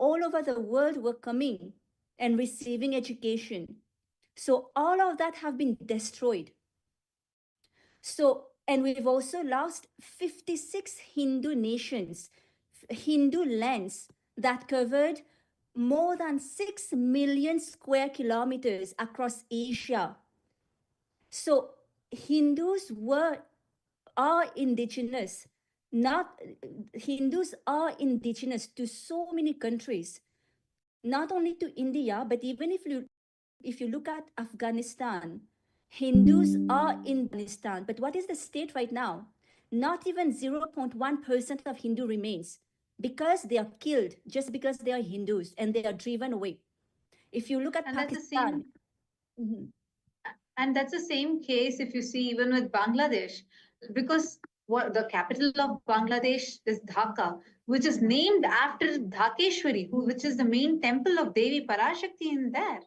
all over the world were coming and receiving education. So all of that have been destroyed. So, and we've also lost 56 Hindu nations, Hindu lands that covered more than 6 million square kilometers across Asia. So Hindus are indigenous, not Hindus are indigenous to so many countries, not only to India, but even if you look at Afghanistan, Hindus are in Afghanistan. But what is the state right now? Not even 0.1% of Hindu remains because they are killed just because they are Hindus and they are driven away. If you look at And Pakistan. And that's the same case if you see even with Bangladesh, because what the capital of Bangladesh is Dhaka, which is named after Dhakeshwari, which is the main temple of Devi Parashakti in there.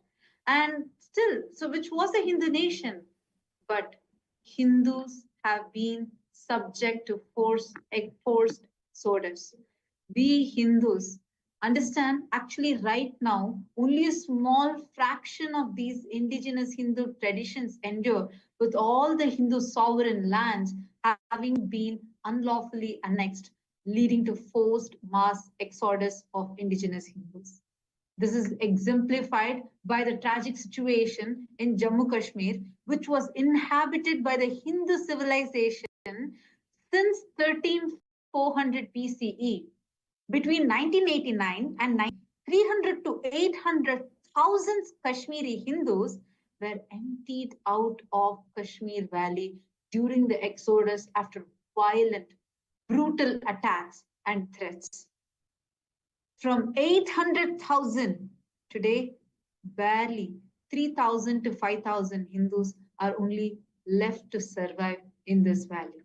And still, so which was a Hindu nation, but Hindus have been subject to forced exodus. We Hindus understand actually right now only a small fraction of these indigenous Hindu traditions endure, with all the Hindu sovereign lands having been unlawfully annexed, leading to forced mass exodus of indigenous Hindus. This is exemplified by the tragic situation in Jammu Kashmir, which was inhabited by the Hindu civilization since 13400 BCE. Between 1989 and 300 to 800,000 Kashmiri Hindus were emptied out of Kashmir Valley during the exodus after violent, brutal attacks and threats. From 800,000 today, barely 3,000 to 5,000 Hindus are only left to survive in this valley.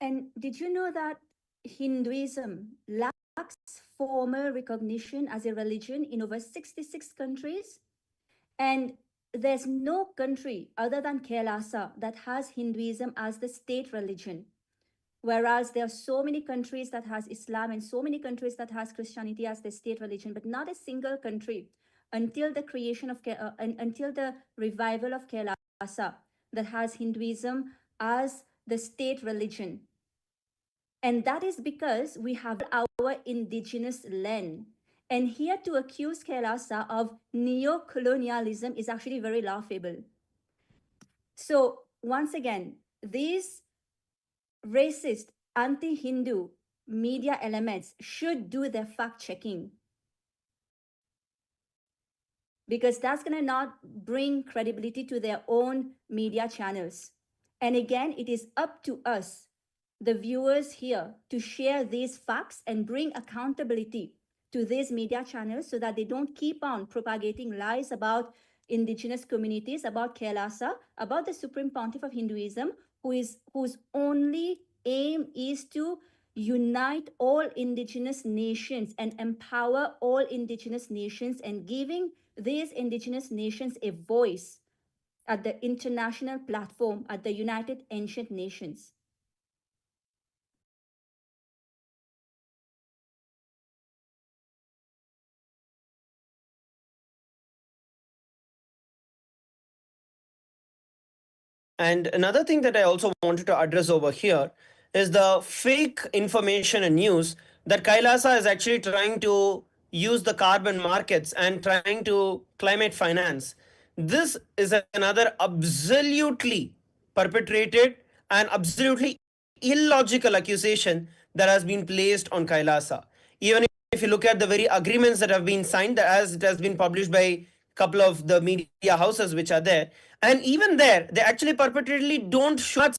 And did you know that Hinduism lacks formal recognition as a religion in over 66 countries? And there's no country other than Kailasa that has Hinduism as the state religion. Whereas there are so many countries that has Islam and so many countries that has Christianity as the state religion, but not a single country until the creation of, until the revival of Kailasa that has Hinduism as the state religion. And that is because we have our indigenous land. And here to accuse Kailasa of neo-colonialism is actually very laughable. So once again, these racist, anti-Hindu media elements should do their fact-checking, because that's going to not bring credibility to their own media channels. And again, it is up to us, the viewers here, to share these facts and bring accountability to these media channels so that they don't keep on propagating lies about indigenous communities, about Kailasa, about the Supreme Pontiff of Hinduism, whose only aim is to unite all indigenous nations and empower all indigenous nations, and giving these indigenous nations a voice at the international platform, at the United Ancient Nations. And another thing that I also wanted to address over here is the fake information and news that Kailasa is actually trying to use the carbon markets and trying to climate finance. This is another absolutely perpetrated and absolutely illogical accusation that has been placed on Kailasa. Even if you look at the very agreements that have been signed, as it has been published by a couple of the media houses which are there, and even there, they actually perpetually don't show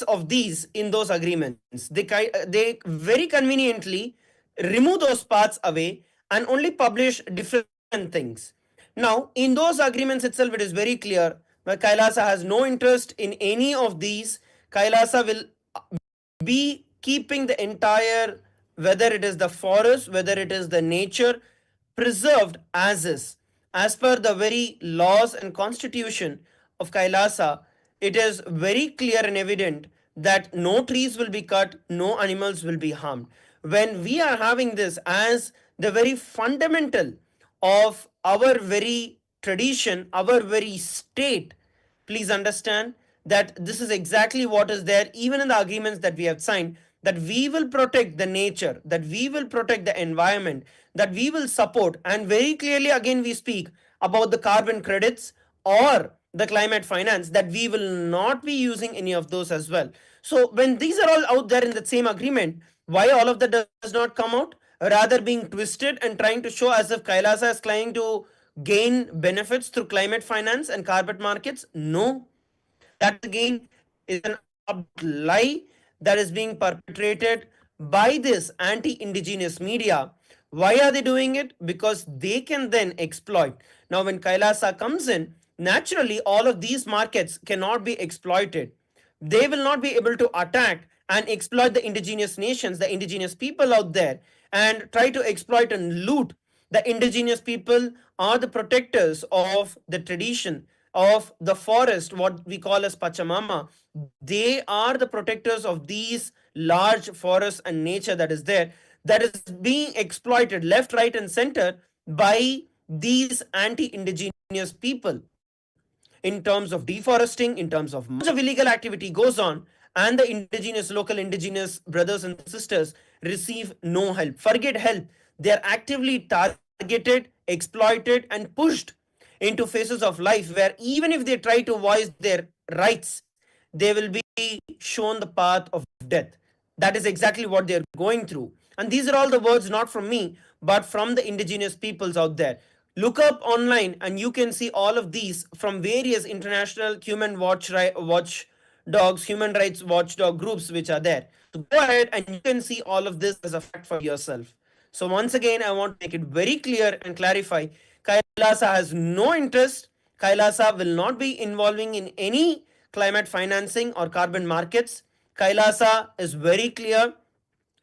of these in those agreements. They very conveniently remove those parts away and only publish different things. Now, in those agreements itself, it is very clear that Kailasa has no interest in any of these. Kailasa will be keeping the entire, whether it is the forest, whether it is the nature, preserved as is. As per the very laws and constitution of Kailasa, it is very clear and evident that no trees will be cut, no animals will be harmed. when we are having this as the very fundamental of our very tradition, our very state, please understand that this is exactly what is there even in the agreements that we have signed, that we will protect the nature, that we will protect the environment, that we will support. And very clearly again we speak about the carbon credits or the climate finance, that we will not be using any of those as well. So when these are all out there in the same agreement, why all of that does not come out, rather being twisted and trying to show as if Kailasa is trying to gain benefits through climate finance and carbon markets? No, that again is an lie that is being perpetrated by this anti-indigenous media. Why are they doing it? Because they can then exploit. Now when Kailasa comes in, naturally all of these markets cannot be exploited. They will not be able to attack and exploit the indigenous nations, the indigenous people out there, and try to exploit and loot. The indigenous people are the protectors of the tradition, of the forest, what we call as Pachamama. They are the protectors of these large forests and nature that is there, that is being exploited left, right, and center by these anti indigenous people in terms of deforesting, in terms of much of illegal activity goes on, and the indigenous, local indigenous brothers and sisters receive no help. Forget help. They are actively targeted, exploited, and pushed into phases of life where even if they try to voice their rights, they will be shown the path of death. That is exactly what they're going through. And these are all the words not from me, but from the indigenous peoples out there. Look up online and you can see all of these from various international watch dogs, human rights watchdog groups which are there. So go ahead and you can see all of this as a fact for yourself. So once again, I want to make it very clear and clarify, Kailasa has no interest. Kailasa will not be involving in any climate financing or carbon markets. Kailasa is very clear.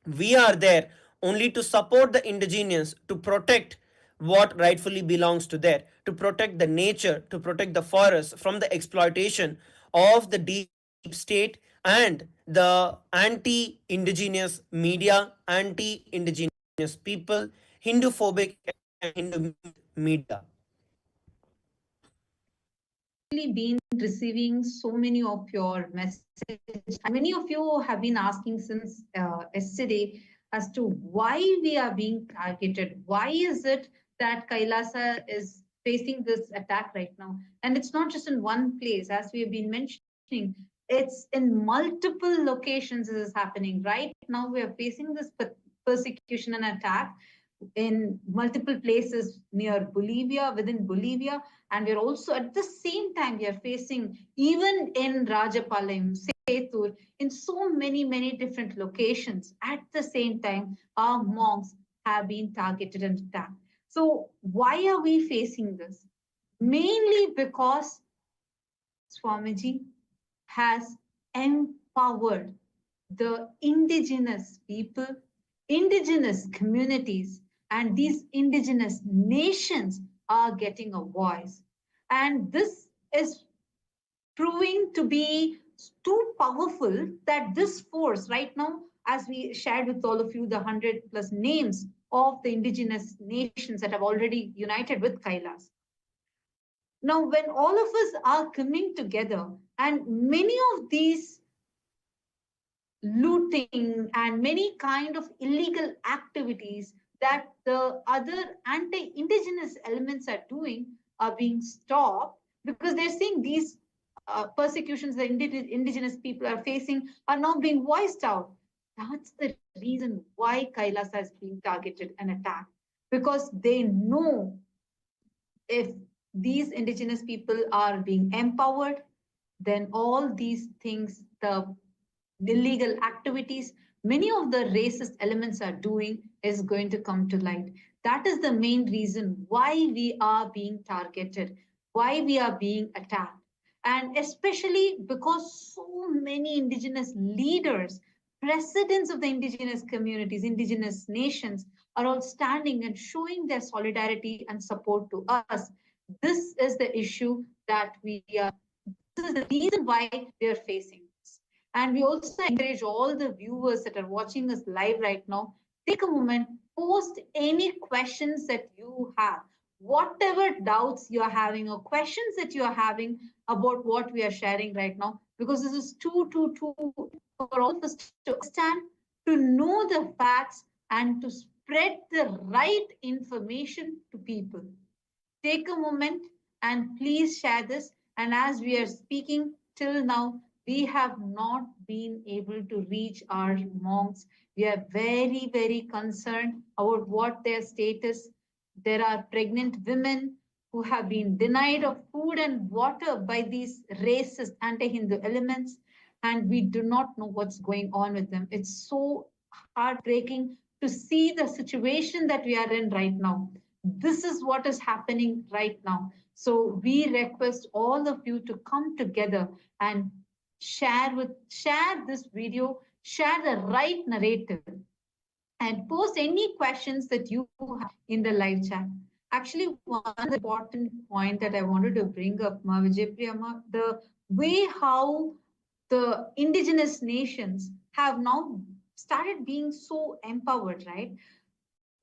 We are there only to support the indigenous, to protect what rightfully belongs to there, to protect the nature, to protect the forest from the exploitation of the deep state and the anti indigenous media, anti indigenous people, Hindu phobic and Hindu media. Been receiving so many of your messages. Many of you have been asking since yesterday as to why we are being targeted. Why is it that Kailasa is facing this attack right now? And it's not just in one place, as we have been mentioning. It's in multiple locations this is happening. Right now, we are facing this persecution and attack in multiple places near Bolivia, within Bolivia, and we're also at the same time we are facing even in Rajapalayam, Setur, in so many different locations. At the same time, our monks have been targeted and attacked. So why are we facing this? Mainly because Swamiji has empowered the indigenous people, indigenous communities, and these indigenous nations are getting a voice. And this is proving to be too powerful that this force right now, as we shared with all of you, the 100 plus names of the indigenous nations that have already united with Kailas. Now, when all of us are coming together, and many of these looting and many kind of illegal activities that the other anti-indigenous elements are doing are being stopped, because they're seeing these persecutions the indigenous people are facing are now being voiced out. That's the reason why Kailasa is being targeted and attacked, because they know if these indigenous people are being empowered, then all these things, the illegal activities, many of the racist elements are doing is going to come to light. That is the main reason why we are being targeted, why we are being attacked. And especially because so many indigenous leaders, presidents of the indigenous communities, indigenous nations are all standing and showing their solidarity and support to us. This is the issue that we are, this is the reason why we are facing this. And we also encourage all the viewers that are watching us live right now, take a moment, post any questions that you have, whatever doubts you're having or questions that you're having about what we are sharing right now, because this is too for all of us to understand, to know the facts, and to spread the right information to people. Take a moment and please share this. And as we are speaking till now, we have not been able to reach our monks. We are very, very concerned about what their status. There are pregnant women who have been denied of food and water by these racist anti-Hindu elements, and we do not know what's going on with them. It's so heartbreaking to see the situation that we are in right now. This is what is happening right now. So we request all of you to come together and share this video, share the right narrative, and post any questions that you have in the live chat. Actually, one important point that I wanted to bring up, Ma Vijaypriyama, the way how the indigenous nations have now started being so empowered, right?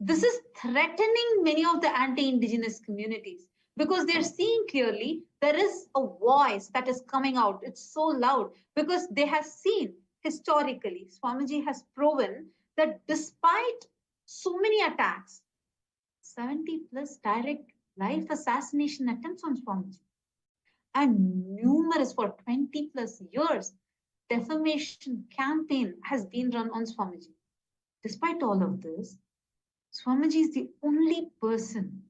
This is threatening many of the anti-indigenous communities, because they're seeing clearly there is a voice that is coming out. It's so loud because they have seen historically, Swamiji has proven that despite so many attacks, 70 plus direct life assassination attempts on Swamiji, and numerous for 20 plus years defamation campaign has been run on Swamiji. Despite all of this, Swamiji is the only person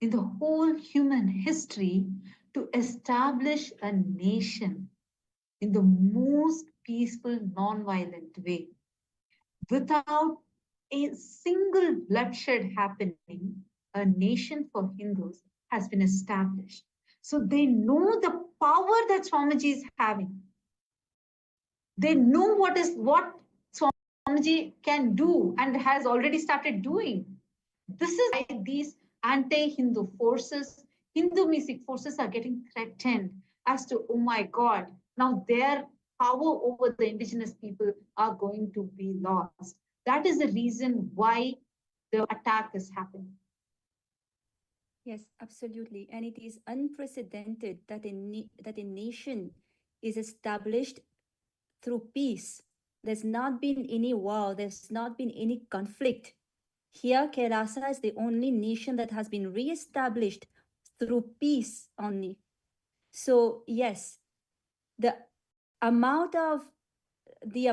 in the whole human history to establish a nation in the most peaceful, non-violent way, without a single bloodshed happening. A nation for Hindus has been established. So they know the power that Swamiji is having. They know what Swamiji can do and has already started doing. This is why these anti-Hindu forces, Hindu music forces are getting threatened as to, oh my God, now their power over the indigenous people are going to be lost. That is the reason why the attack is happening. Yes, absolutely. And it is unprecedented that a nation is established through peace. There's not been any war, there's not been any conflict. Here, Kailasa is the only nation that has been re-established through peace only. So yes, the amount of the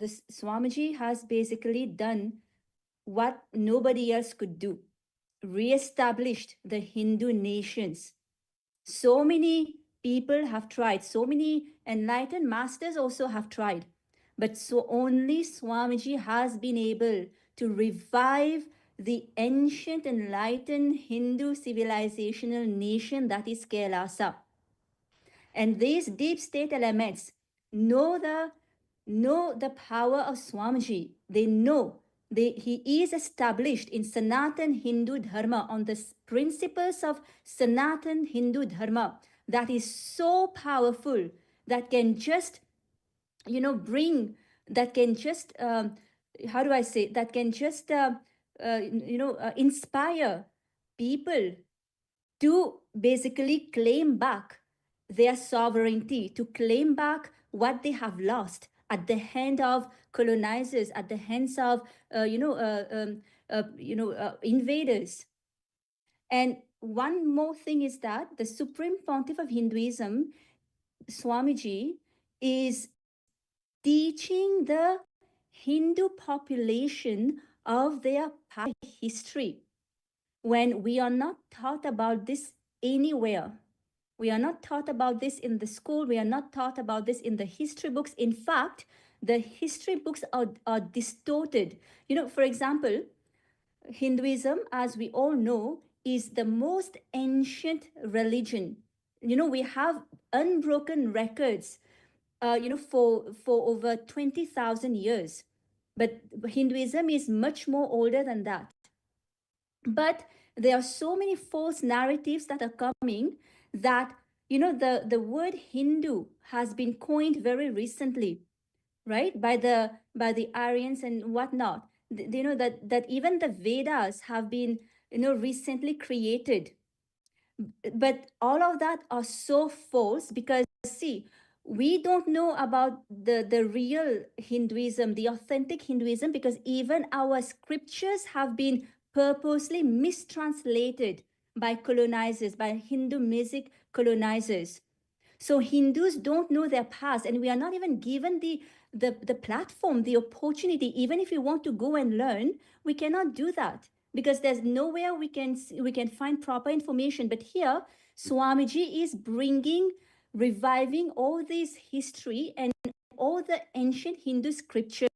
Swamiji has basically done what nobody else could do, re-established the Hindu nations. So many people have tried, so many enlightened masters also have tried, but so only Swamiji has been able to revive the ancient enlightened Hindu civilizational nation that is Kailasa. And these deep state elements know the power of Swamiji. They know he is established in Sanatan Hindu Dharma on the principles of Sanatan Hindu Dharma that is so powerful, that can just, bring, that can just, how do I say, that can just, inspire people to basically claim back their sovereignty, to claim back what they have lost at the hand of colonizers, at the hands of invaders. And one more thing is that the Supreme Pontiff of Hinduism, Swamiji, is teaching the Hindu population of their past history, when we are not taught about this anywhere. We are not taught about this in the school. We are not taught about this in the history books. In fact, the history books are distorted. For example, Hinduism, as we all know, is the most ancient religion. We have unbroken records, for over 20,000 years. But Hinduism is much more older than that. But there are so many false narratives that are coming, that the word Hindu has been coined very recently, right, by the Aryans and whatnot. that even the Vedas have been, recently created. But all of that are so false, because see, we don't know about the real Hinduism, the authentic Hinduism, because even our scriptures have been purposely mistranslated by colonizers, by Hindu music colonizers. So Hindus don't know their past, and we are not even given the platform, the opportunity. Even if we want to go and learn, we cannot do that, because there's nowhere we can find proper information. But here, Swamiji is reviving all this history and all the ancient Hindu scriptures,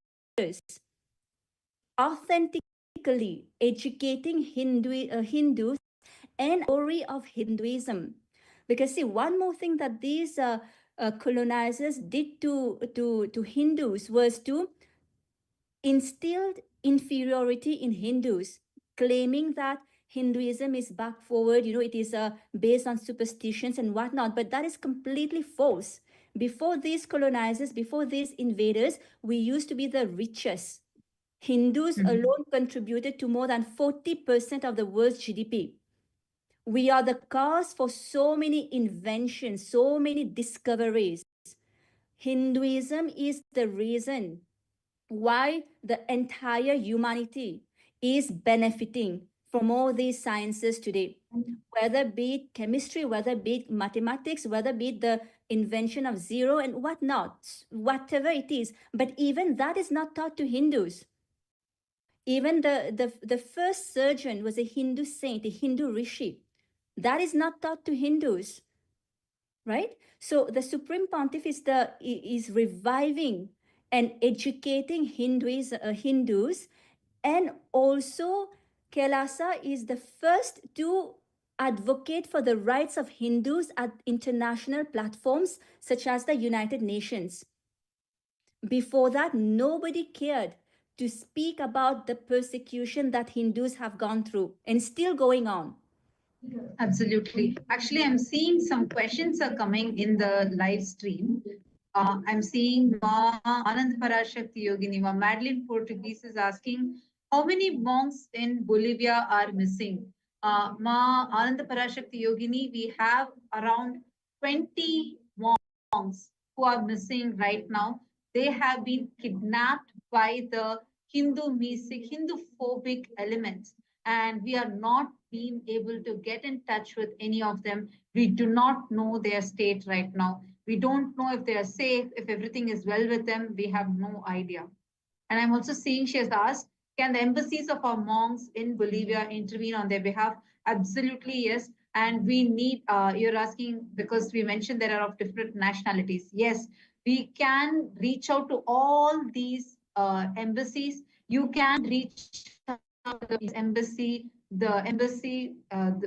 authentically educating Hindus and story of Hinduism. Because see, one more thing that these colonizers did to Hindus was to instill inferiority in Hindus, claiming that Hinduism is back forward, it is based on superstitions and whatnot. But that is completely false. Before these colonizers, before these invaders, we used to be the richest. Hindus alone contributed to more than 40% of the world's GDP. We are the cause for so many inventions, so many discoveries. Hinduism is the reason why the entire humanity is benefiting from all these sciences today, whether be it chemistry, whether be it mathematics, whether be it the invention of zero and whatnot, whatever it is. But even that is not taught to Hindus. Even the first surgeon was a Hindu saint, a Hindu rishi. That is not taught to Hindus, right? So the Supreme Pontiff is reviving and educating Hindus, and also Kailasa is the first to advocate for the rights of Hindus at international platforms such as the United Nations. Before that, nobody cared to speak about the persecution that Hindus have gone through and still going on. Absolutely. Actually, I'm seeing some questions are coming in the live stream. I'm seeing Ma Anand Parashakti Yogini, Ma Madeline Portuguese is asking, how many monks in Bolivia are missing? Ma Anand Parashakti Yogini, we have around 20 monks who are missing right now. They have been kidnapped by the Hindu music, Hindu phobic elements, and we are not being able to get in touch with any of them. We do not know their state right now. We don't know if they are safe, if everything is well with them. We have no idea. And I'm also seeing she has asked, can the embassies of our monks in Bolivia intervene on their behalf? Absolutely, yes. And we need, you're asking because we mentioned there are of different nationalities. Yes, we can reach out to all these embassies. You can reach out to the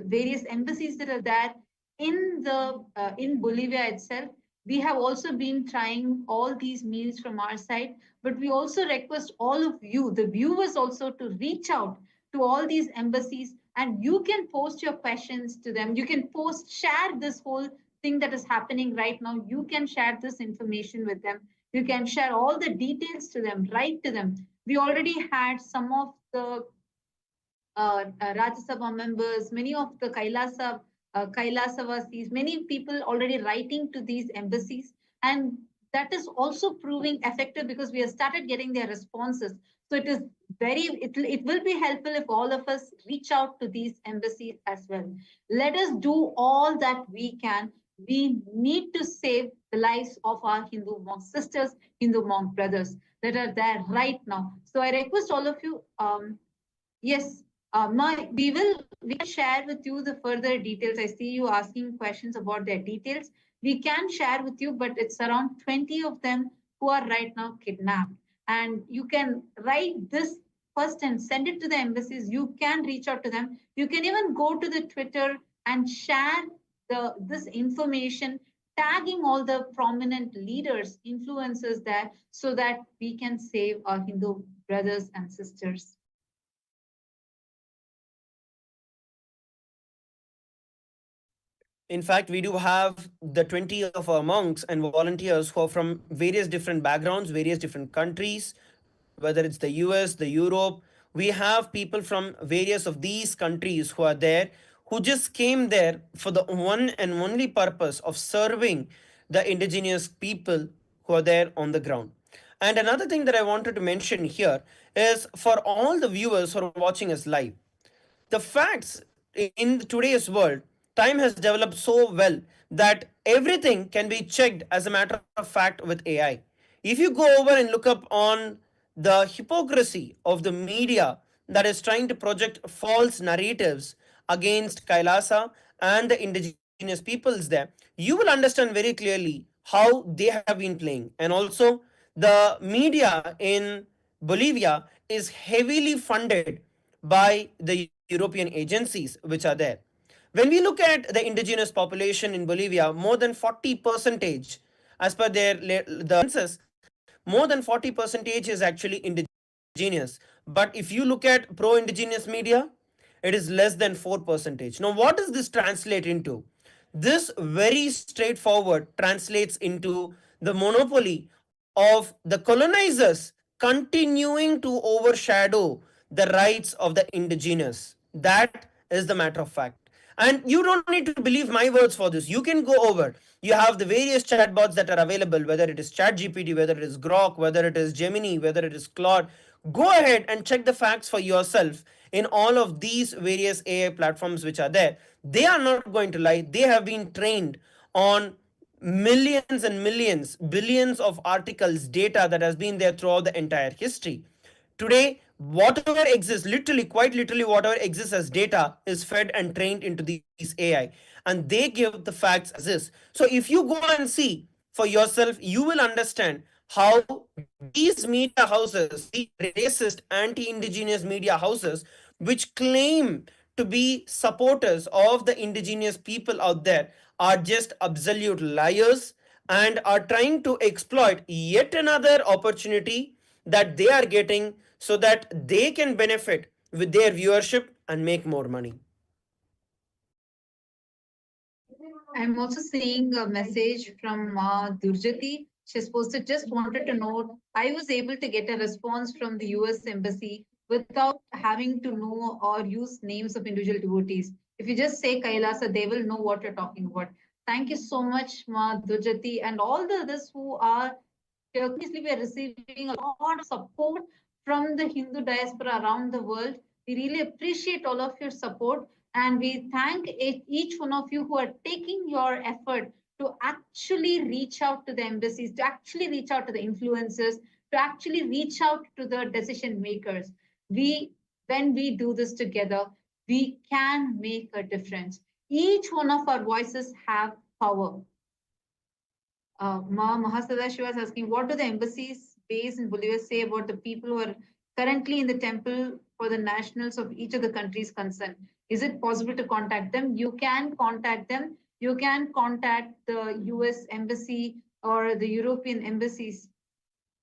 various embassies that are there in Bolivia itself. We have also been trying all these means from our side, but we also request all of you, the viewers, also to reach out to all these embassies, and you can post your questions to them. You can share this whole thing that is happening right now. You can share this information with them. You can share all the details to them, write to them. We already had some of the Rajya Sabha members, many of the Kailasa many people already writing to these embassies, and that is also proving effective because we have started getting their responses. So it will be helpful if all of us reach out to these embassies as well. Let us do all that we can. We need to save the lives of our Hindu monk sisters, Hindu monk brothers that are there right now. So I request all of you, yes, we can share with you the further details. I see you asking questions about their details. We can share with you, but it's around 20 of them who are right now kidnapped. And you can write this first and send it to the embassies. You can reach out to them. You can even go to the Twitter and share this information, tagging all the prominent leaders, influencers there, so that we can save our Hindu brothers and sisters. In fact, we do have the 20 of our monks and volunteers who are from various different backgrounds, various different countries, whether it's the US, the Europe, we have people from various of these countries who are there, who just came there for the one and only purpose of serving the indigenous people who are there on the ground. And another thing that I wanted to mention here is for all the viewers who are watching us live, the facts in today's world, time has developed so well that everything can be checked as a matter of fact with AI. If you go over and look up on the hypocrisy of the media that is trying to project false narratives against Kailasa and the indigenous peoples there, you will understand very clearly how they have been playing. And also, the media in Bolivia is heavily funded by the European agencies which are there. When we look at the indigenous population in Bolivia, more than 40 percentage, as per the census, more than 40 percentage is actually indigenous. But if you look at pro-indigenous media, it is less than 4 percentage. Now, what does this translate into? This very straightforward translates into the monopoly of the colonizers continuing to overshadow the rights of the indigenous. That is the matter of fact. And you don't need to believe my words for this. You can go over. You have the various chatbots that are available, whether it is ChatGPT, whether it is Grok, whether it is Gemini, whether it is Claude. Go ahead and check the facts for yourself in all of these various AI platforms which are there. They are not going to lie. They have been trained on millions and millions, billions of articles, data that has been there throughout the entire history. Today, whatever exists, literally, quite literally, whatever exists as data is fed and trained into these AI, and they give the facts as is. So, if you go and see for yourself, you will understand how these media houses, the racist, anti indigenous media houses, which claim to be supporters of the indigenous people out there, are just absolute liars and are trying to exploit yet another opportunity that they are getting so that they can benefit with their viewership and make more money. I'm also seeing a message from Durjati. She's posted, just wanted to know, I was able to get a response from the US Embassy without having to know or use names of individual devotees. If you just say Kailasa, they will know what you're talking about. Thank you so much, Ma Durjati, and all the others who are here. Continuously, we are receiving a lot of support from the Hindu diaspora around the world. We really appreciate all of your support. And we thank each one of you who are taking your effort to actually reach out to the embassies, to actually reach out to the influencers, to actually reach out to the decision makers. We, when we do this together, we can make a difference. Each one of our voices have power. Ma Mahasada Shiva is asking, what do the embassies based in Bolivia say about the people who are currently in the temple for the nationals of each of the countries concerned? Is it possible to contact them? You can contact them. You can contact the US embassy or the European embassies.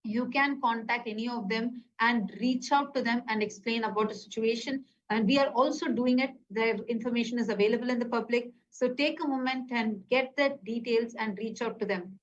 You can contact any of them and reach out to them and explain about the situation. And we are also doing it. The information is available in the public. So take a moment and get the details and reach out to them.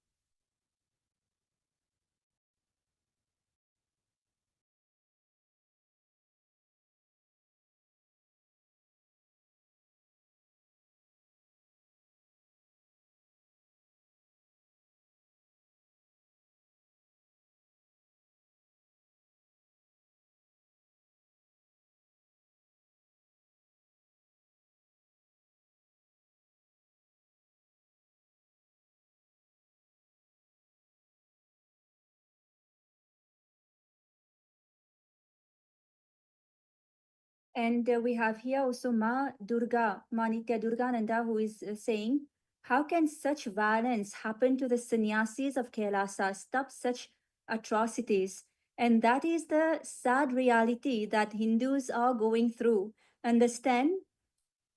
And we have here also Ma Durga, Ma Nitya Durgananda, who is saying, how can such violence happen to the sannyasis of Kailasa? Stop such atrocities. And that is the sad reality that Hindus are going through. Understand?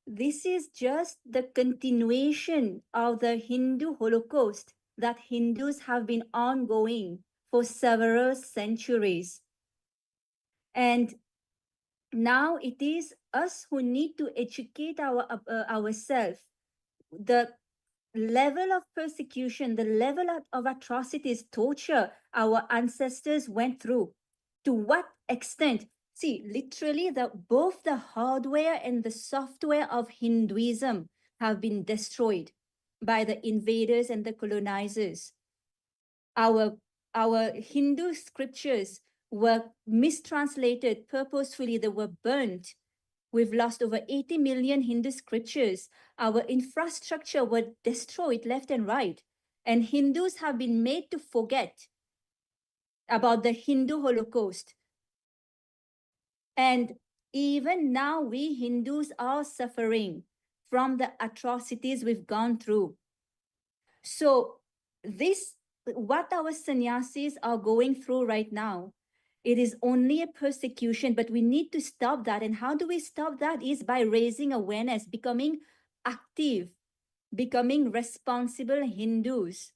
This is just the continuation of the Hindu Holocaust that Hindus have been ongoing for several centuries. And now it is us who need to educate ourselves. The level of persecution, the level of atrocities, torture our ancestors went through. To what extent? See, literally, both the hardware and the software of Hinduism have been destroyed by the invaders and the colonizers. Our Hindu scriptures were mistranslated purposefully. They were burnt. We've lost over 80 million Hindu scriptures. Our infrastructure were destroyed left and right. And Hindus have been made to forget about the Hindu Holocaust. And even now, we Hindus are suffering from the atrocities we've gone through. So what our sannyasis are going through right now, it is only a persecution, but we need to stop that. And how do we stop that? Is by raising awareness, becoming active, becoming responsible Hindus,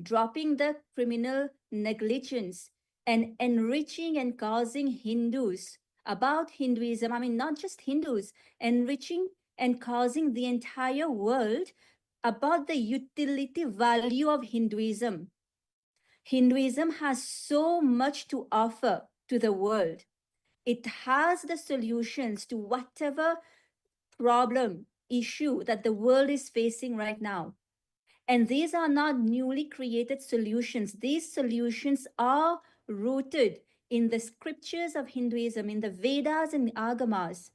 dropping the criminal negligence, and enriching and causing Hindus about Hinduism. I mean, not just Hindus, enriching and causing the entire world about the utility value of Hinduism. Hinduism has so much to offer to the world. It has the solutions to whatever problem, issue that the world is facing right now. And these are not newly created solutions. These solutions are rooted in the scriptures of Hinduism, in the Vedas and Agamas.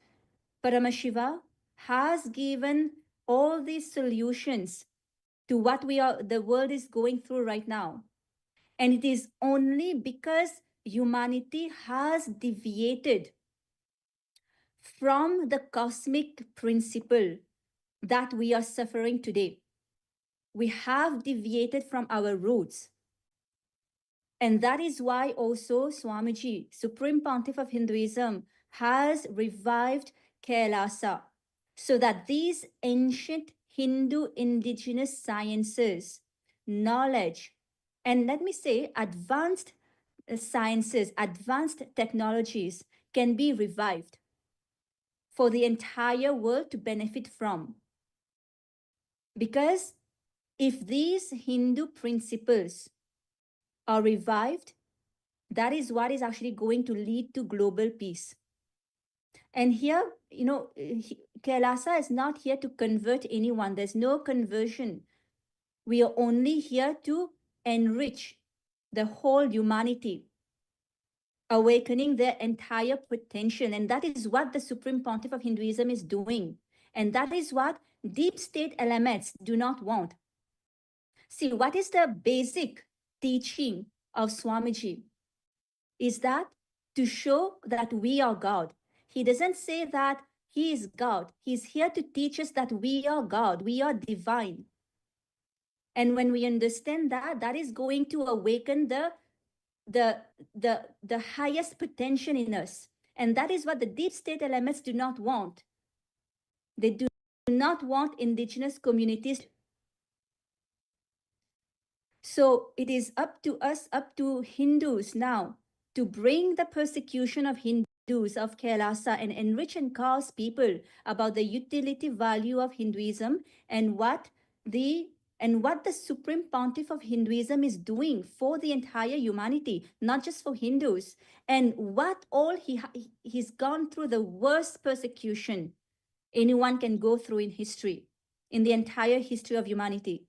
Paramashiva has given all these solutions to what the world is going through right now. And it is only because humanity has deviated from the cosmic principle that we are suffering today. We have deviated from our roots. And that is why also Swamiji, Supreme Pontiff of Hinduism, has revived KAILASA, so that these ancient Hindu indigenous sciences, knowledge, and let me say advanced sciences, advanced technologies can be revived for the entire world to benefit from. Because if these Hindu principles are revived, that is what is actually going to lead to global peace. And here, KAILASA is not here to convert anyone. There's no conversion. We are only here to enrich the whole humanity, awakening their entire potential. And that is what the Supreme Pontiff of Hinduism is doing. And that is what deep state elements do not want. See, what is the basic teaching of Swamiji? Is that to show that we are God. He doesn't say that he is God. He's here to teach us that we are God, we are divine. And when we understand that, that is going to awaken the highest potential in us. And that is what the deep state elements do not want. They do not want indigenous communities. So it is up to us, up to Hindus now, to bring the persecution of Hindus of KAILASA and enrich and cause people about the utility value of Hinduism and what the Supreme Pontiff of Hinduism is doing for the entire humanity, not just for Hindus, and what all he's gone through, the worst persecution anyone can go through in history, in the entire history of humanity.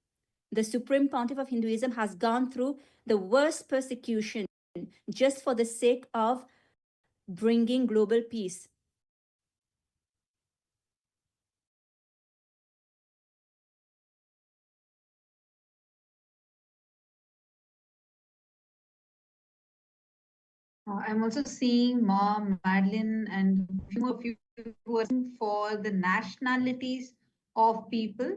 The Supreme Pontiff of Hinduism has gone through the worst persecution just for the sake of bringing global peace. I'm also seeing Mom, Madeline, and a few of you who are looking for the nationalities of people.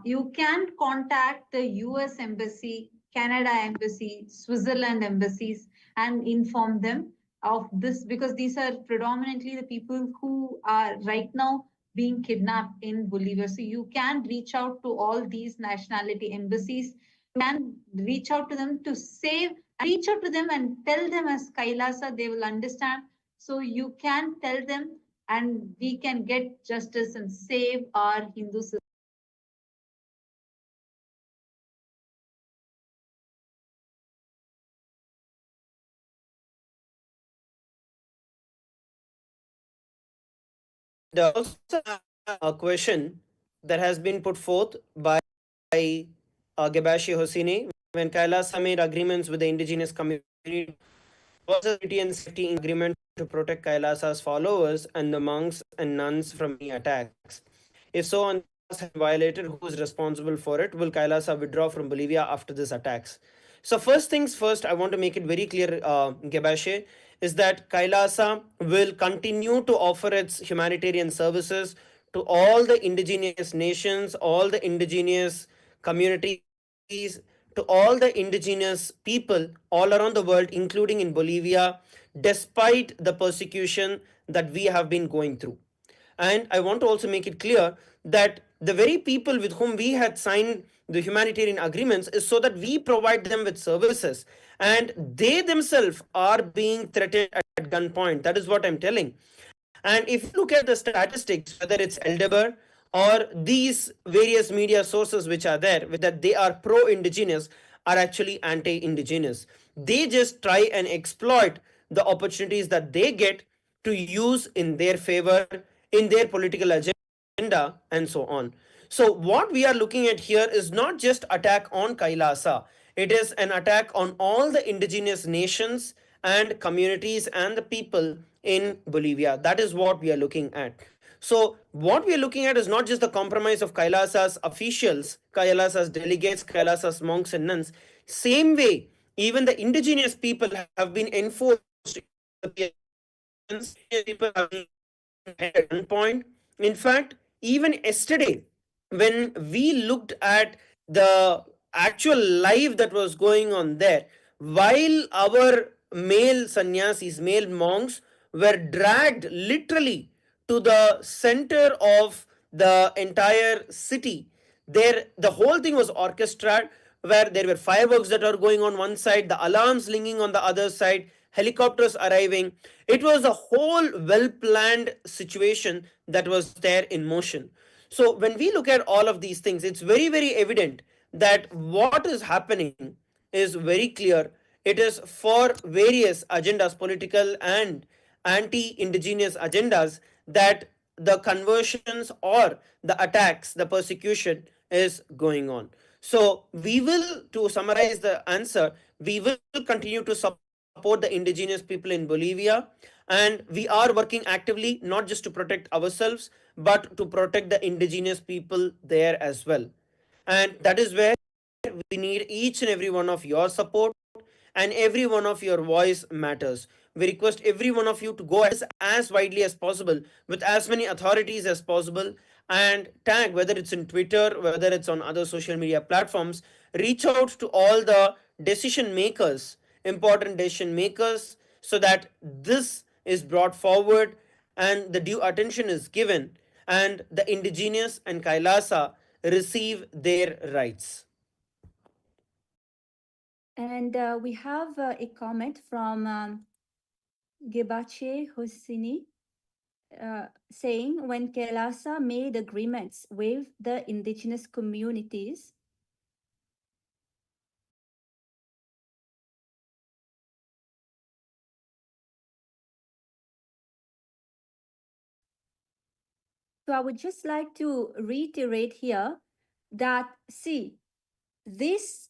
You can contact the US Embassy, Canada Embassy, Switzerland embassies, and inform them of this, because these are predominantly the people who are right now being kidnapped in Bolivia. So you can reach out to all these nationality embassies. You can reach out to them to save, reach out to them and tell them as Kailasa, they will understand. So you can tell them and we can get justice and save our Hindu system. also a question that has been put forth by Gebashi Hosseini. When Kailasa made agreements with the indigenous community, was a security and safety agreement to protect Kailasa's followers and the monks and nuns from any attacks? If so, and has violated, who is responsible for it? Will Kailasa withdraw from Bolivia after these attacks? So, first things first, I want to make it very clear, Gebashe, is that Kailasa will continue to offer its humanitarian services to all the indigenous nations, all the indigenous communities, to all the indigenous people all around the world, including in Bolivia, despite the persecution that we have been going through. And I want to also make it clear that the very people with whom we had signed the humanitarian agreements is so that we provide them with services. And they themselves are being threatened at gunpoint. That is what I'm telling. And if you look at the statistics, whether it's Eldeber or these various media sources which are there, that they are pro indigenous, are actually anti indigenous. They just try and exploit the opportunities that they get to use in their favor, in their political agenda, and so on. So, what we are looking at here is not just attack on Kailasa, it is an attack on all the indigenous nations and communities and the people in Bolivia. That is what we are looking at. So, what we are looking at is not just the compromise of Kailasa's officials, Kailasa's delegates, Kailasa's monks and nuns. Same way, even the indigenous people have been enforced. People have been at gunpoint. In fact, even yesterday, when we looked at the actual life that was going on there, while our male sannyasis, male monks, were dragged literally to the center of the entire city, there the whole thing was orchestrated, where there were fireworks that are going on one side, the alarms ringing on the other side, helicopters arriving. It was a whole well planned situation that was there in motion. So when we look at all of these things, it's very, very evident that what is happening is very clear. It is for various agendas, political and anti indigenous agendas, that the conversions or the attacks, the persecution is going on. So, we will, to summarize the answer, we will continue to support the indigenous people in Bolivia, and we are working actively not just to protect ourselves but to protect the indigenous people there as well. And that is where we need each and every one of your support, and every one of your voice matters. We request every one of you to go as widely as possible with as many authorities as possible and tag, whether it's in Twitter, whether it's on other social media platforms, reach out to all the decision makers, important decision makers, so that this is brought forward and the due attention is given and the indigenous and Kailasa receive their rights. And we have a comment from Gebache Hosseini saying, when Kailasa made agreements with the indigenous communities, so I would just like to reiterate here that, see, these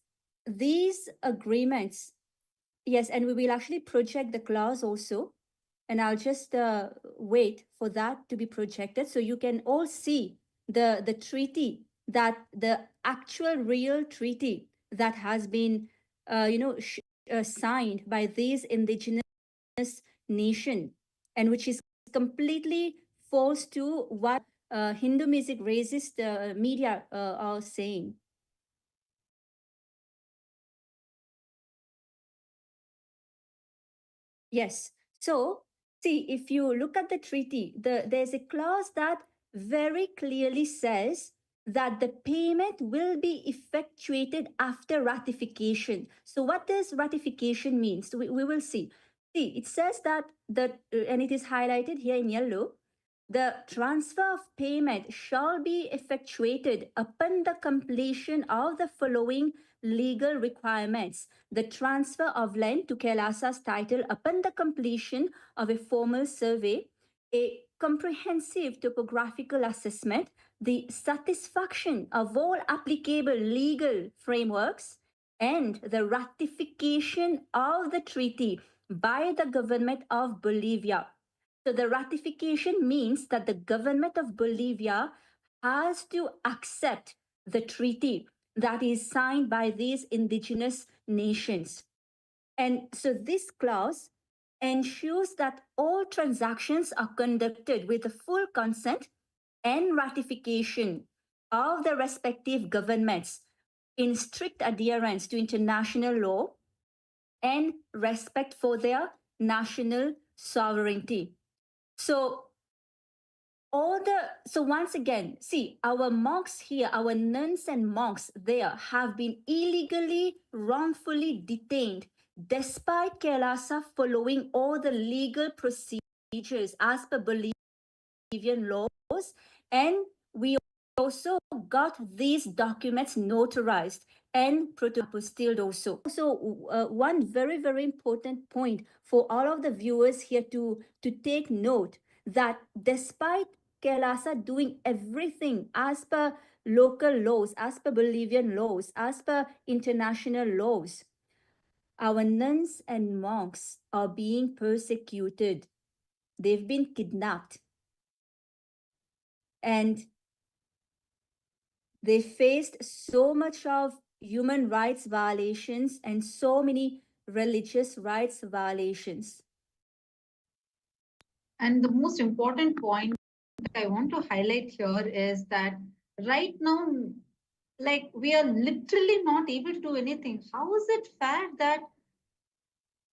agreements, yes, and we will actually project the clause also, and I'll just wait for that to be projected so you can all see the treaty, that the actual real treaty that has been signed by these indigenous nation, and which is completely false to what Hindu music racist media are saying. Yes. So, see, if you look at the treaty, there's a clause that very clearly says that the payment will be effectuated after ratification. So, what does ratification mean? So, we will see. See, it says that and it is highlighted here in yellow. The transfer of payment shall be effectuated upon the completion of the following legal requirements: the transfer of land to Kailasa's title upon the completion of a formal survey, a comprehensive topographical assessment, the satisfaction of all applicable legal frameworks, and the ratification of the treaty by the government of Bolivia. So the ratification means that the government of Bolivia has to accept the treaty that is signed by these indigenous nations. And so this clause ensures that all transactions are conducted with the full consent and ratification of the respective governments in strict adherence to international law and respect for their national sovereignty. So once again, see, our monks here, our nuns and monks there have been illegally, wrongfully detained despite Kailasa following all the legal procedures as per Bolivian laws. And we also got these documents notarized and apostilled also. So one very, very important point for all of the viewers here to take note that despite Kailasa doing everything as per local laws, as per Bolivian laws, as per international laws, our nuns and monks are being persecuted. They've been kidnapped. And they faced so much of human rights violations and so many religious rights violations. And the most important point that I want to highlight here is that right now, like we are literally not able to do anything. How is it fair that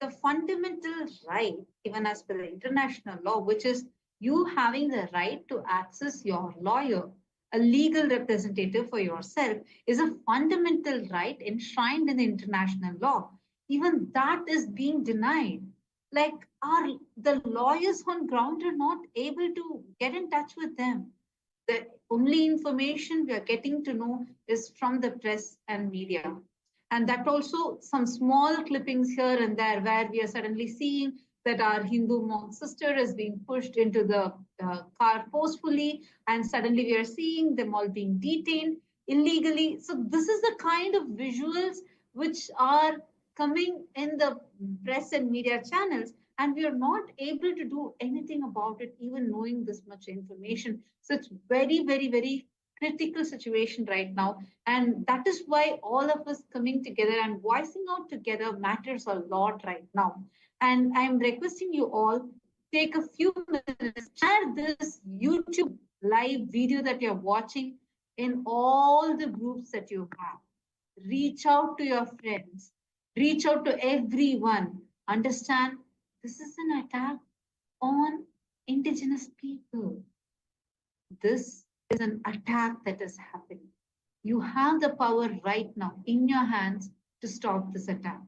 the fundamental right, even as per the international law, which is you having the right to access your lawyer, a legal representative for yourself, is a fundamental right enshrined in the international law. Even that is being denied. Like the lawyers on ground are not able to get in touch with them. The only information we are getting to know is from the press and media. And that also some small clippings here and there where we are suddenly seeing that our Hindu monk sister is being pushed into the car forcefully, and suddenly we are seeing them all being detained illegally. So this is the kind of visuals which are coming in the press and media channels, and we are not able to do anything about it, even knowing this much information. So it's very, very, very critical situation right now. And that is why all of us coming together and voicing out together matters a lot right now. And I'm requesting you all take a few minutes, share this YouTube live video that you're watching in all the groups that you have. Reach out to your friends, reach out to everyone. Understand this is an attack on indigenous people. This is an attack that is happening. You have the power right now in your hands to stop this attack.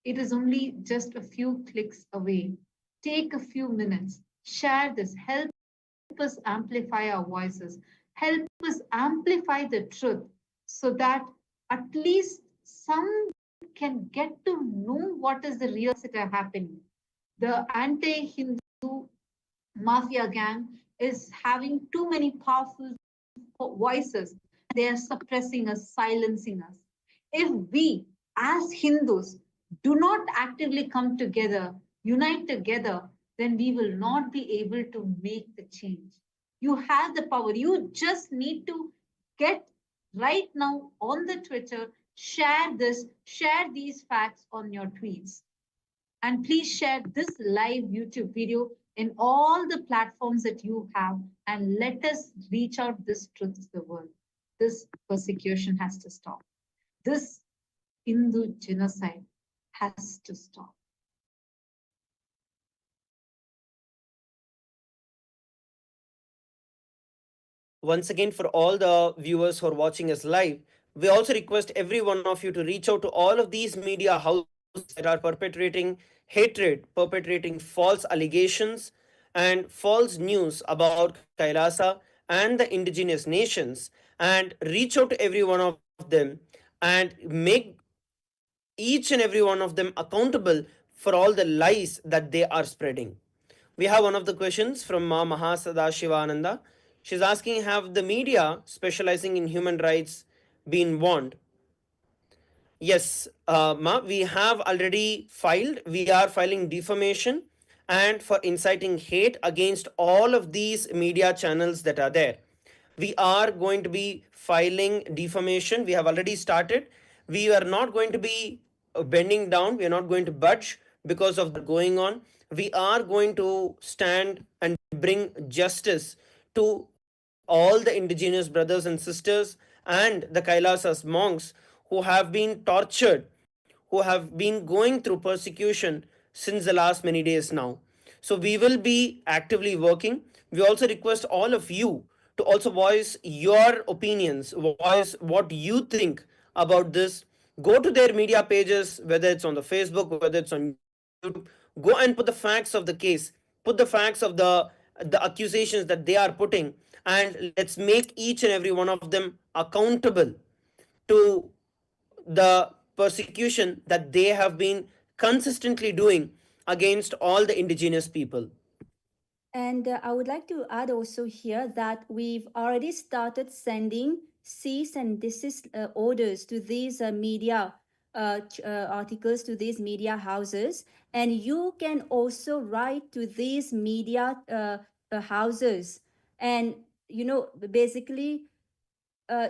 It is only just a few clicks away. Take a few minutes, share this, help us amplify our voices, help us amplify the truth so that at least some can get to know what is the real that are happening. The anti-Hindu mafia gang is having too many powerful voices. They are suppressing us, silencing us. If we, as Hindus, do not actively come together, unite together, then we will not be able to make the change. You have the power. You just need to get right now on the Twitter, share this, share these facts on your tweets. And please share this live YouTube video in all the platforms that you have, and let us reach out this truth to the world. This persecution has to stop. This Hindu genocide has to stop. Once again, for all the viewers who are watching us live, we also request every one of you to reach out to all of these media houses that are perpetrating hatred, perpetrating false allegations and false news about Kailasa and the indigenous nations, and reach out to every one of them and make each and every one of them accountable for all the lies that they are spreading. We have one of the questions from Ma Mahasadashivananda. She's asking, have the media specializing in human rights been warned? Yes, Ma, we have already filed. We are filing defamation and for inciting hate against all of these media channels that are there. We are going to be filing defamation. We have already started. We are not going to be bending down. We are not going to budge because of the going on. We are going to stand and bring justice to all the indigenous brothers and sisters and the Kailasas monks who have been tortured, who have been going through persecution since the last many days now. So we will be actively working. We also request all of you to also voice your opinions, voice what you think about this. Go to their media pages, whether it's on the Facebook, whether it's on YouTube. Go and put the facts of the case, put the facts of the accusations that they are putting, and let's make each and every one of them accountable to the persecution that they have been consistently doing against all the indigenous people. And I would like to add also here that we've already started sending cease and desist orders to these media articles, to these media houses. And you can also write to these media houses and, basically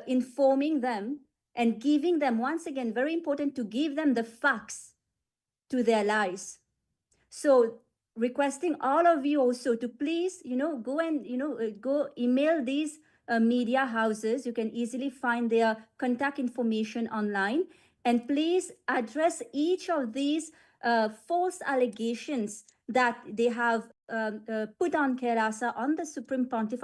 informing them and giving them, once again, very important to give them the facts to their lives. So requesting all of you also to please, go and, go email these media houses. You can easily find their contact information online. And please address each of these false allegations that they have put on Kailasa, on the Supreme Pontiff.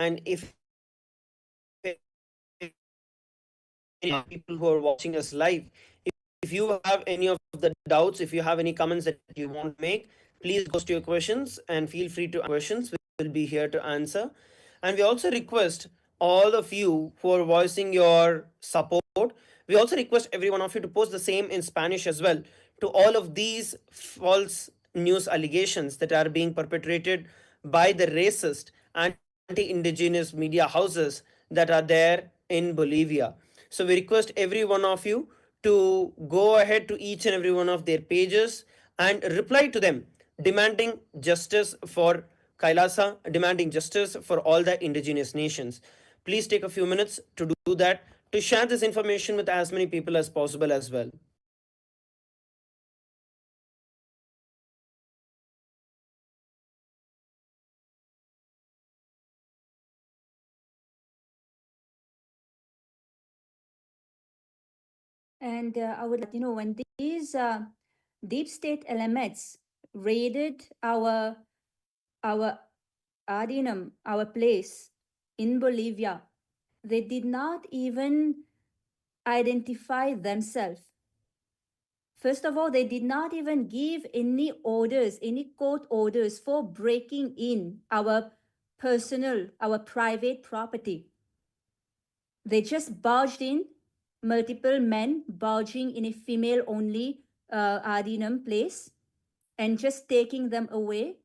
And if any people who are watching us live, if you have any of the doubts, if you have any comments that you want to make, please post your questions and feel free to questions. We will be here to answer. And we also request all of you who are voicing your support. We also request every one of you to post the same in Spanish as well to all of these false news allegations that are being perpetrated by the racist anti-indigenous media houses that are there in Bolivia. So we request every one of you to go ahead to each and every one of their pages and reply to them, demanding justice for Kailasa, demanding justice for all the indigenous nations. Please take a few minutes to do that, to share this information with as many people as possible as well. And I would like, when these deep state elements raided our Adinam, our place in Bolivia, they did not even identify themselves. First of all, they did not even give any orders, any court orders for breaking in our personal, our private property. They just barged in, multiple men barging in a female-only Adinam place and just taking them away,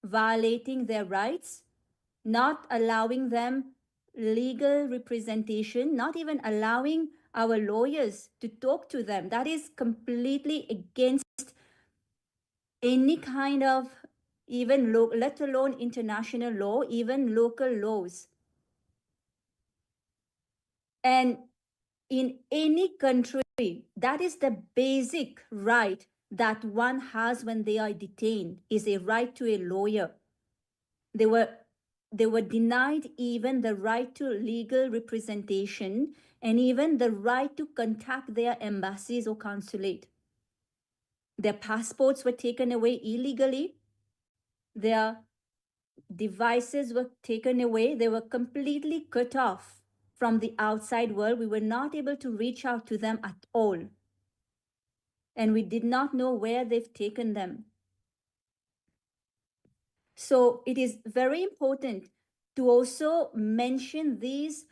violating their rights, not allowing them legal representation, not even allowing our lawyers to talk to them. That is completely against any kind of even let alone international law, even local laws. And in any country, that is the basic right that one has when they are detained, is a right to a lawyer. They were denied even the right to legal representation and even the right to contact their embassies or consulate. Their passports were taken away illegally. Their devices were taken away. They were completely cut off from the outside world. We were not able to reach out to them at all. And we did not know where they've taken them. So it is very important to also mention these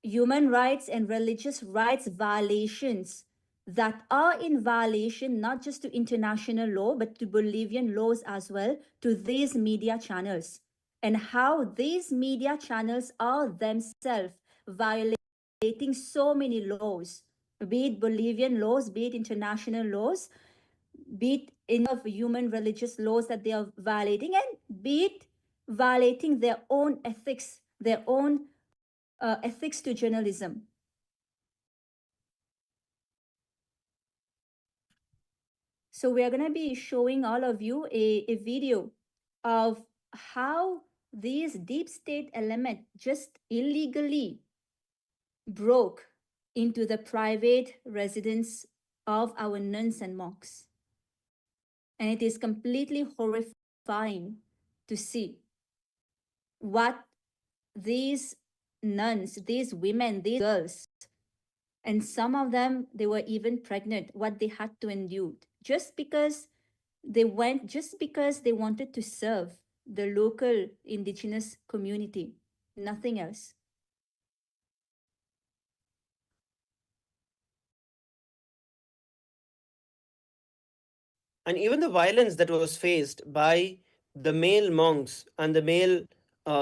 human rights and religious rights violations that are in violation not just to international law but to Bolivian laws as well, to these media channels, and how these media channels are themselves violating so many laws, be it Bolivian laws, be it international laws, be it in of human religious laws that they are violating, and be it violating their own ethics, their own ethics to journalism. So we are going to be showing all of you a video of how these deep state element just illegally broke into the private residence of our nuns and monks. And it is completely horrifying to see what these nuns, these women, these girls, and some of them, they were even pregnant, what they had to endure just because they wanted to serve the local indigenous community, nothing else. And even the violence that was faced by the male monks and the male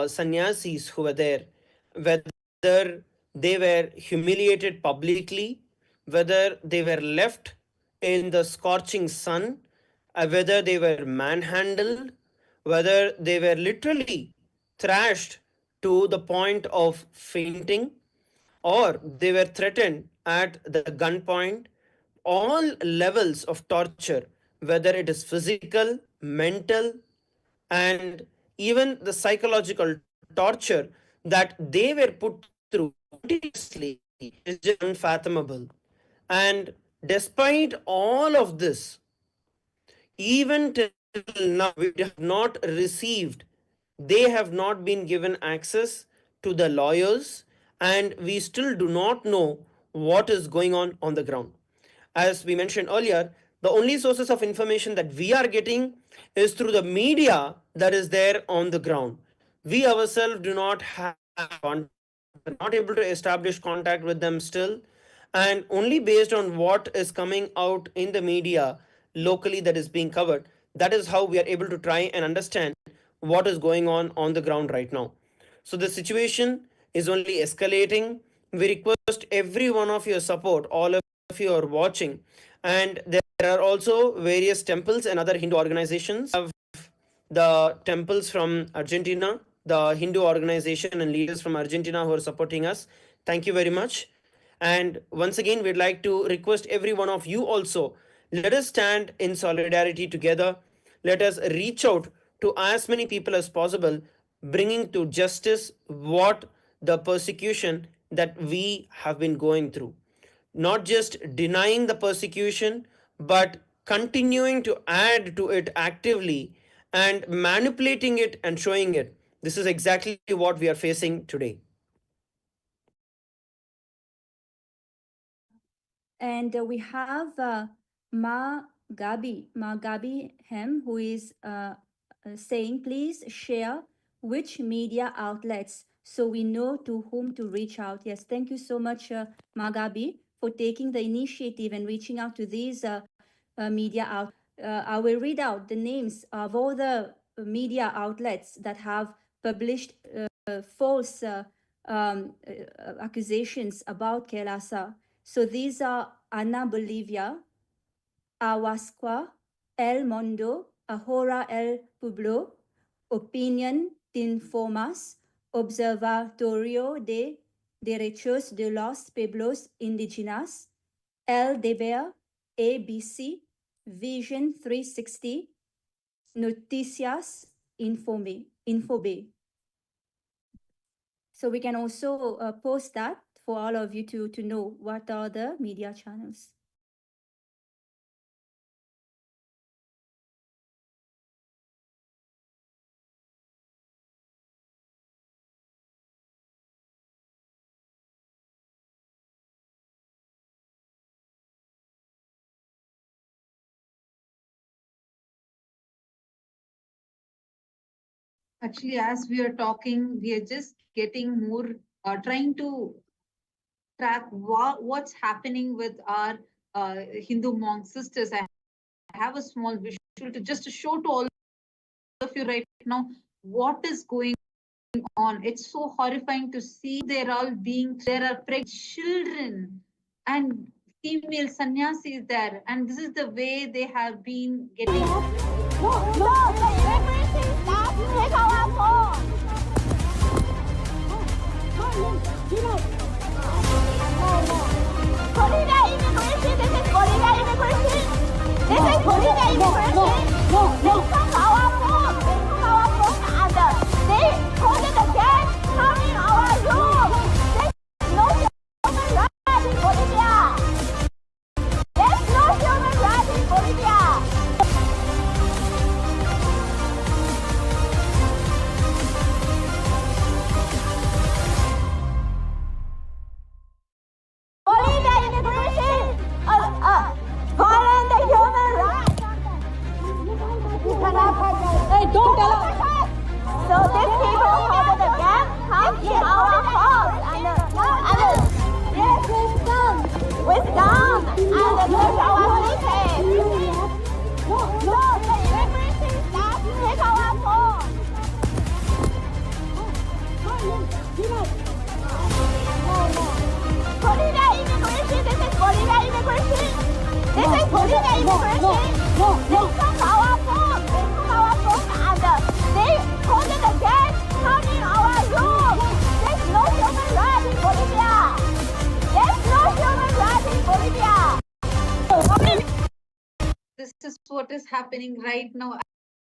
sannyasis who were there, whether they were humiliated publicly, whether they were left in the scorching sun, whether they were manhandled, whether they were literally thrashed to the point of fainting, or they were threatened at the gunpoint, all levels of torture, whether it is physical, mental, and even the psychological torture that they were put through continuously is just unfathomable. And despite all of this, even till now, we have not received, they have not been given access to the lawyers, and we still do not know what is going on the ground. As we mentioned earlier, the only sources of information that we are getting is through the media that is there on the ground. We ourselves do not have contact, not able to establish contact with them still, and only based on what is coming out in the media locally that is being covered, that is how we are able to try and understand what is going on the ground right now. So the situation is only escalating. We request every one of your support, all of you are watching, and there are also various temples and other Hindu organizations. The temples from Argentina, the Hindu organization and leaders from Argentina who are supporting us. Thank you very much. And once again, we'd like to request every one of you also, let us stand in solidarity together. Let us reach out to as many people as possible, bringing to justice what the persecution that we have been going through. Not just denying the persecution, but continuing to add to it actively and manipulating it and showing it. This is exactly what we are facing today. And we have Ma Gabi Hem, who is saying, please share which media outlets so we know to whom to reach out. Yes, thank you so much, Ma Gabi, for taking the initiative and reaching out to these media outlets. I will read out the names of all the media outlets that have published false accusations about KAILASA. So these are Ana Bolivia, Awasqua, El Mundo, Ahora El Pueblo, Opinión Tinformas, Observatorio de Derechos de los Pueblos Indígenas, El Deber, ABC, Vision 360, Noticias Infobe. So we can also post that for all of you to know what are the media channels. Actually, as we are talking, we are just getting more, trying to track what's happening with our Hindu monk sisters. I have a small visual to just to show to all of you right now what is going on. It's so horrifying to see there are pregnant children and female sannyasis there, and this is the way they have been getting. No, the immigration staff take our phone. Florida immigration, this is Florida immigration. This is Florida immigration. They took our phone. And they closed the gate, coming our room. There's no human rights in Bolivia. There's no human rights in Bolivia. Bolivia immigration, violate the human rights. Hey, don't tell us. So these people over the gap come in our house and yes, with guns and take our suitcase. No, the immigration staff take our phone. Florida immigration, this is Florida immigration. This is Florida immigration. They took our phone. And they closed the gate, coming our room. There's no human rights in Bolivia. There's no human rights in Bolivia. This is what is happening right now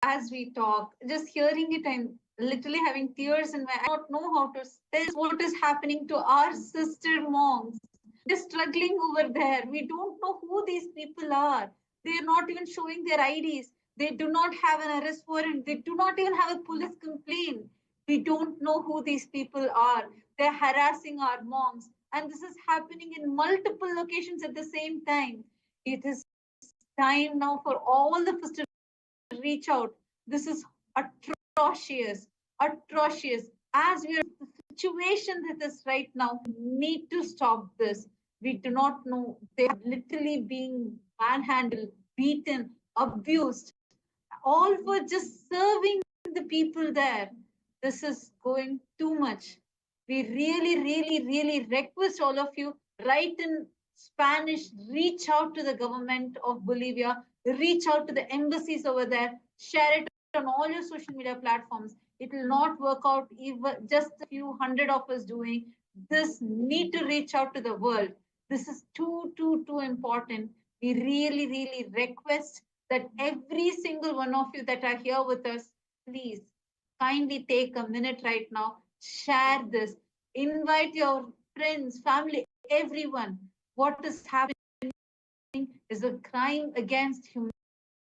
as we talk. Just hearing it, I'm literally having tears in my eyes. I don't know how to. This is what is happening to our sister monks. They're struggling over there. We don't know who these people are. They're not even showing their IDs. They do not have an arrest warrant. They do not even have a police complaint. We don't know who these people are. They're harassing our monks. And this is happening in multiple locations at the same time. It is time now for all of us to reach out. This is atrocious. As we are in the situation that is right now, we need to stop this. We do not know. They are literally being manhandled, beaten, abused, all for just serving the people there. This is going too much. We really request all of you, write in Spanish, reach out to the government of Bolivia, reach out to the embassies over there, share it on all your social media platforms. It will not work out even just a few hundred of us doing this. Need to reach out to the world. This is too important. We really request that every single one of you that are here with us, please kindly take a minute right now, share this, invite your friends, family, everyone. What is happening is a crime against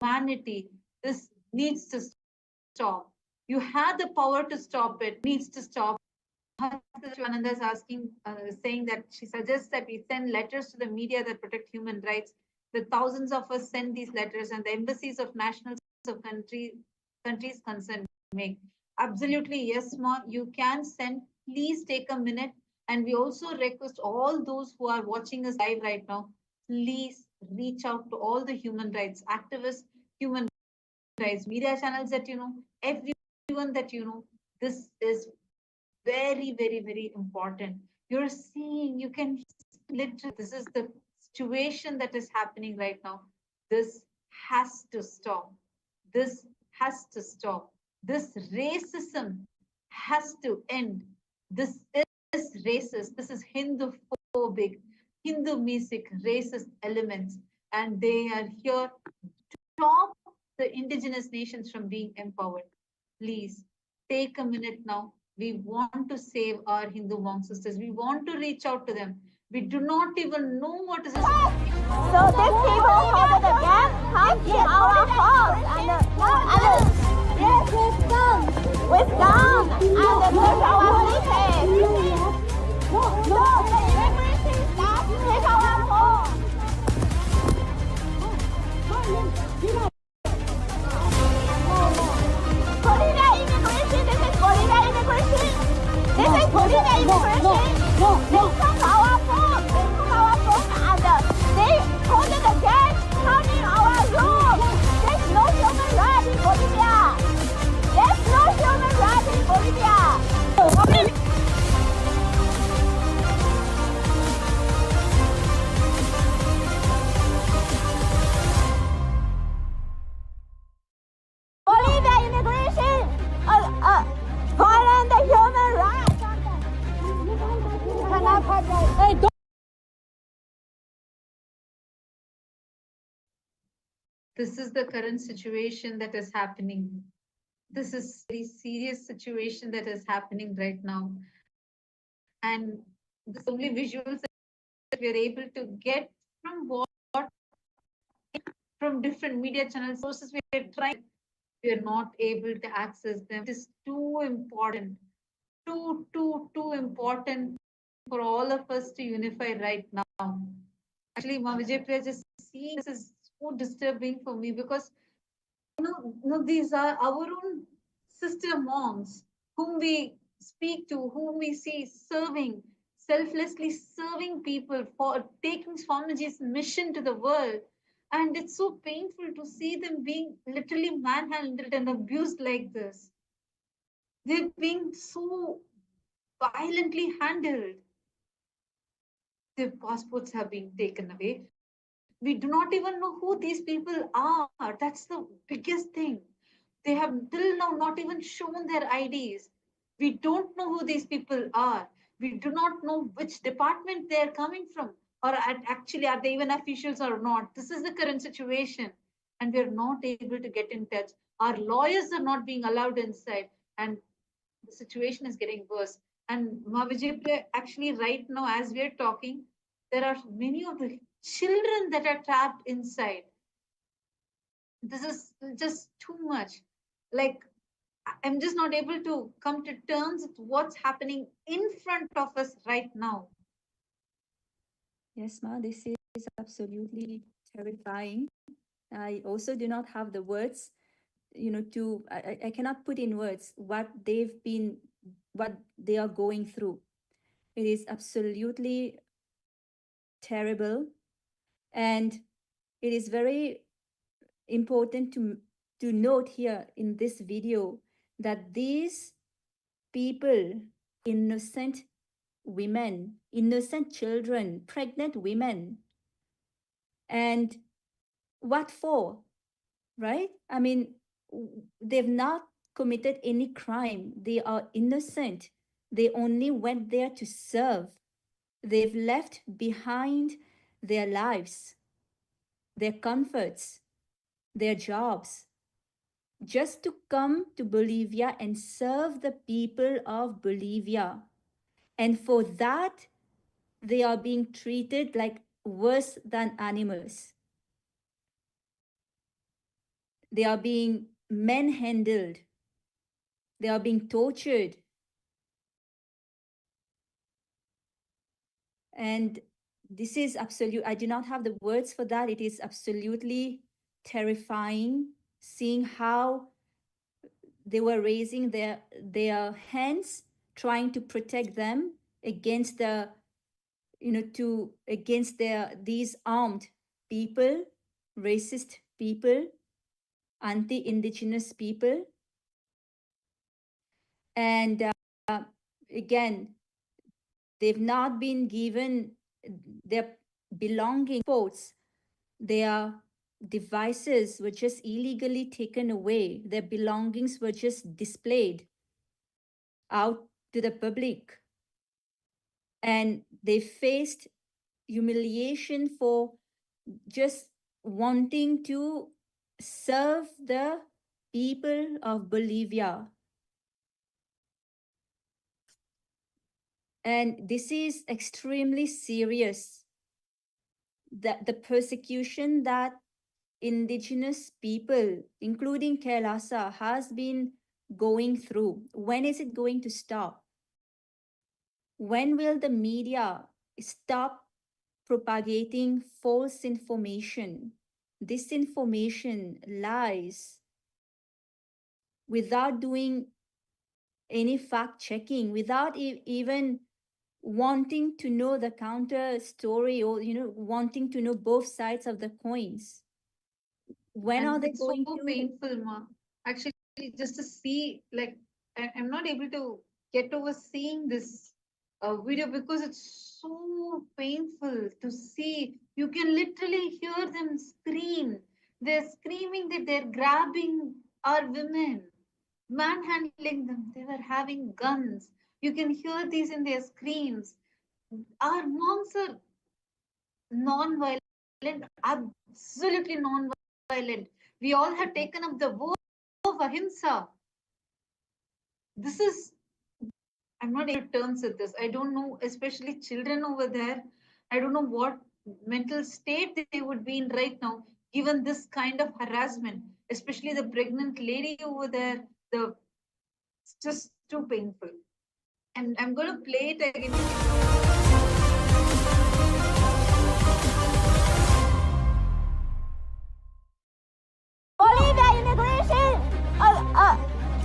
humanity. This needs to stop. You have the power to stop it. It needs to stop. Nithyananda is asking, saying that she suggests that we send letters to the media that protect human rights. The thousands of us send these letters, and the embassies of nationals of countries concerned make. Absolutely, yes, Ma. You can send. Please take a minute. And we also request all those who are watching us live right now, please reach out to all the human rights activists, human rights media channels that you know, everyone that you know. This is very important. You're seeing, you can literally, this is the situation that is happening right now. This has to stop. This has to stop. This racism has to end. This is racist. This is Hindu-phobic, Hindu-mesic, racist elements. And they are here to stop the indigenous nations from being empowered. Please take a minute now. We want to save our Hindu monk sisters. We want to reach out to them. We do not even know what is this. So these people over the gap come in our house and yes, with guns and take our suitcase. No, the immigration staff take our phone. Florida immigration, This is the current situation that is happening. This is a very serious situation that is happening right now. And this only visuals that we are able to get from what from different media channel sources we are trying, we are not able to access them. It is too important, too important for all of us to unify right now. Actually, Ma Vijay, just seeing this is so disturbing for me because these are our own sister moms whom we speak to, whom we see serving, selflessly serving people for taking Swamiji's mission to the world. And it's so painful to see them being literally manhandled and abused like this. They're being so violently handled. Their passports have been taken away. We do not even know who these people are. That's the biggest thing. They have till now not even shown their IDs. We don't know who these people are. We do not know which department they are coming from, or actually are they even officials or not. This is the current situation, and we are not able to get in touch. Our lawyers are not being allowed inside, and the situation is getting worse. And Mavijay, actually, right now, as we are talking, there are many of the children that are trapped inside. This is just too much. Like, I'm just not able to come to terms with what's happening in front of us right now. Yes, Ma, this is absolutely terrifying. I also do not have the words, I cannot put in words what they are going through. It is absolutely terrible. And it is very important to note here in this video that these people, innocent women, innocent children, pregnant women, and what for, right? I mean, they've not committed any crime. They are innocent. They only went there to serve. They've left behind their lives, their comforts, their jobs, just to come to Bolivia and serve the people of Bolivia. And for that, they are being treated like worse than animals. They are being manhandled. They are being tortured. And this is absolute, I do not have the words for that. It is absolutely terrifying seeing how they were raising their hands, trying to protect them against these armed people, racist people, anti-indigenous people. And again, they've not been given their belonging sports. Their devices were just illegally taken away. Their belongings were just displayed out to the public. And they faced humiliation for just wanting to serve the people of Bolivia. And this is extremely serious. The persecution that indigenous people, including KAILASA, has been going through. When is it going to stop? When will the media stop propagating false information, disinformation, lies, without doing any fact checking, without even wanting to know the counter story, or wanting to know both sides of the coins? When are they going so to? painful, Ma. Actually, just to see, like, I'm not able to get over seeing this video because it's so painful to see. You can literally hear them scream. They're screaming that they're grabbing our women, manhandling them. They were having guns. You can hear these in their screams. Our moms are non-violent, absolutely non-violent. violent. We all have taken up the war of ahimsa. This is, I'm not able to terms with this. I don't know, especially children over there. I don't know what mental state they would be in right now, given this kind of harassment, especially the pregnant lady over there. It's just too painful. And I'm going to play it again. Bolivia immigration,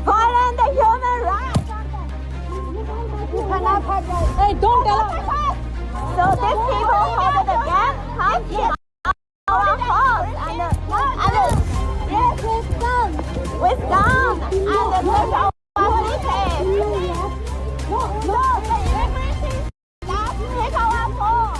violate the human rights. You cannot touch us. Hey, don't tell us. So these people hold the gun, come in our house and yes, with gun and push our cities. No, the immigration staff take our phone.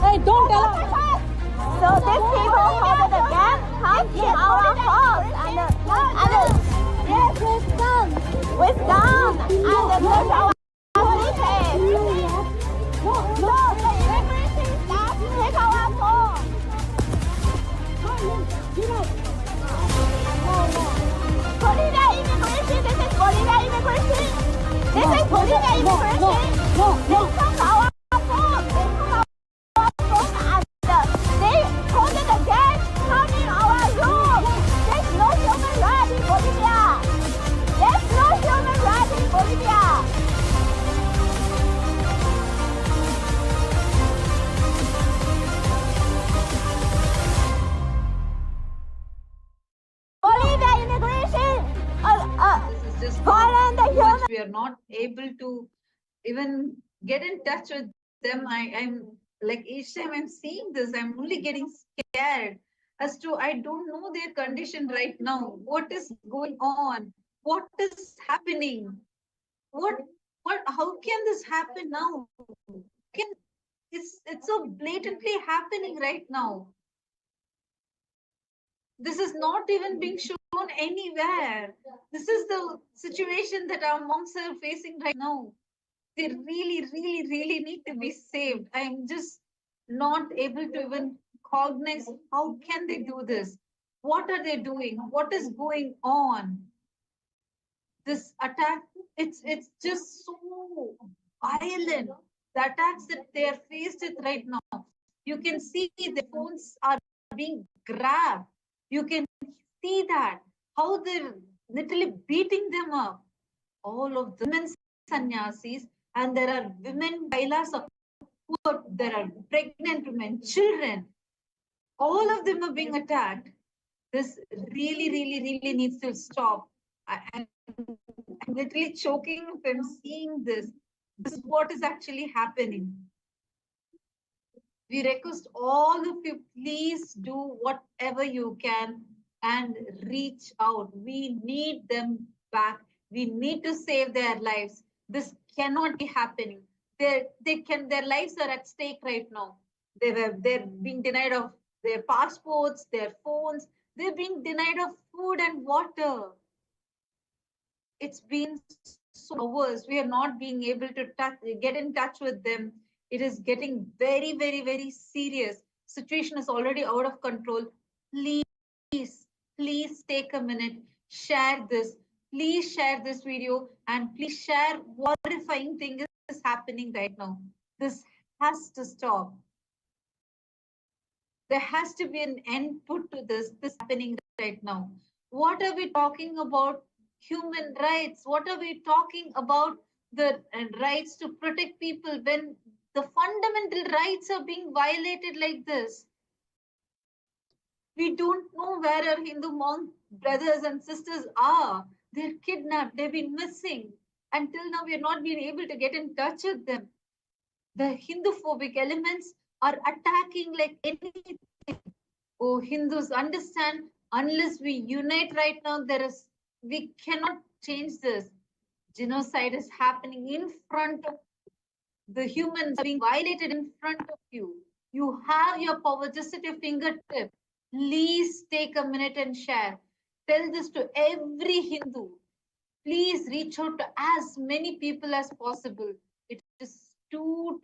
Hey, don't tell us. So these people hold the gun, come in our house and yes, with gun and push our cities. No, the immigration staff take our phone. Bolivia immigration, this is Bolivia immigration. This is Bolivia immigration. They took our phone. They hold the gun, come in our room. There's no human right in Bolivia. There's no human right in Bolivia. Bolivia immigration, This is just violate the human. we are not able to even get in touch with them. I'm like, each time I'm seeing this, I'm only getting scared as to I don't know their condition right now. What is going on? What is happening? What how can this happen now? Can it's so blatantly happening right now. This is not even being shown anywhere. This is the situation that our monks are facing right now. They really, really, really need to be saved. I'm just not able to even cognize how can they do this? What are they doing? What is going on? This attack, it's just so violent. The attacks that they are faced with right now. You can see the phones are being grabbed. You can see that how they're literally beating them up. All of the women sannyasis, and there are women kailasa, there are pregnant women, children. All of them are being attacked. This really, really, really needs to stop. I'm literally choking if I'm seeing this. This is what is actually happening. We request all of you, please do whatever you can and reach out. We need them back. We need to save their lives. This cannot be happening. Their lives are at stake right now. They're being denied of their passports, their phones. They're being denied of food and water. It's been so hours. We are not being able to get in touch with them. It is getting very, very, very serious. Situation is already out of control. Please take a minute, share this. Please share this video and please share what horrifying thing is happening right now. This has to stop. There has to be an end put to this happening right now. What are we talking about? Human rights. What are we talking about? The rights to protect people when the fundamental rights are being violated like this. We don't know where our Hindu monk brothers and sisters are. They're kidnapped. They've been missing. Until now, we are not being able to get in touch with them. The Hindu-phobic elements are attacking like anything. Oh, Hindus, understand, unless we unite right now, we cannot change this. Genocide is happening in front of the humans are being violated in front of you. You have your power just at your fingertip. Please take a minute and share. Tell this to every Hindu. Please reach out to as many people as possible. It is too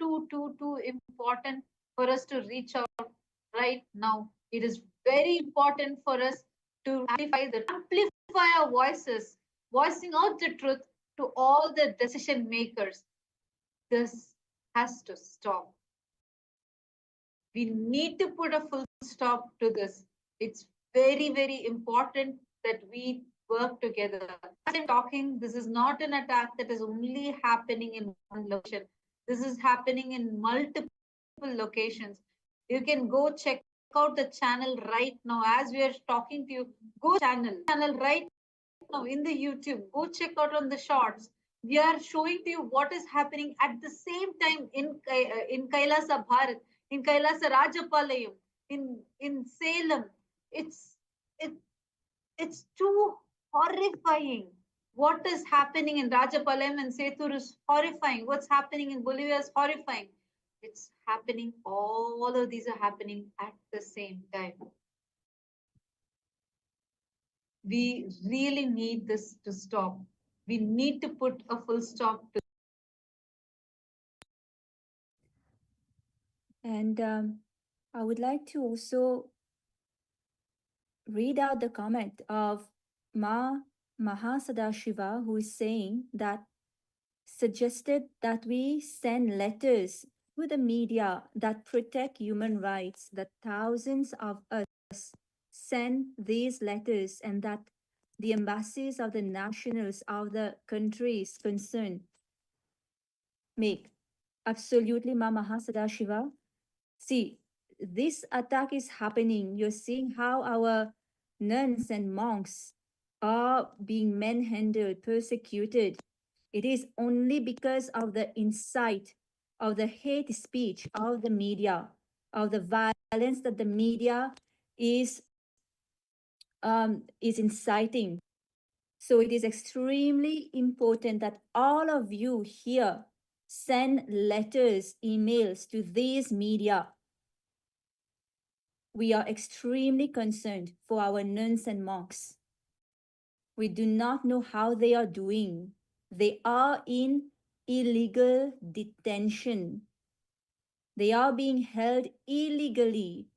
important for us to reach out right now. It is very important for us to amplify our voices, voicing out the truth to all the decision makers. This has to stop. We need to put a full stop to this. It's very important that we work together. As I'm talking, this is not an attack that is only happening in one location. This is happening in multiple locations. You can go check out the channel right now. As we are talking to you, go channel right now in the YouTube. Go check out on the shorts. We are showing to you what is happening at the same time in Kailasa Bharat, in Kailasa Rajapalayam, in Salem. It's too horrifying. What is happening in Rajapalayam and Setur is horrifying. What's happening in Bolivia is horrifying. It's happening. All of these are happening at the same time. We really need this to stop. We need to put a full stop to. And I would like to also read out the comment of Mahasadashiva, who is saying that suggested that we send letters to the media that protect human rights, that thousands of us send these letters, and that the embassies of the nationals of the countries concerned make. Absolutely, Mama Sadashiva. See, this attack is happening. You're seeing how our nuns and monks are being manhandled, persecuted. It is only because of the incite, of the hate speech of the media, of the violence that the media is inciting. So it is extremely important that all of you here send letters, emails to these media. We are extremely concerned for our nuns and monks. We do not know how they are doing. They are in illegal detention. They are being held illegally.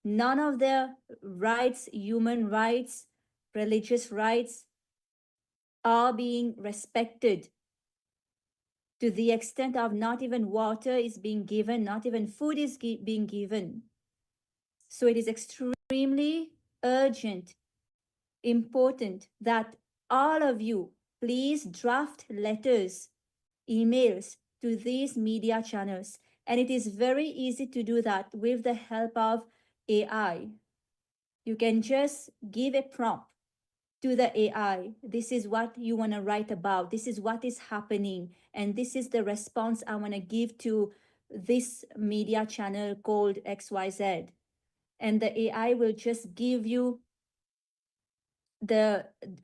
None of their rights, human rights, religious rights are being respected, to the extent of not even water is being given, not even food is being given. So it is extremely urgent, important that all of you please draft letters, emails to these media channels. And it is very easy to do that with the help of AI. You can just give a prompt to the AI. This is what you want to write about. This is what is happening. And this is the response I want to give to this media channel called XYZ. And the AI will just give you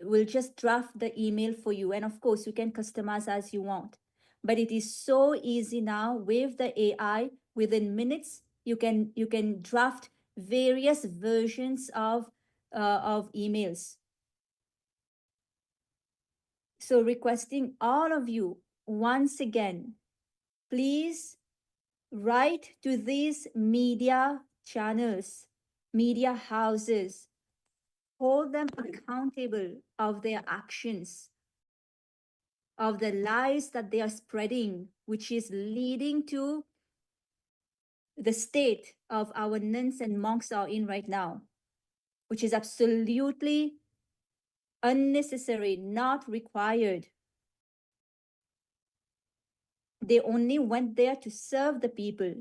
will just draft the email for you. And of course, you can customize as you want. But it is so easy now with the AI. Within minutes, you can draft various versions of emails. So requesting all of you once again, please write to these media channels, media houses, hold them accountable of their actions, of the lies that they are spreading, which is leading to the state of our nuns and monks are in right now, which is absolutely unnecessary, not required. They only went there to serve the people.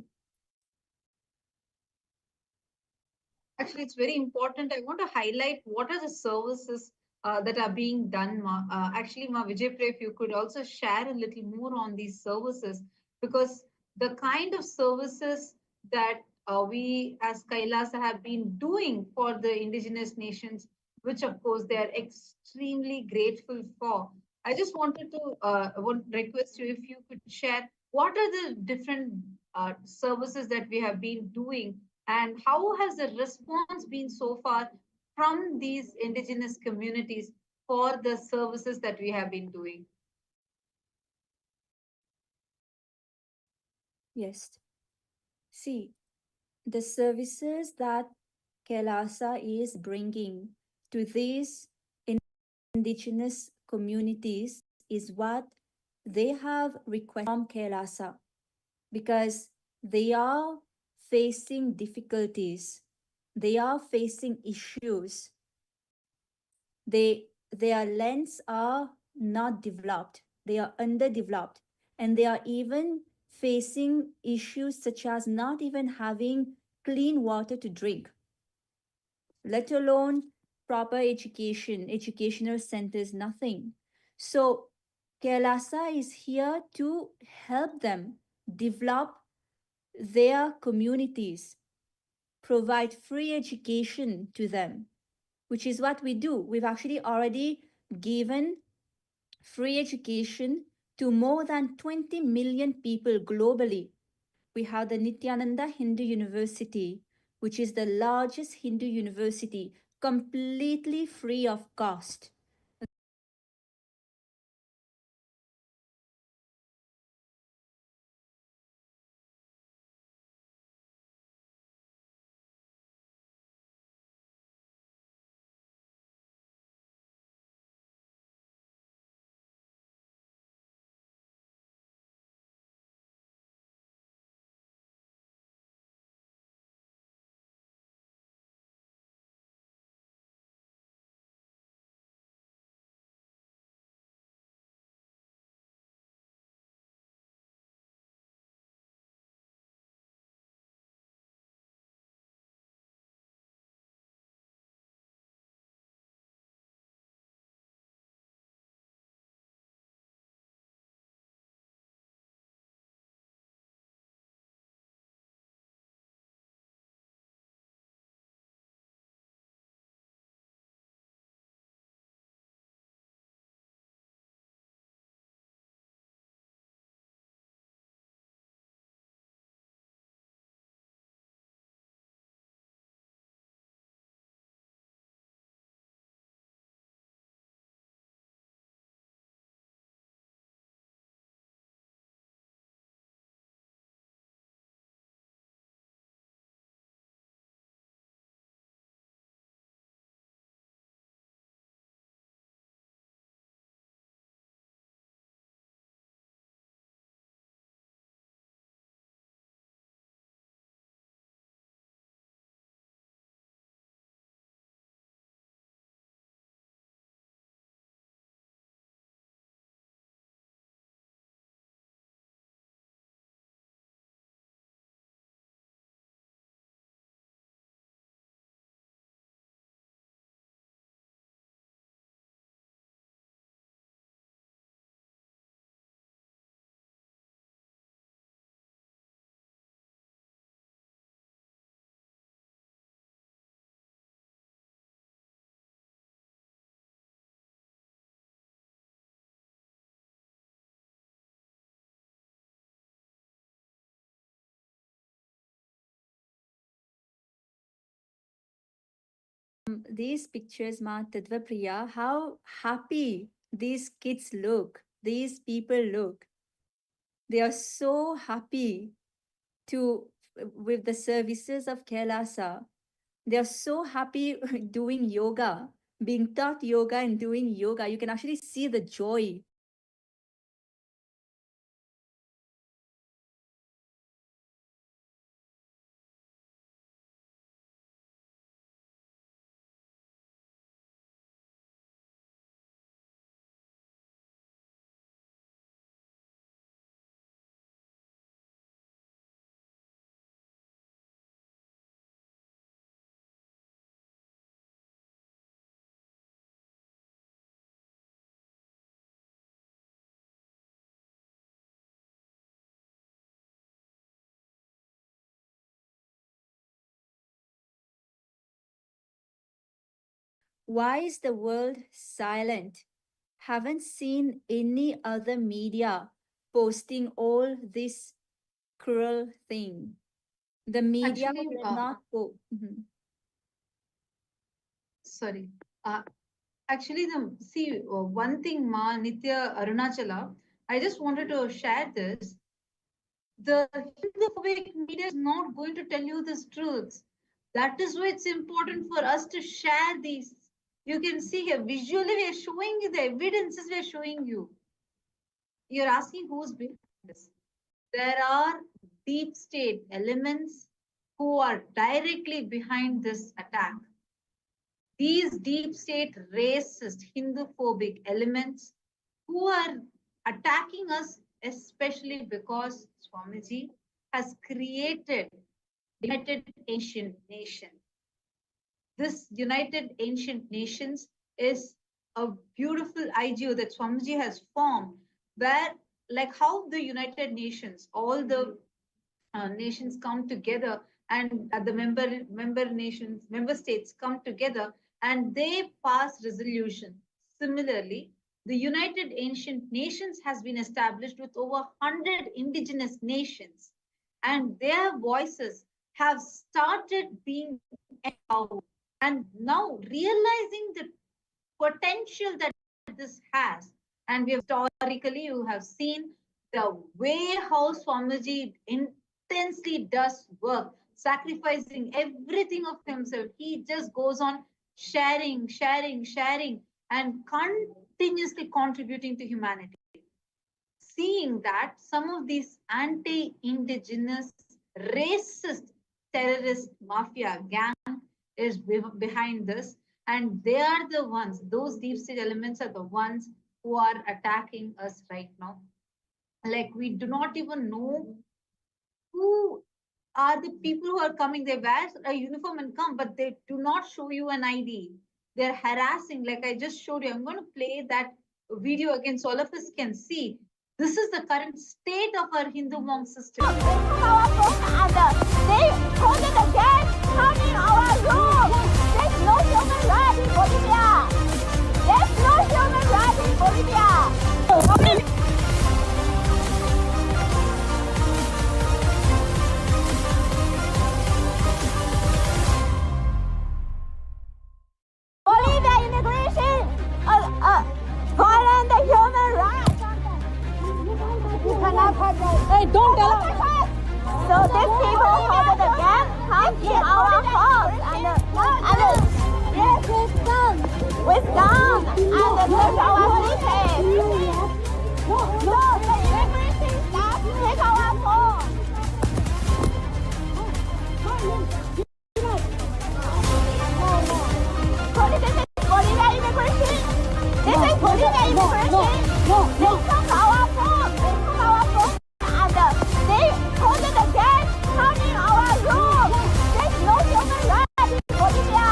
Actually, it's very important. I want to highlight what are the services that are being done. Actually, Ma Vijaypriya, if you could also share a little more on these services, because the kind of services that we as Kailasa have been doing for the indigenous nations, which of course they are extremely grateful for. I just wanted to request you if you could share what are the different services that we have been doing, and how has the response been so far from these indigenous communities for the services that we have been doing. Yes. See, the services that Kailasa is bringing to these indigenous communities is what they have requested from Kailasa, because they are facing difficulties, they are facing issues, their lands are not developed, they are underdeveloped, and they are even facing issues such as not even having clean water to drink, let alone proper education, educational centers, nothing. So Kailasa is here to help them develop their communities, provide free education to them, which is what we do. We've actually already given free education to more than 20 million people globally. We have the Nithyananda Hindu University, which is the largest Hindu university, completely free of cost. These pictures, Ma Tadvapriya, how happy these kids look, these people look. They are so happy to with the services of Kailasa. They are so happy doing yoga, being taught yoga and doing yoga. You can actually see the joy Why is the world silent? Haven't seen any other media posting all this cruel thing. The media Actually, will not go. Mhm. Sorry. Actually, one thing, Ma Nithya Arunachala, I just wanted to share this. The Hinduphobic media is not going to tell you these truths. That is why it's important for us to share these. You can see here visually, we are showing you the evidences we are showing you. You're asking who's behind this. There are deep state elements who are directly behind this attack. These deep state racist Hinduphobic elements who are attacking us, especially because Swamiji has created United Ancient Nation. This United Ancient Nations is a beautiful IGO that Swamiji has formed, where, like how the United Nations, all the nations come together, and the member states come together and they pass resolution. Similarly, the United Ancient Nations has been established with over 100 indigenous nations, and their voices have started being empowered, and now realizing the potential that this has. And we have historically, you have seen the way how Swamiji intensely does work, sacrificing everything of himself. He just goes on sharing, sharing, sharing, and continuously contributing to humanity. Seeing that some of these anti-indigenous, racist, terrorist mafia gang is behind this, and they are the ones, those deep state elements are the ones who are attacking us right now. Like, we do not even know who are the people who are coming. They wear a uniform and come, but they do not show you an ID. They're harassing, like I just showed you. I'm going to play that video again so all of us can see. This is the current state of our Hindu monk system. They took our phone and they put the gas coming our room. There's no human right in Bolivia. There's no human right in Bolivia. Bolivia immigration violate the human rights. Hey, don't tell us. So these people hold the gas come in our house and yes, with gun and touch our cities. So the immigration staff take our phone. This is Bolivia immigration. This is Bolivia immigration. They took our phone. They took our phone and they put the gas coming our room. There's no human right in Bolivia.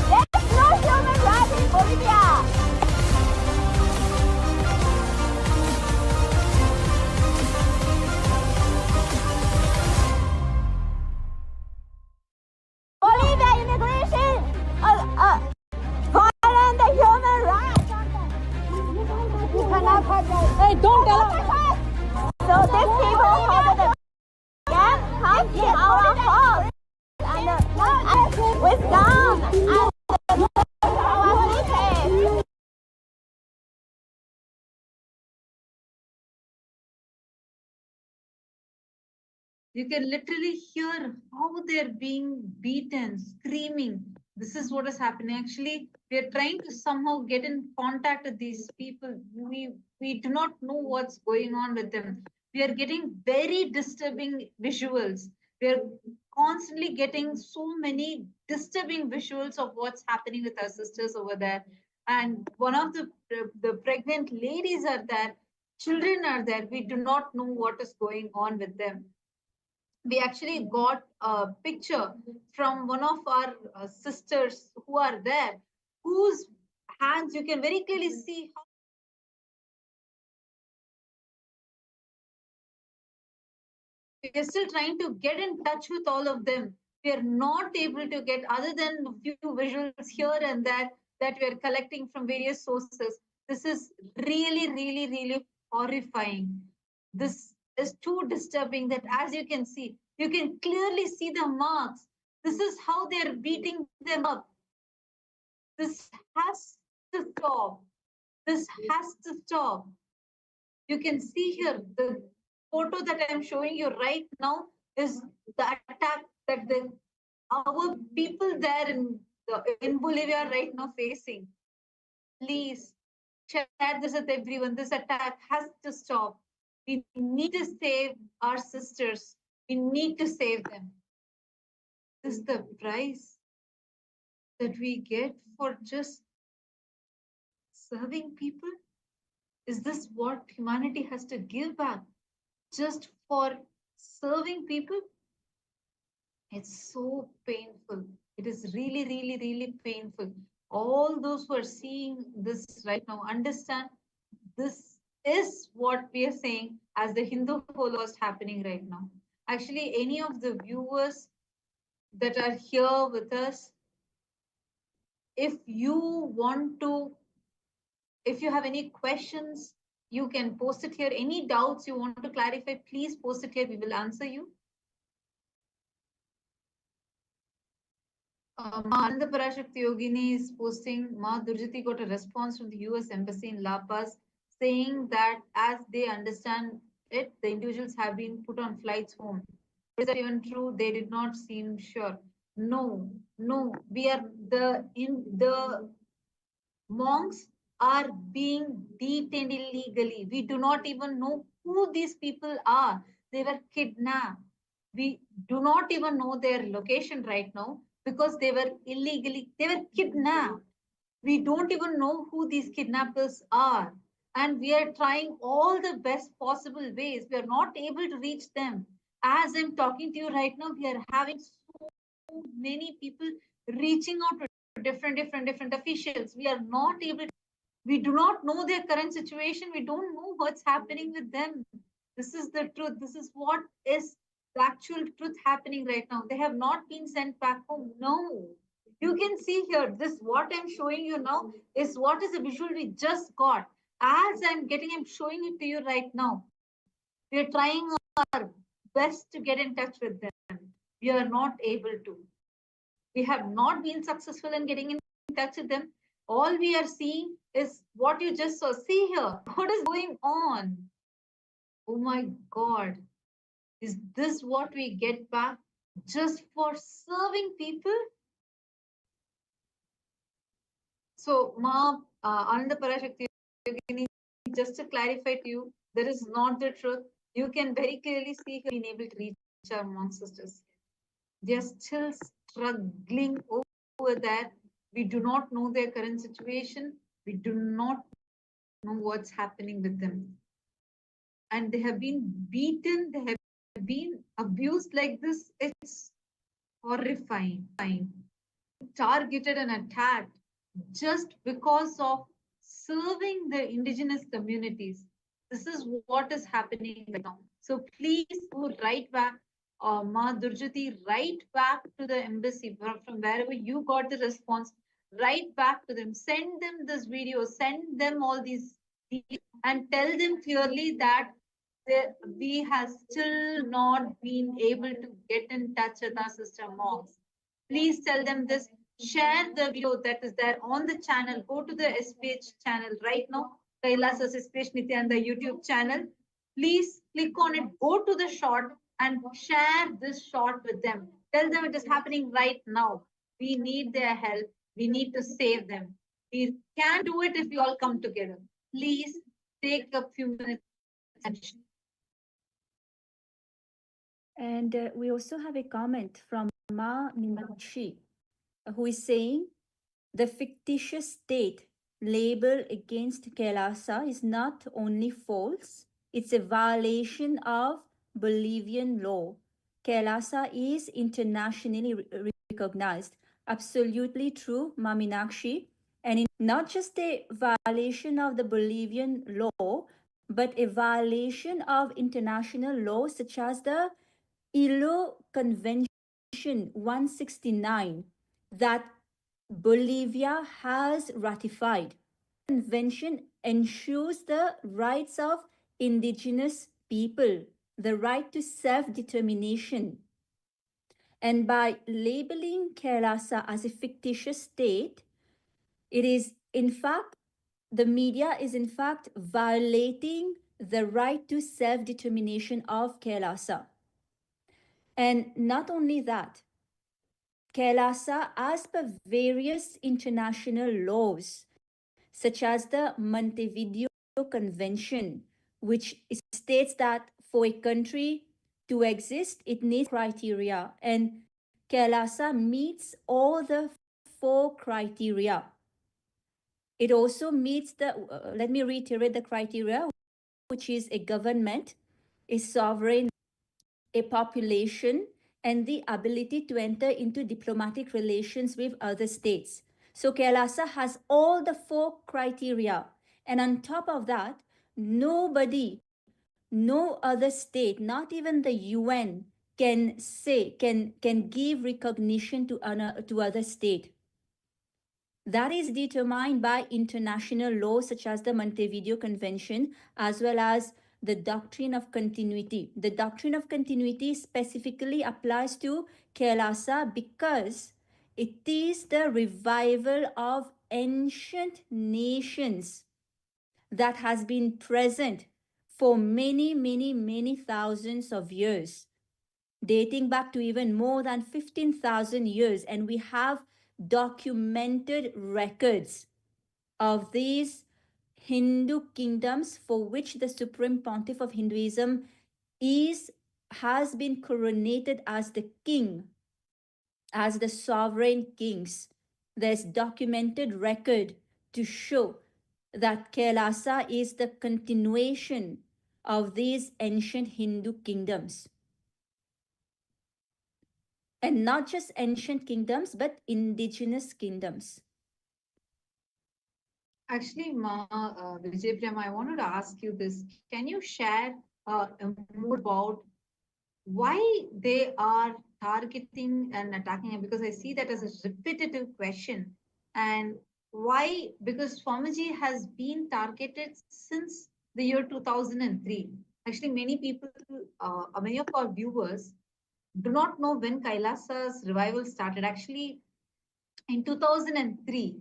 There's no human right in Bolivia. Bolivia immigration violate the human rights. Hey, don't tell us. So these people hold the gas come in our house and with gun and touch our cities. You can literally hear how they're being beaten, screaming. This is what is happening. Actually, we are trying to somehow get in contact with these people. We do not know what's going on with them. We are getting very disturbing visuals. We are constantly getting so many disturbing visuals of what's happening with our sisters over there. And one of the pregnant ladies are there, children are there. We do not know what is going on with them. We actually got a picture from one of our sisters who are there, whose hands you can very clearly see how we are still trying to get in touch with all of them. We are not able to get, other than a few visuals here and there that we are collecting from various sources. This is really, really, really horrifying. This is too disturbing that, as you can see, you can clearly see the marks. This is how they're beating them up. This has to stop. This has to stop. You can see here the photo that I'm showing you right now is the attack that our people there in Bolivia right now facing. Please share this with everyone. This attack has to stop. We need to save our sisters. We need to save them. This is the price that we get for just serving people? Is this what humanity has to give back just for serving people? It's so painful. It is really, really, really painful. All those who are seeing this right now understand this is what we are saying as the Hindu Holocaust happening right now. Actually, any of the viewers that are here with us, if you want to, if you have any questions, you can post it here. Any doubts you want to clarify, please post it here. We will answer you. Ma Ananda Parashakti Yogini is posting, Ma Durjati got a response from the US Embassy in La Paz saying that as they understand it, the individuals have been put on flights home. Is that even true? They did not seem sure. No, we are the monks are being detained illegally. We do not even know who these people are. They were kidnapped. We do not even know their location right now because they were kidnapped. We don't even know who these kidnappers are. And we are trying all the best possible ways. We are not able to reach them. As I'm talking to you right now, we are having so many people reaching out to different officials. We are not able to, we do not know their current situation. We don't know what's happening with them. This is the truth. This is what is the actual truth happening right now. They have not been sent back home. No. You can see here, this what I'm showing you now is what is the visual we just got. As I'm showing it to you right now. We're trying our best to get in touch with them. We are not able to. We have not been successful in getting in touch with them. All we are seeing is what you just saw. See here, what is going on? Oh my God. Is this what we get back just for serving people? So, Ma Ananda Parashakti, just to clarify to you, that is not the truth. You can very clearly see here being able to reach our monk sisters. They are still struggling over there. We do not know their current situation. We do not know what's happening with them. And they have been beaten. They have been abused like this. It's horrifying. Targeted and attacked just because of serving the indigenous communities. This is what is happening right now. So please go right back. Ma Durjati, write back to the embassy from wherever you got the response. Write back to them. Send them this video. Send them all these and tell them clearly that we have still not been able to get in touch with our sister monks. Please tell them this. Share the video that is there on the channel. Go to the SPH channel right now. KAILASA SPH Nithyananda YouTube channel. Please click on it. Go to the short and share this short with them. Tell them it is happening right now. We need their help. We need to save them. We can do it if we all come together. Please take a few minutes. And we also have a comment from Ma Meenakshi, who is saying the fictitious state label against Kailasa is not only false, it's a violation of Bolivian law. Kailasa is internationally recognized. Absolutely true, Ma Meenakshi. And not just a violation of the Bolivian law, but a violation of international law such as the ILO Convention 169 that Bolivia has ratified. The convention ensures the rights of indigenous people, the right to self-determination. And by labeling Kailasa as a fictitious state, it is in fact, the media is in fact violating the right to self-determination of Kailasa. And not only that, Kailasa, as per various international laws, such as the Montevideo Convention, which states that for a country to exist, it needs criteria, and Kailasa meets all the 4 criteria. It also meets the, let me reiterate the criteria, which is a government, a sovereign, a population, and the ability to enter into diplomatic relations with other states. So Kailasa has all the 4 criteria. And on top of that, nobody, no other state, not even the UN, can give recognition to other state. That is determined by international law such as the Montevideo Convention, as well as the doctrine of continuity. The doctrine of continuity specifically applies to Kailasa because it is the revival of ancient nations that has been present for many thousands of years, dating back to even more than 15,000 years. And we have documented records of these Hindu kingdoms for which the Supreme Pontiff of Hinduism has been coronated as the king, as the sovereign kings. There's documented record to show that Kailasa is the continuation of these ancient Hindu kingdoms. And not just ancient kingdoms, but indigenous kingdoms. Actually, Vijay Prem, I wanted to ask you this. Can you share more about why they are targeting and attacking it? Because I see that as a repetitive question. And why? Because Swamiji has been targeted since the year 2003. Actually, many people, many of our viewers do not know when Kailasa's revival started. Actually, in 2003,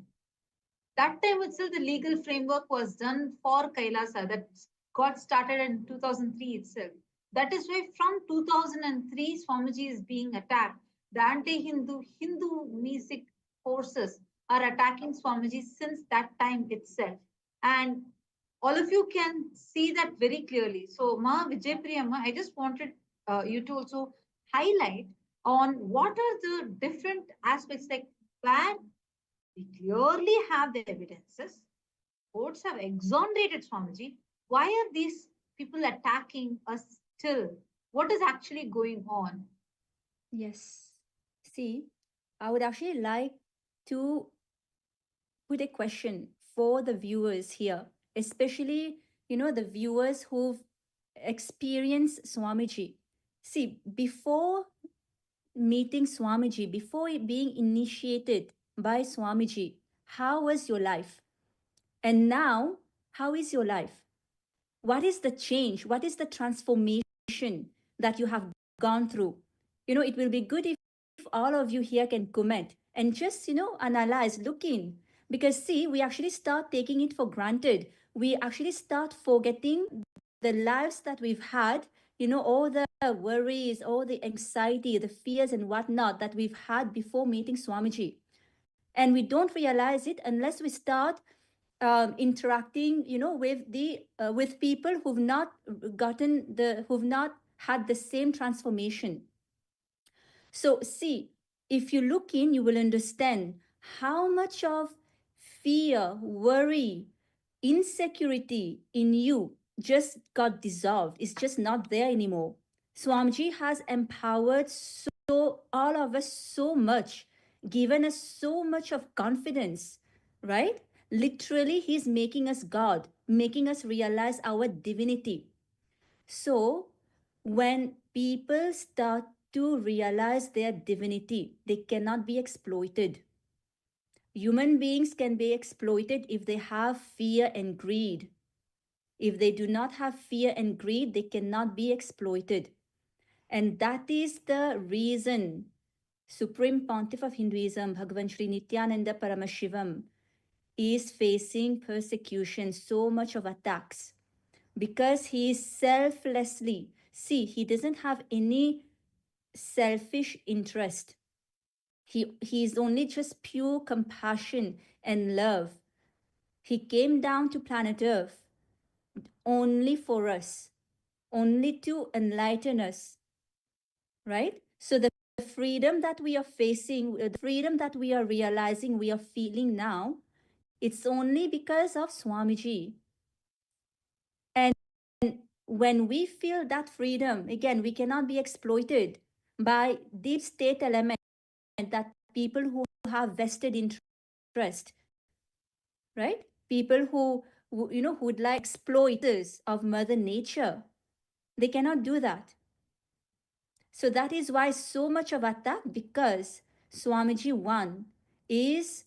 that time itself, the legal framework was done for Kailasa that got started in 2003 itself. That is why from 2003, Swamiji is being attacked. The Hindu music forces are attacking Swamiji since that time itself. And all of you can see that very clearly. So, Ma Vijay Priyamma, I just wanted you to also highlight on what are the different aspects, like where we clearly have the evidences. Courts have exonerated Swamiji. Why are these people attacking us still? What is actually going on? Yes. See, I would actually like to put a question for the viewers here, especially, the viewers who've experienced Swamiji. See, before meeting Swamiji, before being initiated by Swamiji, how was your life? And now, how is your life? What is the change? What is the transformation that you have gone through? It will be good if all of you here can comment and just, analyze, look in. Because see, we actually start taking it for granted. We actually start forgetting the lives that we've had, all the worries, all the anxiety, the fears and whatnot that we've had before meeting Swamiji. And we don't realize it unless we start interacting, with people who've not had the same transformation. So see, if you look in, you will understand how much of fear, worry, insecurity in you just got dissolved. It's just not there anymore. Swamiji has empowered all of us so much, given us so much of confidence, right? Literally, he's making us God, making us realize our divinity. So when people start to realize their divinity. They cannot be exploited. Human beings can be exploited if they have fear and greed. If they do not have fear and greed, they cannot be exploited. And that is the reason Supreme Pontiff of Hinduism, Bhagavan Sri Nithyananda Paramashivoham, is facing persecution, so much of attacks, because he is selflessly, see, he doesn't have any selfish interest. He is only just pure compassion and love. He came down to planet Earth only for us, only to enlighten us, right? So the freedom that we are facing, the freedom that we are realizing, we are feeling now, it's only because of Swamiji. And when we feel that freedom, again, we cannot be exploited by deep state element, that people who have vested interest, right? People who would like exploiters of Mother Nature. They cannot do that. So that is why so much of attack, because Swamiji one is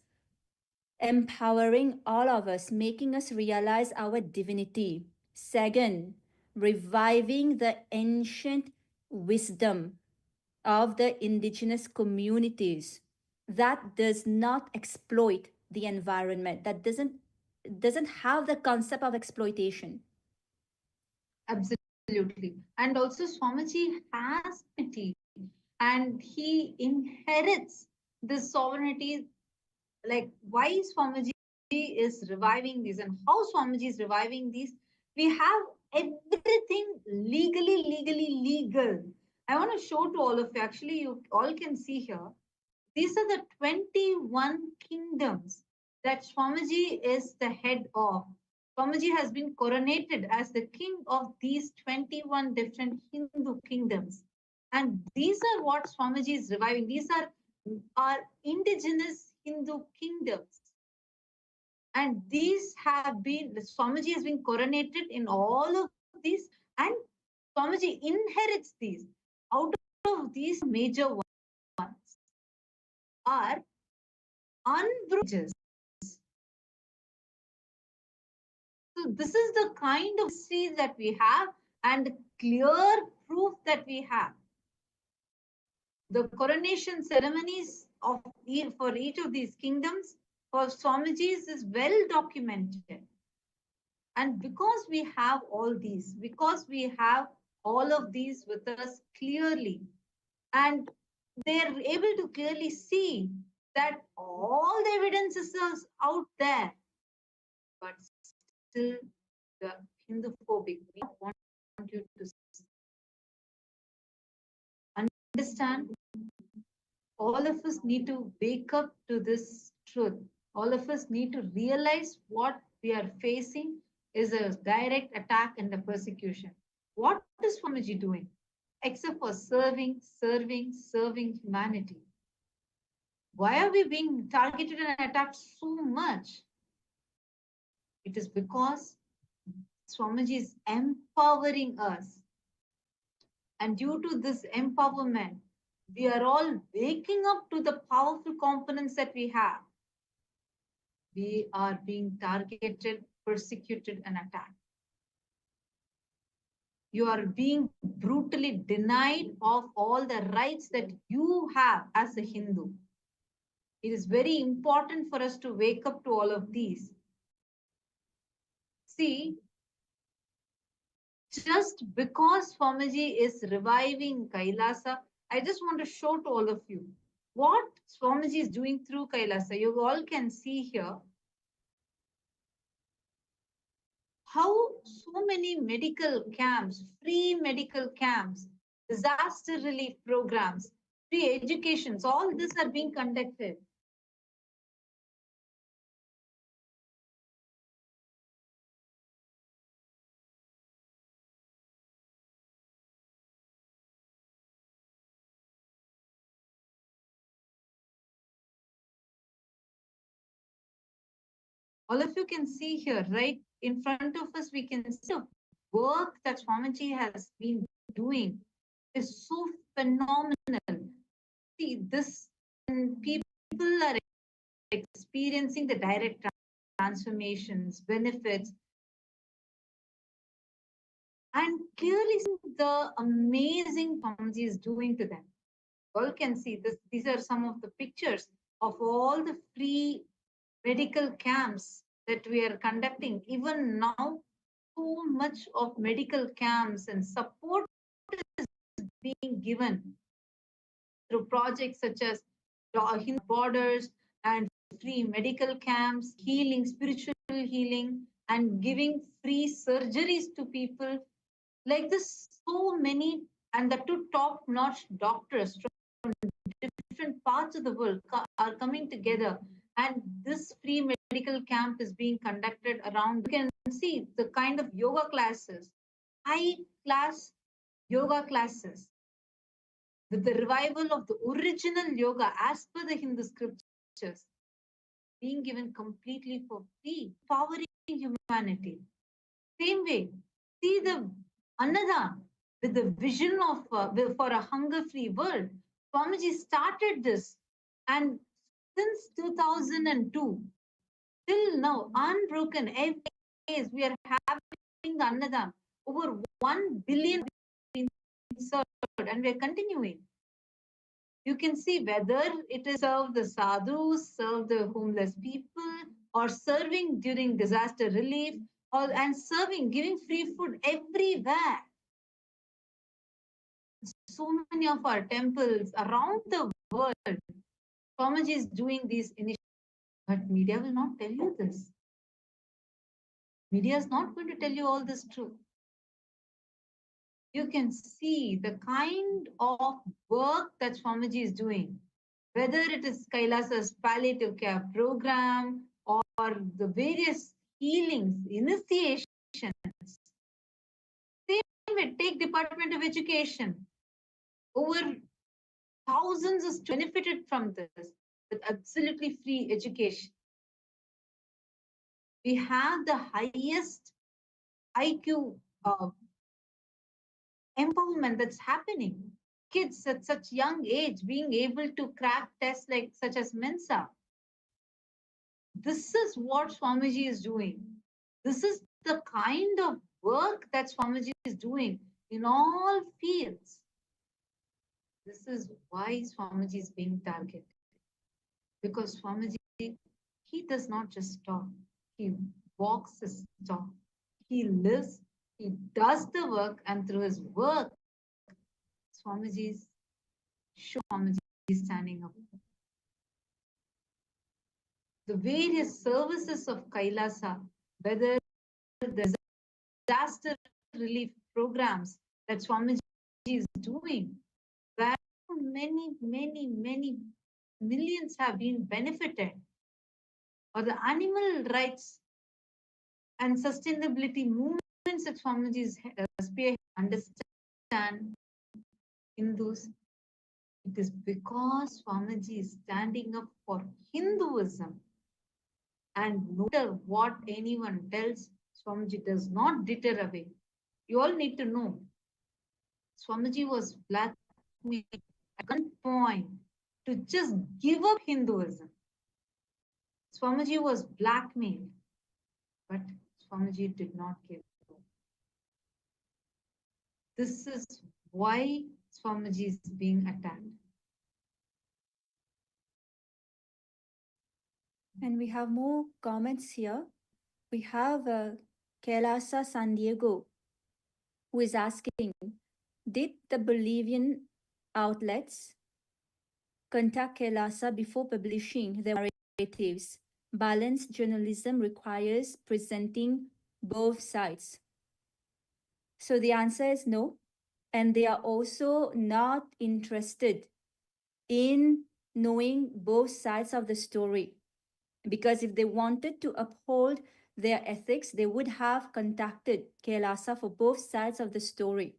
empowering all of us, making us realize our divinity. Second, reviving the ancient wisdom of the indigenous communities that does not exploit the environment, that doesn't have the concept of exploitation. Absolutely. And also Swamiji has sovereignty, and he inherits this sovereignty. Like, why Swamiji is reviving these and how Swamiji is reviving these? We have everything legally legal. I want to show to all of you. Actually, you all can see here. These are the 21 kingdoms that Swamiji is the head of. Swamiji has been coronated as the king of these 21 different Hindu kingdoms. And these are what Swamiji is reviving. These are our indigenous Hindu kingdoms. And these have been, Swamiji has been coronated in all of these, and Swamiji inherits these. Out of these major ones are unbroken. So this is the kind of history that we have and clear proof that we have. The coronation ceremonies for each of these kingdoms for Swamiji's is well documented. And because we have all these, because we have all of these with us clearly, and they're able to clearly see that all the evidence is out there, but still the Hindu phobic. We want you to understand. All of us need to wake up to this truth. All of us need to realize what we are facing is a direct attack and a persecution. What is Swamiji doing? Except for serving humanity. Why are we being targeted and attacked so much? It is because Swamiji is empowering us. And due to this empowerment, we are all waking up to the powerful components that we have. We are being targeted, persecuted, and attacked. You are being brutally denied of all the rights that you have as a Hindu. It is very important for us to wake up to all of these. See, just because Swamiji is reviving Kailasa, I just want to show to all of you what Swamiji is doing through Kailasa. You all can see here how so many medical camps, free medical camps, disaster relief programs, free educations, all this are being conducted. All of you can see here, right in front of us, we can see the work that Swamiji has been doing. is so phenomenal. See, this, and people are experiencing the direct transformations, benefits, and clearly the amazing Swamiji is doing to them. All can see this. These are some of the pictures of all the free medical camps that we are conducting. Even now, so much of medical camps and support is being given through projects such as Hindu Borders and free medical camps, healing, spiritual healing, and giving free surgeries to people. Like this, so many, and the two top-notch doctors from different parts of the world are coming together, and this free medical camp is being conducted around. You can see the kind of yoga classes, high-class yoga classes, with the revival of the original yoga as per the Hindu scriptures being given completely for free, empowering humanity. Same way, see the Annadan with the vision of for a hunger-free world. Swamiji started this, and since 2002 till now, unbroken, every days we are having the Annadan. Over 1 billion being served, and we are continuing. You can see whether it is serve the sadhus, serve the homeless people, or serving during disaster relief, and serving, giving free food everywhere. So many of our temples around the world, Swamiji is doing these initiatives, but media will not tell you this. Media is not going to tell you all this truth. You can see the kind of work that Swamiji is doing, whether it is Kailasa's palliative care program or the various healings, initiations. Same way, take Department of Education. Over thousands of benefited from this with absolutely free education. We have the highest IQ empowerment that's happening. Kids at such young age being able to crack tests like such as Mensa. This is what Swamiji is doing. This is the kind of work that Swamiji is doing in all fields. This is why Swamiji is being targeted. Because Swamiji, he does not just talk. He walks his talk. He lives, he does the work, and through his work, Swamiji is standing up. The various services of Kailasa, whether the disaster relief programs that Swamiji is doing, where many millions have been benefited, or the animal rights and sustainability movements that Swamiji is spearheading. Understand Hindus, it is because Swamiji is standing up for Hinduism. And no matter what anyone tells, Swamiji does not deter away. You all need to know, Swamiji was blackmailed at one point to just give up Hinduism. Swamiji was blackmailed, but Swamiji did not give up. This is why Swamiji is being attacked. And we have more comments here. We have Kailasa San Diego, who is asking, did the Bolivian outlets contact Kailasa before publishing their narratives? Balanced journalism requires presenting both sides. So the answer is no. And they are also not interested in knowing both sides of the story. Because if they wanted to uphold their ethics, they would have contacted Kailasa for both sides of the story.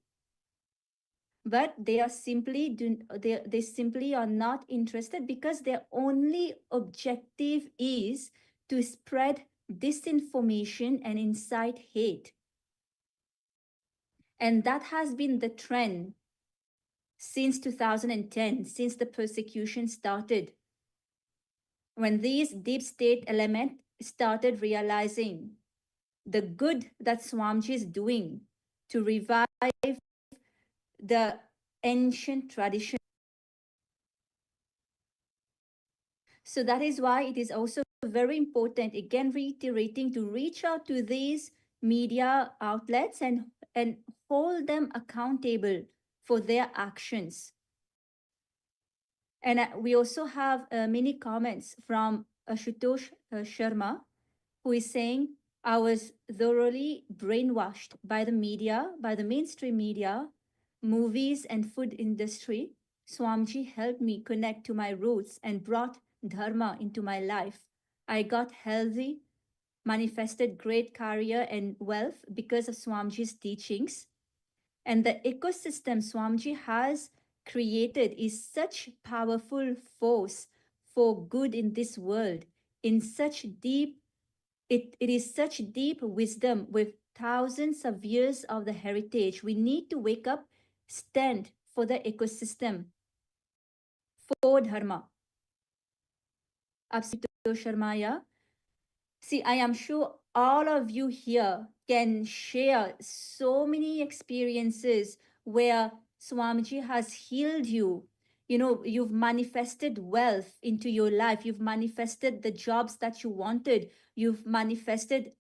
But they are simply they simply are not interested because their only objective is to spread disinformation and incite hate. And that has been the trend since 2010, since the persecution started, when these deep state elements started realizing the good that Swamiji is doing to revive the ancient tradition. So that is why it is also very important, again reiterating, to reach out to these media outlets and hold them accountable for their actions. And we also have many comments from Ashutosh Sharma, who is saying, I was thoroughly brainwashed by the media, by the mainstream media, movies and food industry. Swamiji helped me connect to my roots and brought dharma into my life. I got healthy, manifested great career and wealth because of Swamiji's teachings. And the ecosystem Swamiji has created is such powerful force for good in this world, in such deep, it is such deep wisdom with thousands of years of the heritage. We need to wake up, stand for the ecosystem, for dharma. Absito Sharmaya. See, I am sure all of you here can share so many experiences where Swamiji has healed you. You know, you've manifested wealth into your life. You've manifested the jobs that you wanted. You've manifested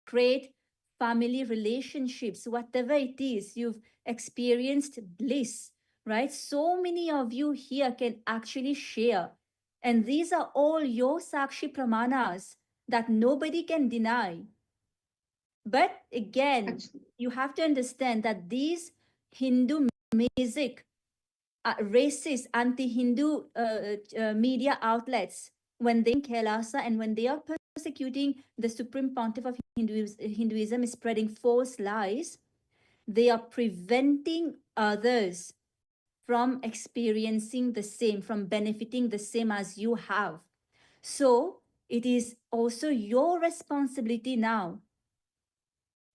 great family relationships, whatever it is. You've experienced bliss, right? So many of you here can actually share. And these are all your Sakshi Pramanas that nobody can deny. But again, you have to understand that these Hindu music, racist, anti-Hindu media outlets, when they in Kailasa and when they are persecuting the Supreme Pontiff of Hinduism, is spreading false lies, they are preventing others from experiencing the same, from benefiting the same as you have. So it is also your responsibility now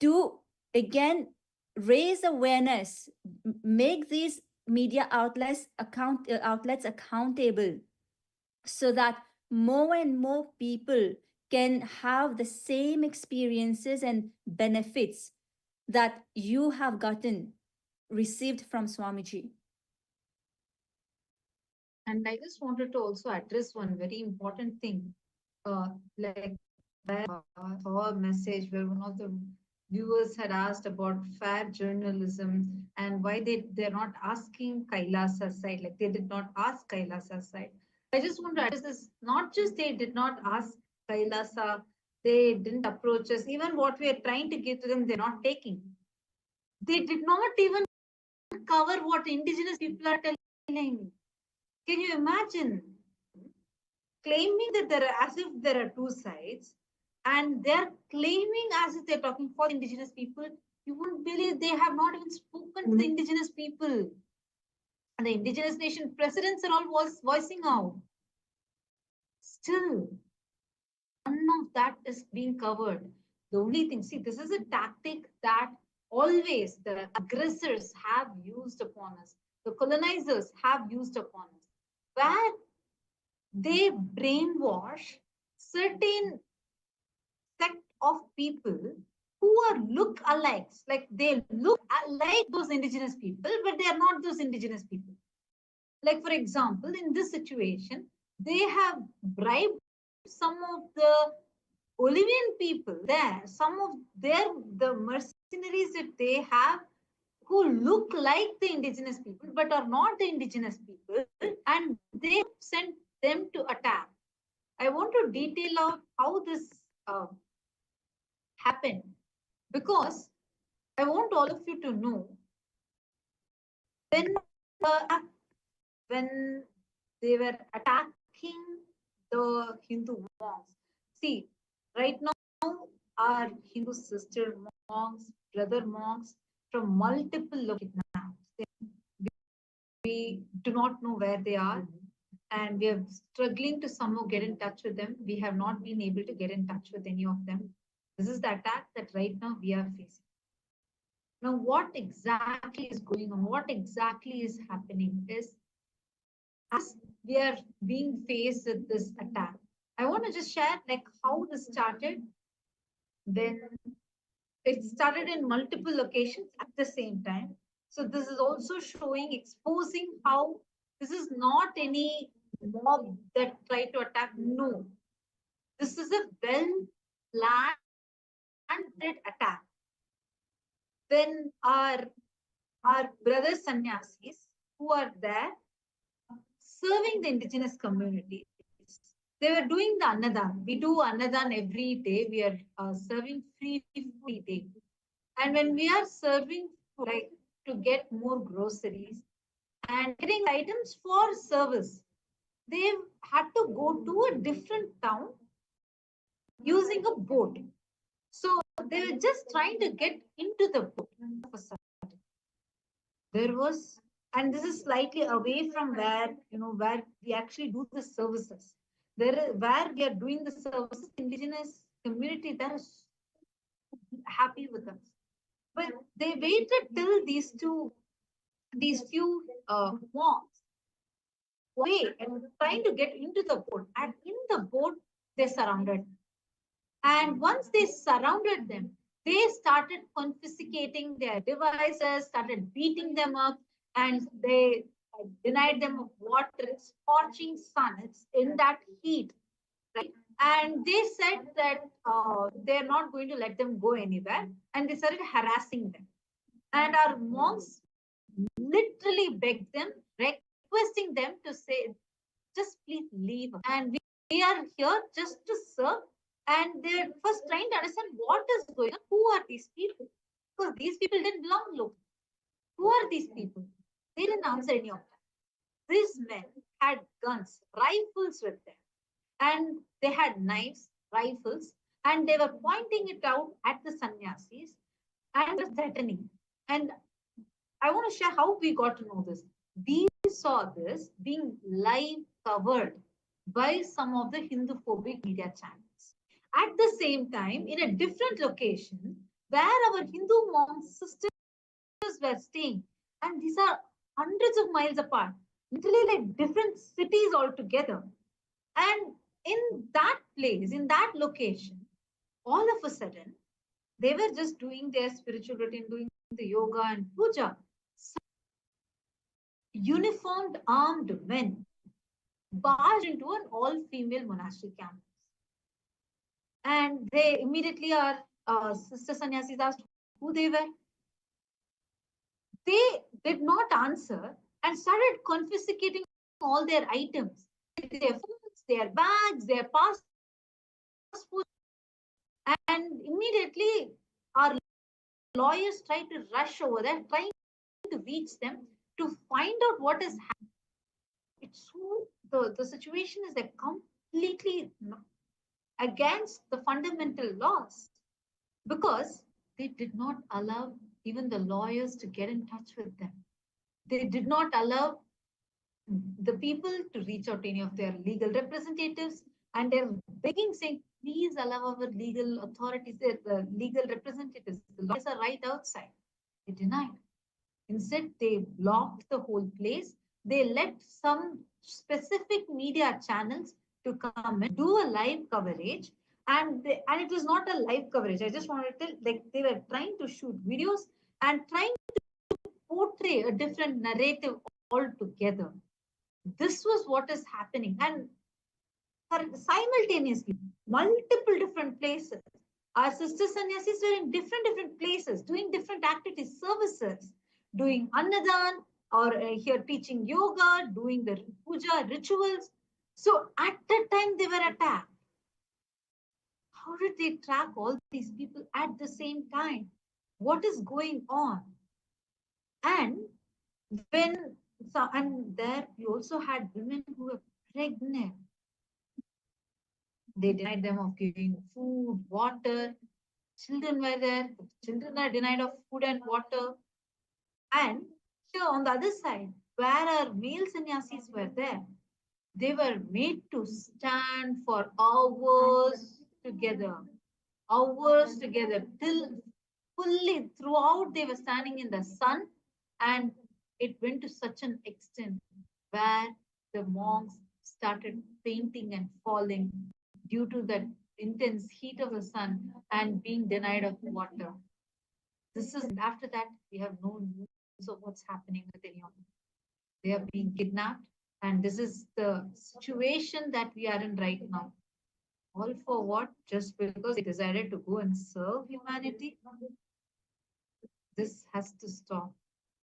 to, again, raise awareness, make these media outlets accountable, so that more and more people can have the same experiences and benefits that you have received from Swamiji. And I just wanted to also address one very important thing. Like our message where one of the viewers had asked about fair journalism and why they're not asking Kailasa side, like they did not ask Kailasa side. I just want to address this. Not just they did not ask Kailasa, they didn't approach us. Even what we are trying to give to them, they're not taking. They did not even cover what indigenous people are telling. Can you imagine claiming that there are, as if there are two sides, and they're claiming as if they're talking for indigenous people? You wouldn't believe they have not even spoken to the indigenous people. And the indigenous nation presidents are all voicing out. Still, none of that is being covered. The only thing, see, this is a tactic that always the aggressors have used upon us. The colonizers have used upon us, where they brainwash certain sect of people who are look-alikes. Like they look like those indigenous people, but they are not those indigenous people. Like, for example, in this situation, they have bribed some of the Bolivian people there, some of the mercenaries that they have, who look like the indigenous people but are not the indigenous people, and they sent them to attack. I want to detail out how this happened, because I want all of you to know when they were attacking the Hindu monks. See, right now our Hindu sister monks, brother monks from multiple locations, we do not know where they are, and we are struggling to somehow get in touch with them. We have not been able to get in touch with any of them. This is the attack that right now we are facing. Now, what exactly is going on? What exactly is happening is, as we are being faced with this attack, I want to just share like how this started. Then it started in multiple locations at the same time. So this is also showing, exposing how this is not any mob that tried to attack. No, this is a well-planned attack. Then our brothers sannyasis who are there serving the indigenous communities, they were doing the annadan. We do annadan every day. We are serving free every day. And when we are serving, like to get more groceries and getting items for service, they had to go to a different town using a boat. So they were just trying to get into the boat. There was, and this is slightly away from where, where we actually do the services. There is where we are doing the services, indigenous community that is happy with us. But they waited till these few monks wait and trying to get into the boat. And in the boat, they surrounded. And once they surrounded them, they started confiscating their devices, started beating them up, and they denied them of water. It's scorching sun. It's in that heat, right? And they said that they're not going to let them go anywhere, and they started harassing them. And our monks literally begged them, requesting them to say, just please leave. And we are here just to serve. And they're first trying to understand what is going on. Who are these people? Because these people didn't belong locally. Who are these people? They didn't answer any of that. These men had guns, rifles with them. And they had knives, rifles, and they were pointing it out at the sannyasis and were threatening. And I want to share how we got to know this. We saw this being live covered by some of the Hindu-phobic media channels. At the same time, in a different location, where our Hindu monks, sisters were staying, and these are hundreds of miles apart, literally like different cities altogether. And in that place, in that location, all of a sudden, they were just doing their spiritual routine, doing the yoga and puja. Uniformed armed men barged into an all-female monastery campus. And they immediately, our sister sannyasis asked who they were. They did not answer and started confiscating all their items, their phones, their bags, their passports. And immediately our lawyers tried to rush over there, trying to reach them to find out what is happening. It's so the situation is like completely against the fundamental laws, because they did not allow even the lawyers to get in touch with them. They did not allow the people to reach out to any of their legal representatives, and they're begging, saying, please allow our legal authorities, the legal representatives, the lawyers are right outside. They denied. Instead, they blocked the whole place. They let some specific media channels to come and do a live coverage. And it was not a live coverage. I just wanted to, like, they were trying to shoot videos and trying to portray a different narrative altogether. This was what is happening. And simultaneously, multiple different places. Our sister sannyasis were in different places, doing different activities, services, doing annadan, or here teaching yoga, doing the puja rituals. So at that time, they were attacked. How did they track all these people at the same time? What is going on? And there we also had women who were pregnant. They denied them of giving food, water. Children were there. Children are denied of food and water. And here on the other side, where our male sannyasis were there, they were made to stand for hours together till fully throughout they were standing in the sun, and it went to such an extent where the monks started fainting and falling due to the intense heat of the sun and being denied of water. This is after that we have no news of what's happening with any of them. They are being kidnapped, and this is the situation that we are in right now. All for what? Just because they decided to go and serve humanity? This has to stop.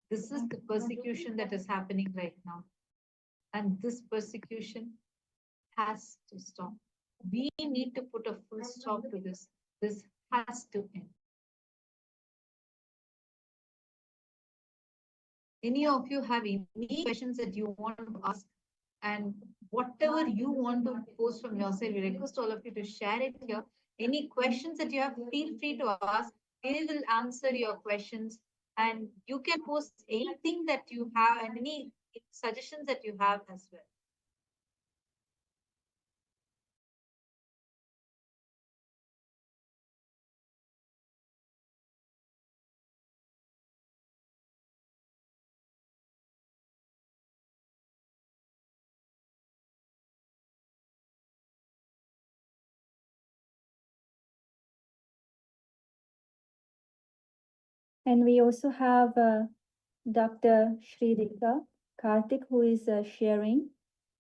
This is the persecution that is happening right now. And this persecution has to stop. We need to put a full stop to this. This has to end. Any of you have any questions that you want to ask? And whatever you want to post from yourself, we request all of you to share it here. Any questions that you have, feel free to ask. We will answer your questions. And you can post anything that you have and any suggestions that you have as well. And we also have Dr. Sridika Karthik, who is sharing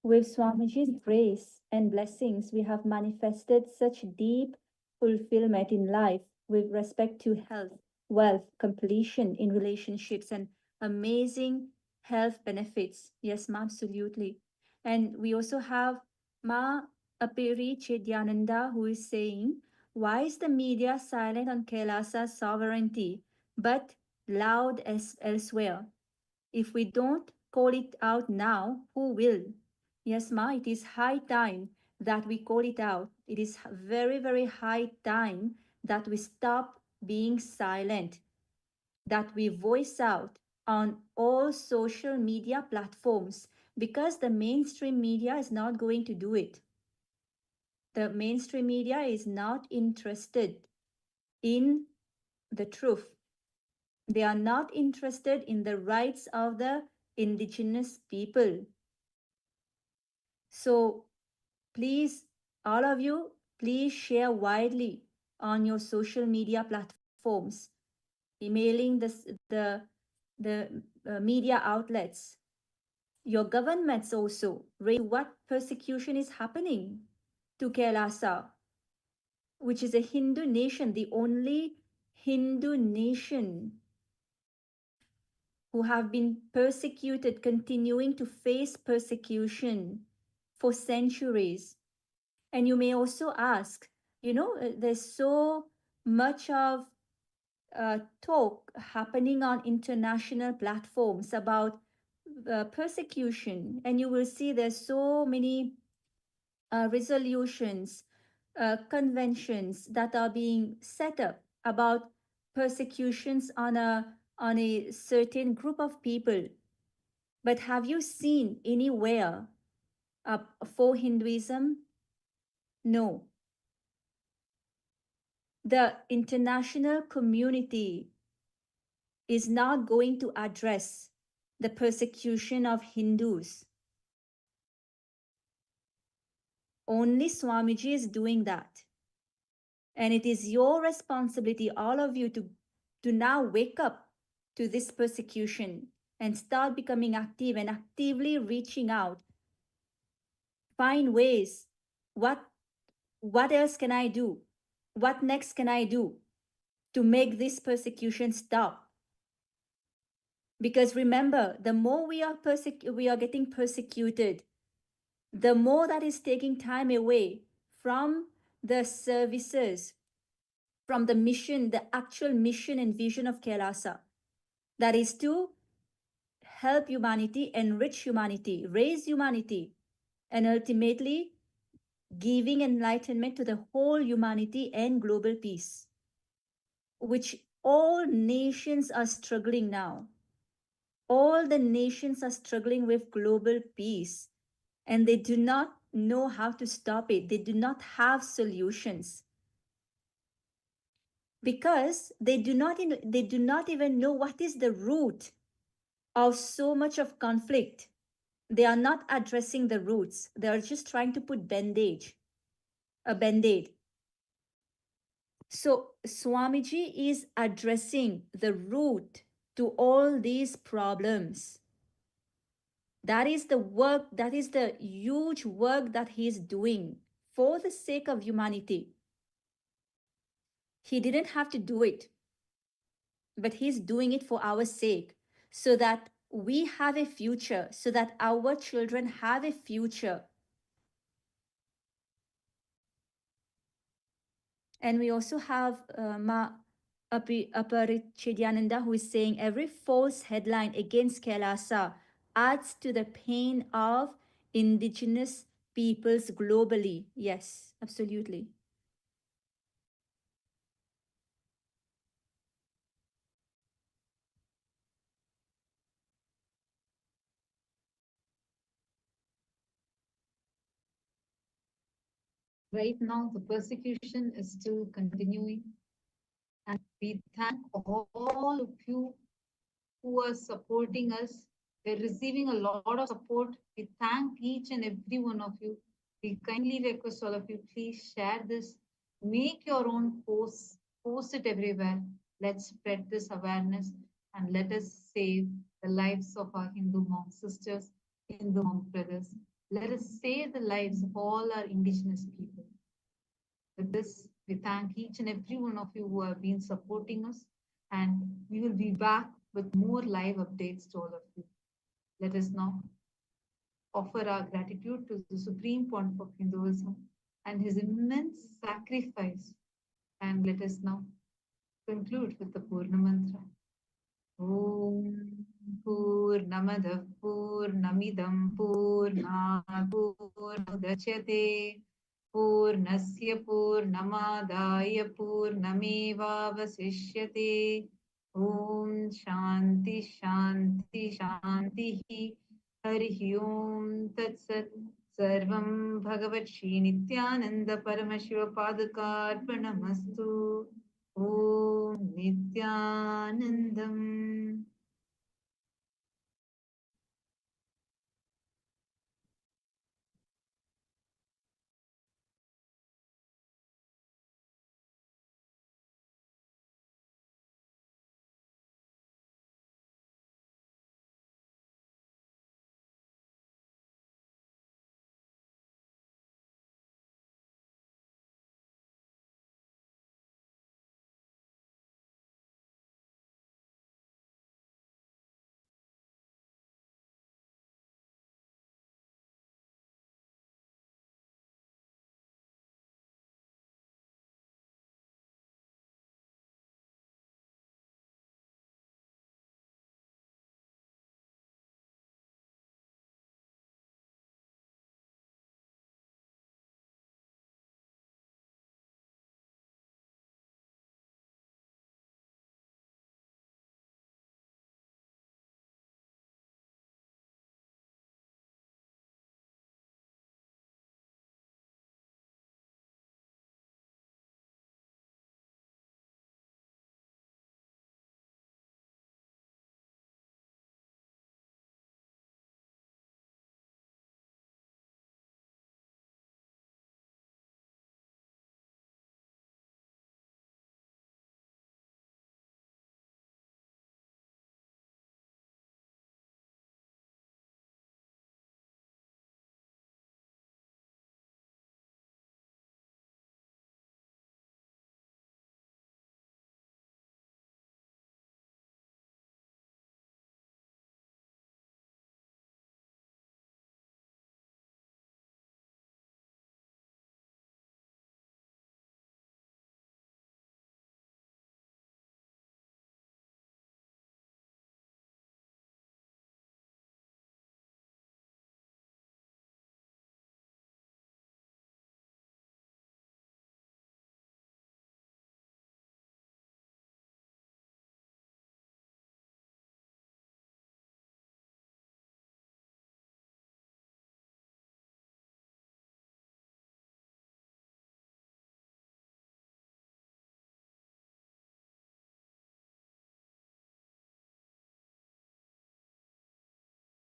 with Swamiji's grace and blessings. We have manifested such deep fulfillment in life with respect to health, wealth, completion in relationships, and amazing health benefits. Yes, ma, absolutely. And we also have Ma Apiri Chedyananda, who is saying, why is the media silent on Kailasa's sovereignty, but loud as elsewhere? If we don't call it out now, who will? Yes, ma, it is high time that we call it out. It is very, very high time that we stop being silent, that we voice out on all social media platforms, because the mainstream media is not going to do it. The mainstream media is not interested in the truth. They are not interested in the rights of the indigenous people. So please, all of you, please share widely on your social media platforms, emailing the media outlets, your governments also, raise what persecution is happening to Kailasa, which is a Hindu nation, the only Hindu nation who have been persecuted, continuing to face persecution for centuries. And you may also ask, there's so much of talk happening on international platforms about persecution, and you will see there's so many resolutions, conventions that are being set up about persecutions on a certain group of people. But have you seen anywhere for Hinduism? No. The international community is not going to address the persecution of Hindus. Only Swamiji is doing that. And it is your responsibility, all of you, to now wake up to this persecution and start becoming active and actively reaching out. Find ways. What else can I do? What next can I do to make this persecution stop? Because remember, the more we are getting persecuted, the more that is taking time away from the services, from the mission, the actual mission and vision of Kailasa. That is to help humanity, enrich humanity, raise humanity, and ultimately giving enlightenment to the whole humanity and global peace, which all nations are struggling now. All the nations are struggling with global peace, and they do not know how to stop it. They do not have solutions. because they do not even know what is the root of so much of conflict. They are not addressing the roots. They are just trying to put a band-aid. So Swamiji is addressing the root to all these problems. That is the work, that is the huge work that he is doing for the sake of humanity. He didn't have to do it, but he's doing it for our sake, so that we have a future, so that our children have a future. And we also have Aparichidyananda, who is saying every false headline against Kailasa adds to the pain of indigenous peoples globally. Yes, absolutely. Right now, the persecution is still continuing. And we thank all of you who are supporting us. We're receiving a lot of support. We thank each and every one of you. We kindly request all of you, please share this. Make your own posts, post it everywhere. Let's spread this awareness and let us save the lives of our Hindu monk sisters, Hindu monk brothers. Let us save the lives of all our indigenous people. With this, we thank each and every one of you who have been supporting us, and we will be back with more live updates to all of you. Let us now offer our gratitude to the Supreme Pontiff of Hinduism and his immense sacrifice. And let us now conclude with the Purna Mantra. Om Purnamadav Purnamidam Purnat Purnudachyate पूर्णस्य पूर्णमादाय पूर्णमेवावशिष्यते ॐ शान्ति शान्ति शान्तिः हरिः ॐ तत्सत् सर्वं भगवत् श्री नित्यानन्द परमशिव पादुकार्पणमस्तु ॐ नित्यानन्दम्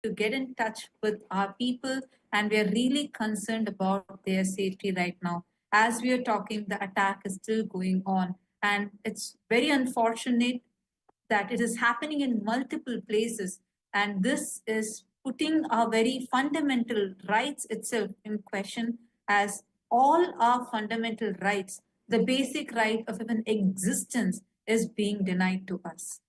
to get in touch with our people, and we are really concerned about their safety right now. As we are talking, the attack is still going on, and it's very unfortunate that it is happening in multiple places, and this is putting our very fundamental rights itself in question, as all our fundamental rights, the basic right of even existence, is being denied to us.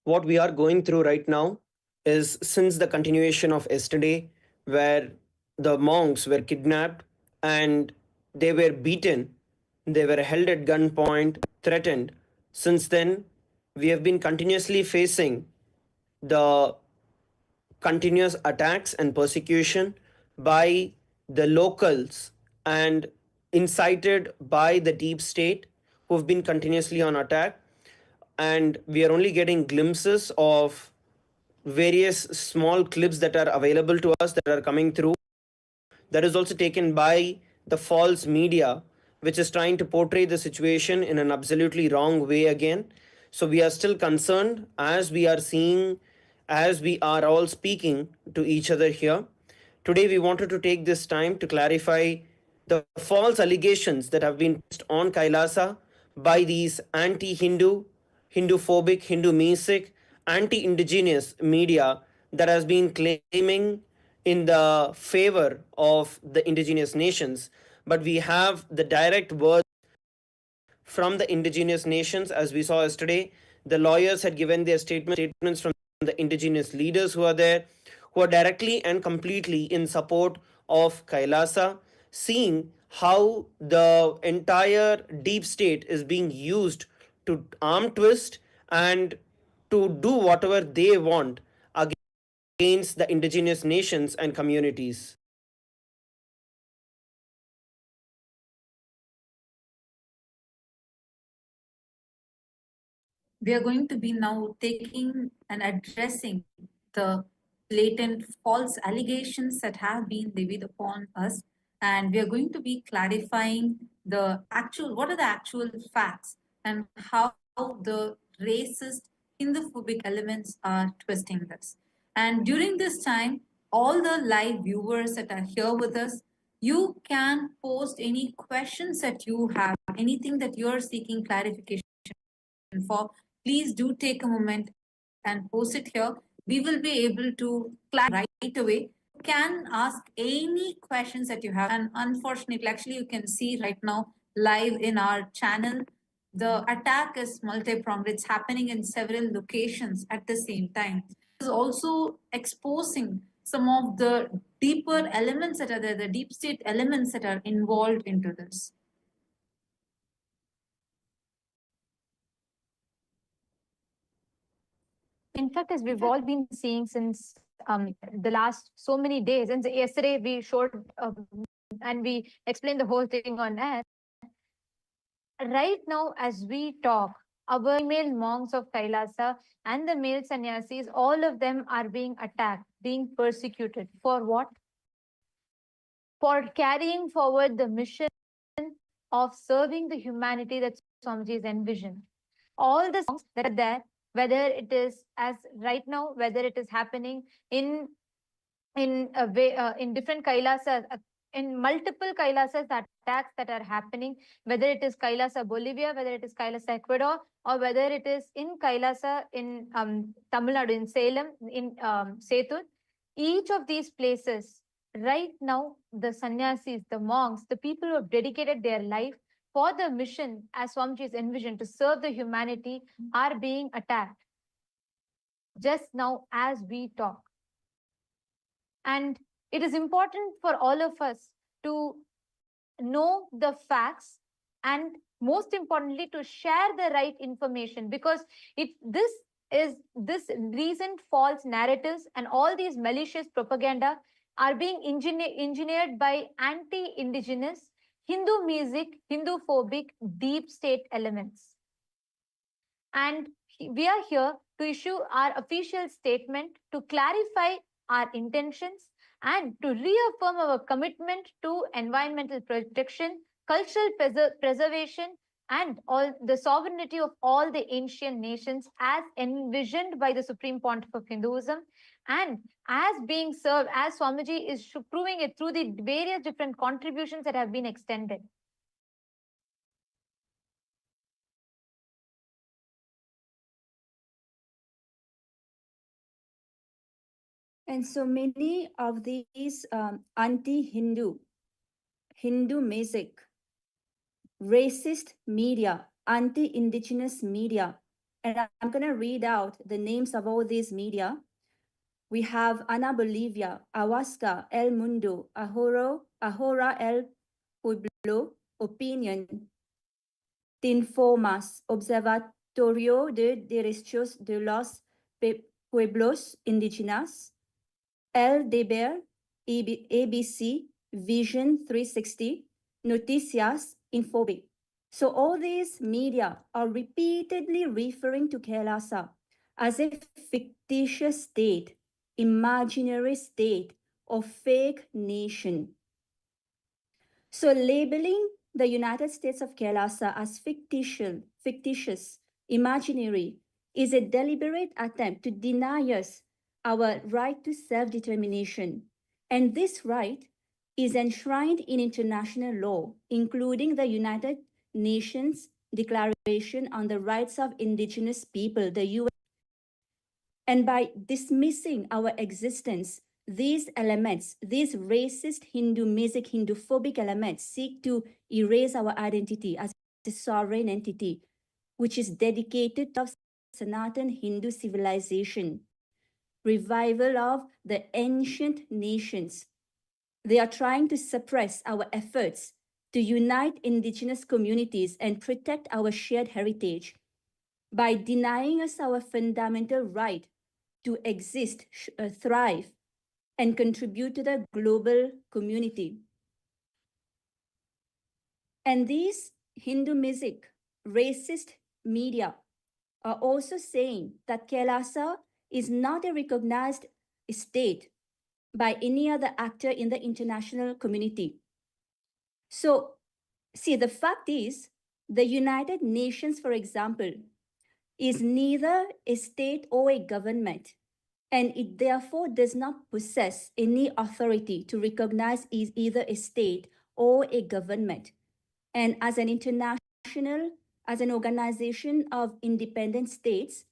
What we are going through right now is since the continuation of yesterday, where the monks were kidnapped and they were beaten, they were held at gunpoint, threatened. Since then, we have been continuously facing the continuous attacks and persecution by the locals and incited by the deep state who've been continuously on attack. And we are only getting glimpses of various small clips that are available to us that are coming through. That is also taken by the false media, which is trying to portray the situation in an absolutely wrong way again. So we are still concerned as we are seeing, as we are all speaking to each other here. Today, we wanted to take this time to clarify the false allegations that have been placed on Kailasa by these anti Hindu, Hindu phobic, Hindu mesic, anti indigenous media that has been claiming in the favor of the indigenous nations. But we have the direct words from the indigenous nations. As we saw yesterday, the lawyers had given their statements from the indigenous leaders who are there, who are directly and completely in support of Kailasa, seeing how the entire deep state is being used to arm twist and to do whatever they want against the indigenous nations and communities. We are going to be now taking and addressing the blatant false allegations that have been levied upon us, and we are going to be clarifying what are the actual facts and how the racist Hindu-phobic elements are twisting this. And during this time, all the live viewers that are here with us, you can post any questions that you have, anything that you're seeking clarification for. Please do take a moment and post it here. We will be able to clarify right away. You can ask any questions that you have. And unfortunately, actually, you can see right now live in our channel, the attack is multi-pronged. It's happening in several locations at the same time. It's also exposing some of the deeper elements that are there, the deep state elements that are involved into this. In fact, as we've all been seeing since the last so many days, and yesterday we showed and we explained the whole thing on air. Right now, as we talk, our female monks of Kailasa and the male sannyasis, all of them are being attacked, being persecuted. For what? For carrying forward the mission of serving the humanity that Swamiji has envisioned. All the songs that are there, whether it is as right now, whether it is happening in a way in different Kailasas, in multiple Kailasas, the attacks that are happening, whether it is Kailasa Bolivia, whether it is Kailasa Ecuador, or whether it is in Kailasa in Tamil Nadu, in Salem, in Setur, each of these places, right now, the sannyasis, the monks, the people who have dedicated their life for the mission as Swamiji is envisioned to serve the humanity are being attacked just now as we talk. And it is important for all of us to know the facts and most importantly to share the right information, because this recent false narratives and all these malicious propaganda are being engineered by anti-indigenous, Hindu music, Hindu phobic, deep state elements. And we are here to issue our official statement to clarify our intentions and to reaffirm our commitment to environmental protection, cultural preservation, and all the sovereignty of all the ancient nations as envisioned by the Supreme Pontiff of Hinduism, and as being served, as Swamiji is proving it through the various different contributions that have been extended. And so many of these anti-Hindu, Hindu music, racist media, anti-indigenous media, and I'm going to read out the names of all these media. We have Ana Bolivia, Awasca, El Mundo, Ahora El Pueblo, Opinion, Tinformas, Observatorio de Derechos de los Pueblos Indígenas, El Deber, ABC, Vision 360, Noticias Infobic. So all these media are repeatedly referring to KAILASA as a fictitious state, imaginary state, or fake nation. So labeling the United States of KAILASA as fictitious, imaginary, is a deliberate attempt to deny us our right to self-determination. And this right is enshrined in international law, including the United Nations Declaration on the Rights of Indigenous People, the UN. And by dismissing our existence, these elements, these racist Hindu music, Hinduphobic elements, seek to erase our identity as a sovereign entity, which is dedicated to Sanatan Hindu civilization, revival of the ancient nations. They are trying to suppress our efforts to unite indigenous communities and protect our shared heritage by denying us our fundamental right to exist, thrive, and contribute to the global community. And these Hindu music, racist media are also saying that KAILASA is not a recognized state by any other actor in the international community. So, see, the fact is, the United Nations, for example, is neither a state or a government, and it therefore does not possess any authority to recognize either a state or a government. And as an international, as an organization of independent states,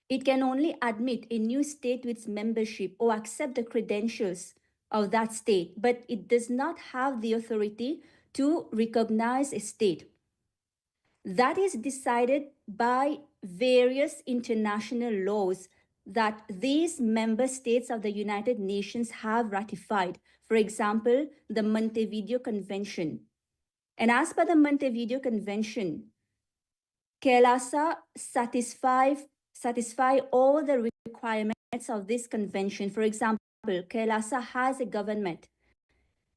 it can only admit a new state to its membership or accept the credentials of that state, but it does not have the authority to recognize a state. That is decided by various international laws that these member states of the United Nations have ratified. For example, the Montevideo Convention. And as per the Montevideo Convention, KAILASA satisfy all the requirements of this convention. For example, KAILASA has a government.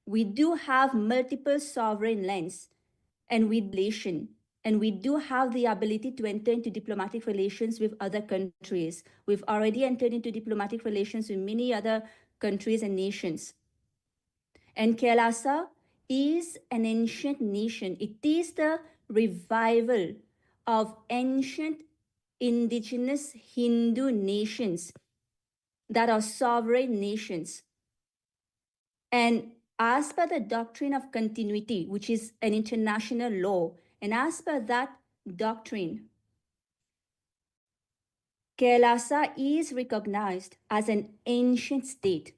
We do have multiple sovereign lands and we do have the ability to enter into diplomatic relations with other countries. We've already entered into diplomatic relations with many other countries and nations. And KAILASA is an ancient nation. It is the revival of ancient indigenous Hindu nations that are sovereign nations. And as per the doctrine of continuity, which is an international law, and as per that doctrine, KAILASA is recognized as an ancient state.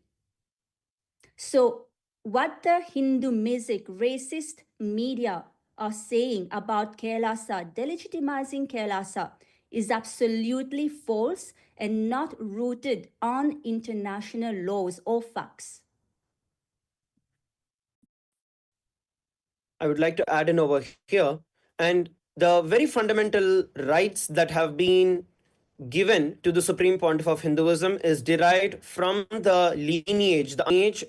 So what the Hindu music, racist media are saying about KAILASA, delegitimizing KAILASA, is absolutely false and not rooted on international laws or facts. I would like to add in over here, and the very fundamental rights that have been given to the Supreme Pontiff of Hinduism is derived from the lineage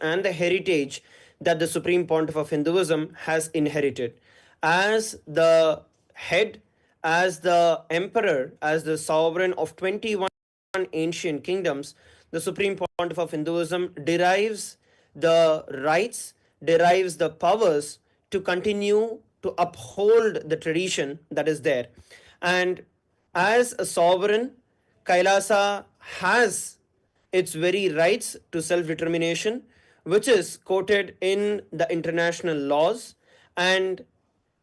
and the heritage that the Supreme Pontiff of Hinduism has inherited. As the head, as the emperor, as the sovereign of 21 ancient kingdoms, the Supreme Pontiff of Hinduism derives the rights, derives the powers to continue to uphold the tradition that is there. And as a sovereign, Kailasa has its very rights to self determination, which is quoted in the international laws. And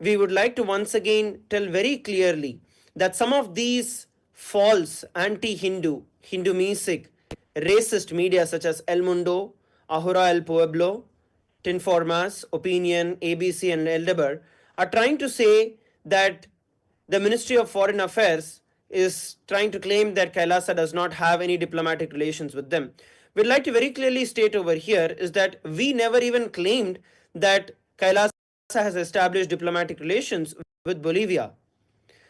we would like to once again tell very clearly that some of these false anti Hindu, Hindu music, racist media such as El Mundo, Ahura El Pueblo, Tinformas, Opinion, ABC, and Eldeber are trying to say that the Ministry of Foreign Affairs is trying to claim that Kailasa does not have any diplomatic relations with them. We'd like to very clearly state over here is that we never even claimed that Kailasa has established diplomatic relations with Bolivia.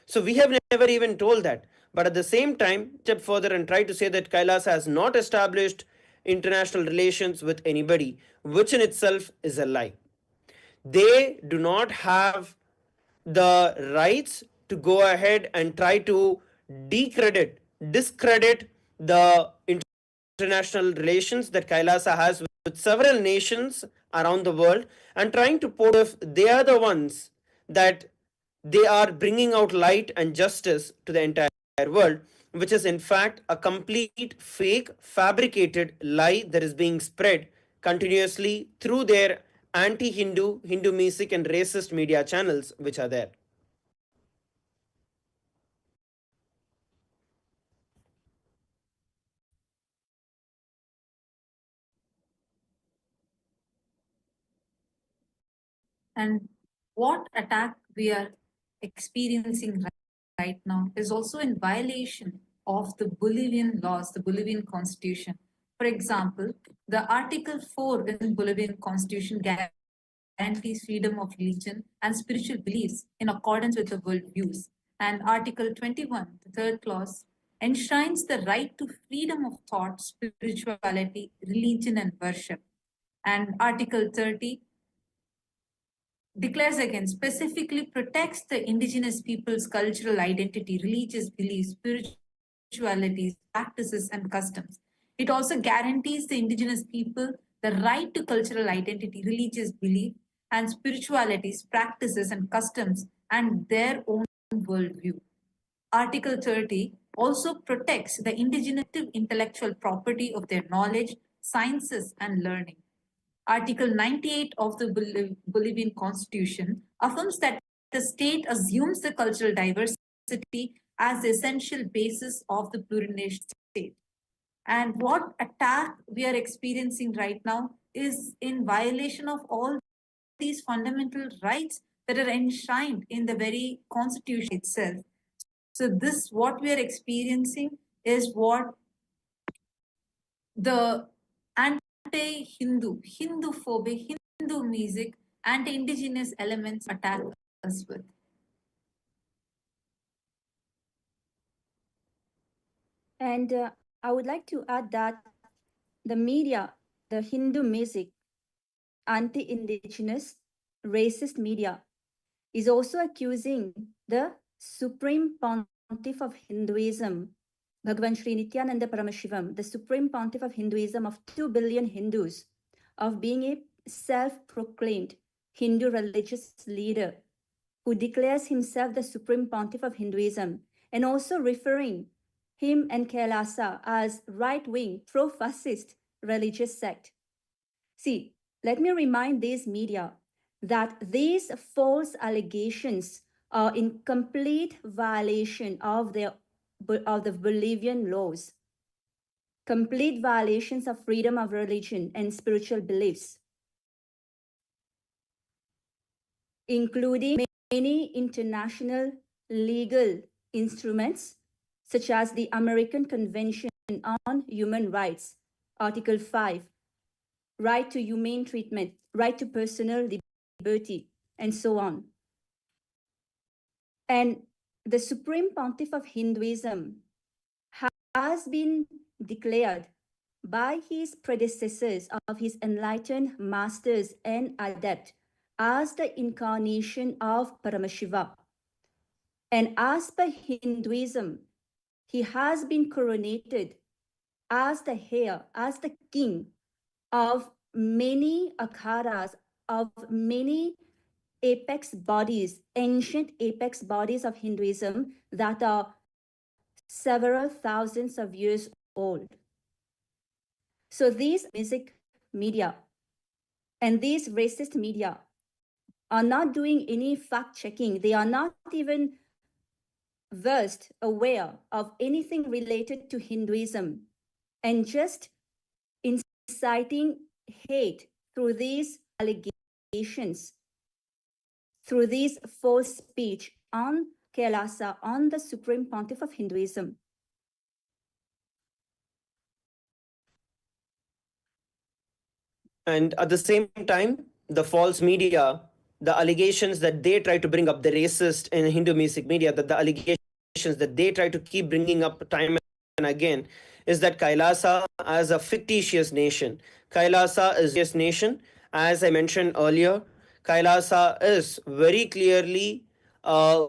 So we have never even told that. But at the same time, step further and try to say that Kailasa has not established international relations with anybody, which in itself is a lie. They do not have the rights to go ahead and try to discredit the international relations that Kailasa has with several nations around the world, and trying to put if they are the ones that they are bringing out light and justice to the entire world, which is in fact a complete fake, fabricated lie that is being spread continuously through their anti-Hindu, Hindu music, and racist media channels which are there. And what attack we are experiencing right now is also in violation of the Bolivian laws, the Bolivian constitution. For example, the Article 4 in Bolivian constitution guarantees freedom of religion and spiritual beliefs in accordance with the worldviews. And Article 21, the third clause, enshrines the right to freedom of thought, spirituality, religion, and worship. And Article 30 declares again, specifically protects the indigenous people's cultural identity, religious beliefs, spiritualities, practices, and customs. It also guarantees the indigenous people the right to cultural identity, religious belief, and spiritualities, practices, and customs, and their own worldview. Article 30 also protects the indigenous intellectual property of their knowledge, sciences, and learning. Article 98 of the Bolivian Constitution affirms that the state assumes the cultural diversity as the essential basis of the plurination state. And what attack we are experiencing right now is in violation of all these fundamental rights that are enshrined in the very Constitution itself. So this, what we are experiencing is what the anti-Hindu, Hindu-phobic, Hindu music, anti-indigenous elements attack us with. And I would like to add that the media, the Hindu music, anti-indigenous, racist media, is also accusing the Supreme Pontiff of Hinduism, Bhagavan Sri Nithyananda Paramashivoham, the Supreme Pontiff of Hinduism of 2 billion Hindus, of being a self-proclaimed Hindu religious leader who declares himself the Supreme Pontiff of Hinduism, and also referring him and Kailasa as right-wing, pro-fascist religious sect. See, let me remind these media that these false allegations are in complete violation of the Bolivian laws, complete violations of freedom of religion and spiritual beliefs, including many international legal instruments such as the American Convention on Human Rights, Article 5, right to humane treatment, right to personal liberty, and so on. And the Supreme Pontiff of Hinduism has been declared by his predecessors of his enlightened masters and adept as the incarnation of Paramashiva. And as per Hinduism, he has been coronated as the heir, as the king of many akharas, of many apex bodies, ancient apex bodies of Hinduism that are several thousands of years old. So these music media and these racist media are not doing any fact checking. They are not even versed, aware of anything related to Hinduism, and just inciting hate through these allegations, through these false speech on Kailasa, on the Supreme Pontiff of Hinduism. And at the same time, the false media, the allegations that they try to bring up, the racist and Hindu music media, that the allegations that they try to keep bringing up time and again, is that Kailasa as a fictitious nation. Kailasa is a nation. As I mentioned earlier, Kailasa is very clearly a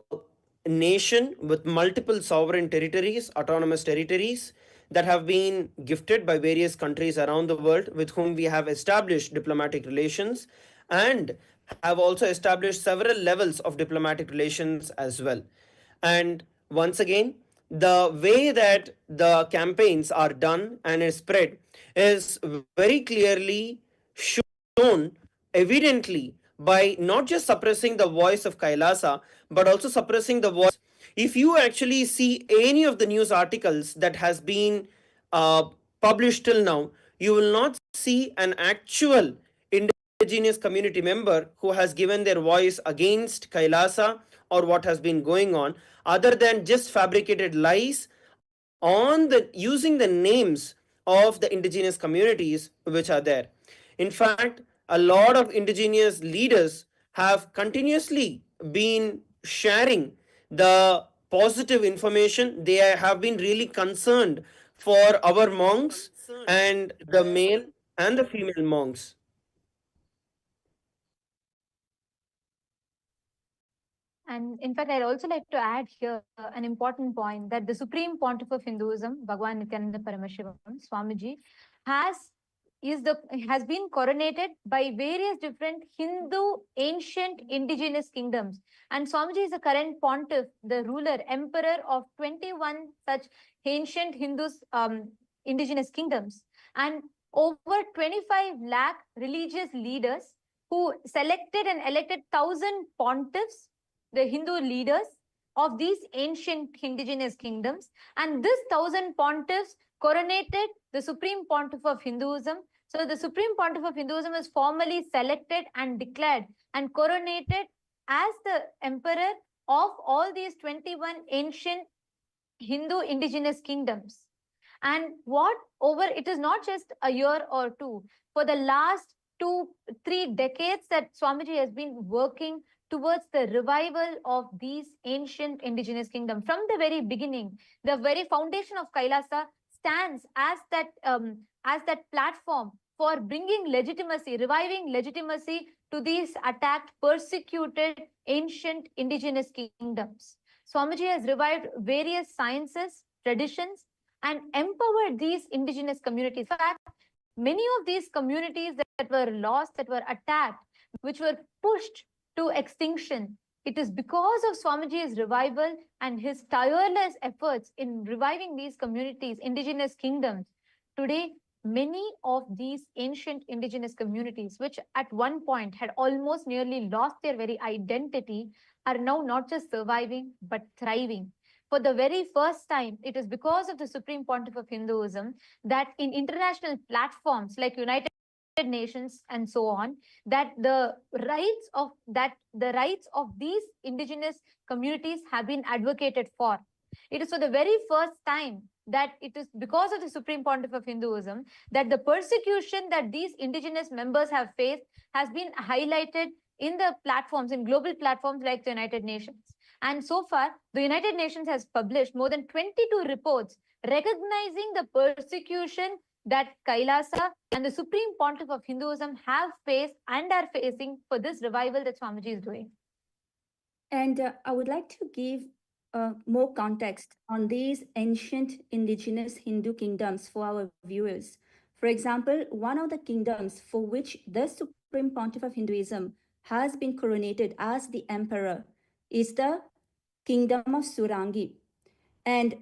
nation with multiple sovereign territories, autonomous territories that have been gifted by various countries around the world with whom we have established diplomatic relations and have also established several levels of diplomatic relations as well. And once again, the way that the campaigns are done and is spread is very clearly shown evidently by not just suppressing the voice of Kailasa, but also suppressing the voice. If you actually see any of the news articles that has been published till now, you will not see an actual indigenous community member who has given their voice against Kailasa or what has been going on, other than just fabricated lies on the using the names of the indigenous communities which are there. In fact, a lot of indigenous leaders have continuously been sharing the positive information. They have been really concerned for our monks and the male and the female monks. And in fact, I'd also like to add here an important point that the Supreme Pontiff of Hinduism, Bhagwan Nithyananda Paramashivoham, Swamiji, has has been coronated by various different Hindu ancient indigenous kingdoms. And Swamiji is the current pontiff, the ruler, emperor of 21 such ancient Hindus indigenous kingdoms. And over 25 lakh religious leaders who selected and elected 1,000 pontiffs, the Hindu leaders of these ancient indigenous kingdoms. And this 1,000 pontiffs coronated the Supreme Pontiff of Hinduism. So the Supreme Pontiff of Hinduism is formally selected and declared and coronated as the emperor of all these 21 ancient Hindu indigenous kingdoms. And it is not just a year or two. For the last 2-3 decades that Swamiji has been working towards the revival of these ancient indigenous kingdoms. From the very beginning, the very foundation of Kailasa stands as that platform for bringing legitimacy, reviving legitimacy to these attacked, persecuted ancient indigenous kingdoms. Swamiji has revived various sciences, traditions, and empowered these indigenous communities. In fact, many of these communities that were lost, that were attacked, which were pushed to extinction, it is because of Swamiji's revival and his tireless efforts in reviving these communities, indigenous kingdoms. Today, many of these ancient indigenous communities, which at one point had almost nearly lost their very identity, are now not just surviving, but thriving. For the very first time, it is because of the Supreme Pontiff of Hinduism that in international platforms like United Nations and so on, that the rights of these indigenous communities have been advocated for. It is for the very first time that it is because of the Supreme Pontiff of Hinduism that the persecution that these indigenous members have faced has been highlighted in the platforms, in global platforms like the United Nations. And so far, the United Nations has published more than 22 reports recognizing the persecution that Kailasa and the Supreme Pontiff of Hinduism have faced and are facing for this revival that Swamiji is doing. And I would like to give more context on these ancient indigenous Hindu kingdoms for our viewers. For example, one of the kingdoms for which the Supreme Pontiff of Hinduism has been coronated as the emperor is the kingdom of Surangi. And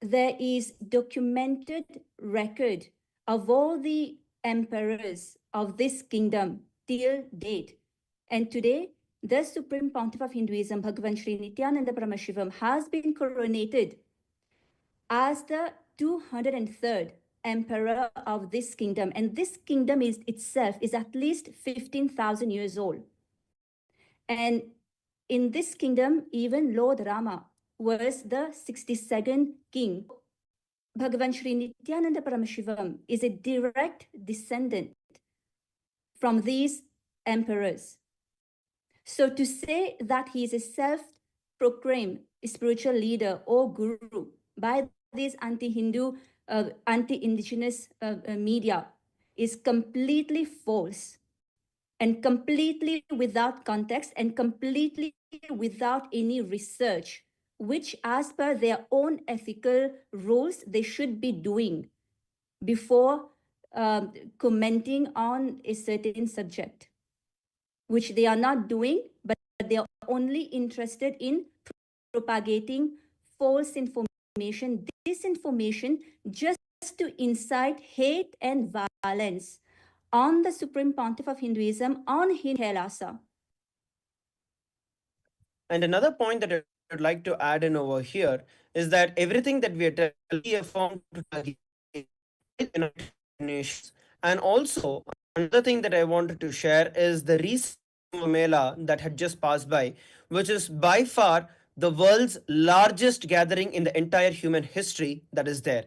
there is documented record of all the emperors of this kingdom till date. And today, the Supreme Pontiff of Hinduism, Bhagavan Sri Nithyananda Paramashivoham, has been coronated as the 203rd emperor of this kingdom. And this kingdom itself is at least 15,000 years old. And in this kingdom, even Lord Rama was the 62nd king. Bhagavan Sri Nithyananda Paramashivoham is a direct descendant from these emperors. So to say that he is a self-proclaimed spiritual leader or guru by these anti-Hindu, anti-indigenous media is completely false and completely without context and completely without any research, which as per their own ethical rules, they should be doing before commenting on a certain subject, which they are not doing, but they are only interested in propagating false information, disinformation, just to incite hate and violence on the Supreme Pontiff of Hinduism, on KAILASA. And another point that I would like to add in over here is that everything that we are telling is formed to target United Nations. And also, another thing that I wanted to share is the recent Mela that had just passed by, which is by far the world's largest gathering in the entire human history that is there.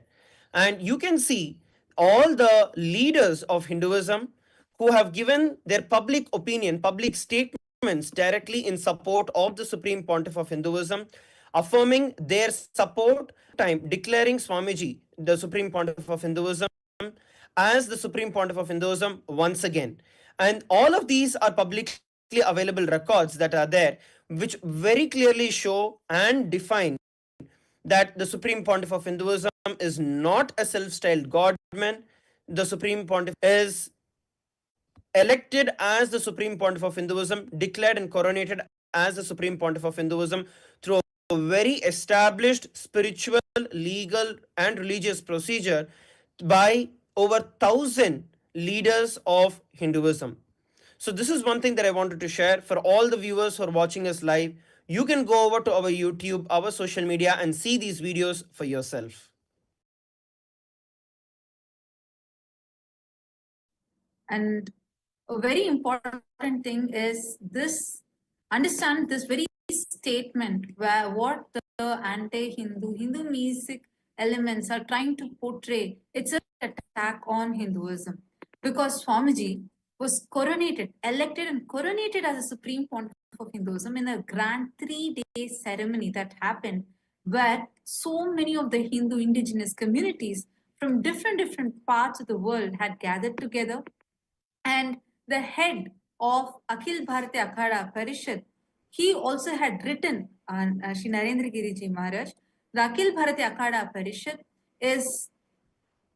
And you can see all the leaders of Hinduism who have given their public opinion, public statements directly in support of the Supreme Pontiff of Hinduism, affirming their support, time declaring Swamiji, the Supreme Pontiff of Hinduism, as the Supreme Pontiff of Hinduism once again. And all of these are publicly available records that are there, which very clearly show and define that the Supreme Pontiff of Hinduism is not a self-styled godman. The Supreme Pontiff is elected as the Supreme Pontiff of Hinduism, declared and coronated as the Supreme Pontiff of Hinduism through a very established spiritual, legal, and religious procedure by over 1,000 leaders of Hinduism. So this is one thing that I wanted to share for all the viewers who are watching us live. You can go over to our YouTube, our social media, and see these videos for yourself. And a very important thing is this, understand this very statement where what the anti-Hindu, Hindu music elements are trying to portray. It's an attack on Hinduism, because Swamiji was coronated, elected and coronated as a Supreme Pontiff of Hinduism in a grand 3-day ceremony that happened, where so many of the Hindu indigenous communities from different parts of the world had gathered together. And the head of Akhil Bharatiya Akhada Parishad, he also had written on Shri Narendra Giriji Maharaj, the Akhil Bharatiya Akhada Parishad is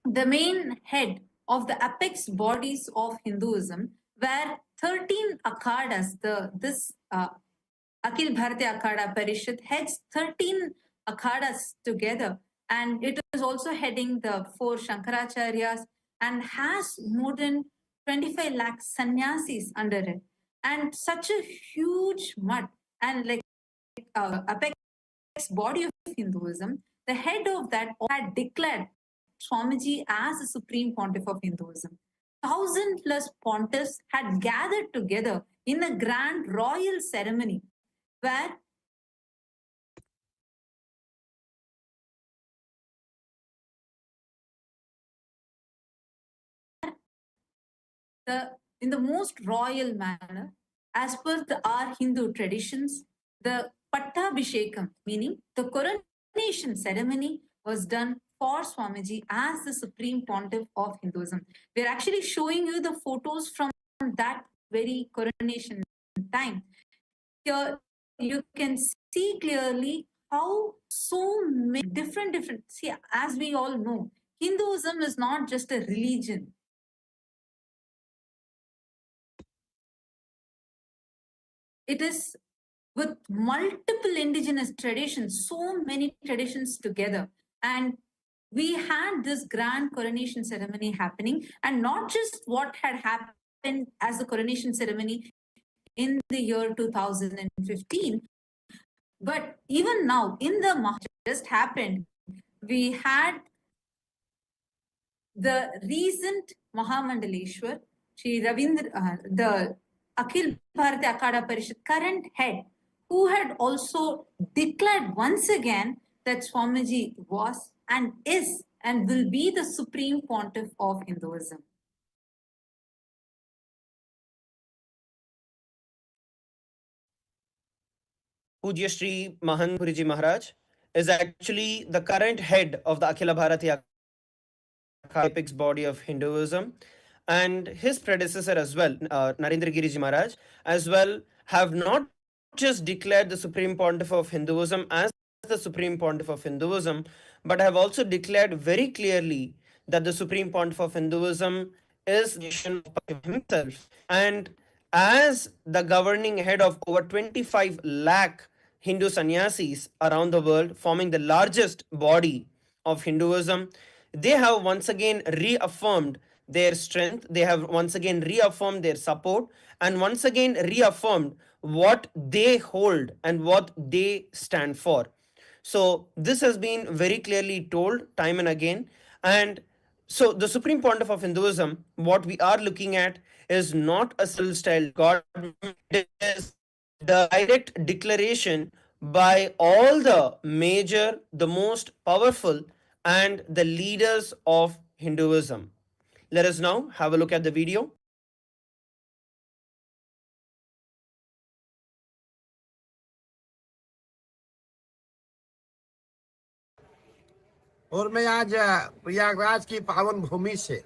the main head of the apex bodies of Hinduism, where 13 akhadas, this Akhil Bharatiya Akhada Parishad heads 13 akhadas together, and it is also heading the 4 Shankaracharyas and has more than 25 lakh sannyasis under it, and such a huge mutt and like apex body of Hinduism. The head of that had declared Swamiji as the Supreme Pontiff of Hinduism. 1,000+ pontiffs had gathered together in a grand royal ceremony where in the most royal manner, as per our Hindu traditions, the Pattabhishekam, meaning the coronation ceremony, was done for Swamiji as the Supreme Pontiff of Hinduism. We're actually showing you the photos from that very coronation time. Here you can see clearly how so many different, see, as we all know, Hinduism is not just a religion. it is with multiple indigenous traditions, so many traditions together. And we had this grand coronation ceremony happening, and not just what had happened as the coronation ceremony in the year 2015, but even now, in the just happened, we had the recent Mahamandaleshwar, Sri Ravindra, the Akhil Bharatiya Akhada Parishad current head, who had also declared once again that Swamiji was and is and will be the supreme pontiff of Hinduism. Pujya Shri Mahan Puriji Maharaj is actually the current head of the Akhila Bharatiya apex body of Hinduism, and his predecessor as well, Narendra Giriji Maharaj, as well, have not just declared the Supreme Pontiff of Hinduism as the Supreme Pontiff of Hinduism, but have also declared very clearly that the Supreme Pontiff of Hinduism is himself. And as the governing head of over 25 lakh Hindu sannyasis around the world, forming the largest body of Hinduism, they have once again reaffirmed their strength, they have once again reaffirmed their support, and once again reaffirmed what they hold and what they stand for. So, this has been very clearly told time and again. And so, the Supreme Pontiff of Hinduism, what we are looking at is not a civil style God, it is the direct declaration by all the major, the most powerful, and the leaders of Hinduism. Let us now have a look at the video. और मैं आज प्रयागराज की पावन भूमि से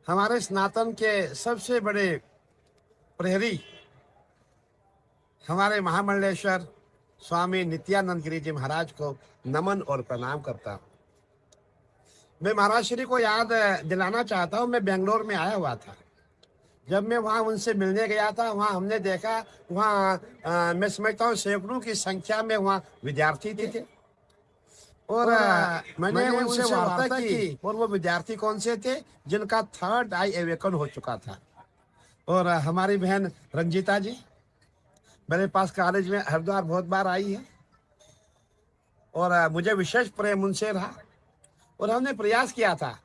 हमारे सनातन के सबसे बड़े प्रहरी हमारे महामंडलेश्वर स्वामी नित्यानंद गिरी जी महाराज को नमन और प्रणाम करता हूँ। मैं महाराज श्री को याद दिलाना चाहता हूँ, मैं बेंगलोर में आया हुआ था। जब मैं वहाँ उनसे मिलने गया था, वहाँ हमने देखा, वहाँ मैं समझता हूँ सैकड़ों की संख्या में वहाँ विद्यार्थी थे और मैंने उनसे वार्ता की। और वो विद्यार्थी कौन से थे? जिनका थर्ड आई अवेकन हो चुका था। और हमारी बहन रंजीता जी मेरे पास कॉलेज में हरिद्वार बहुत बार आई है और मुझे विशेष प्रेम उनसे रहा और हमने प्रयास किया था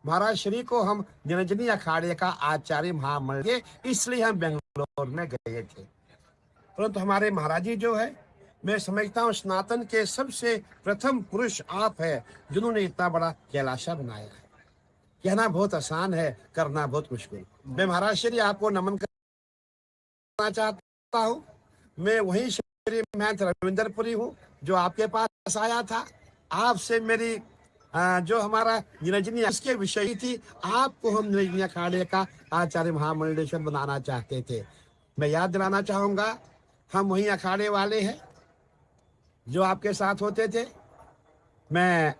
महाराज श्री को हम निरंजनी अखाड़े का आचार्य महामंडल, इसलिए हम बेंगलोर में गए थे। परंतु हमारे महाराज जी जो है, मैं समझता हूँ सनातन के सबसे प्रथम पुरुष आप है जिन्होंने इतना बड़ा कैलाशा बनाया है। कहना बहुत आसान है, करना बहुत मुश्किल। मैं महाराज श्री आपको नमन करना चाहता हूँ। मैं वही श्री महंत रविंद्रपुरी हूँ जो आपके पास आया था। आपसे मेरी जो हमारा निरंजनी इसके विषय थी, आपको हम निरंजनी अखाड़े का आचार्य महामंडलेश्वर बनाना चाहते थे। मैं याद दिलाना चाहूँगा, हम वही अखाड़े वाले हैं जो आपके साथ होते थे। मैं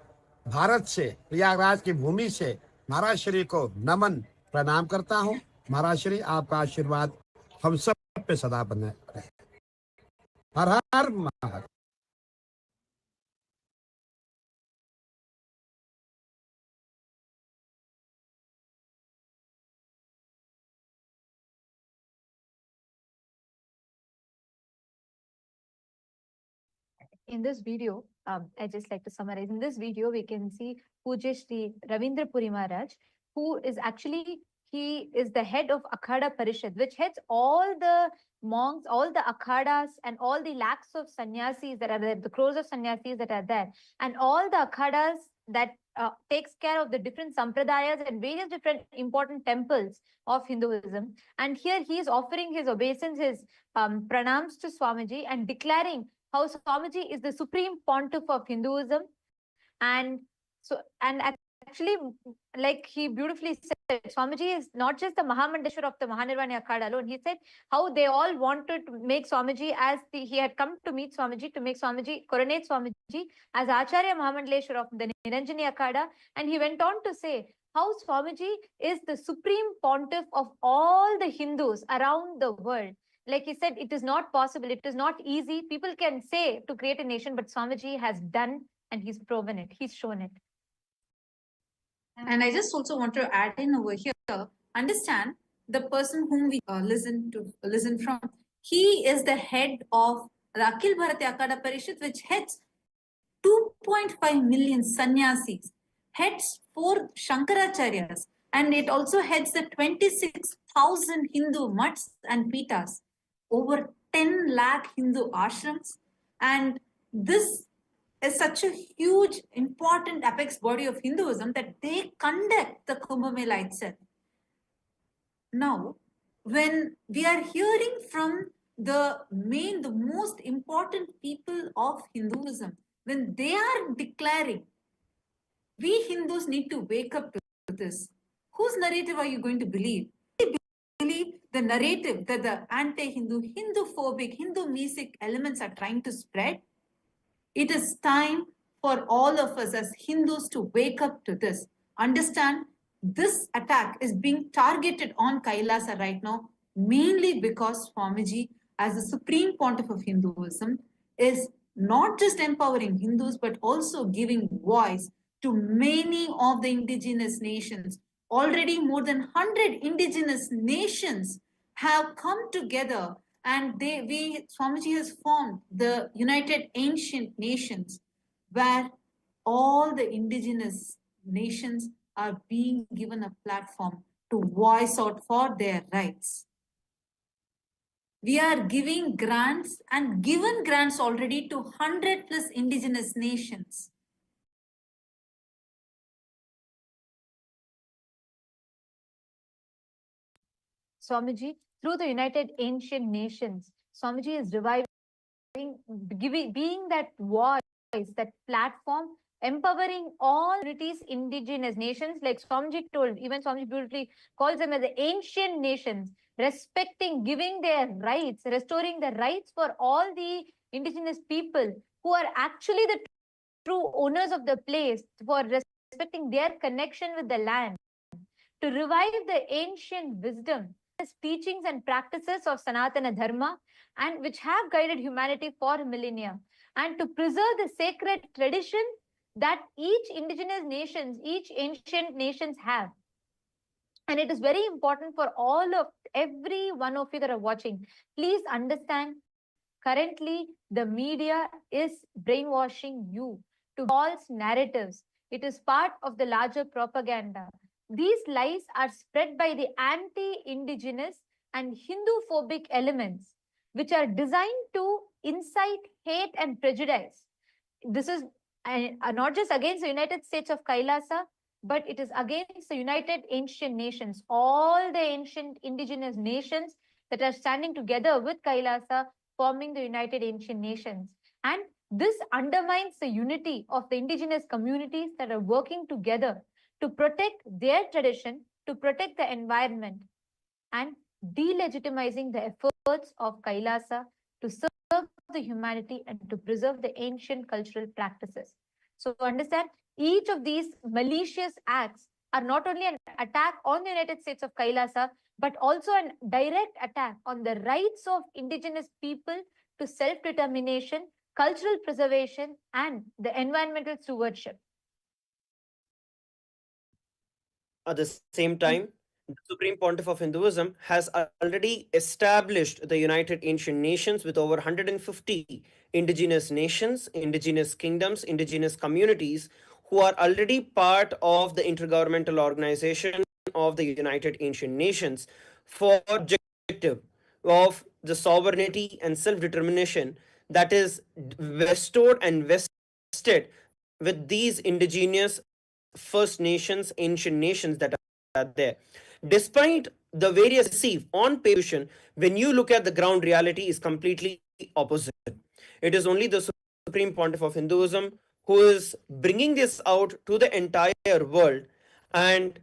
भारत से, प्रयागराज की भूमि से महाराज श्री को नमन प्रणाम करता हूँ। महाराज श्री आपका आशीर्वाद हम सब पे सदा बने रहे। हर हर Mahadev. In this video, I just like to summarize. In this video, we can see Pujya Shri Ravindra Puri Maharaj, who is actually, he is the head of Akhada Parishad, which heads all the monks, all the akhadas, and all the lakhs of sannyasis that are there, the crores of sannyasis that are there, and all the akhadas that takes care of the different sampradayas and various different important temples of Hinduism. And here he is offering his obeisance, his pranams to Swamiji and declaring how Swamiji is the supreme pontiff of Hinduism. And so, and actually, like he beautifully said, Swamiji is not just the Mahamandeshwar of the Mahanirvana Akhada alone. He said how they all wanted to make Swamiji as he had come to meet Swamiji, to make Swamiji, coronate Swamiji as Acharya Mahamandaleshwar of the Niranjani Akhada. And he went on to say how Swamiji is the supreme pontiff of all the Hindus around the world. Like he said, it is not possible, it is not easy. People can say to create a nation, but Swamiji has done and he's proven it, he's shown it. And I just also want to add in over here, understand the person whom we listen from. He is the head of the Akhil Bharatiya Akada Parishad, which heads 2.5 million sannyasis, heads 4 Shankaracharyas, and it also heads the 26,000 Hindu mutts and pitas, over 10 lakh Hindu ashrams. And this is such a huge, important apex body of Hinduism that they conduct the Kumbh Mela itself. Now, when we are hearing from the most important people of Hinduism, when they are declaring, we Hindus need to wake up to this, whose narrative are you going to believe? Believe the narrative that the anti-Hindu, Hindu-phobic, Hindu-mesic elements are trying to spread? It is time for all of us as Hindus to wake up to this. Understand, this attack is being targeted on Kailasa right now, mainly because Swamiji, as the Supreme Pontiff of Hinduism, is not just empowering Hindus, but also giving voice to many of the indigenous nations. Already more than 100 indigenous nations have come together, and Swamiji has formed the United Ancient Nations, where all the indigenous nations are being given a platform to voice out for their rights. We are giving grants and given grants already to 100 plus indigenous nations. Swamiji, through the United Ancient Nations, Swamiji is reviving, being that voice, that platform, empowering all communities, indigenous nations, like Swamiji told, even Swamiji beautifully calls them as the ancient nations, respecting, giving their rights, restoring the rights for all the indigenous people who are actually the true owners of the place, for respecting their connection with the land, to revive the ancient wisdom, teachings and practices of Sanatana Dharma, and which have guided humanity for millennia, and to preserve the sacred tradition that each indigenous nations, each ancient nations have. And it is very important for every one of you that are watching. Please understand, currently the media is brainwashing you to false narratives. It is part of the larger propaganda. These lies are spread by the anti-indigenous and Hindu-phobic elements, which are designed to incite hate and prejudice. This is not just against the United States of Kailasa, but it is against the United Ancient Nations, all the ancient indigenous nations that are standing together with Kailasa, forming the United Ancient Nations. And this undermines the unity of the indigenous communities that are working together to protect their tradition, to protect the environment, and delegitimizing the efforts of Kailasa to serve the humanity and to preserve the ancient cultural practices. So understand, each of these malicious acts are not only an attack on the United States of Kailasa, but also a direct attack on the rights of indigenous people to self-determination, cultural preservation, and the environmental stewardship. At the same time, the Supreme Pontiff of Hinduism has already established the United Ancient Nations with over 150 indigenous nations, indigenous kingdoms, indigenous communities who are already part of the intergovernmental organization of the United Ancient Nations for the objective of the sovereignty and self-determination that is bestowed and vested with these indigenous First Nations, ancient nations that are there. Despite the various receive on paper, when you look at the ground, reality is completely opposite. It is only the Supreme Pontiff of Hinduism who is bringing this out to the entire world and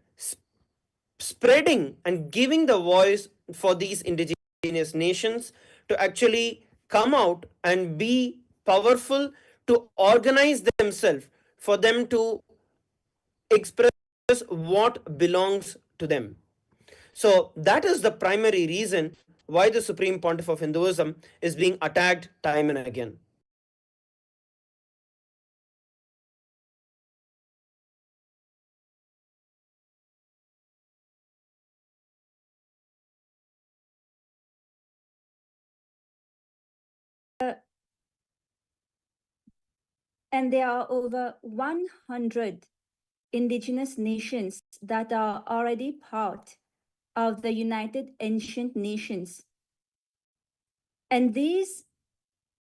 spreading and giving the voice for these indigenous nations to actually come out and be powerful, to organize themselves, for them to express what belongs to them. So that is the primary reason why the Supreme Pontiff of Hinduism is being attacked time and again. And there are over 100 indigenous nations that are already part of the United Ancient Nations. And these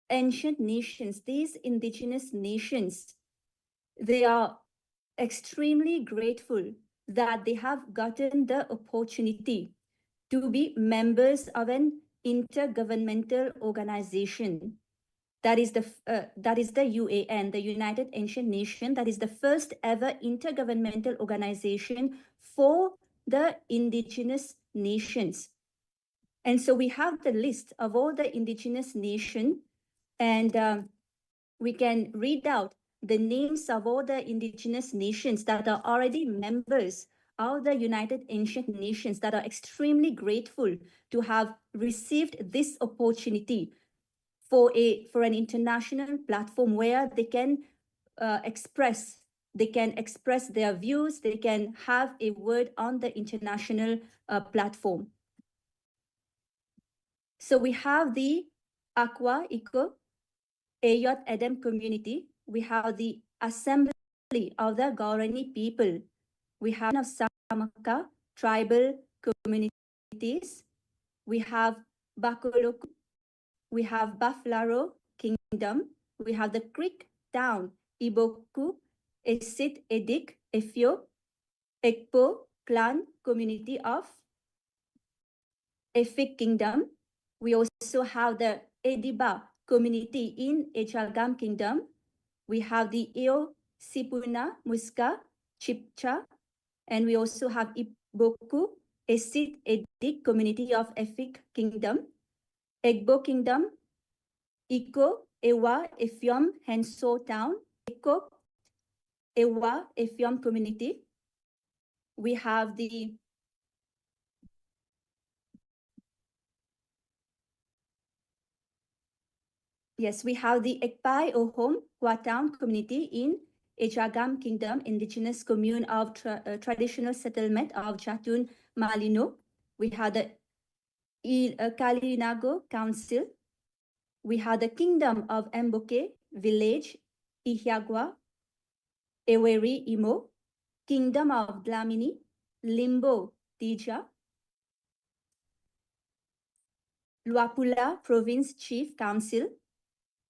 ancient nations, these indigenous nations, they are extremely grateful that they have gotten the opportunity to be members of an intergovernmental organization. That is the UAN, the United Ancient Nation. That is the first ever intergovernmental organization for the indigenous nations. And so we have the list of all the indigenous nations, and we can read out the names of all the indigenous nations that are already members of the United Ancient Nations, that are extremely grateful to have received this opportunity for an international platform where they can express their views, they can have a word on the international platform. So we have the Aqua Eco Ayot Edem community. We have the Assembly of the Gaurani people. We have of Samaka tribal communities. We have Bakoloku. We have Baflaro Kingdom. We have the Creek Town, Iboku, Esit Edik, Efio, Ekpo clan community of Efik Kingdom. We also have the Ediba community in Ejalgam Kingdom. We have the Eo Sipuna Muska Chipcha, and we also have Iboku Esit Edik community of Efik Kingdom. Egbo Kingdom, Iko, Ewa, Efiom, Henso Town, Eko, Ewa, Efiom community. We have the we have the Ekpai Ohom Hua Town community in Ejagam Kingdom, indigenous commune of traditional settlement of Jatun Malino. We have the Kalinago Council. We have the Kingdom of Mboke Village, Ihiagwa, Eweri Imo, Kingdom of Dlamini, Limbo Tija, Luapula Province Chief Council,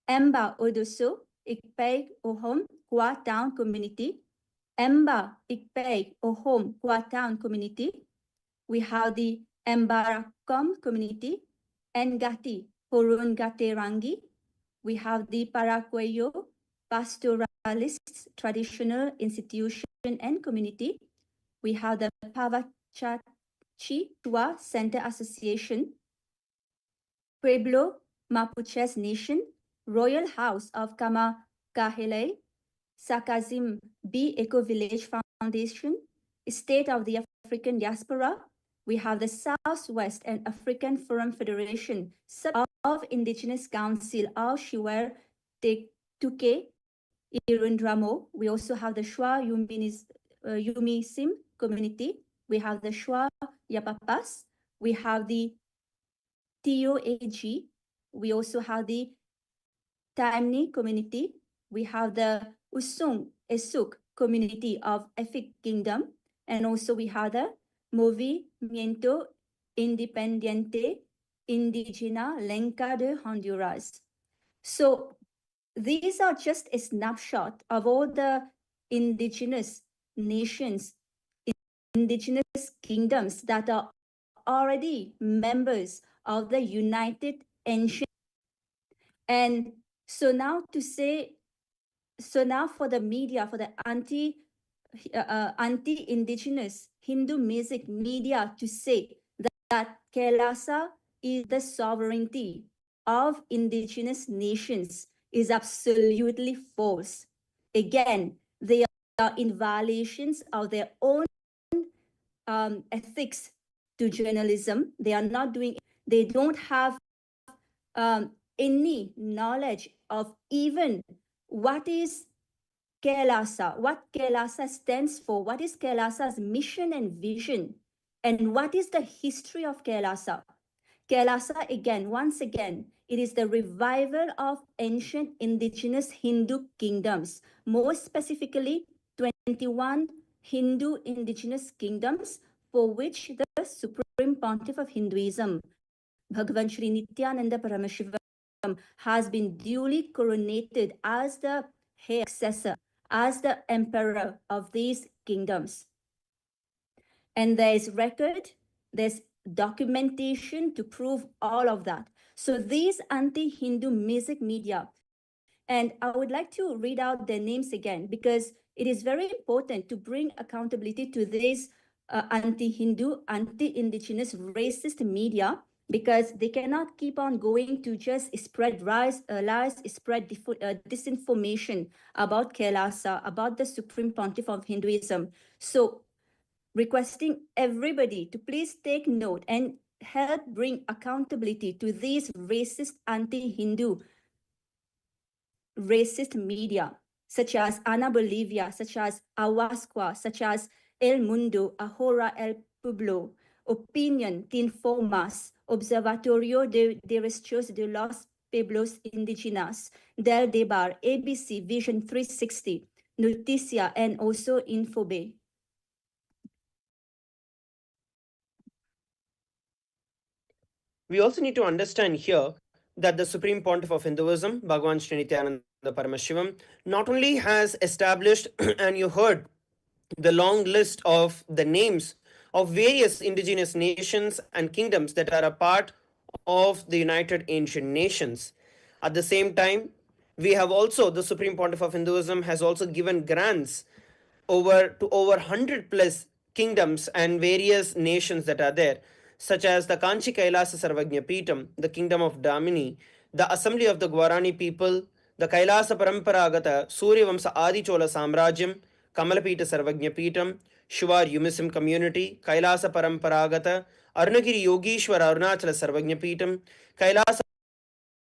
Emba Odoso, Ikpeg Ohom, Kwa Town Community, Emba Ikpeg Ohom, Kwa Town Community. We have the Embarakom Community, Engati, Horun Gaterangi. We have the Paracuello Pastoralists Traditional Institution and Community. We have the Pavachachi Tua Center Association, Pueblo Mapuches Nation, Royal House of Kamakahele, Sakazim B Eco Village Foundation, State of the African Diaspora. We have the Southwest and African Forum Federation, Sub of Indigenous Council of Shiwer Tuke Irundramo. We also have the Shwa Yumisim community. We have the Shwa Yapapas. We have the TOAG. We also have the Taimni community. We have the Usung Esuk community of Efik Kingdom. And also we have the Movimiento Independiente Indígena Lenca de Honduras. So these are just a snapshot of all the indigenous nations, indigenous kingdoms that are already members of the United Ancient. And so now for the media, for the anti-indigenous Hindu music media to say that Kailasa is the sovereignty of indigenous nations is absolutely false. Again, they are in violations of their own ethics to journalism. They are not doing They don't have any knowledge of even what is KAILASA, what KAILASA stands for, what is KAILASA's mission and vision, and what is the history of KAILASA. KAILASA, again, once again, it is the revival of ancient indigenous Hindu kingdoms, more specifically 21 Hindu indigenous kingdoms for which the Supreme Pontiff of Hinduism, Bhagavan Shri Nithyananda Paramashivoham, has been duly coronated as the heir successor, as the emperor of these kingdoms. And there is record, there's documentation to prove all of that. So these anti-Hindu music media, and I would like to read out their names again, because it is very important to bring accountability to these anti-Hindu, anti-indigenous, racist media, because they cannot keep on going to just spread lies, spread disinformation about KAILASA, about the Supreme Pontiff of Hinduism. So requesting everybody to please take note and help bring accountability to these racist, anti-Hindu, racist media, such as Ana Bolivia, such as Awasqua, such as El Mundo, Ahora El Pueblo, Opinion, Tinformas, Observatorio de Derechos de los Pueblos Indígenas, Del Debar, ABC, Vision 360, Noticia, and also Infobe. We also need to understand here that the Supreme Pontiff of Hinduism, Bhagavan Shri Nithyananda Paramashivam, not only has established, and you heard the long list of the names of various indigenous nations and kingdoms that are a part of the United Ancient Nations. At the same time, we have also, the Supreme Pontiff of Hinduism has also given grants over 100 plus kingdoms and various nations that are there, such as the Kanchi Kailasa Sarvagnya Peetam, the Kingdom of Damini, the Assembly of the Guarani people, the Kailasa Paramparagata Suryavamsa Adi Chola Samrajyam, Kamalapita Sarvagnya Peetam, Shuvar Umism Community, Kailasa Paramparagata, Arunagiri Yogishwara Arunachala Sarvagnya Peetam, Kailasa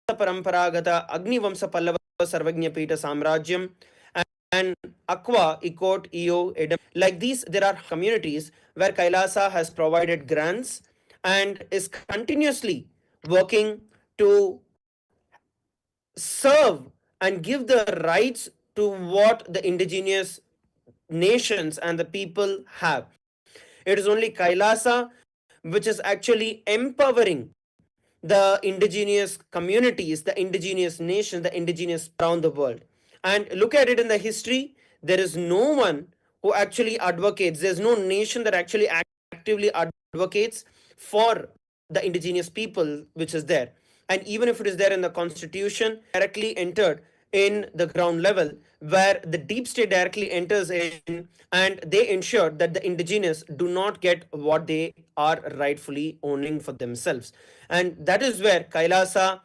Paramparagata Agnivamsa Pallava Sarvagnya Peeta Samrajyam, and Aqua, Ikot, Eo, Edam. Like these, there are communities where Kailasa has provided grants and is continuously working to serve and give the rights to what the indigenous nations and the people have. It is only Kailasa which is actually empowering the indigenous communities, the indigenous nations, the indigenous around the world. And look at it in the history, there is no one who actually advocates, there's no nation that actually actively advocates for the indigenous people which is there. And even if it is there in the constitution, directly entered in the ground level, where the deep state directly enters in and they ensure that the indigenous do not get what they are rightfully owning for themselves. And that is where Kailasa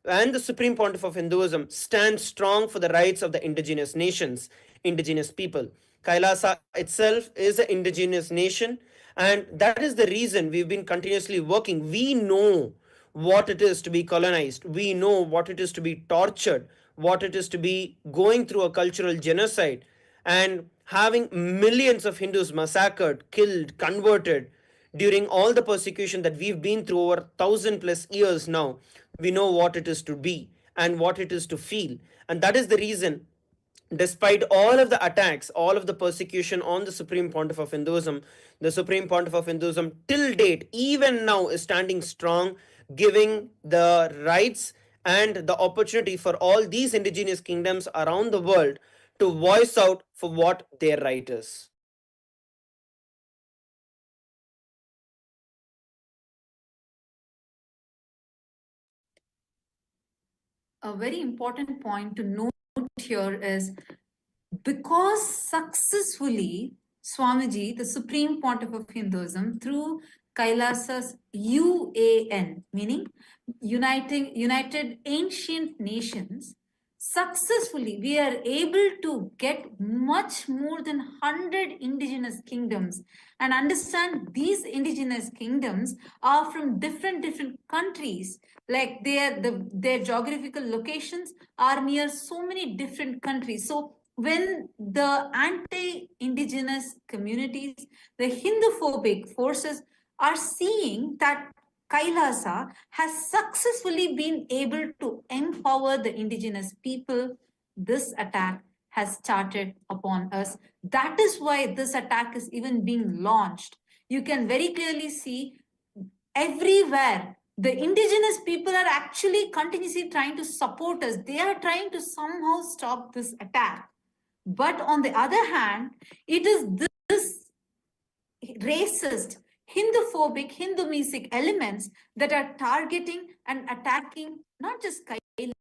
and the Supreme Pontiff of Hinduism stands strong for the rights of the indigenous nations, indigenous people. Kailasa itself is an indigenous nation, and that is the reason we've been continuously working. We know what it is to be colonized, we know what it is to be tortured, what it is to be going through a cultural genocide and having millions of Hindus massacred, killed, converted during all the persecution that we've been through over 1,000+ years now. We know what it is to be and what it is to feel. And that is the reason, despite all of the attacks, all of the persecution on the Supreme Pontiff of Hinduism, the Supreme Pontiff of Hinduism till date, even now, is standing strong, giving the rights and the opportunity for all these indigenous kingdoms around the world to voice out for what their right is. A very important point to note here is, because successfully Swamiji, the Supreme Pontiff of Hinduism, through Kailasa's UAN, meaning United Ancient Nations, successfully we are able to get much more than 100 indigenous kingdoms, and understand these indigenous kingdoms are from different countries, like their geographical locations are near so many different countries. So when the anti-indigenous communities, the Hindu-phobic forces are seeing that Kailasa has successfully been able to empower the indigenous people, this attack has started upon us. That is why this attack is even being launched. You can very clearly see everywhere the indigenous people are actually continuously trying to support us. They are trying to somehow stop this attack. But on the other hand, it is this racist, Hindu-phobic, Hindu-mesic elements that are targeting and attacking not just Kailasa.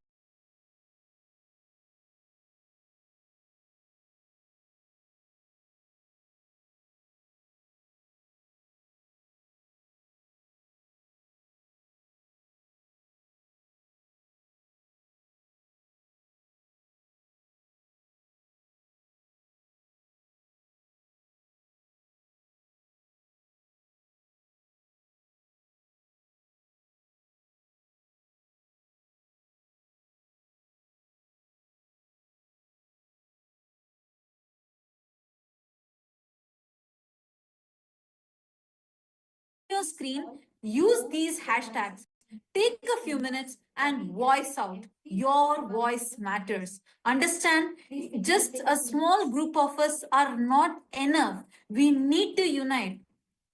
Your screen, use these hashtags. Take a few minutes and voice out. Your voice matters. Understand, just a small group of us are not enough. We need to unite.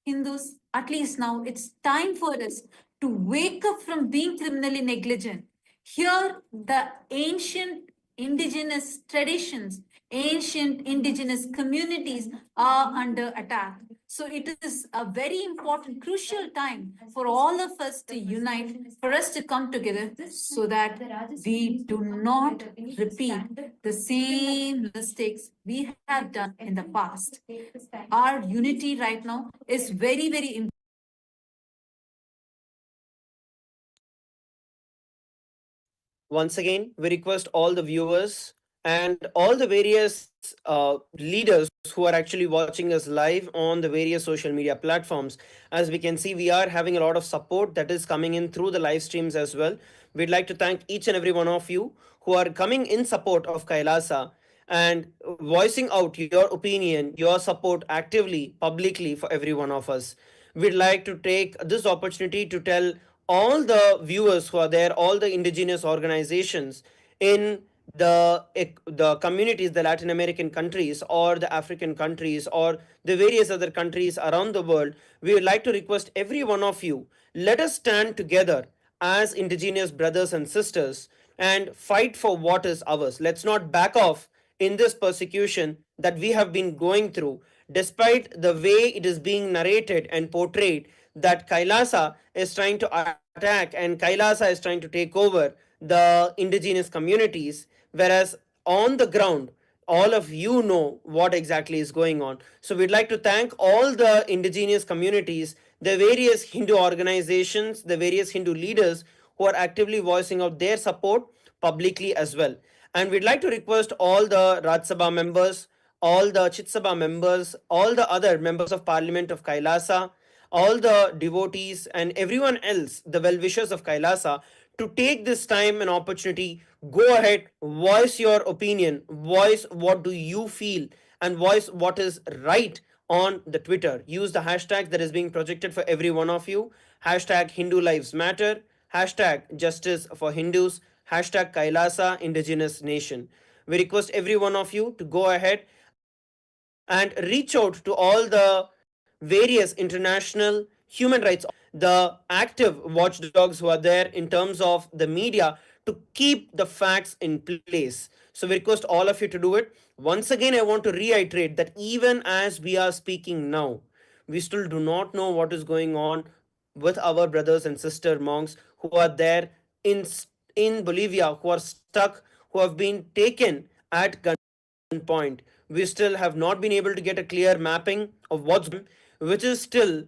Hindus, at least now it's time for us to wake up from being criminally negligent. Here, the ancient indigenous traditions, ancient indigenous communities are under attack. So it is a very important, crucial time for all of us to unite, for us to come together so that we do not repeat the same mistakes we have done in the past. Our unity right now is very, very important. Once again, we request all the viewers and all the various leaders who are actually watching us live on the various social media platforms. As we can see, we are having a lot of support that is coming in through the live streams as well. We'd like to thank each and every one of you who are coming in support of Kailasa and voicing out your opinion, your support actively, publicly for every one of us. We'd like to take this opportunity to tell all the viewers who are there, all the indigenous organizations in the communities, the Latin American countries or the African countries or the various other countries around the world, we would like to request every one of you, let us stand together as indigenous brothers and sisters and fight for what is ours. Let's not back off in this persecution that we have been going through, despite the way it is being narrated and portrayed that Kailasa is trying to attack and Kailasa is trying to take over the indigenous communities, whereas on the ground, all of you know what exactly is going on. So we'd like to thank all the indigenous communities, the various Hindu organizations, the various Hindu leaders who are actively voicing out their support publicly as well. And we'd like to request all the Rajya Sabha members, all the Chit Sabha members, all the other members of Parliament of Kailasa, all the devotees and everyone else, the well-wishers of Kailasa, to take this time and opportunity, go ahead, voice your opinion, voice what do you feel, and voice what is right on the Twitter. Use the hashtag that is being projected for every one of you. Hashtag Hindu Lives Matter, hashtag Justice for Hindus, hashtag Kailasa Indigenous Nation. We request every one of you to go ahead and reach out to all the various international human rights, the active watchdogs who are there in terms of the media to keep the facts in place. So we request all of you to do it. Once again, I want to reiterate that even as we are speaking now, we still do not know what is going on with our brothers and sister monks who are there in Bolivia, who are stuck, who have been taken at gunpoint. We still have not been able to get a clear mapping of what's going on, which is still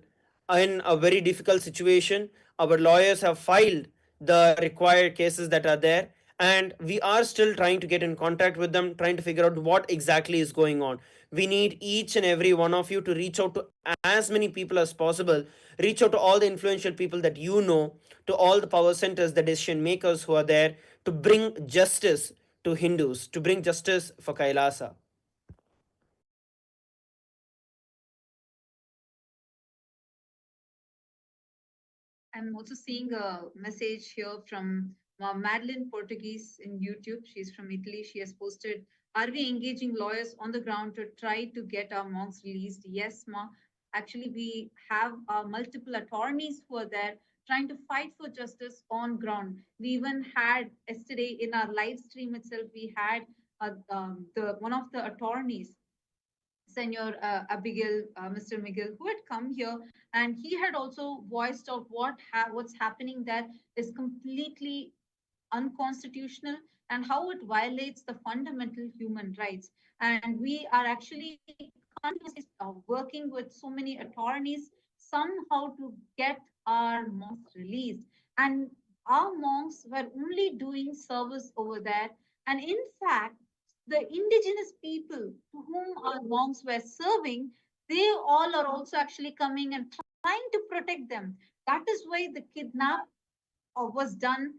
in a very difficult situation. Our lawyers have filed the required cases that are there, and we are still trying to get in contact with them, trying to figure out what exactly is going on. We need each and every one of you to reach out to as many people as possible, reach out to all the influential people that you know, to all the power centers, the decision makers who are there, to bring justice to Hindus, to bring justice for Kailasa. I'm also seeing a message here from Madeline Portuguese in YouTube. She's from Italy. She has posted, "Are we engaging lawyers on the ground to try to get our monks released?" Yes, Ma. Actually, we have multiple attorneys who are there trying to fight for justice on ground. We even had yesterday in our live stream itself, we had the one of the attorneys, Senor Abigail, Mr. Miguel, who had come here, and he had also voiced out what's happening there is completely unconstitutional and how it violates the fundamental human rights. And we are actually continuously working with so many attorneys somehow to get our monks released. And our monks were only doing service over there. And in fact, the indigenous people to whom our monks were serving, they all are also actually coming and trying to protect them. That is why the kidnap was done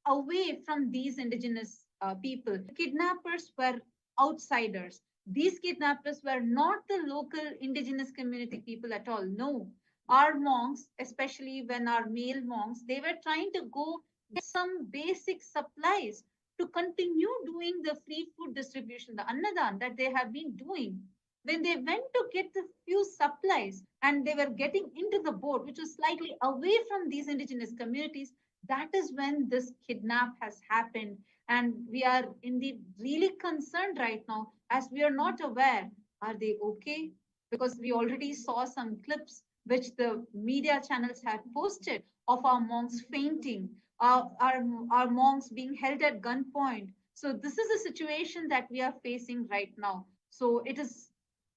away from these indigenous people. Kidnappers were outsiders. These kidnappers were not the local indigenous community people at all. No. Our monks, especially when our male monks, they were trying to go get some basic supplies to continue doing the free food distribution, the annadan that they have been doing. When they went to get the few supplies and they were getting into the boat, which was slightly away from these indigenous communities, that is when this kidnap has happened. And we are indeed really concerned right now as we are not aware, are they okay? Because we already saw some clips which the media channels had posted of our monks fainting, our monks being held at gunpoint. So this is a situation that we are facing right now. So it is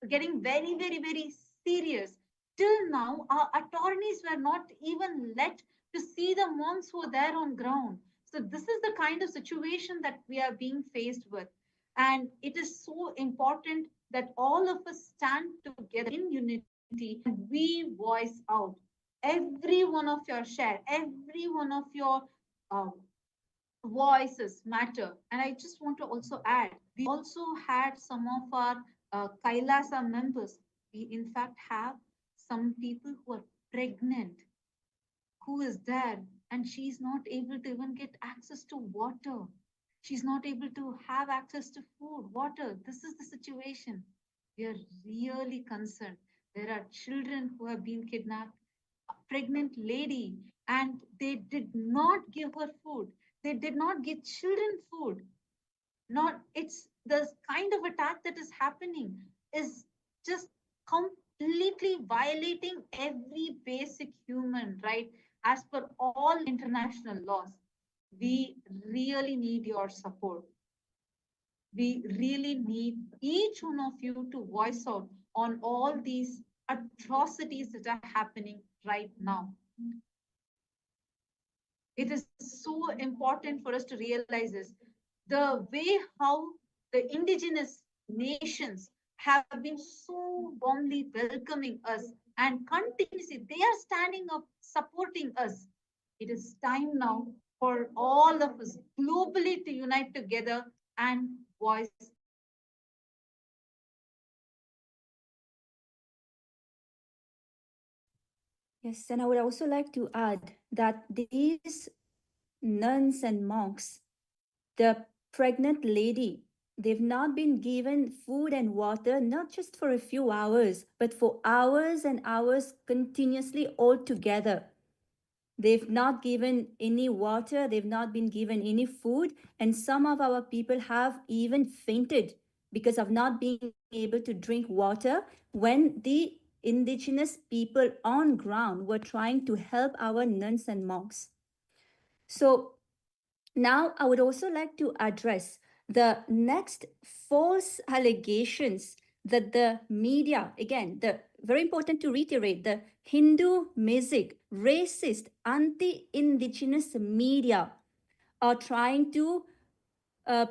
getting very, very, very serious. Till now, our attorneys were not even let to see the monks who are there on ground. So this is the kind of situation that we are being faced with. And it is so important that all of us stand together in unity and we voice out. Every one of your share, every one of your uh, voices matter. And I just want to also add, we also had some of our Kailasa members. We in fact have some people who are pregnant, who is there, and she's not able to even get access to water. She's not able to have access to food, water. This is the situation. We are really concerned. There are children who have been kidnapped, a pregnant lady, and they did not give her food. They did not give children food. Not it's the kind of attack that is happening is just completely violating every basic human right as per all international laws. We really need your support. We really need each one of you to voice out on all these atrocities that are happening right now. It is so important for us to realize this. The way how the indigenous nations have been so warmly welcoming us and continuously, they are standing up, supporting us. It is time now for all of us globally to unite together and voice. Yes, and I would also like to add that these nuns and monks, the pregnant lady, they've not been given food and water, not just for a few hours, but for hours and hours continuously all together. They've not given any water, they've not been given any food, and some of our people have even fainted because of not being able to drink water when the indigenous people on ground were trying to help our nuns and monks. So now I would also like to address the next false allegations that the media, again, the very important to reiterate, the Hindu, racist, anti-indigenous media are trying to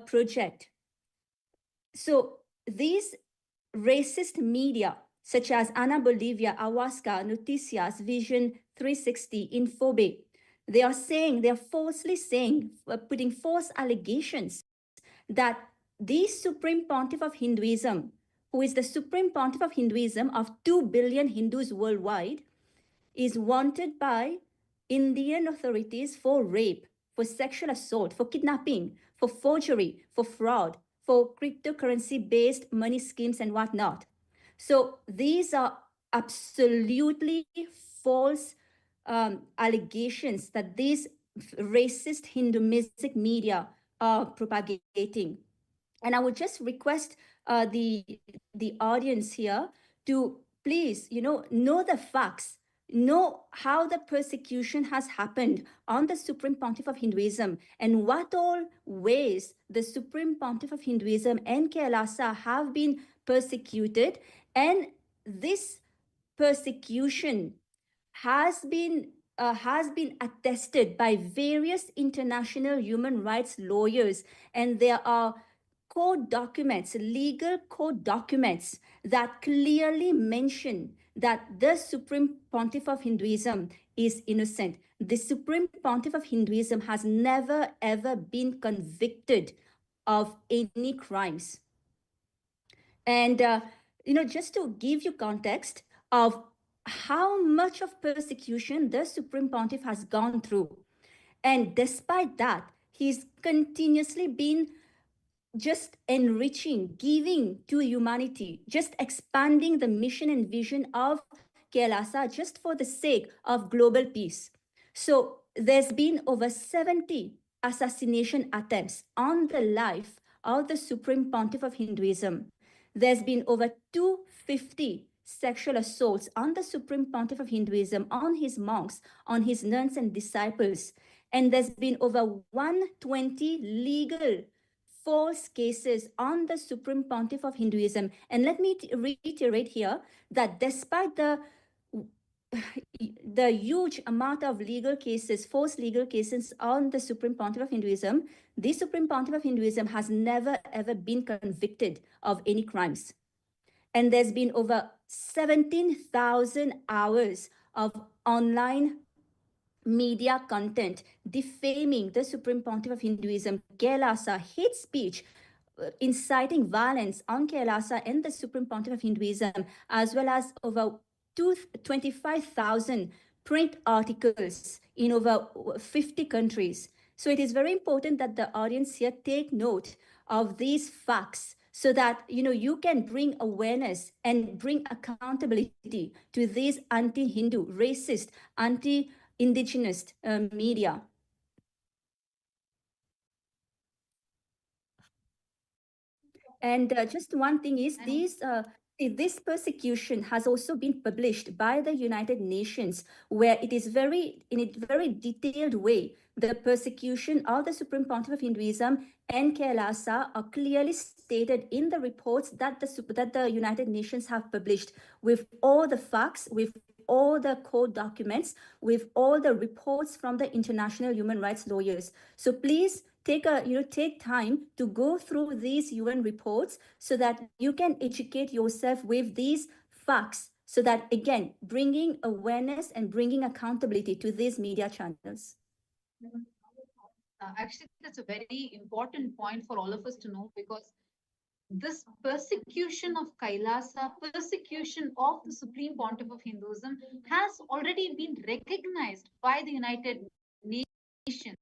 project. So these racist media, such as Ana Bolivia, Awasca, Noticias, Vision 360, Infobe, they are falsely saying, putting false allegations that the Supreme Pontiff of Hinduism, who is the Supreme Pontiff of Hinduism of 2 billion Hindus worldwide, is wanted by Indian authorities for rape, for sexual assault, for kidnapping, for forgery, for fraud, for cryptocurrency-based money schemes and whatnot. So these are absolutely false allegations that these racist Hinduistic media are propagating. And I would just request the audience here to please, know the facts, know how the persecution has happened on the Supreme Pontiff of Hinduism and what all ways the Supreme Pontiff of Hinduism and Kailasa have been persecuted. And this persecution has been attested by various international human rights lawyers, and there are court documents, legal court documents that clearly mention that the Supreme Pontiff of Hinduism is innocent. The Supreme Pontiff of Hinduism has never ever been convicted of any crimes. And just to give you context of how much of persecution the Supreme Pontiff has gone through, and despite that, he's continuously been just enriching, giving to humanity, just expanding the mission and vision of Kailasa just for the sake of global peace. So there's been over 70 assassination attempts on the life of the Supreme Pontiff of Hinduism. There's been over 250 sexual assaults on the Supreme Pontiff of Hinduism, on his monks, on his nuns and disciples. And there's been over 120 legal false cases on the Supreme Pontiff of Hinduism. And let me reiterate here that despite the huge amount of legal cases, false legal cases on the Supreme Pontiff of Hinduism, the Supreme Pontiff of Hinduism has never ever been convicted of any crimes. And there's been over 17,000 hours of online media content defaming the Supreme Pontiff of Hinduism, Kailasa, hate speech, inciting violence on Kailasa and the Supreme Pontiff of Hinduism, as well as over 25,000 print articles in over 50 countries. So it is very important that the audience here take note of these facts so that you can bring awareness and bring accountability to these anti-Hindu, racist, anti-indigenous media. And just one thing is, this persecution has also been published by the United Nations, where it is in a very detailed way, the persecution of the Supreme Pontiff of Hinduism and Kailasa are clearly stated in the reports that the United Nations have published, with all the facts, with all the court documents, with all the reports from the international human rights lawyers. So please take time to go through these UN reports so that you can educate yourself with these facts, so that, again, bringing awareness and bringing accountability to these media channels. Actually, that's a very important point for all of us to know, because this persecution of Kailasa, persecution of the Supreme Pontiff of Hinduism, has already been recognized by the United Nations.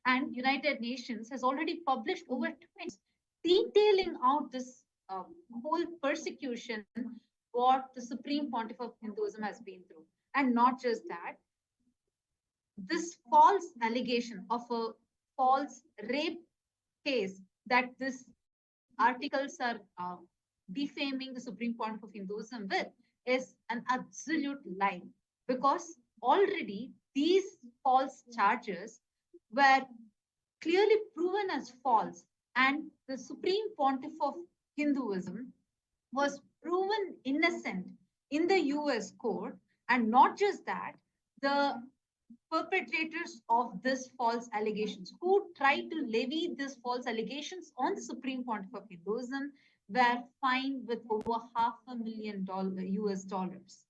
And United Nations has already published over 20 detailing out this whole persecution, what the Supreme Pontiff of Hinduism has been through. And not just that, this false allegation of a false rape case that this articles are defaming the Supreme Pontiff of Hinduism with is an absolute lie, because already these false charges were clearly proven as false, and the Supreme Pontiff of Hinduism was proven innocent in the US court. And not just that, the perpetrators of this false allegations, who tried to levy these false allegations on the Supreme Pontiff of Hinduism, were fined with over $500,000 US dollars.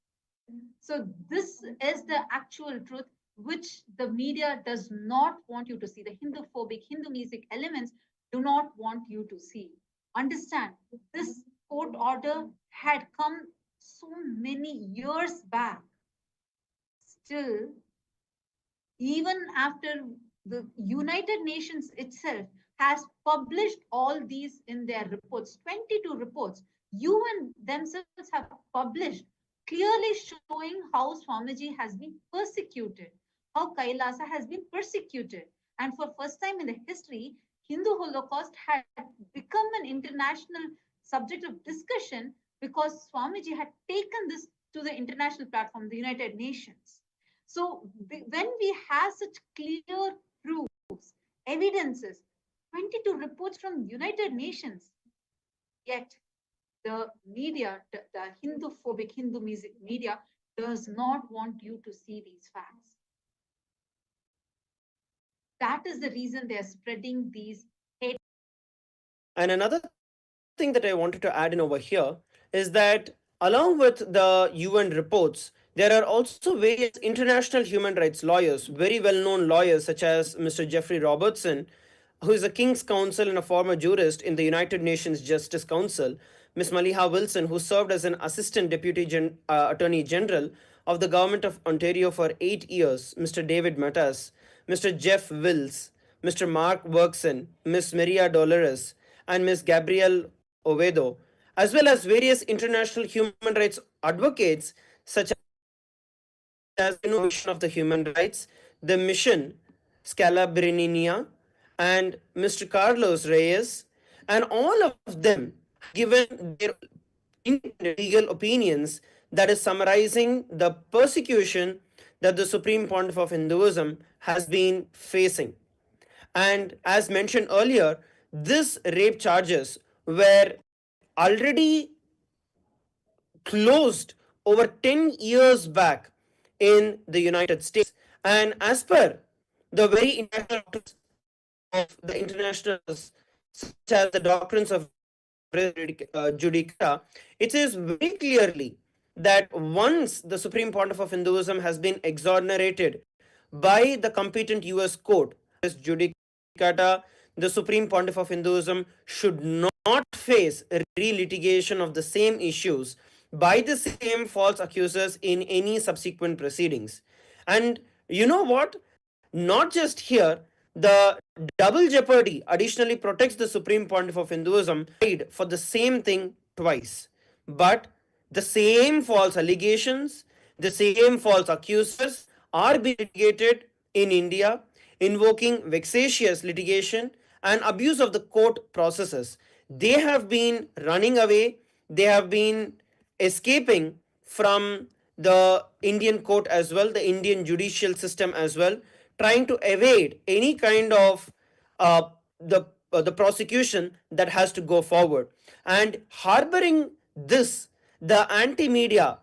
So this is the actual truth, which the media does not want you to see. The Hindu-phobic, Hindu-music elements do not want you to see. Understand, this court order had come so many years back. Still, even after the United Nations itself has published all these in their reports, 22 reports, UN themselves have published, clearly showing how Swamiji has been persecuted, how Kailasa has been persecuted. And for first time in the history, Hindu Holocaust had become an international subject of discussion because Swamiji had taken this to the international platform, the United Nations. So when we have such clear proofs, evidences, 22 reports from United Nations, yet the media, the Hindu-phobic Hindu music media does not want you to see these facts. That is the reason they are spreading these hate. And another thing that I wanted to add in over here is that along with the UN reports, there are also various international human rights lawyers, very well known lawyers such as Mr. Jeffrey Robertson, who is a King's Counsel and a former jurist in the United Nations Justice Council, Ms. Maliha Wilson, who served as an Assistant Deputy Attorney General of the Government of Ontario for 8 years, Mr. David Matas, Mr. Jeff Wills, Mr. Mark Workson, Ms. Maria Dolores, and Ms. Gabrielle Ovedo, as well as various international human rights advocates such as the Mission of the Human Rights, the Mission Scalabrinia, and Mr. Carlos Reyes, and all of them given their legal opinions that is summarizing the persecution that the Supreme Pontiff of Hinduism has been facing. And as mentioned earlier, these rape charges were already closed over 10 years back in the United States. And as per the very international doctrines of the internationals, such as the doctrines of judicata, it says very clearly that once the Supreme Pontiff of Hinduism has been exonerated by the competent US court, as judicata, the Supreme Pontiff of Hinduism should not face re-litigation of the same issues by the same false accusers in any subsequent proceedings. And you know what? Not just here, the double jeopardy additionally protects the Supreme Pontiff of Hinduism for the same thing twice. But the same false allegations, the same false accusers are being litigated in India, invoking vexatious litigation and abuse of the court processes. They have been running away, they have been escaping from the Indian court as well, the Indian judicial system as well, trying to evade any kind of the prosecution that has to go forward. And harboring this, the anti-media,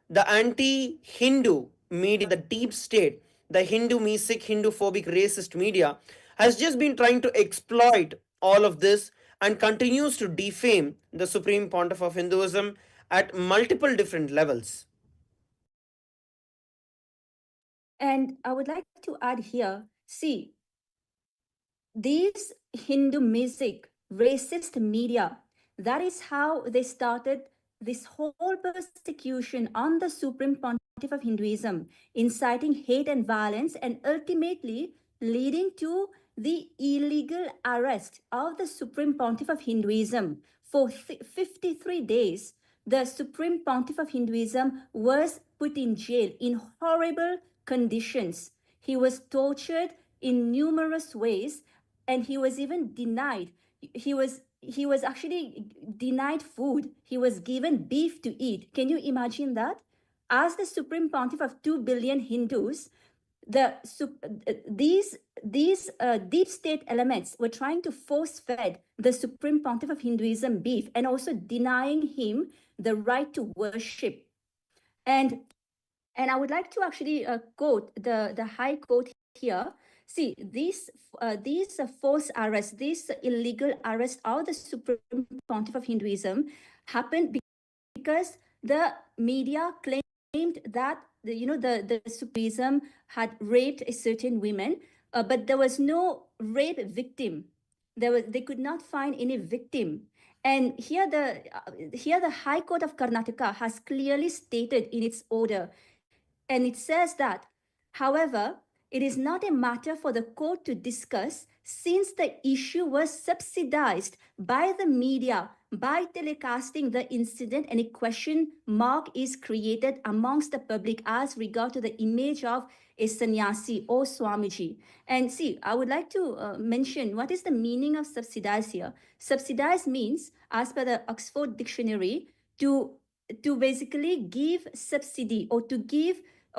the anti-Hindu media, the deep state, the Hindu-mesic, Hindu-phobic, racist media has just been trying to exploit all of this and continues to defame the Supreme Pontiff of Hinduism at multiple different levels. And I would like to add here, see, these Hindu music, racist media, that is how they started this whole persecution on the Supreme Pontiff of Hinduism, inciting hate and violence and ultimately leading to the illegal arrest of the Supreme Pontiff of Hinduism. For 53 days, the Supreme Pontiff of Hinduism was put in jail in horrible conditions. He was tortured in numerous ways, and he was even denied. He was actually denied food. He was given beef to eat. Can you imagine that? As the Supreme Pontiff of 2 billion Hindus, these deep state elements were trying to force fed the Supreme Pontiff of Hinduism beef and also denying him the right to worship. And And I would like to actually quote the High Court here. See, these false arrests, these illegal arrests of the Supreme Pontiff of Hinduism happened because the media claimed that the Sufism had raped a certain women, but there was no rape victim. They could not find any victim. And here the High Court of Karnataka has clearly stated in its order, and it says that, however, it is not a matter for the court to discuss since the issue was subsidized by the media by telecasting the incident, and a question mark is created amongst the public as regard to the image of a sannyasi or Swamiji. And see, I would like to mention what is the meaning of subsidize here. Subsidize means, as per the Oxford Dictionary, to basically give subsidy, or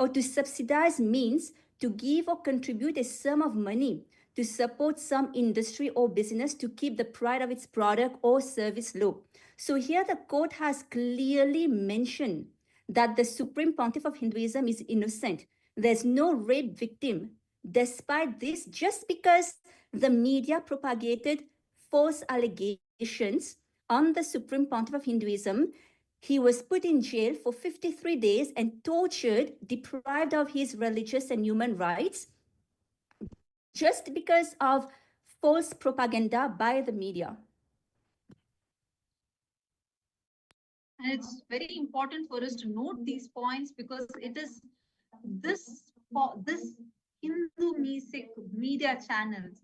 to subsidize means to give or contribute a sum of money to support some industry or business to keep the price of its product or service low. So here the court has clearly mentioned that the Supreme Pontiff of Hinduism is innocent. There's no rape victim. Despite this, just because the media propagated false allegations on the Supreme Pontiff of Hinduism, he was put in jail for 53 days and tortured, deprived of his religious and human rights, just because of false propaganda by the media. And it's very important for us to note these points, because it is this Hindu media channels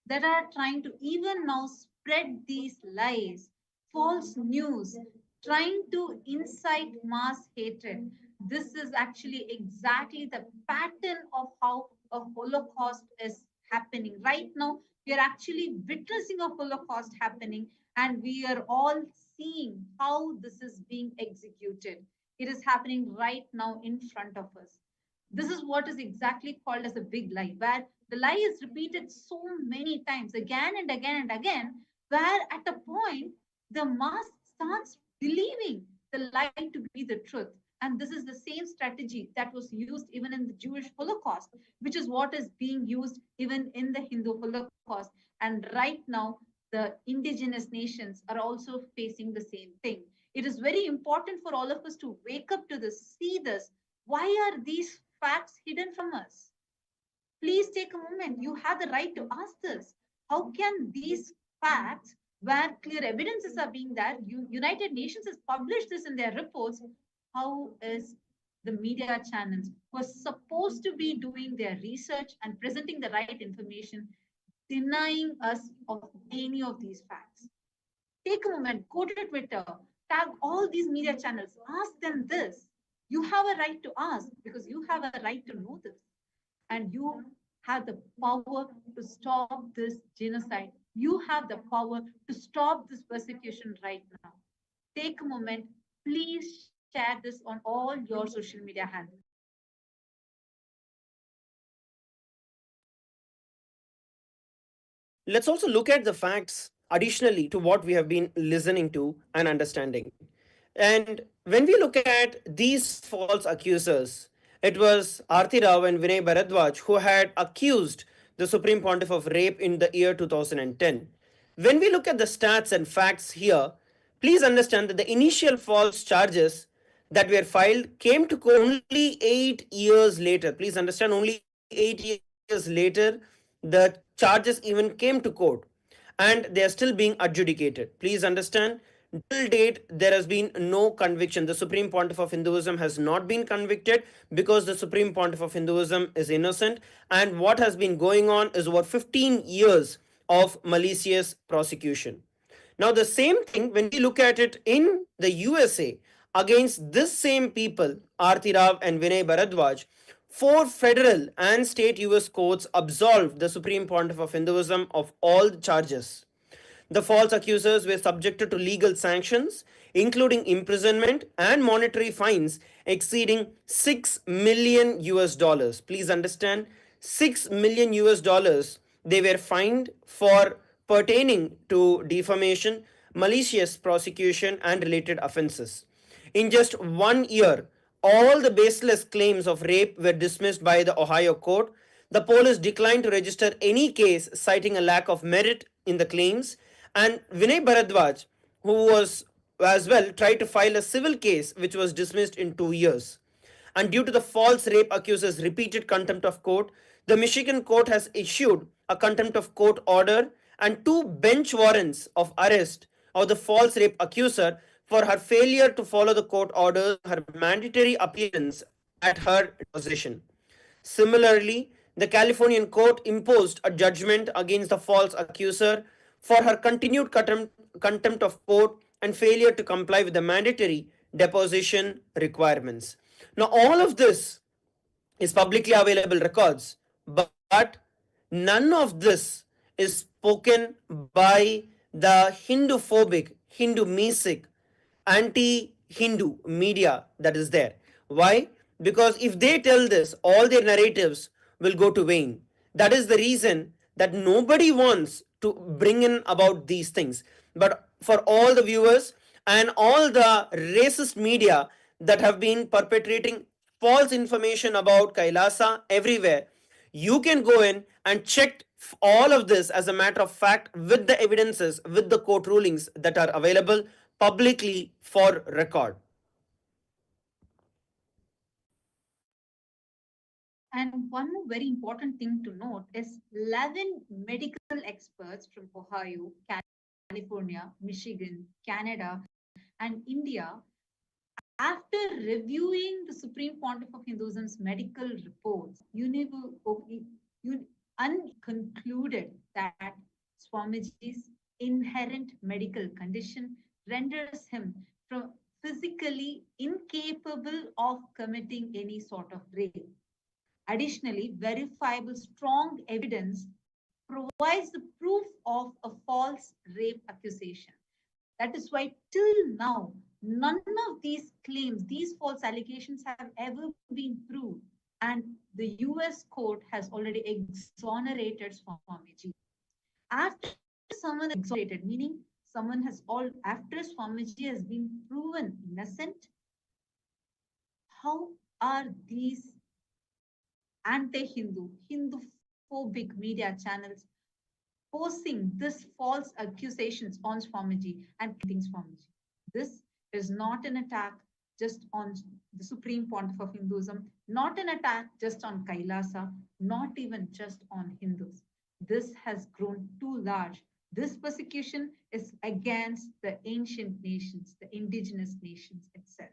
that are trying to even now spread these lies, false news, trying to incite mass hatred. This is actually exactly the pattern of how a Holocaust is happening. Right now, we are actually witnessing a Holocaust happening, and we are all seeing how this is being executed. It is happening right now in front of us. This is what is exactly called as a big lie, where the lie is repeated so many times, again and again and again, where at a point the mass starts believing the lie to be the truth. And this is the same strategy that was used even in the Jewish Holocaust, which is what is being used even in the Hindu Holocaust. And right now, the indigenous nations are also facing the same thing. It is very important for all of us to wake up to this, see this. Why are these facts hidden from us? Please take a moment. You have the right to ask this. How can these facts, where clear evidences are being there, United Nations has published this in their reports, how is the media channels who are supposed to be doing their research and presenting the right information denying us of any of these facts? Take a moment, go to Twitter, tag all these media channels, ask them this. You have a right to ask, because you have a right to know this. And you have the power to stop this genocide. You have the power to stop this persecution right now. Take a moment, please share this on all your social media handles. Let's also look at the facts additionally to what we have been listening to and understanding. And when we look at these false accusers, it was Aarti Rao and Vinay Bharadwaj who had accused the Supreme Pontiff of rape in the year 2010. When we look at the stats and facts here, please understand that the initial false charges that were filed came to court only 8 years later. Please understand, only 8 years later, the charges even came to court, and they are still being adjudicated. Please understand, till date, there has been no conviction. The Supreme Pontiff of Hinduism has not been convicted because the Supreme Pontiff of Hinduism is innocent. And what has been going on is over 15 years of malicious prosecution. Now, the same thing, when we look at it in the USA, against this same people, Aarti Rao and Vinay Bharadwaj, 4 federal and state US courts absolved the Supreme Pontiff of Hinduism of all charges. The false accusers were subjected to legal sanctions, including imprisonment and monetary fines exceeding 6 million US dollars. Please understand, 6 million US dollars they were fined for pertaining to defamation, malicious prosecution, and related offenses. In just 1 year, all the baseless claims of rape were dismissed by the Ohio court. The police declined to register any case, citing a lack of merit in the claims. And Vinay Bharadwaj, who was as well, tried to file a civil case which was dismissed in 2 years. And due to the false rape accuser's repeated contempt of court, the Michigan court has issued a contempt of court order and 2 bench warrants of arrest of the false rape accuser for her failure to follow the court order, her mandatory appearance at her deposition. Similarly, the Californian court imposed a judgment against the false accuser for her continued contempt of court and failure to comply with the mandatory deposition requirements. Now, all of this is publicly available records, but none of this is spoken by the Hindu-phobic, Hindu-mesic, anti-Hindu media that is there. Why? Because if they tell this, all their narratives will go to vain. That is the reason that nobody wants to bring in about these things. But for all the viewers and all the racist media that have been perpetrating false information about Kailasa everywhere, you can go in and check all of this as a matter of fact with the evidences, with the court rulings that are available publicly for record. And one more very important thing to note is 11 medical experts from Ohio, California, Michigan, Canada, and India, after reviewing the Supreme Pontiff of Hinduism's medical reports, concluded that Swamiji's inherent medical condition renders him physically incapable of committing any sort of rape. Additionally, verifiable strong evidence provides the proof of a false rape accusation. That is why till now, none of these claims, these false allegations have ever been proved. And the US court has already exonerated Swamiji. After someone is exonerated, meaning someone has after Swamiji has been proven innocent, how are these anti-Hindu, Hindu-phobic media channels posting this false accusations on Swamiji and killing Swamiji? This is not an attack just on the Supreme Pontiff of Hinduism, not an attack just on Kailasa, not even just on Hindus. This has grown too large. This persecution is against the ancient nations, the indigenous nations itself.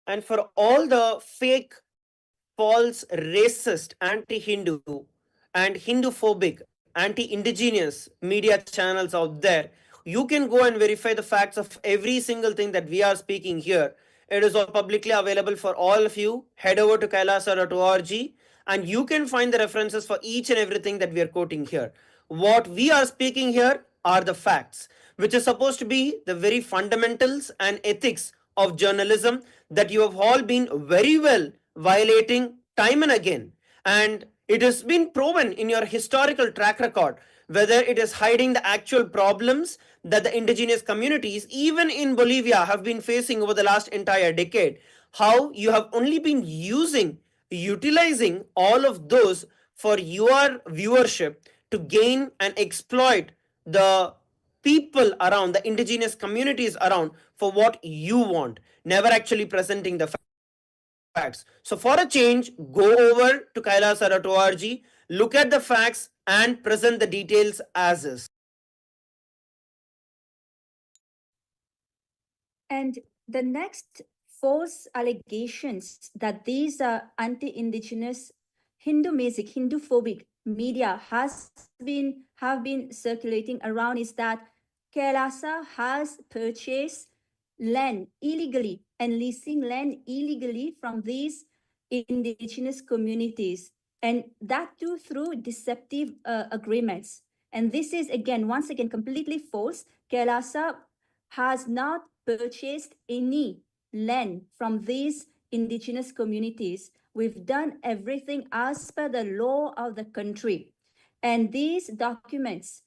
And for all the fake, false, racist, anti-Hindu and Hindu-phobic, anti-indigenous media channels out there, you can go and verify the facts of every single thing that we are speaking here. It is all publicly available for all of you. Head over to kailasa.org and you can find the references for each and everything that we are quoting here. What we are speaking here are the facts, which is supposed to be the very fundamentals and ethics of journalism that you have all been very well violating time and again. And it has been proven in your historical track record, whether it is hiding the actual problems that the indigenous communities, even in Bolivia, have been facing over the last entire decade, how you have only been utilizing all of those for your viewership to gain and exploit the people around, the indigenous communities around for what you want, never actually presenting the facts. So for a change, go over to kailasa.org, look at the facts and present the details as is. And the next false allegations that these anti-indigenous, Hindu-mesic, Hindu-phobic media have been circulating around is that Kailasa has purchased land illegally and leasing land illegally from these indigenous communities, and that too through deceptive agreements. And this is once again completely false. Kailasa has not purchased any land from these indigenous communities. We've done everything as per the law of the country. And these documents,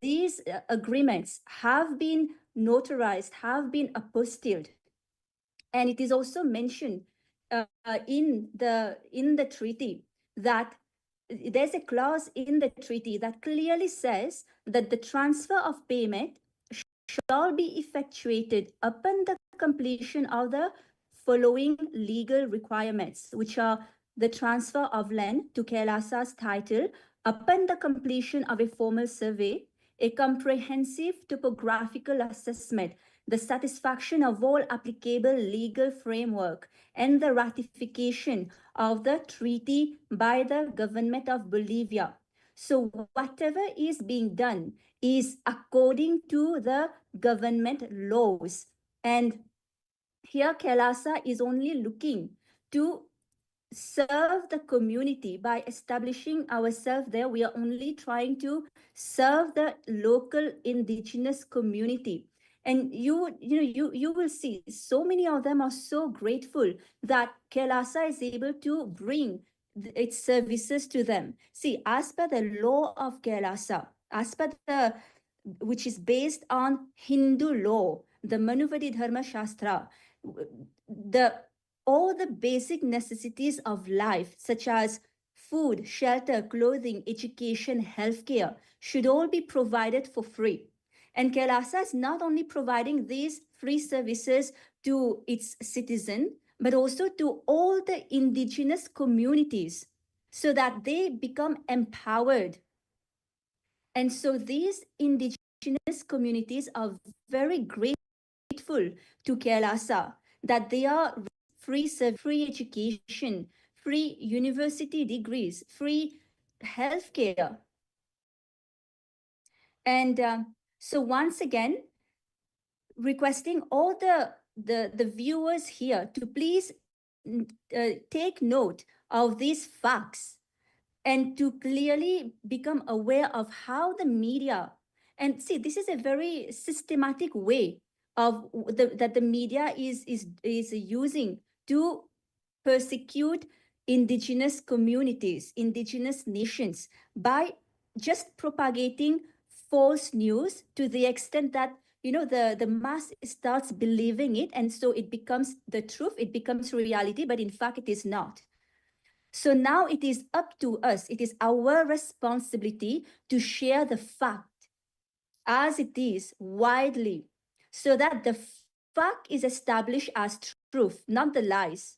these agreements have been notarized, have been apostilled. And it is also mentioned in the treaty that there's a clause in the treaty that clearly says that the transfer of payment shall be effectuated upon the completion of the following legal requirements, which are the transfer of land to Kailasa's title upon the completion of a formal survey, a comprehensive topographical assessment, the satisfaction of all applicable legal framework, and the ratification of the treaty by the government of Bolivia. So whatever is being done is according to the government laws. And here Kailasa is only looking to serve the community by establishing ourselves there. We are only trying to serve the local indigenous community. And you will see so many of them are so grateful that Kailasa is able to bring its services to them. See, as per the law of Kailasa, as per the, which is based on Hindu law, the Manuvadi Dharma Shastra, all the basic necessities of life, such as food, shelter, clothing, education, healthcare, should all be provided for free. And Kailasa is not only providing these free services to its citizens, but also to all the indigenous communities so that they become empowered. And so these indigenous communities are very grateful to Kailasa that they are free education, free university degrees, free healthcare. And so once again, requesting all the viewers here to please take note of these facts and to clearly become aware of how the media, and see, this is a very systematic way of that the media is using to persecute indigenous communities, indigenous nations, by just propagating false news to the extent that the mass starts believing it, and so it becomes the truth, it becomes reality, but in fact it is not. So now it is up to us, it is our responsibility to share the fact as it is widely, so that the fact is established as truth, not the lies.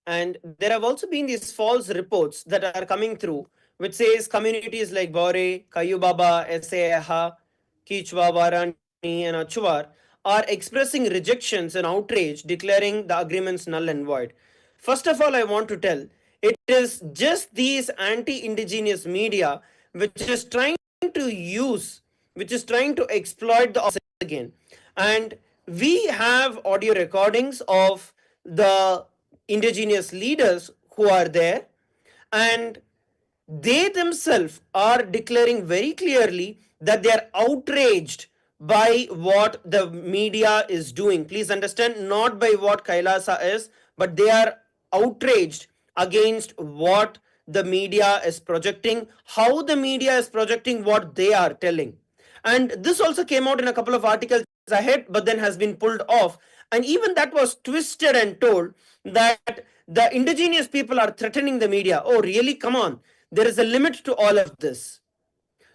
And there have also been these false reports that are coming through, which says communities like Bore, Kayubaba, Eseha, Kichwa, Varani, and Achuar are expressing rejections and outrage, declaring the agreements null and void. First of all, I want to tell, it is just these anti-indigenous media which is trying to use, which is trying to exploit the opposite again. And we have audio recordings of the indigenous leaders who are there, and they themselves are declaring very clearly that they are outraged by what the media is doing. Please understand, not by what Kailasa is, but they are outraged against what the media is projecting, how the media is projecting what they are telling. And this also came out in a couple of articles ahead, but then has been pulled off. And even that was twisted and told that the indigenous people are threatening the media. Oh, really? Come on. There is a limit to all of this,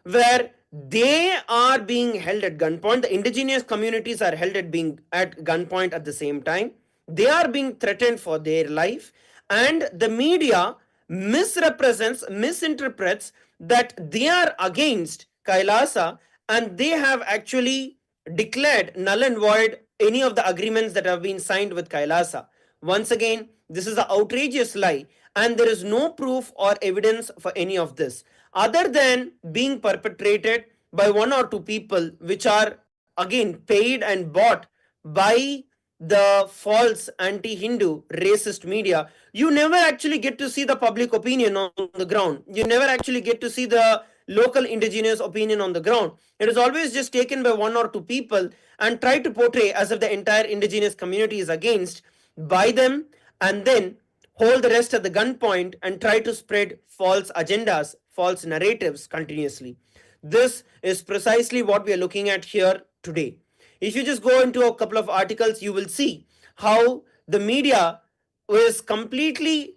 where they are being held at gunpoint. The indigenous communities are held at gunpoint at the same time. They are being threatened for their life, and the media misrepresents, misinterprets that they are against Kailasa, and they have actually declared null and void any of the agreements that have been signed with Kailasa. Once again, this is an outrageous lie, and there is no proof or evidence for any of this other than being perpetrated by one or two people, which are again paid and bought by the false anti-Hindu racist media. You never actually get to see the public opinion on the ground. You never actually get to see the local indigenous opinion on the ground. It is always just taken by one or two people and tried to portray as if the entire indigenous community is against by them, and then hold the rest at the gunpoint and try to spread false agendas, false narratives continuously. This is precisely what we are looking at here today. If you just go into a couple of articles, you will see how the media is completely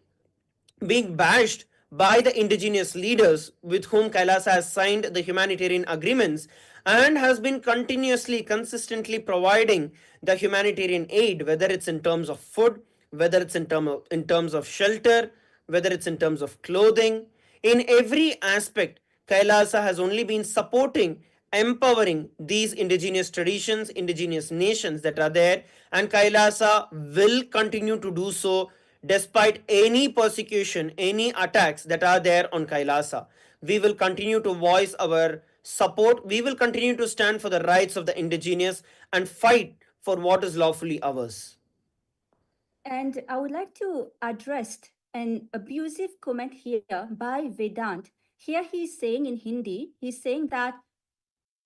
being bashed by the indigenous leaders with whom Kailasa has signed the humanitarian agreements and has been continuously, consistently providing the humanitarian aid, whether it's in terms of food, whether it's in terms of shelter, whether it's in terms of clothing. In every aspect, Kailasa has only been supporting, empowering these indigenous traditions, indigenous nations that are there, and Kailasa will continue to do so despite any persecution, any attacks that are there on Kailasa. We will continue to voice our support. We will continue to stand for the rights of the indigenous and fight for what is lawfully ours. And I would like to address an abusive comment here by Vedant. Here he's saying in Hindi, he's saying that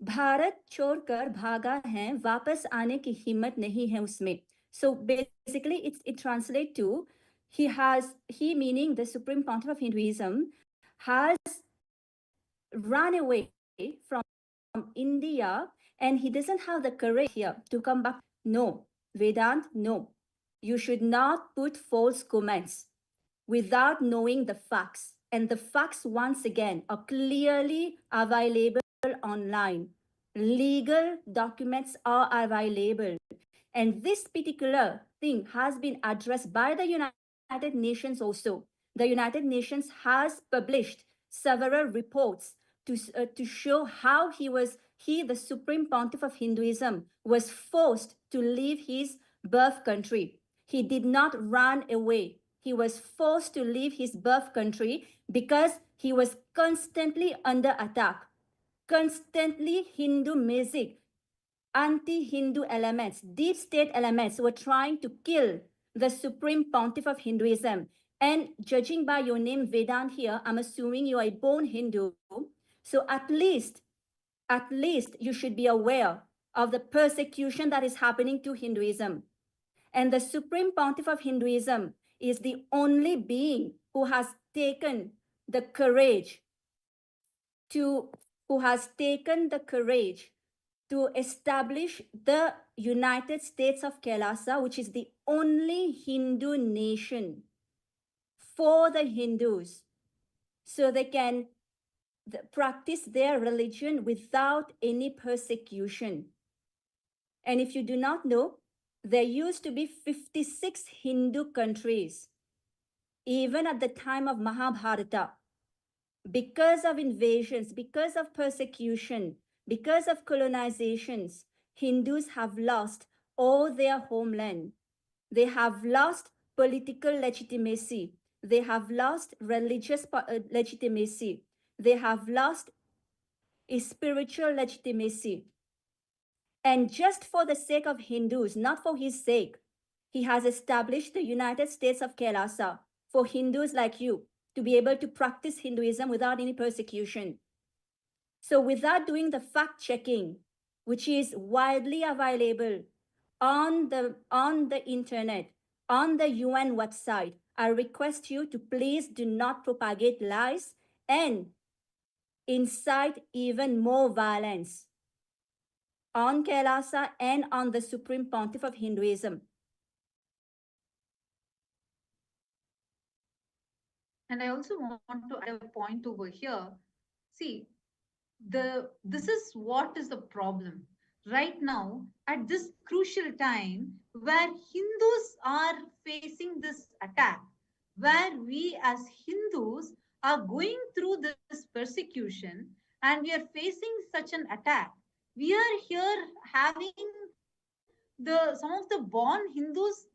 Bharat छोड़कर भागा है, वापस आने की हिम्मत नहीं है उसमें. So basically it translates to he meaning the Supreme Pontiff of Hinduism has run away from India and he doesn't have the courage here to come back. No, Vedant, no. You should not put false comments without knowing the facts. And the facts, once again, are clearly available online. Legal documents are available. And this particular thing has been addressed by the United Nations also. The United Nations has published several reports to show how he, the Supreme Pontiff of Hinduism, was forced to leave his birth country. He did not run away. He was forced to leave his birth country because he was constantly under attack. Constantly Hindu music, anti-Hindu elements, deep state elements were trying to kill the Supreme Pontiff of Hinduism. And judging by your name Vedant here, I'm assuming you are a born Hindu. So at least you should be aware of the persecution that is happening to Hinduism. And the Supreme Pontiff of Hinduism is the only being who has taken the courage to establish the United States of Kailasa, which is the only Hindu nation for the Hindus, so they can practice their religion without any persecution. And if you do not know, there used to be 56 Hindu countries, even at the time of Mahabharata. Because of invasions, because of persecution, because of colonizations, Hindus have lost all their homeland. They have lost political legitimacy. They have lost religious legitimacy. They have lost a spiritual legitimacy. And just for the sake of Hindus, not for his sake, he has established the United States of Kailasa for Hindus like you to be able to practice Hinduism without any persecution. So without doing the fact checking, which is widely available on the internet, on the UN website, I request you to please do not propagate lies and incite even more violence on Kailasa and on the Supreme Pontiff of Hinduism. And I also want to add a point over here. See, this is what is the problem right now at this crucial time where Hindus are facing this attack, where we as Hindus are going through this persecution and we are facing such an attack. We are here having some of the born Hindus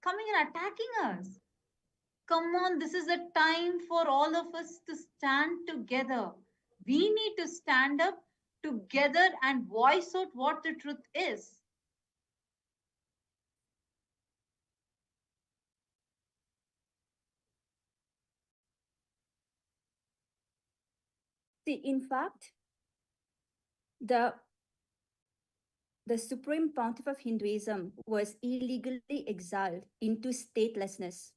coming and attacking us. Come on, this is a time for all of us to stand together. We need to stand up together and voice out what the truth is. See, in fact, the Supreme Pontiff of Hinduism was illegally exiled into statelessness.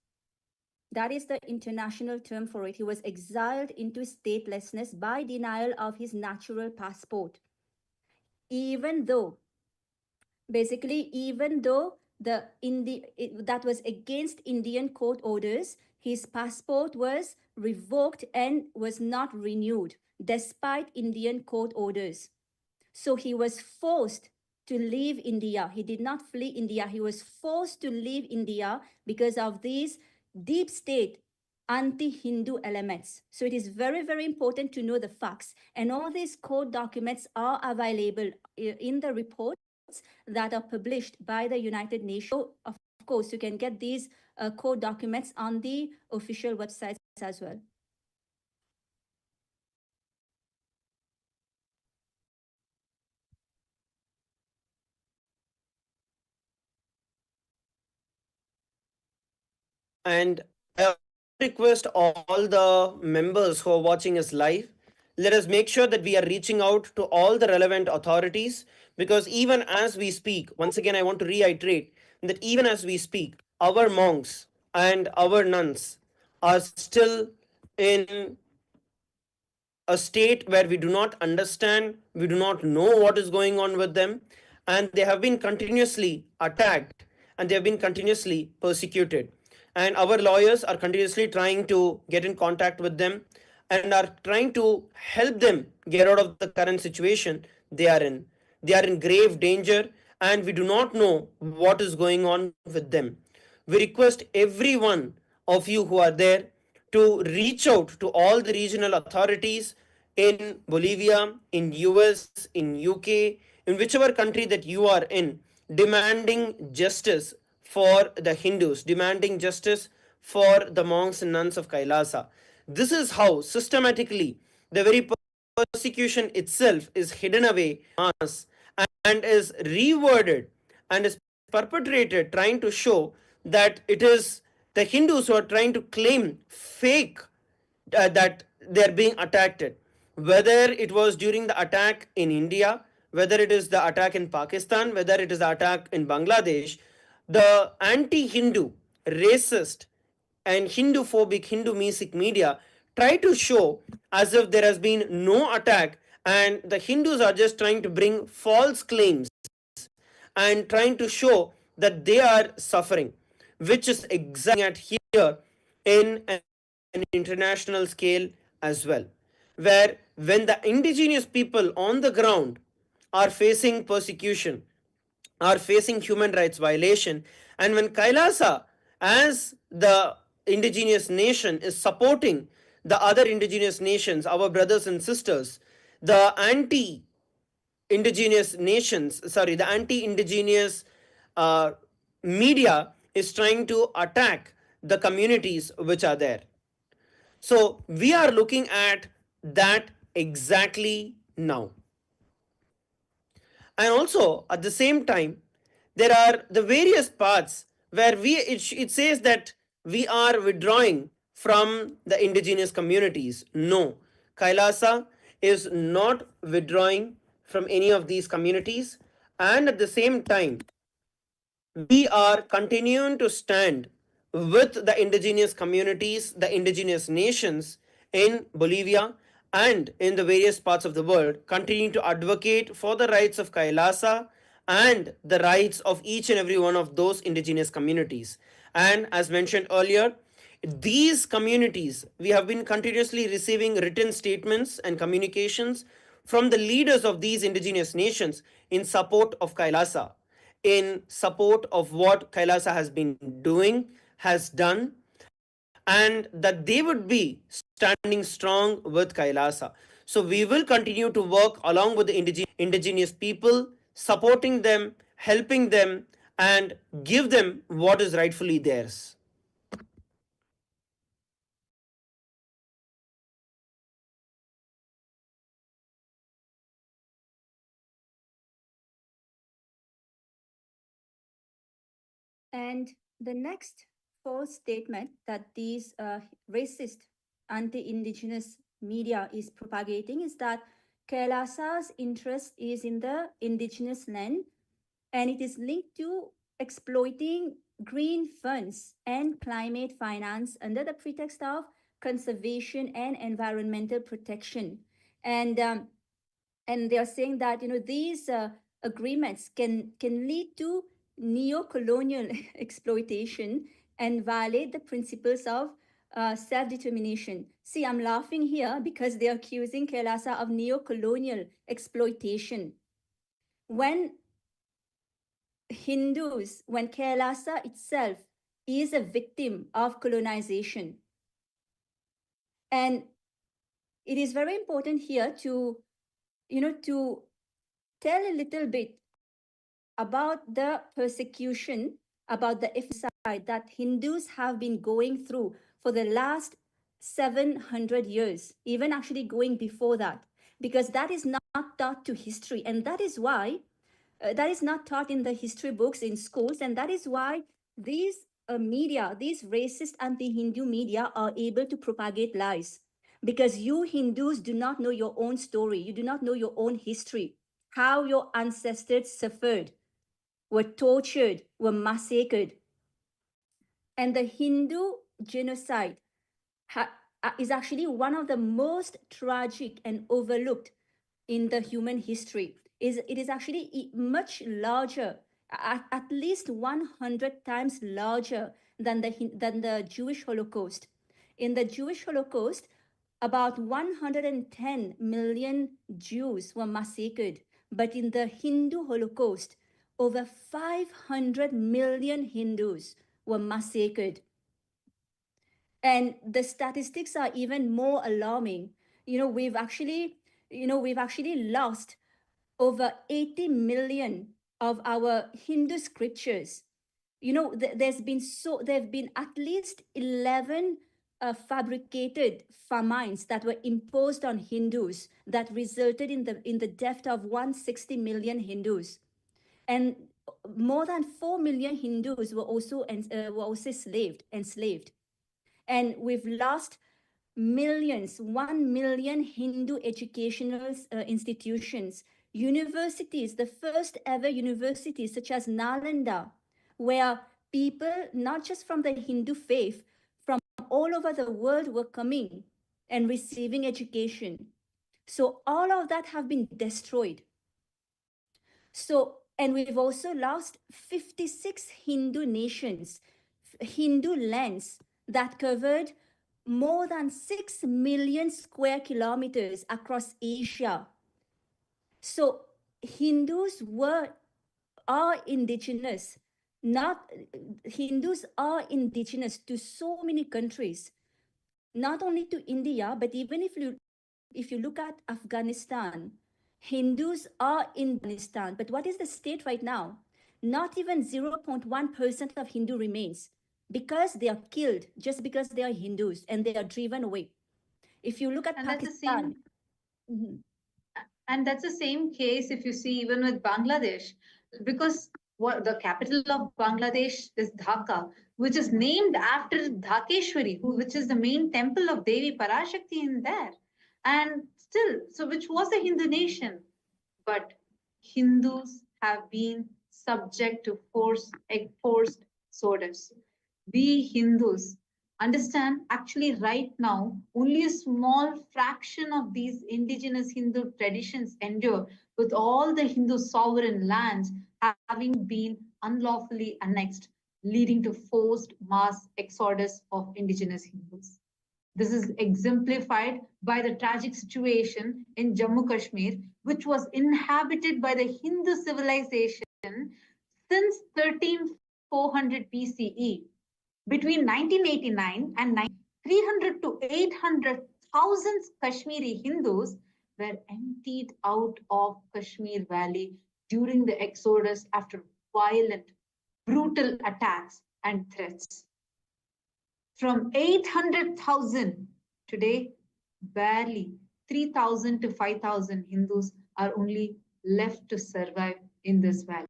That is the international term for it. He was exiled into statelessness by denial of his natural passport. Even though that was against Indian court orders, his passport was revoked and was not renewed despite Indian court orders. So he was forced to leave India. He did not flee India. He was forced to leave India because of these deep state anti-Hindu elements. So it is very, very important to know the facts. And all these court documents are available in the reports that are published by the United Nations. So, of course, you can get these court documents on the official websites as well. And I request all the members who are watching us live, let us make sure that we are reaching out to all the relevant authorities, because even as we speak, once again, I want to reiterate that even as we speak, our monks and our nuns are still in a state where we do not understand, we do not know what is going on with them, and they have been continuously attacked and they have been continuously persecuted. And our lawyers are continuously trying to get in contact with them and are trying to help them get out of the current situation they are in. They are in grave danger, and we do not know what is going on with them. We request every one of you who are there to reach out to all the regional authorities in Bolivia, in US, in UK, in whichever country that you are in, demanding justice for the Hindus, demanding justice for the monks and nuns of Kailasa. This is how systematically the very persecution itself is hidden away us and is reworded and is perpetrated, trying to show that it is the Hindus who are trying to claim fake that they are being attacked. Whether it was during the attack in India, whether it is the attack in Pakistan, whether it is the attack in Bangladesh, the anti-Hindu, racist, and Hindu-phobic, Hindu-mesic media try to show as if there has been no attack and the Hindus are just trying to bring false claims and trying to show that they are suffering, which is exactly at here in an international scale as well, where when the indigenous people on the ground are facing persecution, are facing human rights violation, and when Kailasa as the indigenous nation is supporting the other indigenous nations, our brothers and sisters, the the anti-indigenous media is trying to attack the communities which are there. So we are looking at that exactly now. And also at the same time, there are the various parts where it says that we are withdrawing from the indigenous communities. No, Kailasa is not withdrawing from any of these communities, and at the same time we are continuing to stand with the indigenous communities, the indigenous nations in Bolivia and in the various parts of the world, continuing to advocate for the rights of Kailasa and the rights of each and every one of those indigenous communities. And as mentioned earlier, these communities, we have been continuously receiving written statements and communications from the leaders of these indigenous nations in support of Kailasa, in support of what Kailasa has been doing, has done, and that they would be standing strong with Kailasa. So we will continue to work along with the indigenous people, supporting them, helping them, and give them what is rightfully theirs. And the next false statement that these racist anti-indigenous media is propagating is that Kailasa's interest is in the indigenous land, and it is linked to exploiting green funds and climate finance under the pretext of conservation and environmental protection. And they are saying that these agreements can lead to neo-colonial exploitation and violate the principles of self-determination. See, I'm laughing here because they're accusing Kailasa of neo-colonial exploitation. When Kailasa itself is a victim of colonization. And it is very important here to tell a little bit about the persecution, about the effects that Hindus have been going through for the last 700 years, even actually going before that, because that is not taught to history. And that is why that is not taught in the history books in schools. And that is why these media, these racist anti-Hindu media are able to propagate lies. Because you Hindus do not know your own story. You do not know your own history, how your ancestors suffered, were tortured, were massacred. And the Hindu genocide is actually one of the most tragic and overlooked in the human history. It is actually much larger, at least 100 times larger than the Jewish Holocaust. In the Jewish Holocaust, about 110 million Jews were massacred. But in the Hindu Holocaust, over 500 million Hindus were massacred. And the statistics are even more alarming. We've actually lost over 80 million of our Hindu scriptures. There have been at least 11 fabricated famines that were imposed on Hindus that resulted in the death of 160 million Hindus. And more than 4 million Hindus were also enslaved. And we've lost millions, 1 million Hindu educational institutions, universities, the first ever universities such as Nalanda, where people, not just from the Hindu faith, from all over the world were coming and receiving education. So all of that have been destroyed. And we've also lost 56 Hindu nations, Hindu lands that covered more than 6 million square kilometers across Asia. So Hindus are indigenous, Hindus are indigenous to so many countries, not only to India, but even if you look at Afghanistan, Hindus are in Afghanistan. But what is the state right now? Not even 0.1% of Hindu remains, because they are killed just because they are Hindus, and they are driven away. If you look at Pakistan. And that's the same case if you see even with Bangladesh, because the capital of Bangladesh is Dhaka, which is named after Dhakeshwari, which is the main temple of Devi Parashakti in there. And still, so which was a Hindu nation, but Hindus have been subject to forced exodus. We Hindus understand actually right now only a small fraction of these indigenous Hindu traditions endure, with all the Hindu sovereign lands having been unlawfully annexed, leading to forced mass exodus of indigenous Hindus. This is exemplified by the tragic situation in Jammu Kashmir, which was inhabited by the Hindu civilization since 13400 BCE. Between 1989 and 300 to 800,000 Kashmiri Hindus were emptied out of Kashmir Valley during the exodus after violent, brutal attacks and threats. From 800,000, today, barely 3,000 to 5,000 Hindus are only left to survive in this valley.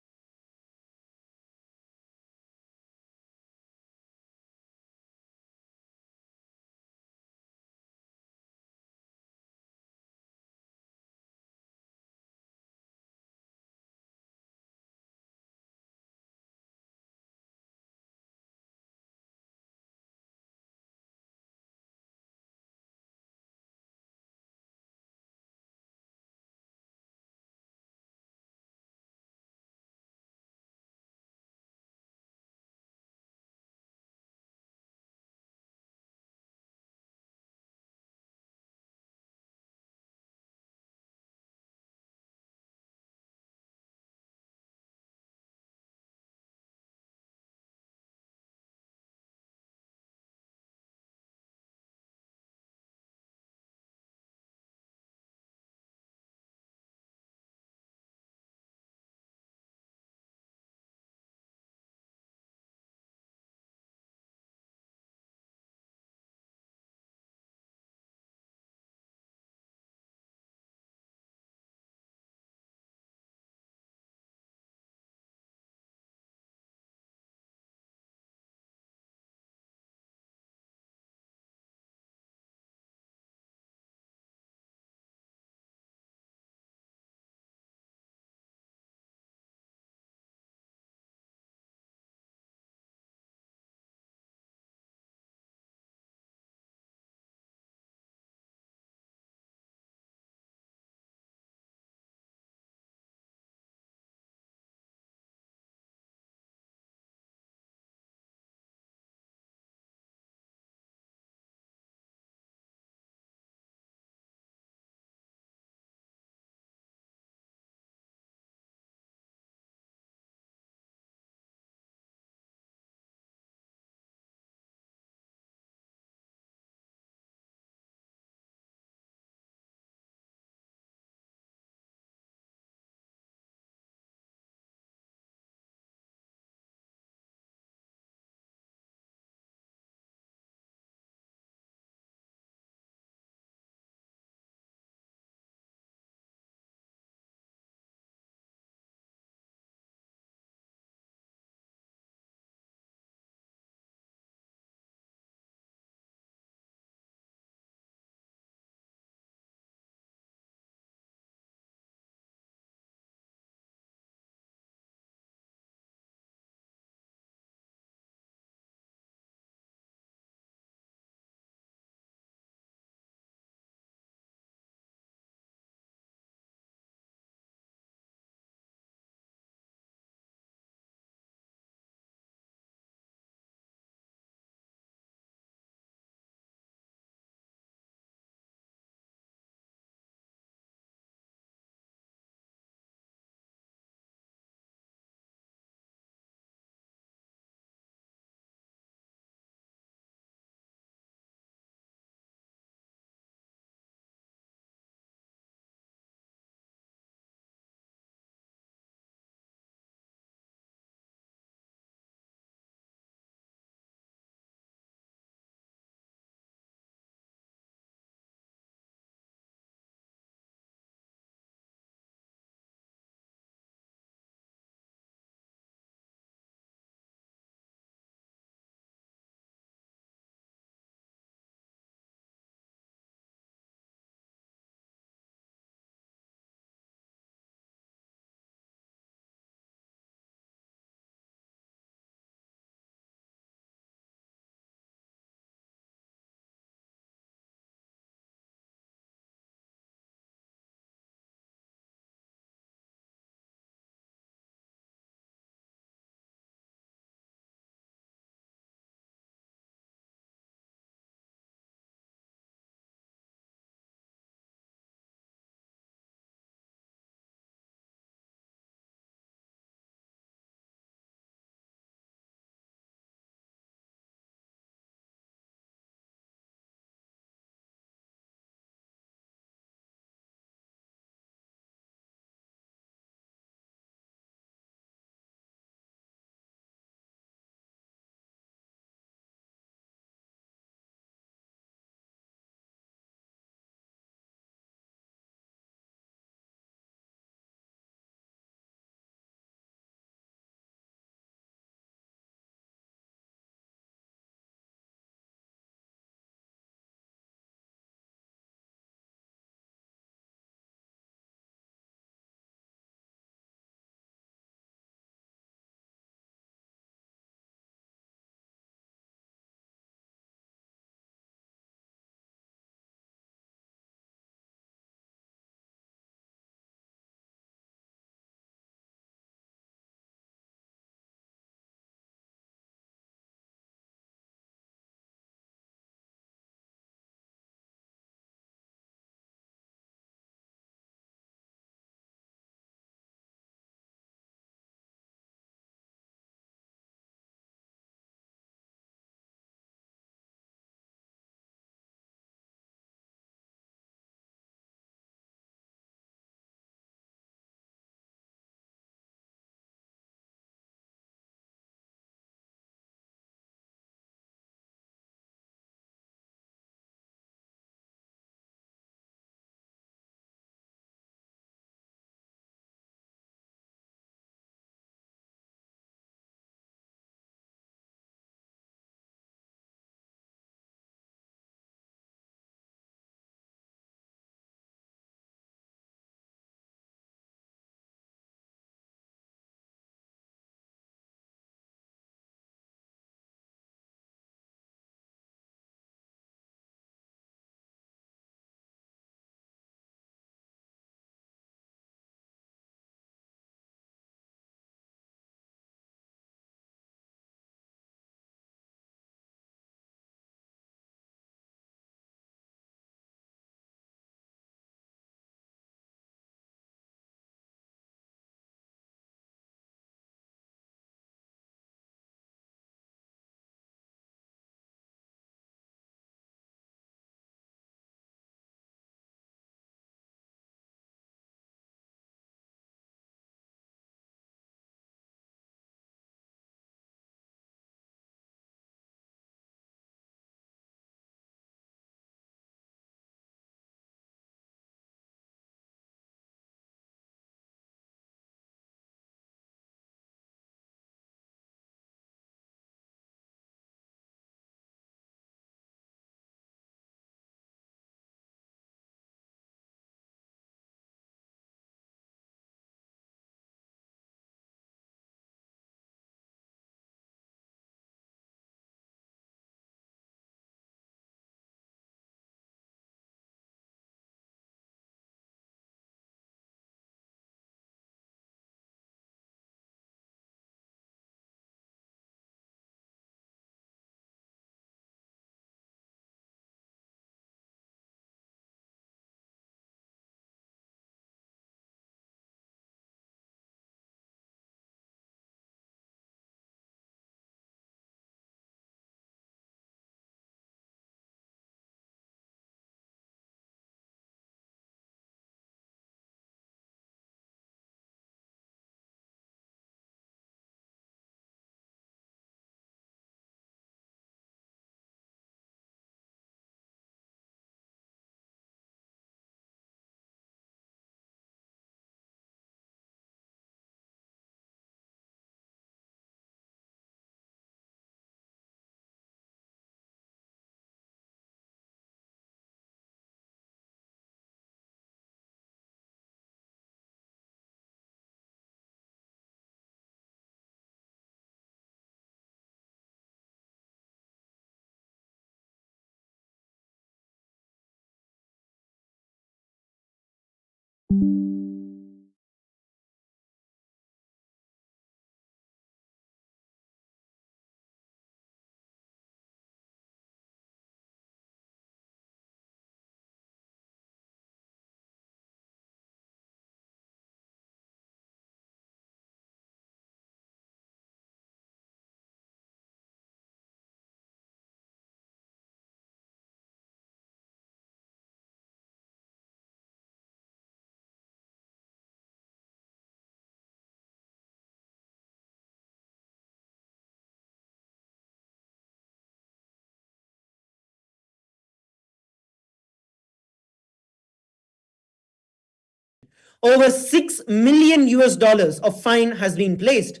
Over 6 million US dollars of fine has been placed.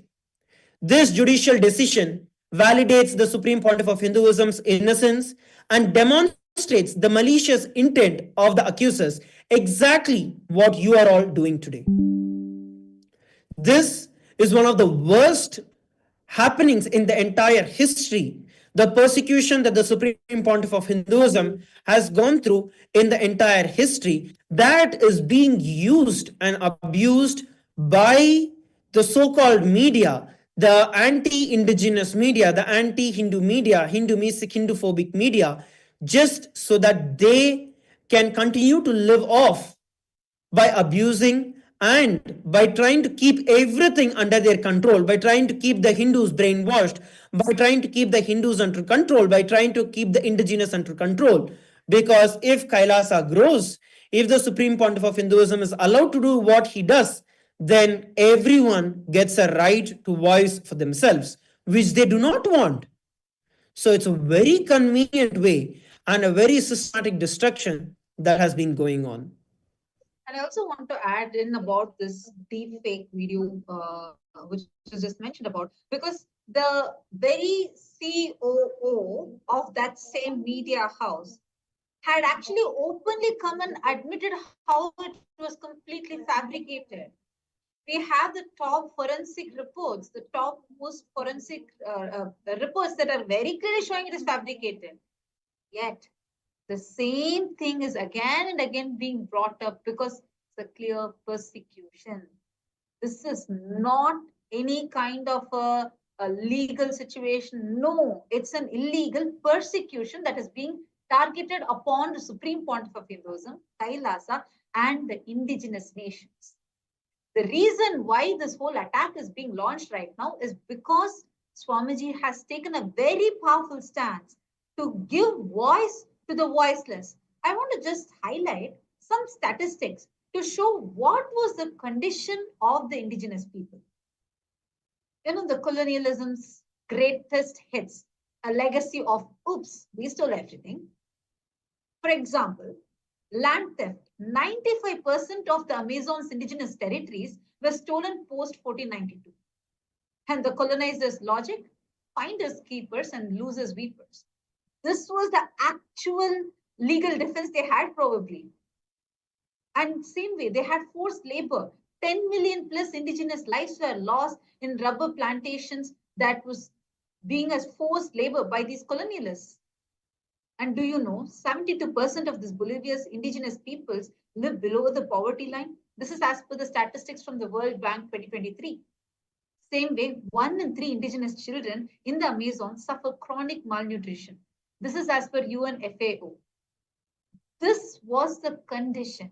This judicial decision validates the Supreme Pontiff of Hinduism's innocence and demonstrates the malicious intent of the accusers, exactly what you are all doing today. This is one of the worst happenings in the entire history. The persecution that the Supreme Pontiff of Hinduism has gone through in the entire history, that is being used and abused by the so-called media, the anti-indigenous media, the anti-Hindu media, Hindu-mistic, Hindu-phobic media, just so that they can continue to live off by abusing and by trying to keep everything under their control, by trying to keep the Hindus brainwashed, by trying to keep the Hindus under control, by trying to keep the indigenous under control. Because if Kailasa grows, if the Supreme Pontiff of Hinduism is allowed to do what he does, then everyone gets a right to voice for themselves, which they do not want. So it's a very convenient way and a very systematic destruction that has been going on. And I also want to add in about this deep fake video, which was just mentioned about, because the very COO of that same media house had actually openly come and admitted how it was completely fabricated. We have the top forensic reports, the top most forensic reports that are very clearly showing it is fabricated. Yet, the same thing is again and again being brought up because it's a clear persecution. This is not any kind of a legal situation. No, it's an illegal persecution that is being targeted upon the Supreme Pontiff of Hinduism, Kailasa, and the indigenous nations. The reason why this whole attack is being launched right now is because Swamiji has taken a very powerful stance to give voice to the voiceless. I want to just highlight some statistics to show what was the condition of the indigenous people. You know, the colonialism's greatest hits, a legacy of, oops, we stole everything. For example, land theft. 95% of the Amazon's indigenous territories were stolen post-1492. And the colonizers' logic, finders keepers and losers weepers. This was the actual legal defense they had probably. And same way, they had forced labor. 10 million plus indigenous lives were lost in rubber plantations that was being as forced labor by these colonialists. And do you know, 72% of this Bolivia's indigenous peoples live below the poverty line? This is as per the statistics from the World Bank 2023. Same way, 1 in 3 indigenous children in the Amazon suffer chronic malnutrition. This is as per UN FAO. This was the condition.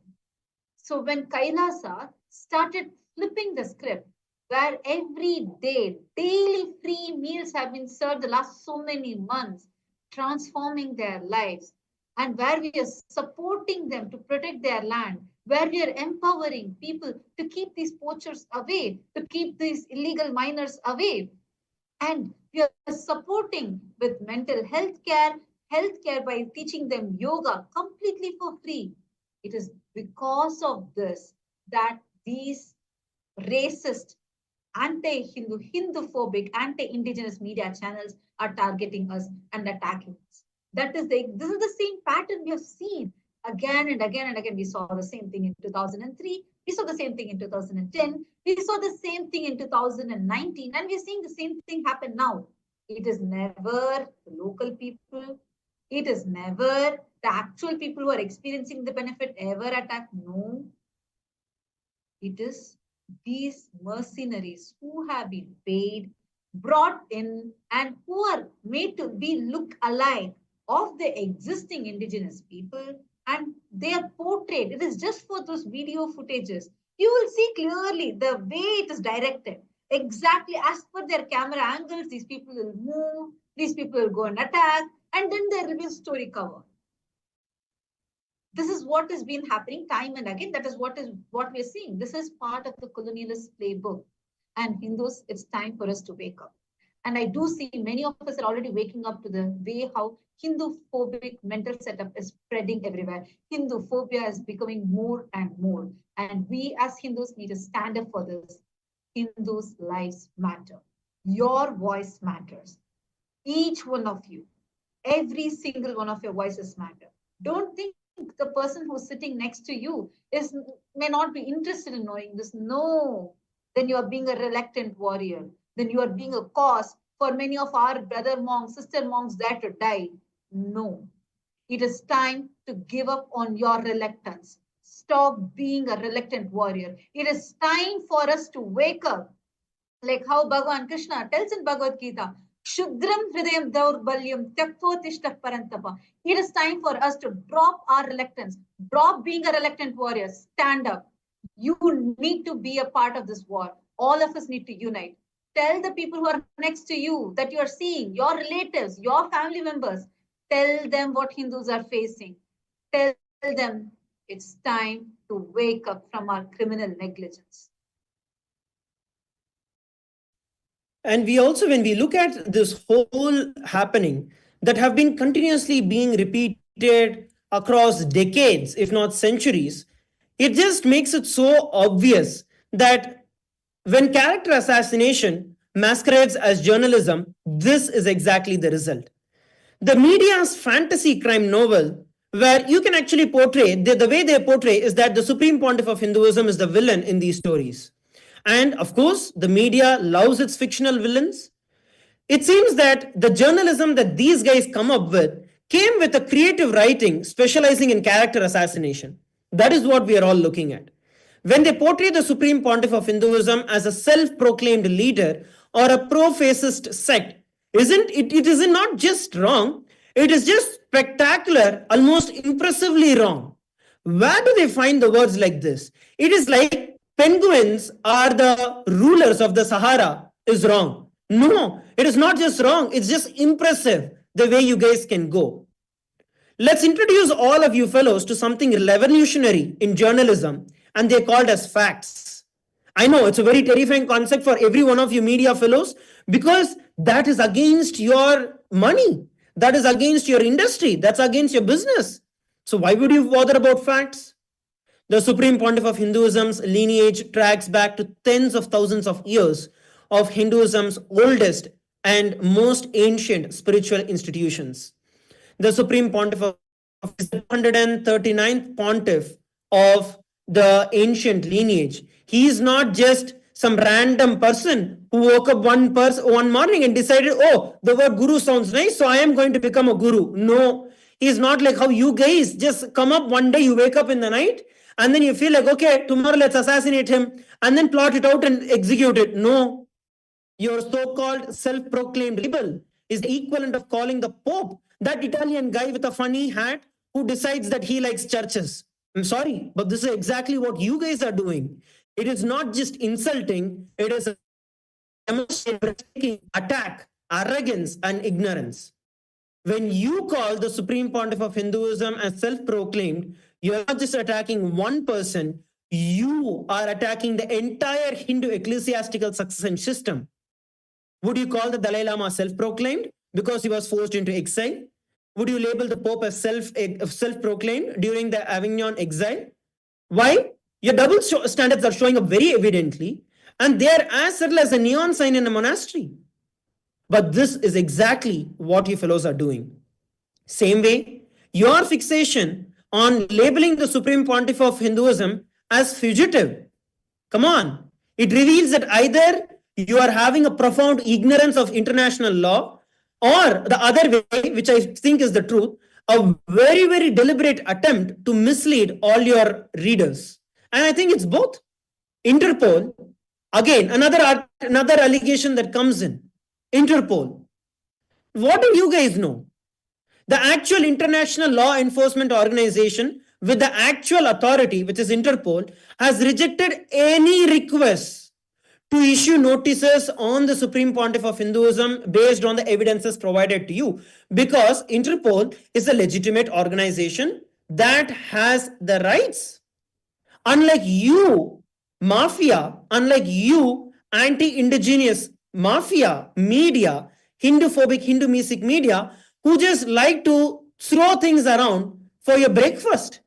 So when Kailasa started flipping the script, where every day, daily free meals have been served the last so many months, transforming their lives, and where we are supporting them to protect their land, where we are empowering people to keep these poachers away, to keep these illegal miners away, and we are supporting with mental health care by teaching them yoga completely for free. It is because of this that these racist, anti-Hindu, Hindu-phobic, anti-indigenous media channels are targeting us and attacking us. This is the same pattern we have seen again and again and again. We saw the same thing in 2003. We saw the same thing in 2010. We saw the same thing in 2019. And we're seeing the same thing happen now. It is never the local people. It is never the actual people who are experiencing the benefit ever attack. No. It is these mercenaries who have been paid, brought in, and who are made to be look alike of the existing indigenous people, and they are portrayed. It is just for those video footages. You will see clearly the way it is directed. Exactly as per their camera angles, these people will move, these people will go and attack, and then there will be a story cover. This is what has been happening time and again. That is what we're seeing. This is part of the colonialist playbook. And Hindus, it's time for us to wake up. And I do see many of us are already waking up to the way how Hindu-phobic mental setup is spreading everywhere. Hindu-phobia is becoming more and more. And we as Hindus need to stand up for this. Hindus' lives matter. Your voice matters. Each one of you, every single one of your voices matter. Don't think the person who's sitting next to you may not be interested in knowing this. No, then you are being a reluctant warrior. Then you are being a cause for many of our brother monks, sister monks there to die. No, it is time to give up on your reluctance. Stop being a reluctant warrior. It is time for us to wake up. Like how Bhagavan Krishna tells in Bhagavad Gita, Shudram Hridayam Daurbalyam Tyaktotishta Parantapa. It is time for us to drop our reluctance, drop being a reluctant warrior, stand up. You need to be a part of this war. All of us need to unite. Tell the people who are next to you that you are seeing, your relatives, your family members, tell them what Hindus are facing. Tell them it's time to wake up from our criminal negligence. And we also, when we look at this whole happening that have been continuously being repeated across decades, if not centuries, it just makes it so obvious that when character assassination masquerades as journalism, this is exactly the result. The media's fantasy crime novel, where you can actually portray, the way they portray is that the Supreme Pontiff of Hinduism is the villain in these stories. And of course, the media loves its fictional villains. It seems that the journalism that these guys come up with came with a creative writing specializing in character assassination. That is what we are all looking at. When they portray the Supreme Pontiff of Hinduism as a self-proclaimed leader or a pro-fascist sect, it is not just wrong, it is just spectacular, almost impressively wrong. Where do they find the words like this? It is like penguins are the rulers of the Sahara is wrong. No, it is not just wrong. It's just impressive the way you guys can go. Let's introduce all of you fellows to something revolutionary in journalism, and they're called as facts. I know it's a very terrifying concept for every one of you media fellows because that is against your money. That is against your industry. That's against your business. So why would you bother about facts? The Supreme Pontiff of Hinduism's lineage tracks back to tens of thousands of years of Hinduism's oldest and most ancient spiritual institutions. The Supreme Pontiff is the 139th Pontiff of the ancient lineage. He is not just some random person who woke up one morning and decided, oh, the word guru sounds nice, so I am going to become a guru. No, he's not like how you guys just come up one day, you wake up in the night, and then you feel like, okay, tomorrow let's assassinate him, and then plot it out and execute it. No, your so-called self-proclaimed rebel is the equivalent of calling the Pope that Italian guy with a funny hat who decides that he likes churches. I'm sorry, but this is exactly what you guys are doing. It is not just insulting, it is a demonstrating attack, arrogance, and ignorance. When you call the Supreme Pontiff of Hinduism as self-proclaimed, you are not just attacking one person, you are attacking the entire Hindu ecclesiastical succession system. Would you call the Dalai Lama self-proclaimed because he was forced into exile? Would you label the Pope as self-proclaimed during the Avignon exile? Why? Your double standards are showing up very evidently, and they are as subtle as a neon sign in a monastery. But this is exactly what you fellows are doing. Same way, your fixation on labeling the Supreme Pontiff of Hinduism as fugitive. Come on. It reveals that either you are having a profound ignorance of international law, or the other way, which I think is the truth, a very, very deliberate attempt to mislead all your readers. And I think it's both. Interpol, again, another allegation that comes in. Interpol. What do you guys know? The actual international law enforcement organization with the actual authority, which is Interpol, has rejected any request to issue notices on the Supreme Pontiff of Hinduism based on the evidences provided to you, because Interpol is a legitimate organization that has the rights. Unlike you, mafia, unlike you, anti-indigenous mafia, media, Hindu-phobic, Hindu-music media, who just like to throw things around for your breakfast.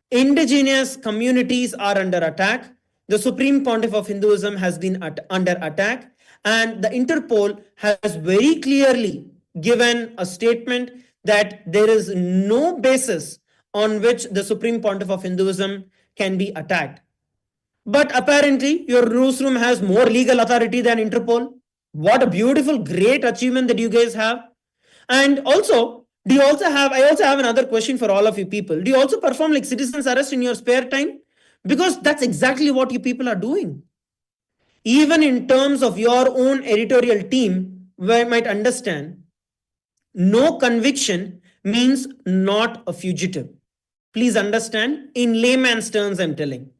Indigenous communities are under attack. The Supreme Pontiff of Hinduism has been under attack, and the Interpol has very clearly given a statement that there is no basis on which the Supreme Pontiff of Hinduism can be attacked. But apparently, your newsroom has more legal authority than Interpol. What a beautiful, great achievement that you guys have. And also, I also have another question for all of you people. Do you also perform like citizen's arrest in your spare time? Because that's exactly what you people are doing. Even in terms of your own editorial team, we might understand no conviction means not a fugitive. Please understand, in layman's terms, I'm telling.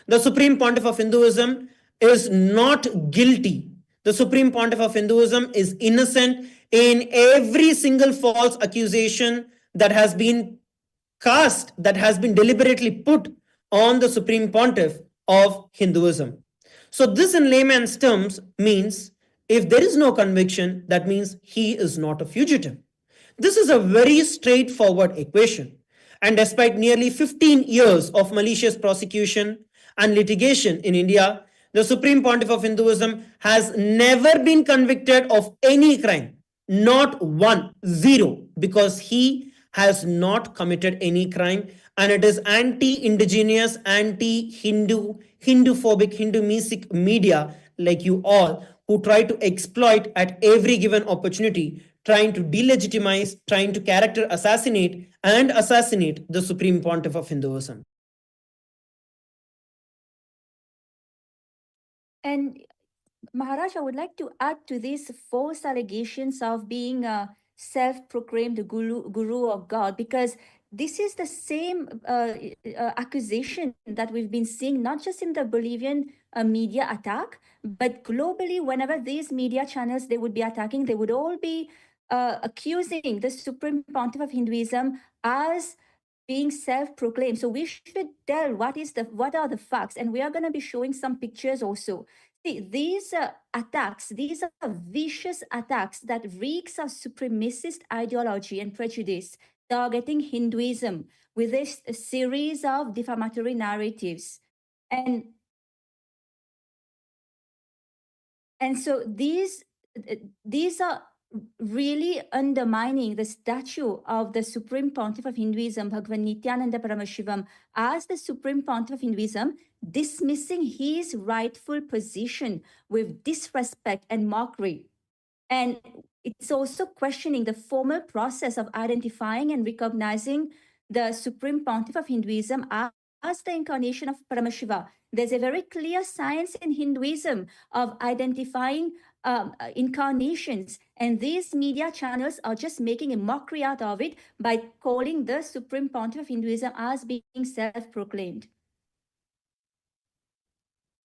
The Supreme Pontiff of Hinduism is not guilty. The Supreme Pontiff of Hinduism is innocent in every single false accusation that has been cast, that has been deliberately put on the Supreme Pontiff of Hinduism. So this in layman's terms means if there is no conviction, that means he is not a fugitive. This is a very straightforward equation. And despite nearly 15 years of malicious prosecution and litigation in India, the Supreme Pontiff of Hinduism has never been convicted of any crime. Not one, zero, because he has not committed any crime, and it is anti-indigenous, anti-Hindu, Hindu-phobic, Hindu-mesic media like you all who try to exploit at every given opportunity, trying to delegitimize, trying to character assassinate and assassinate the Supreme Pontiff of Hinduism. And Maharaj, I would like to add to these false allegations of being a self-proclaimed guru of God, because this is the same accusation that we've been seeing, not just in the Bolivian media attack, but globally. Whenever these media channels they would be attacking, they would all be accusing the Supreme Pontiff of Hinduism as being self-proclaimed. So we should tell what are the facts, and we are going to be showing some pictures also. See, these attacks, these are vicious attacks that reeks of supremacist ideology and prejudice, targeting Hinduism with a series of defamatory narratives. And so these are really undermining the statue of the Supreme Pontiff of Hinduism, Bhagavan Nithyananda Paramashivoham, as the Supreme Pontiff of Hinduism, dismissing his rightful position with disrespect and mockery. And it's also questioning the formal process of identifying and recognizing the Supreme Pontiff of Hinduism as the incarnation of Paramashiva. There's a very clear science in Hinduism of identifying incarnations, and these media channels are just making a mockery out of it by calling the Supreme Pontiff of Hinduism as being self-proclaimed.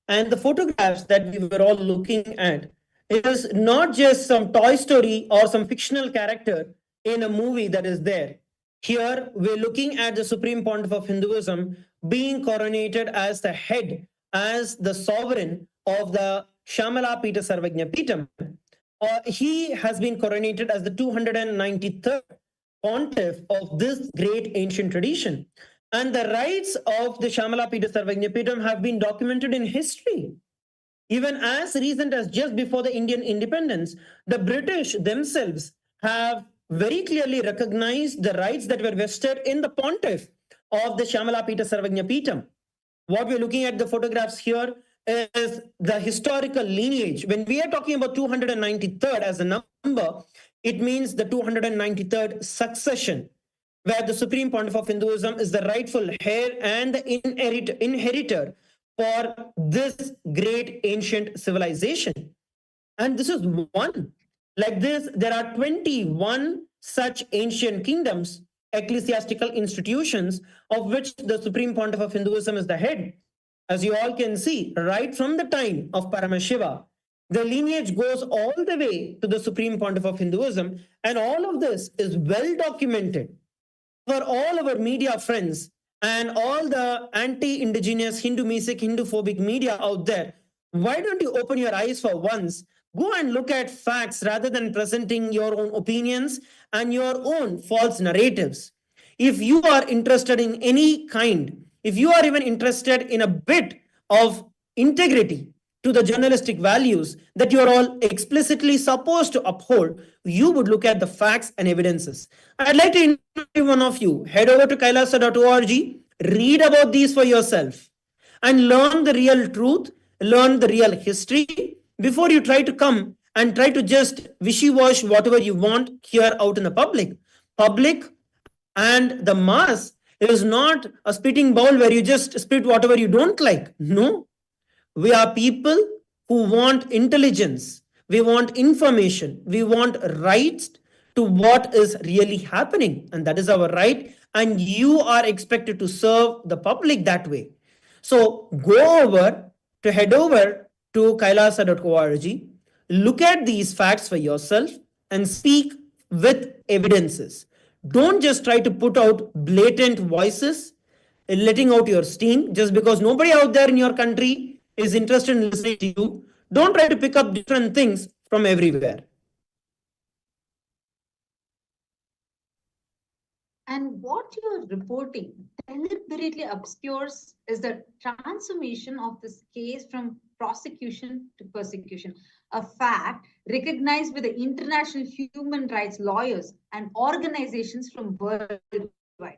And the photographs that we were all looking at is not just some toy story or some fictional character in a movie that is there. Here, we're looking at the Supreme Pontiff of Hinduism being coronated as the head, as the sovereign of the Shamala Pita Sarvajna Pitam. He has been coronated as the 293rd pontiff of this great ancient tradition. And the rights of the Shamala Pita Sarvajna Pitam have been documented in history. Even as recent as just before the Indian independence, the British themselves have very clearly recognized the rights that were vested in the pontiff of the Shamala Pita Sarvajna Pitam. What we're looking at the photographs here is the historical lineage. When we are talking about 293rd as a number, it means the 293rd succession, where the Supreme Pontiff of Hinduism is the rightful heir and the inheritor for this great ancient civilization. And this is one. Like this, there are 21 such ancient kingdoms, ecclesiastical institutions, of which the Supreme Pontiff of Hinduism is the head. As you all can see, right from the time of Paramashiva, the lineage goes all the way to the Supreme Pontiff of Hinduism, and all of this is well documented. For all our media friends and all the anti-indigenous, Hindu-mesic, Hindu-phobic media out there, why don't you open your eyes for once Go and look at facts rather than presenting your own opinions and your own false narratives. If you are interested in any kind, if you are even interested in a bit of integrity to the journalistic values that you are all explicitly supposed to uphold, you would look at the facts and evidences. I'd like to invite one of you, head over to kailasa.org, read about these for yourself, and learn the real truth, learn the real history before you try to come and try to just wishy-wash whatever you want here out in the public. Public and the mass is not a spitting bowl where you just spit whatever you don't like. No, we are people who want intelligence. We want information. We want rights to what is really happening. And that is our right. And you are expected to serve the public that way. So head over to kailasa.org, look at these facts for yourself and speak with evidences. Don't just try to put out blatant voices, letting out your steam just because nobody out there in your country is interested in listening to you. Don't try to pick up different things from everywhere. And what you're reporting deliberately obscures is the transformation of this case from prosecution to persecution, a fact recognized by the international human rights lawyers and organizations from worldwide.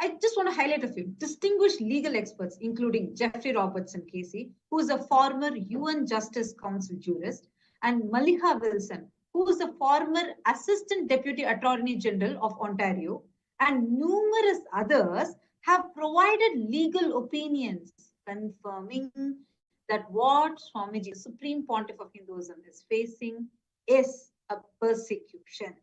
I just want to highlight a few distinguished legal experts, including Jeffrey Robertson Casey, who is a former UN Justice Council jurist, and Maliha Wilson, who is a former Assistant Deputy Attorney General of Ontario, and numerous others have provided legal opinions confirming that what Swamiji, the Supreme Pontiff of Hinduism, is facing is a persecution.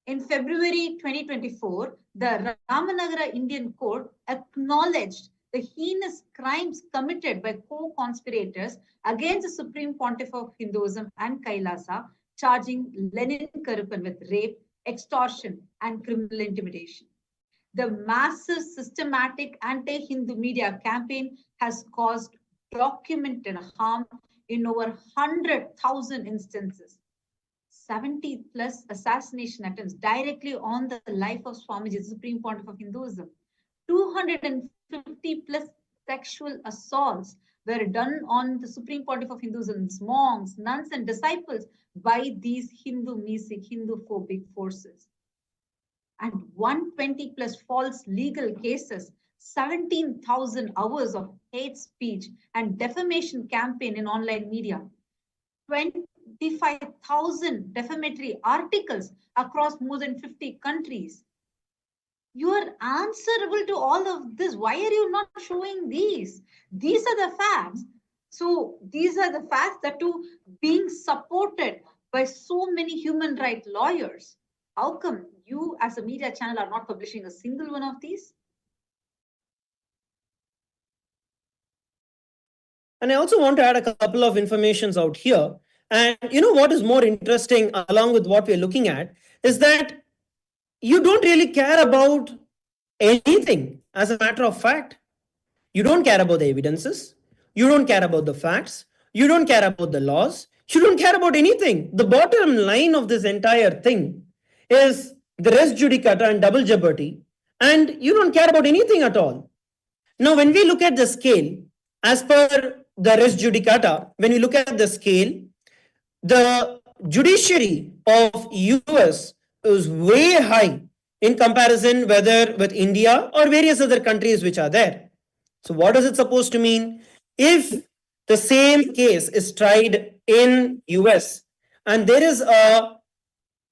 In February 2024, the Ramanagara Indian Court acknowledged the heinous crimes committed by co-conspirators against the Supreme Pontiff of Hinduism and Kailasa, charging Lenin Karuppan with rape, extortion, and criminal intimidation. The massive systematic anti-Hindu media campaign has caused documented harm in over 100,000 instances. 70 plus assassination attempts directly on the life of Swamiji, the Supreme Pontiff of Hinduism. 250 plus sexual assaults were done on the Supreme Pontiff of Hinduism's monks, nuns, and disciples by these Hindu-mesic, Hindu-phobic forces. And 120 plus false legal cases, 17,000 hours of hate speech and defamation campaign in online media, 25,000 defamatory articles across more than 50 countries. You are answerable to all of this. Why are you not showing these? These are the facts. So these are the facts that too being supported by so many human rights lawyers. How come you as a media channel are not publishing a single one of these? And I also want to add a couple of informations out here. And you know what is more interesting along with what we're looking at is that you don't really care about anything as a matter of fact. You don't care about the evidences. You don't care about the facts. You don't care about the laws. You don't care about anything. The bottom line of this entire thing is the res judicata and double jeopardy, and you don't care about anything at all. Now, when we look at the scale, as per the res judicata, when we look at the scale, the judiciary of US is way high in comparison whether with India or various other countries which are there. So what is it supposed to mean? If the same case is tried in US and there is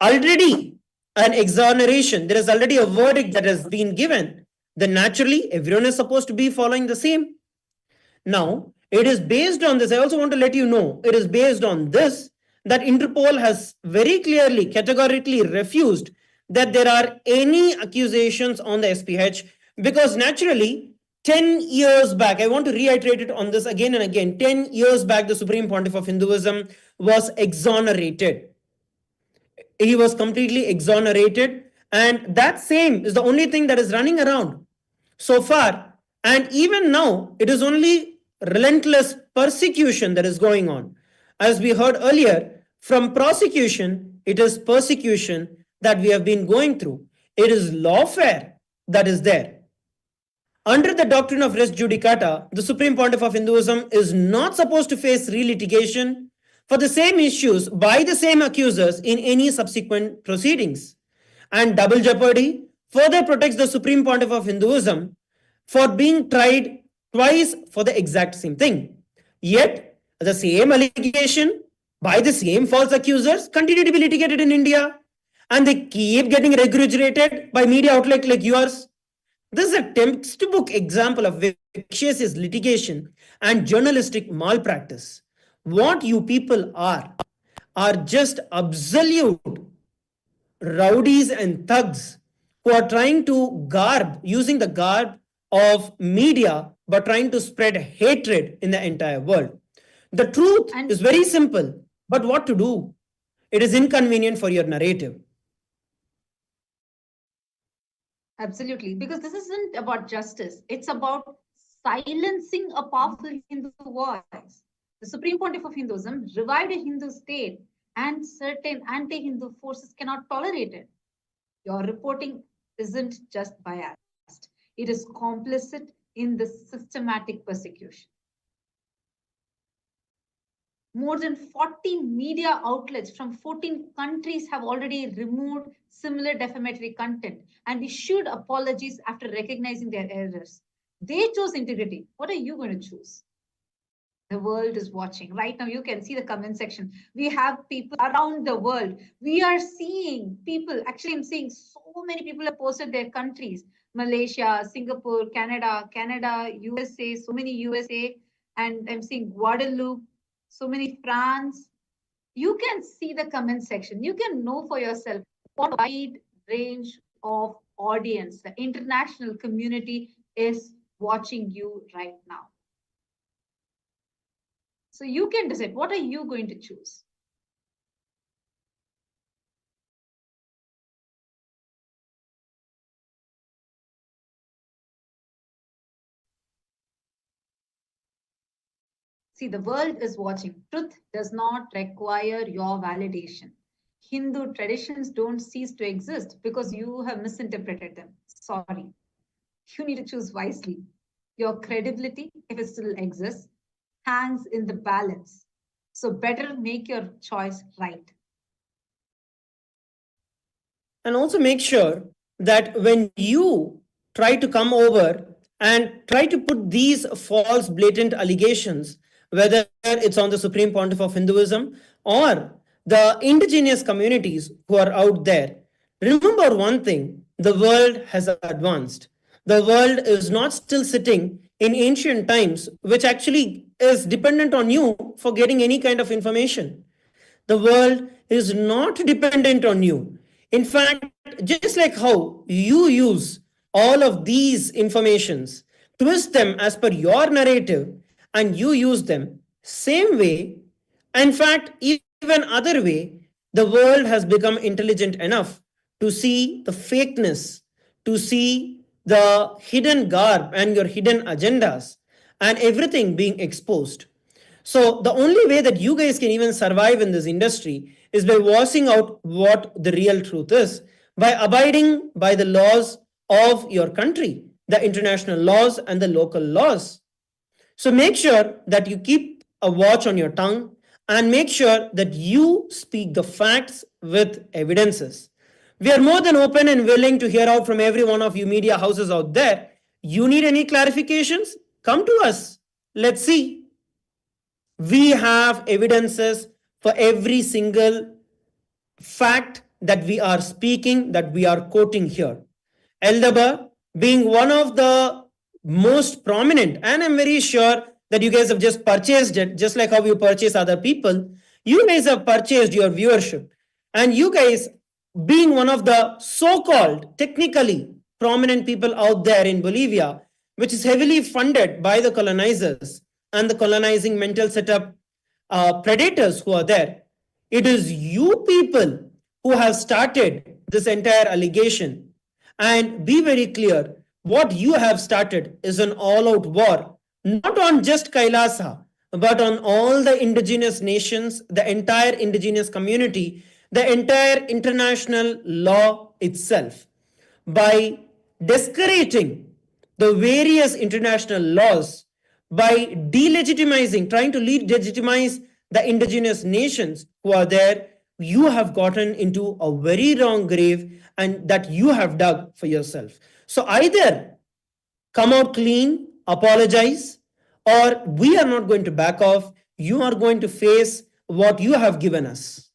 already an exoneration, there is already a verdict that has been given, then naturally everyone is supposed to be following the same. Now, it is based on this. I also want to let you know, it is based on this that Interpol has very clearly, categorically refused that there are any accusations on the SPH, because naturally 10 years back, I want to reiterate it on this again and again, 10 years back, the Supreme Pontiff of Hinduism was exonerated. He was completely exonerated, and that same is the only thing that is running around so far. And even now, it is only relentless persecution that is going on. as we heard earlier, from prosecution, it is persecution that we have been going through. It is lawfare that is there. Under the doctrine of res judicata, the Supreme Pontiff of Hinduism is not supposed to face re-litigation for the same issues by the same accusers in any subsequent proceedings. And double jeopardy further protects the Supreme Pontiff of Hinduism for being tried twice for the exact same thing. Yet, the same allegation by the same false accusers continue to be litigated in India, and they keep getting regurgitated by media outlets like yours. This is a textbook example of vexatious litigation and journalistic malpractice. What you people are just absolute rowdies and thugs who are trying to using the garb of media, but trying to spread hatred in the entire world. The truth is very simple, but what to do? It is inconvenient for your narrative. Absolutely, because this isn't about justice. It's about silencing a powerful Hindu voice. The Supreme Pontiff of Hinduism revived a Hindu state, and certain anti-Hindu forces cannot tolerate it. Your reporting isn't just biased. It is complicit in the systematic persecution. More than 40 media outlets from 14 countries have already removed similar defamatory content and issued apologies after recognizing their errors. They chose integrity. What are you going to choose? The world is watching. Right now, you can see the comment section. We have people around the world. We are seeing people. Actually, I'm seeing so many people have posted their countries. Malaysia, Singapore, Canada, USA, so many USA. And I'm seeing Guadeloupe, so many France. You can see the comment section. You can know for yourself what wide range of audience the international community is watching you right now. So you can decide, what are you going to choose? See, the world is watching. Truth does not require your validation. Hindu traditions don't cease to exist because you have misinterpreted them. Sorry. You need to choose wisely. Your credibility, if it still exists, hangs in the balance. So better make your choice right. And also make sure that when you try to come over and try to put these false, blatant allegations, whether it's on the Supreme Pontiff of Hinduism or the indigenous communities who are out there, remember one thing, the world has advanced. The world is not still sitting in ancient times, which actually is dependent on you for getting any kind of information. The world is not dependent on you. In fact, just like how you use all of these informations, twist them as per your narrative, and you use them same way, in fact, even other way, the world has become intelligent enough to see the fakeness, to see the hidden garb and your hidden agendas and everything being exposed. So the only way that you guys can even survive in this industry is by voicing out what the real truth is, by abiding by the laws of your country, the international laws and the local laws. So make sure that you keep a watch on your tongue and make sure that you speak the facts with evidences. We are more than open and willing to hear out from every one of you media houses out there. You need any clarifications? Come to us. Let's see. We have evidences for every single fact that we are speaking, that we are quoting here. Eldaba being one of the most prominent, and I'm very sure that you guys have just purchased it, just like how you purchase other people. You guys have purchased your viewership, and you guys being one of the so-called technically prominent people out there in Bolivia, which is heavily funded by the colonizers and the colonizing mental setup predators who are there. It is you people who have started this entire allegation. And be very clear, what you have started is an all-out war, not on just Kailasa, but on all the indigenous nations, the entire indigenous community, the entire international law itself. By discouraging the various international laws, by delegitimizing, trying to legitimize the indigenous nations who are there, you have gotten into a very wrong grave and that you have dug for yourself. So either come out clean, apologize, or we are not going to back off. You are going to face what you have given us.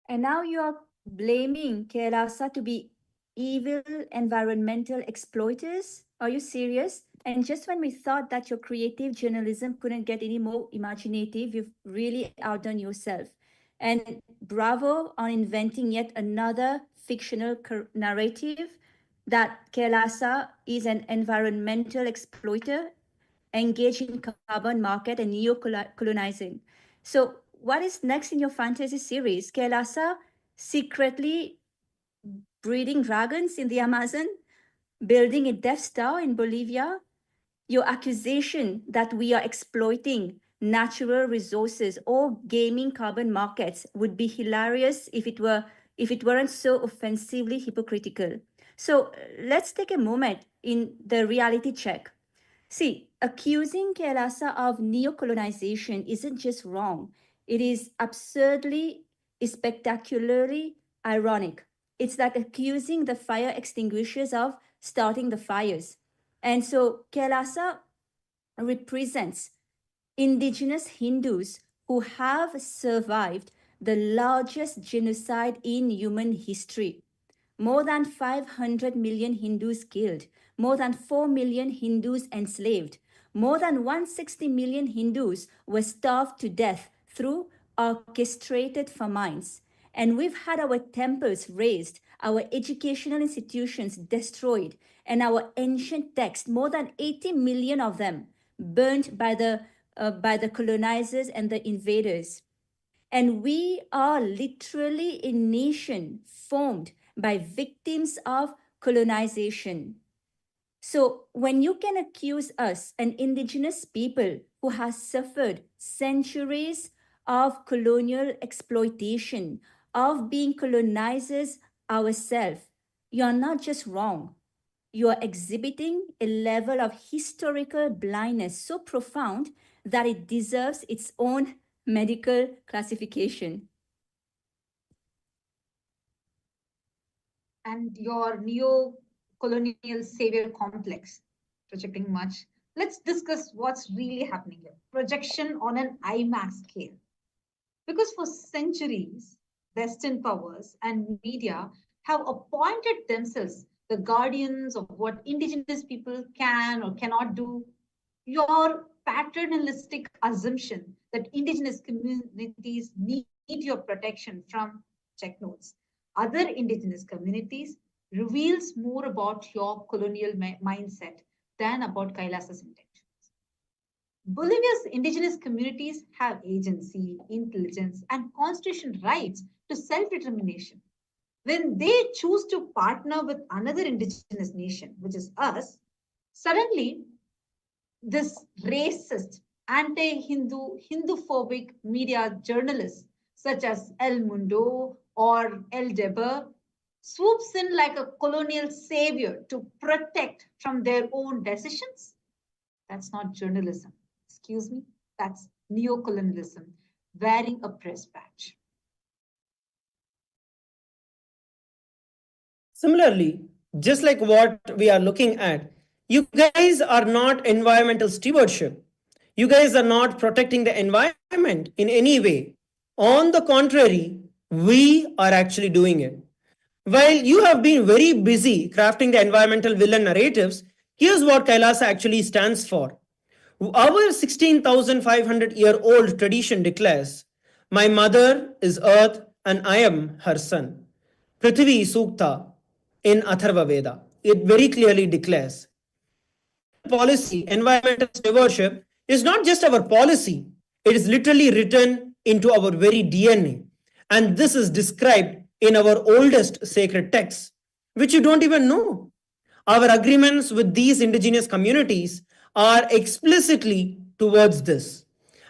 And now you are blaming KAILASA to be evil environmental exploiters? Are you serious? And just when we thought that your creative journalism couldn't get any more imaginative, you've really outdone yourself. And bravo on inventing yet another fictional narrative that KAILASA is an environmental exploiter engaged in carbon market and neo-colonizing. So what is next in your fantasy series? KAILASA secretly breeding dragons in the Amazon, building a Death Star in Bolivia? Your accusation that we are exploiting natural resources or gaming carbon markets would be hilarious if it weren't so offensively hypocritical. So let's take a moment in the reality check. See, accusing KAILASA of neo-colonization isn't just wrong. It is absurdly, spectacularly ironic. It's like accusing the fire extinguishers of starting the fires. And so KAILASA represents indigenous Hindus who have survived the largest genocide in human history. More than 500 million Hindus killed, more than 4 million Hindus enslaved, more than 160 million Hindus were starved to death through orchestrated famines. And we've had our temples razed, our educational institutions destroyed, and our ancient texts, more than 80 million of them, burnt by the colonizers and the invaders. And we are literally a nation formed by victims of colonization. So when you can accuse us, an indigenous people who has suffered centuries of colonial exploitation, of being colonizers ourselves, you are not just wrong. You are exhibiting a level of historical blindness so profound that it deserves its own medical classification. And your neo-colonial savior complex, projecting much. Let's discuss what's really happening here. Projection on an IMAX scale. Because for centuries, Western powers and media have appointed themselves the guardians of what indigenous people can or cannot do. Your paternalistic assumption that indigenous communities need your protection from check notes other indigenous communities reveals more about your colonial mindset than about KAILASA's intentions. Bolivia's indigenous communities have agency, intelligence, and constitutional rights to self-determination. When they choose to partner with another indigenous nation, which is us, suddenly this racist, anti-Hindu, Hindu-phobic media journalists such as El Mundo or El Deber swoops in like a colonial savior to protect from their own decisions. That's not journalism. Excuse me. That's neo-colonialism wearing a press badge. Similarly, just like what we are looking at, you guys are not environmental stewardship. You guys are not protecting the environment in any way. On the contrary, we are actually doing it. While you have been very busy crafting the environmental villain narratives, here's what KAILASA actually stands for. Our 16,500-year-old tradition declares, "My mother is earth and I am her son." Prithvi Sukta in Atharva Veda. It very clearly declares. Policy, environmental stewardship is not just our policy, it is literally written into our very DNA. And this is described in our oldest sacred texts, which you don't even know. Our agreements with these indigenous communities are explicitly towards this.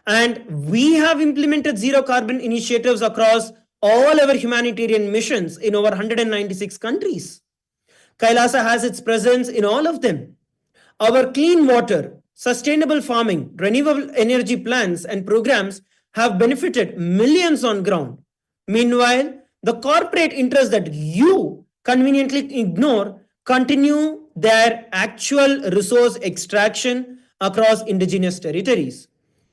And we have implemented zero carbon initiatives across all our humanitarian missions in over 196 countries. Kailasa has its presence in all of them. Our clean water, sustainable farming, renewable energy plans and programs have benefited millions on ground. Meanwhile, the corporate interests that you conveniently ignore continue their actual resource extraction across indigenous territories.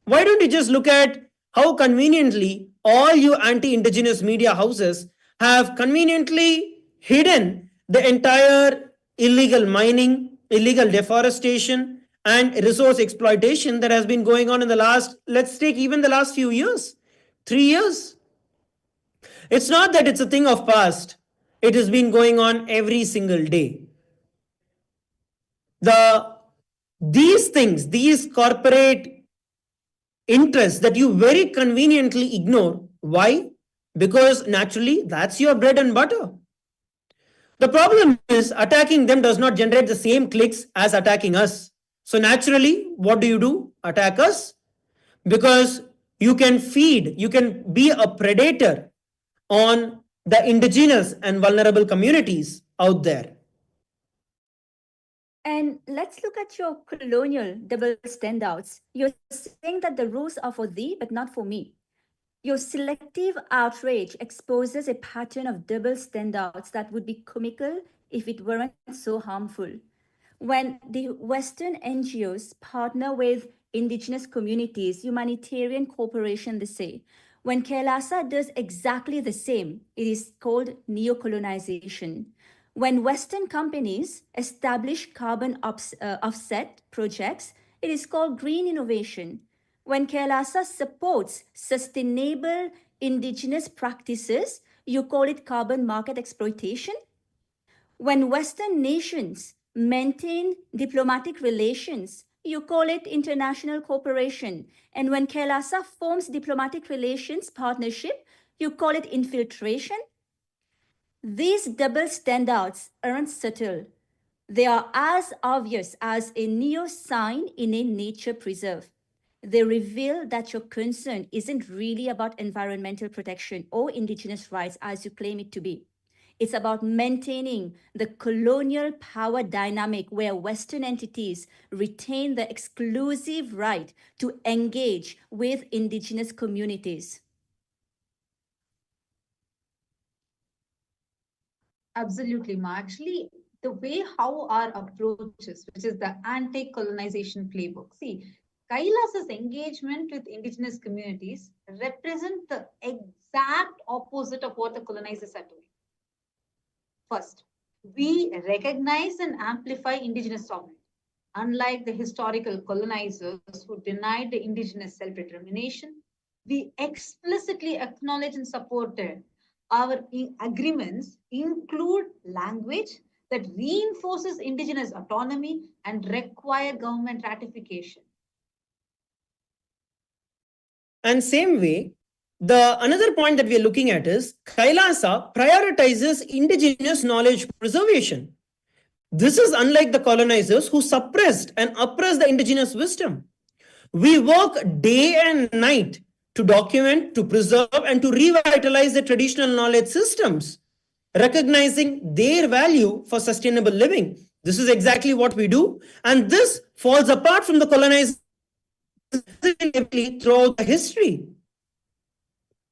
Why don't you just look at how conveniently all you anti-indigenous media houses have conveniently hidden the entire illegal mining, illegal deforestation, and resource exploitation that has been going on in the last, let's take even the last few years, 3 years. It's not that it's a thing of past. It has been going on every single day. These things, these corporate interests that you very conveniently ignore. Why? Because naturally, that's your bread and butter. The problem is attacking them does not generate the same clicks as attacking us. So naturally, what do? Attack us. Because you can feed, you can be a predator on the indigenous and vulnerable communities out there. And let's look at your colonial double standards. You're saying that the rules are for thee, but not for me. Your selective outrage exposes a pattern of double standards that would be comical if it weren't so harmful. When the Western NGOs partner with indigenous communities, humanitarian cooperation, they say, when KAILASA does exactly the same, it is called neocolonization. When Western companies establish carbon offset projects, it is called green innovation. When KAILASA supports sustainable indigenous practices, you call it carbon market exploitation. When Western nations maintain diplomatic relations, you call it international cooperation. And when KAILASA forms diplomatic relations partnership, you call it infiltration. These double standards aren't subtle. They are as obvious as a neon sign in a nature preserve. They reveal that your concern isn't really about environmental protection or indigenous rights as you claim it to be. It's about maintaining the colonial power dynamic where Western entities retain the exclusive right to engage with indigenous communities. Absolutely, Ma. Actually, the way how our approach is, which is the anti-colonization playbook. See, Kailasa's engagement with indigenous communities represent the exact opposite of what the colonizers are doing. First, we recognize and amplify indigenous sovereignty. Unlike the historical colonizers who denied the indigenous self-determination, we explicitly acknowledge and supported our agreements include language that reinforces indigenous autonomy and require government ratification. And same way, the another point that we are looking at is Kailasa prioritizes indigenous knowledge preservation. This is unlike the colonizers who suppressed and oppressed the indigenous wisdom. We work day and night to document, to preserve, and to revitalize the traditional knowledge systems, recognizing their value for sustainable living. This is exactly what we do. And this falls apart from the colonizers throughout the history.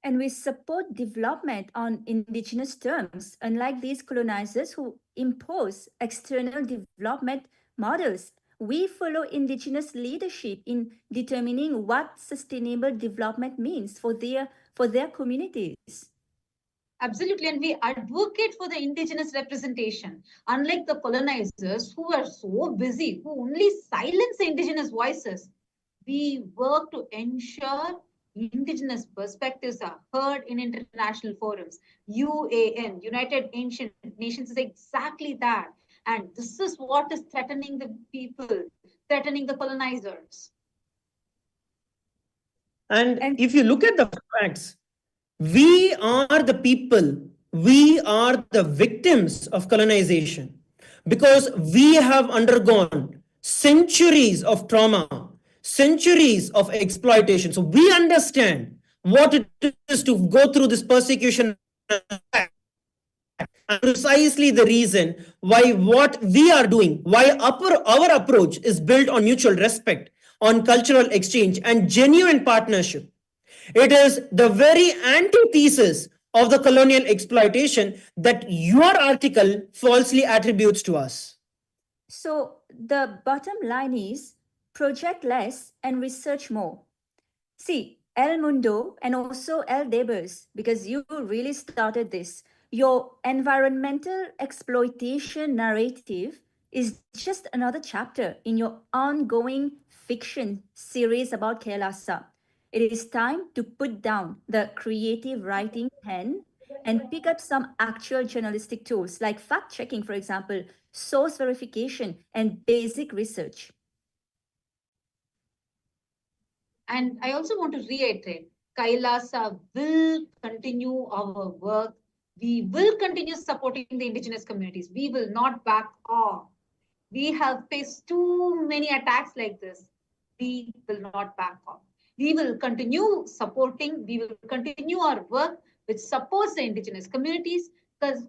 And we support development on indigenous terms, unlike these colonizers who impose external development models. We follow indigenous leadership in determining what sustainable development means for their communities. Absolutely, and we advocate for the indigenous representation. Unlike the colonizers who are so busy, who only silence the indigenous voices, we work to ensure indigenous perspectives are heard in international forums. UAN, United Ancient Nations, is exactly that. And this is what is threatening the people, threatening the colonizers. And if you look at the facts, we are the people, we are the victims of colonization. because we have undergone centuries of trauma, centuries of exploitation. So we understand what it is to go through this persecution. And precisely the reason why what we are doing, why our approach is built on mutual respect, on cultural exchange, and genuine partnership. It is the very antithesis of the colonial exploitation that your article falsely attributes to us. So the bottom line is project less and research more. See, El Mundo and also El Debers, because you really started this, your environmental exploitation narrative is just another chapter in your ongoing fiction series about Kailasa. It is time to put down the creative writing pen and pick up some actual journalistic tools like fact checking, for example, source verification, and basic research. And I also want to reiterate, Kailasa will continue our work. We will continue supporting the indigenous communities. We will not back off. We have faced too many attacks like this. We will not back off. We will continue supporting, we will continue our work which supports the indigenous communities,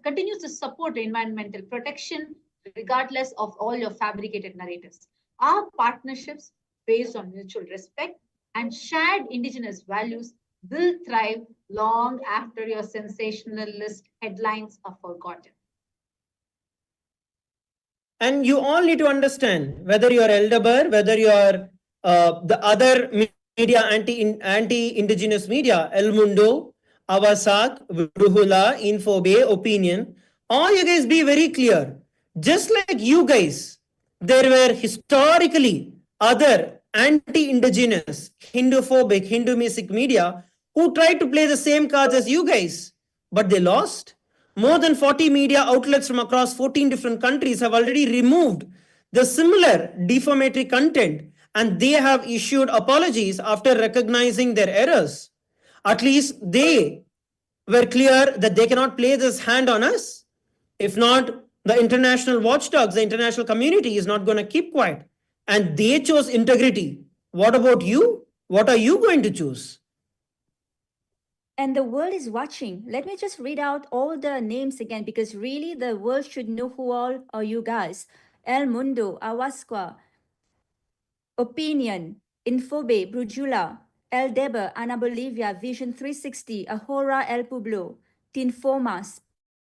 continues to support environmental protection, regardless of all your fabricated narratives. Our partnerships based on mutual respect and shared indigenous values will thrive long after your sensationalist headlines are forgotten. And you all need to understand, whether you're Elderber, whether you're the other media, anti-indigenous media, El Mundo, Avasak, Bruhula, Infobe, Opinion, all you guys be very clear. Just like you guys, there were historically other anti-indigenous, Hinduphobic, Hinduistic media who tried to play the same cards as you guys, but they lost. More than 40 media outlets from across 14 different countries have already removed the similar defamatory content, and they have issued apologies after recognizing their errors. At least they were clear that they cannot play this hand on us. If not, the international watchdogs, the international community is not going to keep quiet. And they chose integrity. What about you? What are you going to choose? And the world is watching. Let me just read out all the names again, because really the world should know who all are you guys. El Mundo, Awasqua, Opinion, Infobe, Brujula, El Deber, Ana Bolivia, Vision 360, Ahora El Pueblo, Tinformas,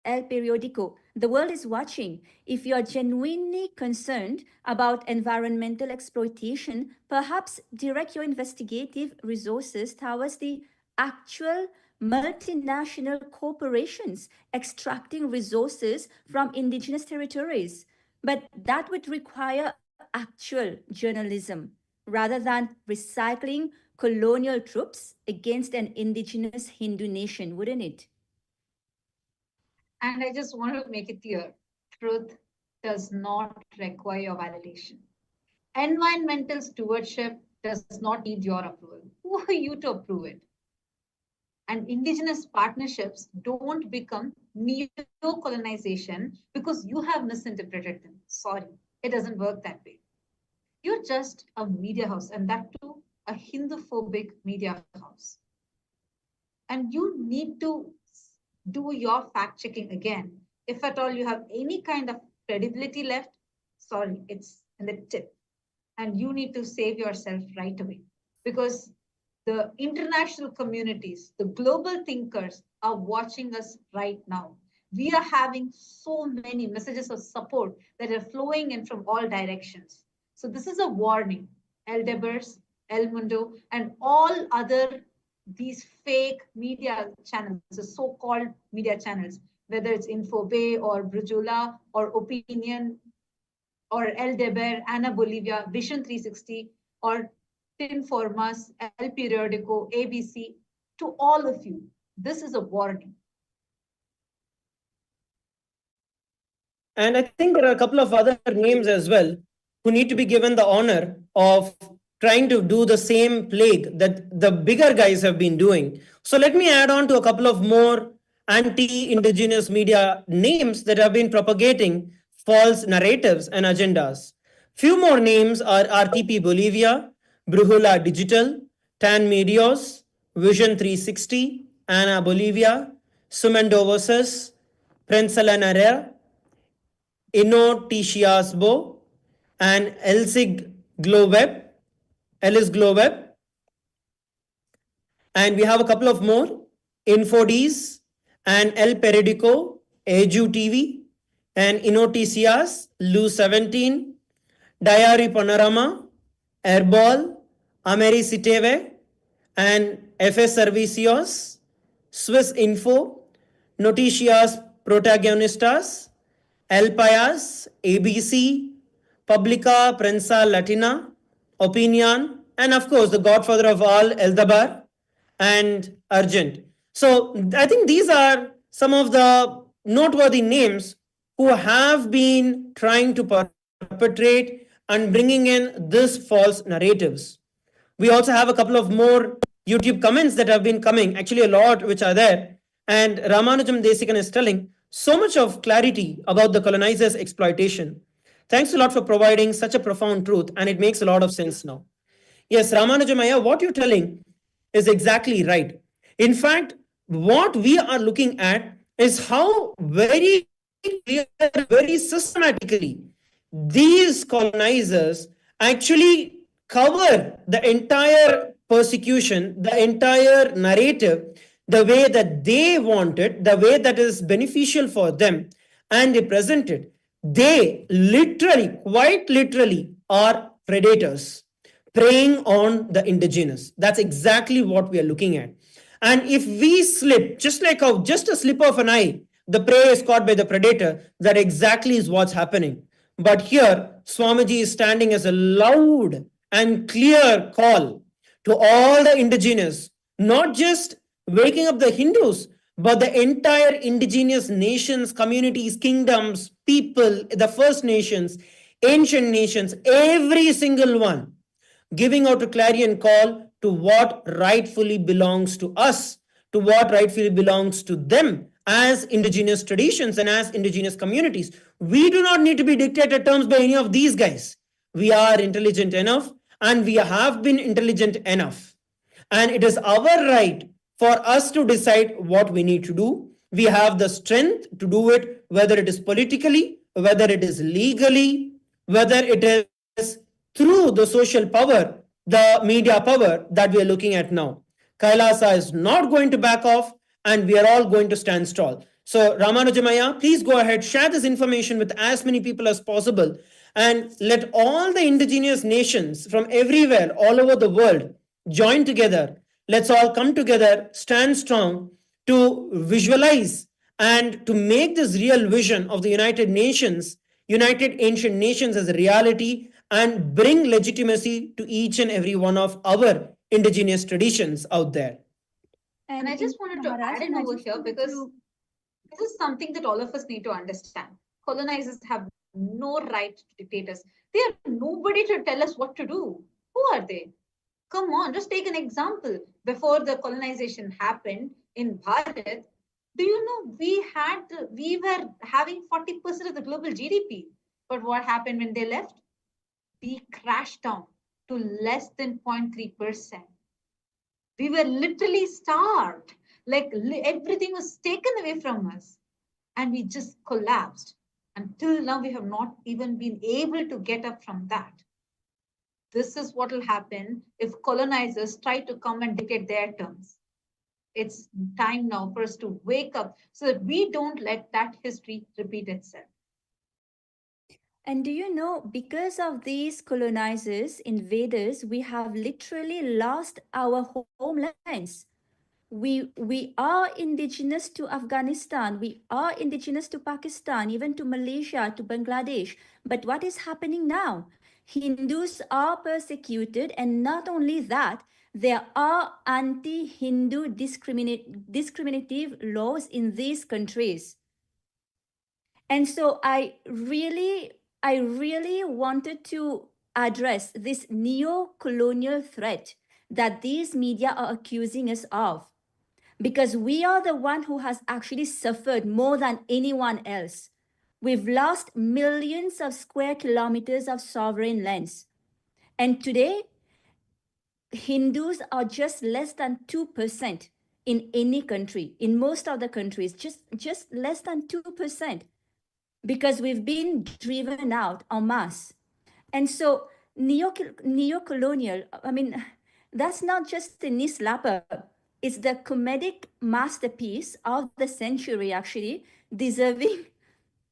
El Periodico. The world is watching. If you are genuinely concerned about environmental exploitation, perhaps direct your investigative resources towards the actual multinational corporations extracting resources from indigenous territories. But that would require actual journalism rather than recycling colonial troops against an indigenous Hindu nation, wouldn't it? And I just want to make it clear, truth does not require your validation. Environmental stewardship does not need your approval. Who are you to approve it? And indigenous partnerships don't become neo-colonization because you have misinterpreted them. Sorry, it doesn't work that way. You're just a media house, and that too, a Hindu-phobic media house. And you need to do your fact checking again. If at all you have any kind of credibility left, sorry, it's in the tip. And you need to save yourself right away, because the international communities, the global thinkers are watching us right now. We are having so many messages of support that are flowing in from all directions. So this is a warning. Eldebers, El Mundo, and all other these fake media channels, the so-called media channels, whether it's Infobe or Brujula or Opinion or El Deber, Ana Bolivia, Vision 360, or Tinformas, El Periodico, ABC, to all of you, this is a warning. And I think there are a couple of other names as well who need to be given the honor of trying to do the same plague that the bigger guys have been doing. So let me add on to a couple of more anti-indigenous media names that have been propagating false narratives and agendas. Few more names are RTP Bolivia, Brujula Digital, Tan Medios, Vision 360, Ana Bolivia, Sumendo Versus, Prensalanarea, Inoticiasbo, and Elsig Gloweb, Ellis Gloweb. And we have a couple of more, Infodis and El Periodico, Eju TV, and Inoticias, Lu 17, Diary Panorama, Airball, Americiteve, and FS Servicios, Swiss Info, Noticias Protagonistas, El Payas, ABC, Publica Prensa Latina, Opinion, and of course the godfather of all, Eldabar and Argent. So I think these are some of the noteworthy names who have been trying to perpetrate and bringing in this false narratives. We also have a couple of more YouTube comments that have been coming, actually a lot which are there. And Ramanujam Desikan is telling so much of clarity about the colonizers' exploitation. Thanks a lot for providing such a profound truth, and it makes a lot of sense now. Yes, Ramanujamaya, what you're telling is exactly right. In fact, what we are looking at is how very clear, very systematically these colonizers actually cover the entire persecution, the entire narrative, the way that they want it, the way that is beneficial for them, and they present it. They literally, quite literally, are predators preying on the indigenous. That's exactly what we are looking at. And if we slip, just like just a slip of an eye, the prey is caught by the predator, that exactly is what's happening. But here, Swamiji is standing as a loud and clear call to all the indigenous, not just waking up the Hindus, but the entire indigenous nations, communities, kingdoms, people, the First Nations, ancient nations, every single one, giving out a clarion call to what rightfully belongs to us, to what rightfully belongs to them as indigenous traditions and as indigenous communities. We do not need to be dictated terms by any of these guys. We are intelligent enough, and we have been intelligent enough. And it is our right for us to decide what we need to do. We have the strength to do it, whether it is politically, whether it is legally, whether it is through the social power, the media power that we are looking at now. Kailasa is not going to back off, and we are all going to stand tall. So Ramanujamaya, please go ahead, share this information with as many people as possible, and let all the indigenous nations from everywhere, all over the world, join together. Let's all come together, stand strong to visualize and to make this real vision of the United Nations, United Ancient Nations as a reality, and bring legitimacy to each and every one of our indigenous traditions out there. And I just wanted to add in over here, because this is something that all of us need to understand. Colonizers have no right to dictate us. They are nobody to tell us what to do. Who are they? Come on, just take an example. Before the colonization happened in Bharat, do you know we were having 40% of the global GDP. But what happened when they left? We crashed down to less than 0.3%. We were literally starved. Like everything was taken away from us. And we just collapsed. Until now, we have not even been able to get up from that. This is what will happen if colonizers try to come and dictate their terms. It's time now for us to wake up so that we don't let that history repeat itself. And do you know, because of these colonizers, invaders, we have literally lost our homelands. We are indigenous to Afghanistan, we are indigenous to Pakistan, even to Malaysia, to Bangladesh. But what is happening now? Hindus are persecuted, and not only that, there are anti-Hindu discriminative laws in these countries. And so I really wanted to address this neo-colonial threat that these media are accusing us of, because we are the one who has actually suffered more than anyone else. We've lost millions of square kilometers of sovereign lands. And today, Hindus are just less than 2% in any country, in most of the countries, just less than 2%, because we've been driven out en masse. And so neo-colonial, I mean, that's not just a knee slapper. It's the comedic masterpiece of the century, actually, deserving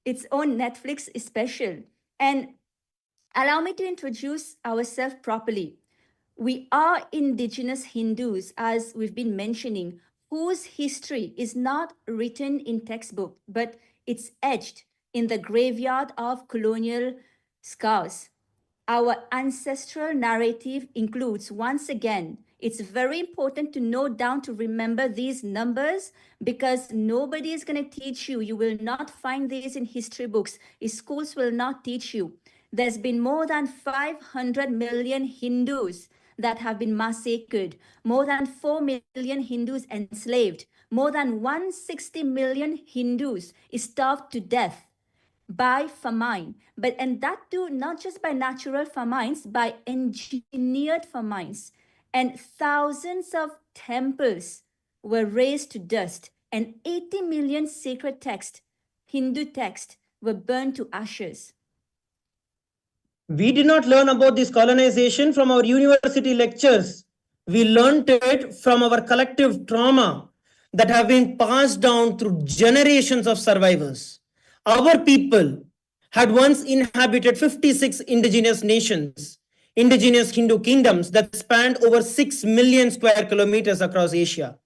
its own Netflix special. And allow me to introduce ourselves properly. We are indigenous Hindus, as we've been mentioning, whose history is not written in textbook, but it's etched in the graveyard of colonial scars. Our ancestral narrative includes, once again, it's very important to note down, to remember these numbers, because nobody is going to teach you. You will not find these in history books. Schools will not teach you. There's been more than 500 million Hindus that have been massacred, more than 4 million Hindus enslaved, more than 160 million Hindus starved to death by famine, and that too not just by natural famines, by engineered famines. And thousands of temples were razed to dust, and 80 million sacred texts, Hindu texts, were burned to ashes. We did not learn about this colonization from our university lectures. We learned it from our collective trauma that have been passed down through generations of survivors. Our people had once inhabited 56 indigenous nations, indigenous Hindu kingdoms that spanned over 6 million square kilometers across Asia,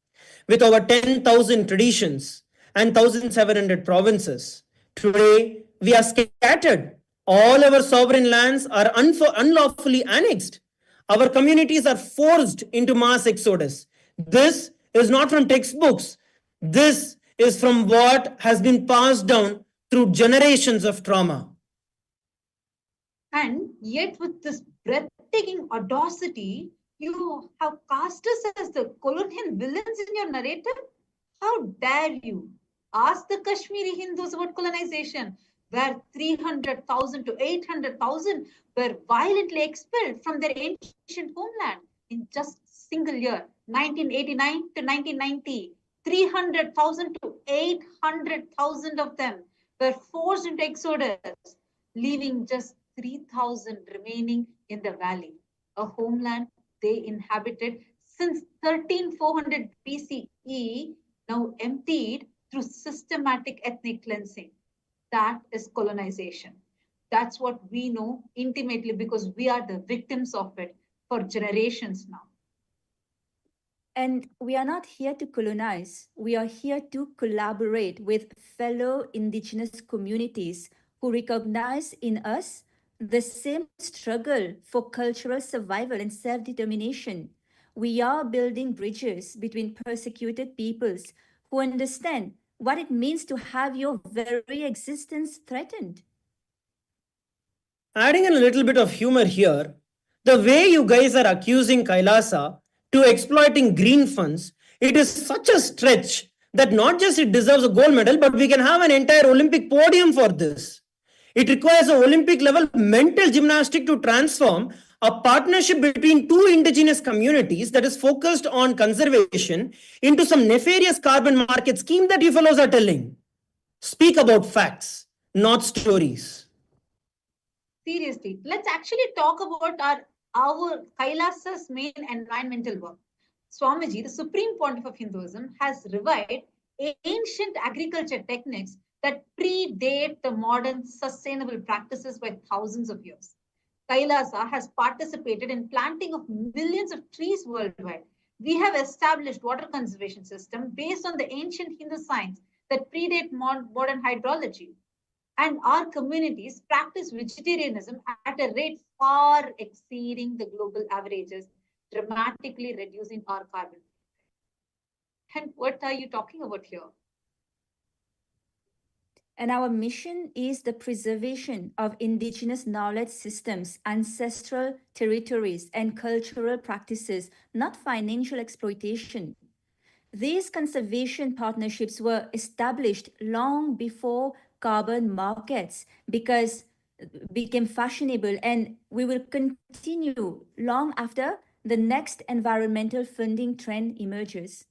with over 10,000 traditions and 1,700 provinces. Today, we are scattered. All our sovereign lands are unlawfully annexed. Our communities are forced into mass exodus. This is not from textbooks. This is from what has been passed down through generations of trauma. And yet, with this breathtaking audacity, you have cast us as the colonial villains in your narrative? How dare you? Ask the Kashmiri Hindus about colonization, where 300,000 to 800,000 were violently expelled from their ancient homeland in just a single year, 1989 to 1990. 300,000 to 800,000 of them were forced into exodus, leaving just 3,000 remaining in the valley, a homeland they inhabited since 13400 BCE, now emptied through systematic ethnic cleansing. That is colonization. That's what we know intimately, because we are the victims of it for generations now. And we are not here to colonize. We are here to collaborate with fellow indigenous communities who recognize in us the same struggle for cultural survival and self-determination. We are building bridges between persecuted peoples who understand what it means to have your very existence threatened. Adding a little bit of humor here, the way you guys are accusing Kailasa to exploiting green funds, it is such a stretch that not just it deserves a gold medal, but we can have an entire Olympic podium for this. It requires an Olympic level mental gymnastic to transform a partnership between two indigenous communities that is focused on conservation into some nefarious carbon market scheme that you fellows are telling. Speak about facts, not stories. Seriously, let's actually talk about our Kailasa's main environmental work. Swamiji, the supreme pontiff of Hinduism, has revived ancient agriculture techniques that predate the modern sustainable practices by thousands of years. Kailasa has participated in planting of millions of trees worldwide. We have established water conservation system based on the ancient Hindu science that predate modern hydrology. And our communities practice vegetarianism at a rate far exceeding the global averages, dramatically reducing our carbon. And what are you talking about here? And our mission is the preservation of indigenous knowledge systems, ancestral territories, and cultural practices, not financial exploitation. These conservation partnerships were established long before carbon markets became fashionable, and we will continue long after the next environmental funding trend emerges.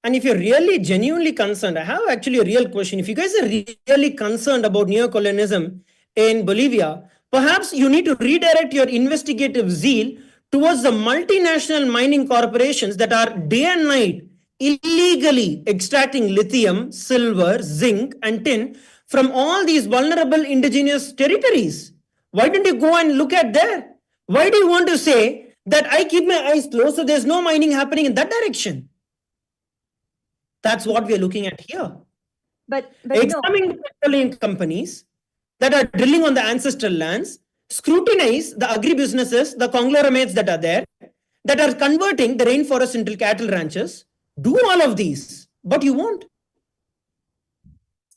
And if you're really genuinely concerned, I have actually a real question. If you guys are really concerned about neocolonialism in Bolivia, perhaps you need to redirect your investigative zeal towards the multinational mining corporations that are day and night illegally extracting lithium, silver, zinc, and tin from all these vulnerable indigenous territories. Why don't you go and look at there? Why do you want to say that I keep my eyes closed so there's no mining happening in that direction? That's what we are looking at here. But Examine the petroleum companies that are drilling on the ancestral lands, scrutinize the agribusinesses, the conglomerates that are there, that are converting the rainforest into cattle ranches. Do all of these, but you won't.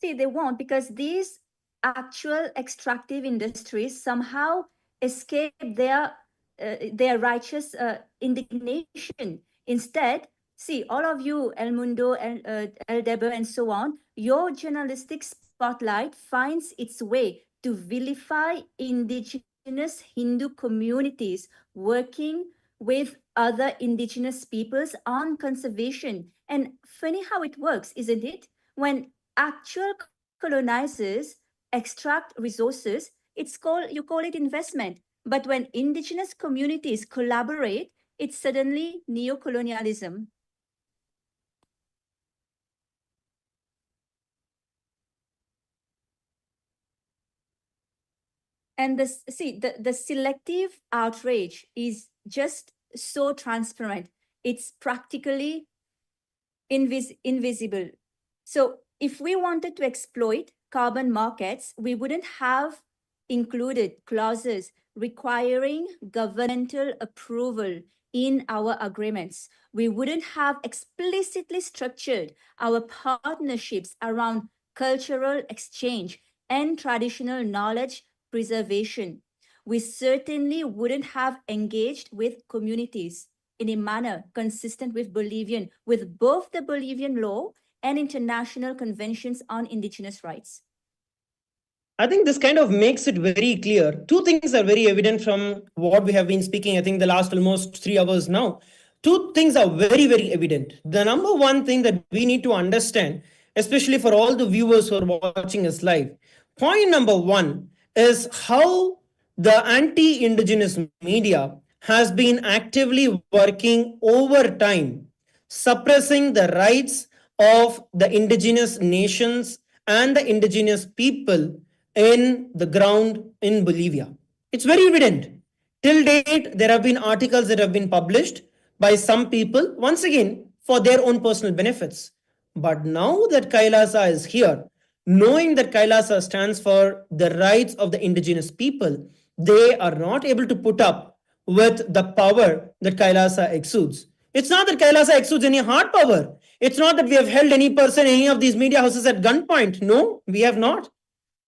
See, they won't, because these actual extractive industries somehow escape their righteous indignation. Instead, see, all of you, El Mundo, El Deber, and so on, your journalistic spotlight finds its way to vilify indigenous Hindu communities working with other indigenous peoples on conservation. And funny how it works, isn't it? When actual colonizers extract resources, you call it investment. But when indigenous communities collaborate, it's suddenly neocolonialism. And the selective outrage is just so transparent. It's practically invisible. So if we wanted to exploit carbon markets, we wouldn't have included clauses requiring governmental approval in our agreements. We wouldn't have explicitly structured our partnerships around cultural exchange and traditional knowledge preservation. We certainly wouldn't have engaged with communities in a manner consistent with both the Bolivian law and international conventions on indigenous rights. I think this kind of makes it very clear. Two things are very evident from what we have been speaking, I think, the last almost 3 hours now. Two things are very, very evident. The number one thing that we need to understand, especially for all the viewers who are watching us live, point number one is how the anti-indigenous media has been actively working over time, suppressing the rights of the indigenous nations and the indigenous people in the ground in Bolivia. It's very evident. Till date, there have been articles that have been published by some people, once again, for their own personal benefits. But now that KAILASA is here, knowing that KAILASA stands for the rights of the indigenous people, they are not able to put up with the power that KAILASA exudes. It's not that KAILASA exudes any hard power. It's not that we have held any person, any of these media houses at gunpoint. No, we have not.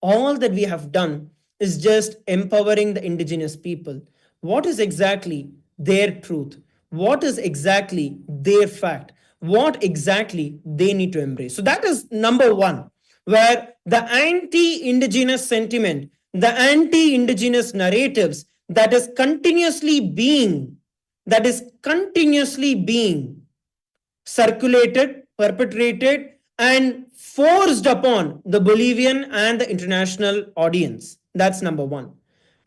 All that we have done is just empowering the indigenous people. What is exactly their truth? What is exactly their fact? What exactly they need to embrace? So that is number one, where the anti-indigenous sentiment, the anti-indigenous narratives that is continuously being circulated, perpetrated, and forced upon the Bolivian and the international audience. That's number one.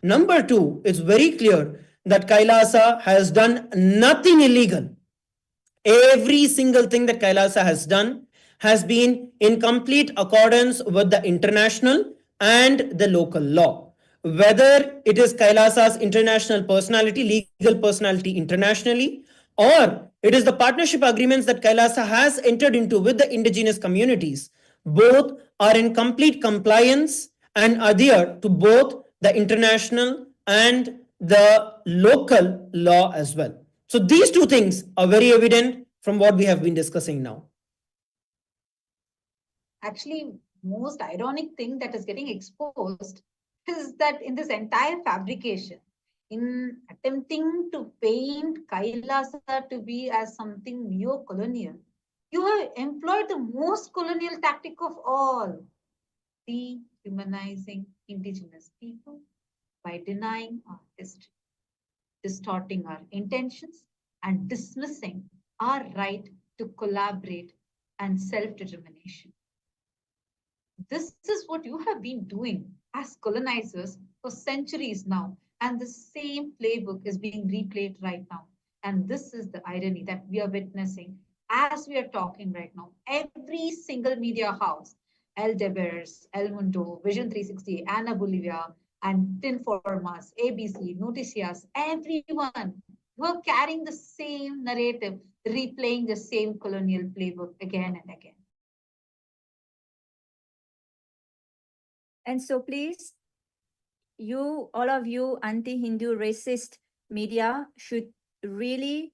Number two, it's very clear that KAILASA has done nothing illegal. Every single thing that KAILASA has done has been in complete accordance with the international and the local law. Whether it is KAILASA's international personality, legal personality internationally, or it is the partnership agreements that KAILASA has entered into with the indigenous communities, both are in complete compliance and adhere to both the international and the local law as well. So these two things are very evident from what we have been discussing now. Actually, most ironic thing that is getting exposed is that in this entire fabrication, in attempting to paint KAILASA to be as something neo-colonial, You have employed the most colonial tactic of all, dehumanizing indigenous people by denying our history, distorting our intentions, and dismissing our right to collaborate and self-determination. This is what you have been doing as colonizers for centuries now, and the same playbook is being replayed right now. And this is the irony that we are witnessing as we are talking right now. Every single media house, El Debers, El Mundo, Vision 360, Ana Bolivia, and Tinformas, ABC, Noticias, everyone were carrying the same narrative, replaying the same colonial playbook again and again. And so please, you, all of you anti-Hindu racist media should really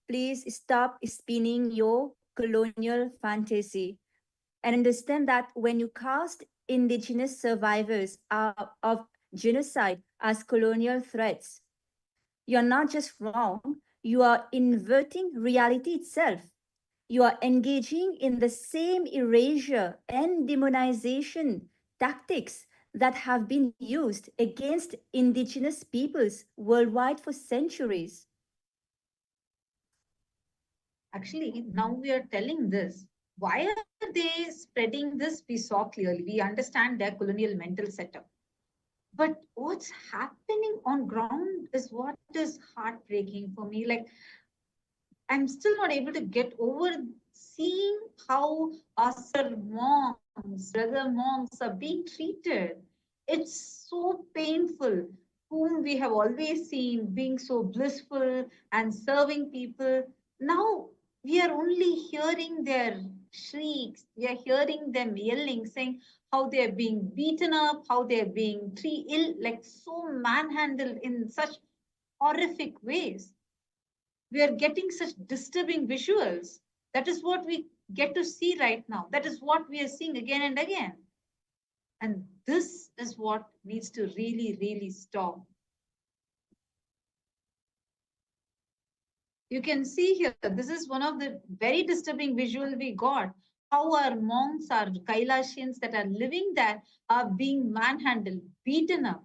please stop spinning your colonial fantasy and understand that when you cast indigenous survivors of genocide as colonial threats, you're not just wrong, you are inverting reality itself. You are engaging in the same erasure and demonization tactics that have been used against indigenous peoples worldwide for centuries. Actually, now we are telling this. Why are they spreading this? We saw clearly. We understand their colonial mental setup. But what's happening on ground is what is heartbreaking for me. Like, I'm still not able to get over seeing how our moms, brother moms are being treated. It's so painful. Whom we have always seen being so blissful and serving people. Now we are only hearing their shrieks. We are hearing them yelling, saying how they are being beaten up, how they are being like so manhandled in such horrific ways. We are getting such disturbing visuals. That is what we get to see right now. That is what we are seeing again and again. And this is what needs to really, really stop. You can see here, this is one of the very disturbing visual we got. How our monks, our Kailasians that are living there are being manhandled, beaten up.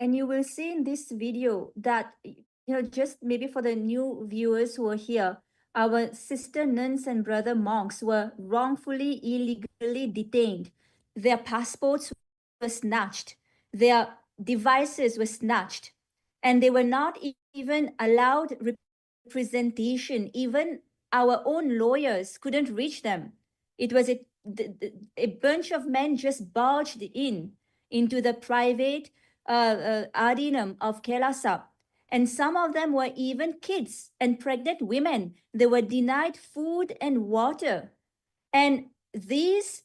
And you will see in this video that, just maybe for the new viewers who are here, our sister nuns and brother monks were wrongfully, illegally detained. Their passports were snatched. Their devices were snatched. And they were not even allowed representation. Even our own lawyers couldn't reach them. It was a bunch of men just barged into the private Adinam of KAILASA. And some of them were even kids and pregnant women. They were denied food and water. And these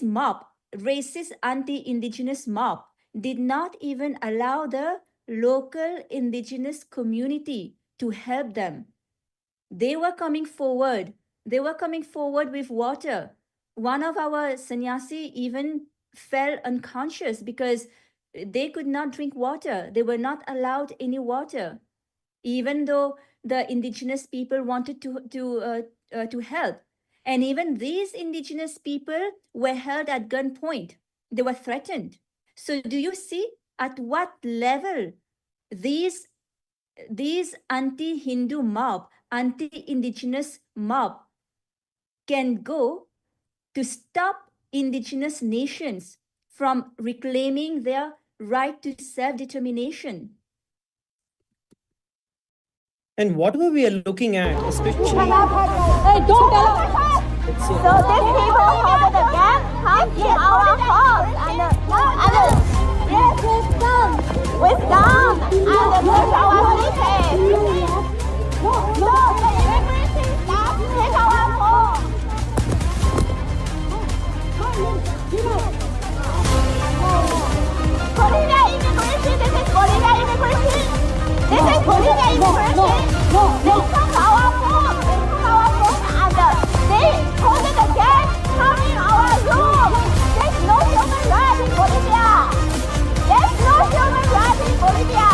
mob, racist anti-indigenous mob, did not even allow the local indigenous community to help them. They were coming forward. They were coming forward with water. One of our sannyasi even fell unconscious because they could not drink water. They were not allowed any water, even though the indigenous people wanted to help. And even these indigenous people were held at gunpoint. They were threatened. So do you see at what level these anti-Hindu mob, anti-indigenous mob can go to stop indigenous nations from reclaiming their right to self-determination? And whatever we are looking at, especially. Hey, don't tell us! So these people holding the gap come in our house and yes, wisdom and push our cities. No, everything stop, take our home. Korea Korean immigration, they took our food, and they put the gas coming our room. There's no human rights in Bolivia. There's no human rights in Bolivia.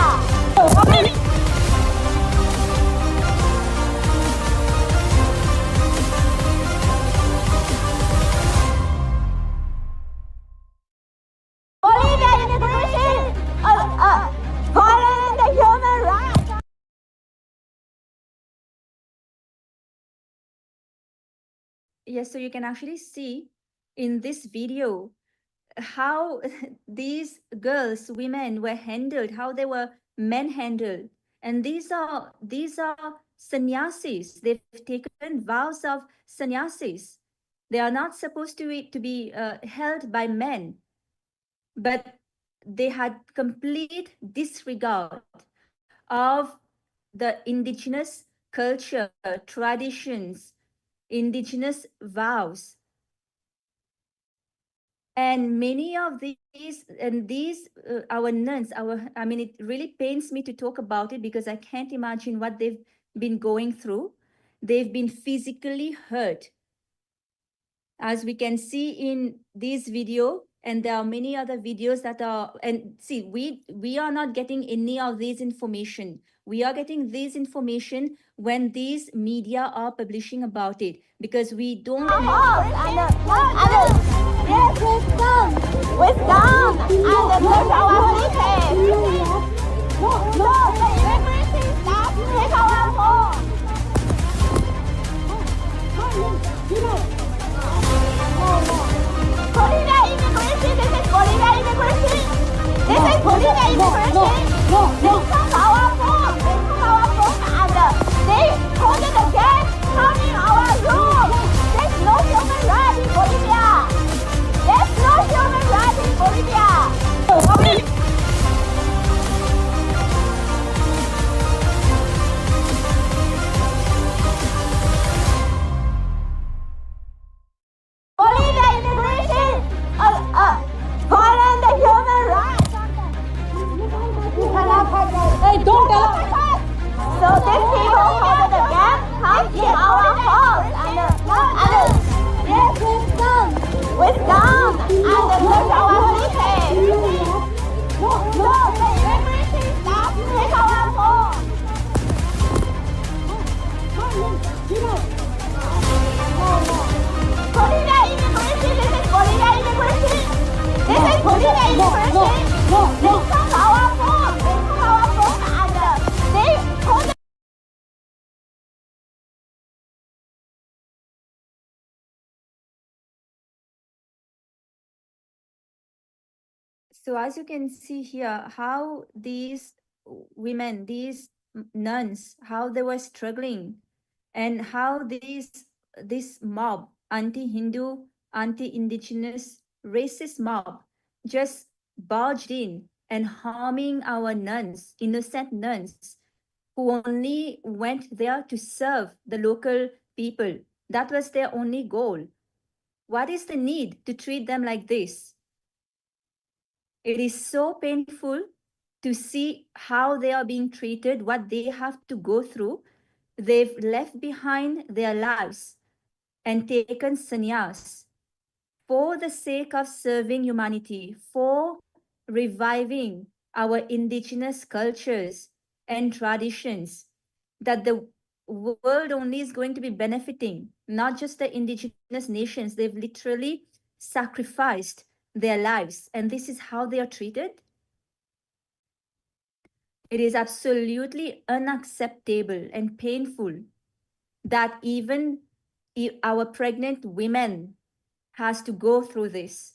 Bolivia immigration, violating the human rights. Yes, so you can actually see in this video how these girls, women were handled, how they were manhandled. And these are sannyasis. They've taken vows of sannyasis. They are not supposed to be held by men, but they had complete disregard of the indigenous culture, traditions, indigenous vows. And many of these, our nuns, it really pains me to talk about it because I can't imagine what they've been going through. They've been physically hurt. As we can see in this video, and there are many other videos that are, and see, we are not getting any of this information. We are getting this information when these media are publishing about it, because we don't know. Yes, with gun, and take our cities. No, the immigration staff take our home. Bolivia immigration, this is Bolivia immigration. This is Bolivia immigration. They took our food, and they put the gas coming our room. There's no human rights in Bolivia. There's no human rights in Bolivia. Bolivia immigration, violating the human rights. Hey, don't tell us. So these people put the gas come in our house, and yes, with gun, and take our cities. No, the immigration staff take our home. Bolivia immigration, this is Bolivia immigration. This is Bolivia immigration. They took our food, and they put. So as you can see here, how these women, these nuns, how they were struggling, and how this mob, anti-Hindu, anti-indigenous, racist mob, just barged in and harming our nuns, innocent nuns, who only went there to serve the local people. That was their only goal. What is the need to treat them like this? It is so painful to see how they are being treated, what they have to go through. They've left behind their lives and taken sannyas for the sake of serving humanity, for reviving our indigenous cultures and traditions that the world only is going to be benefiting, not just the indigenous nations. They've literally sacrificed their lives, and this is how they are treated. It is absolutely unacceptable and painful that even our pregnant women has to go through this.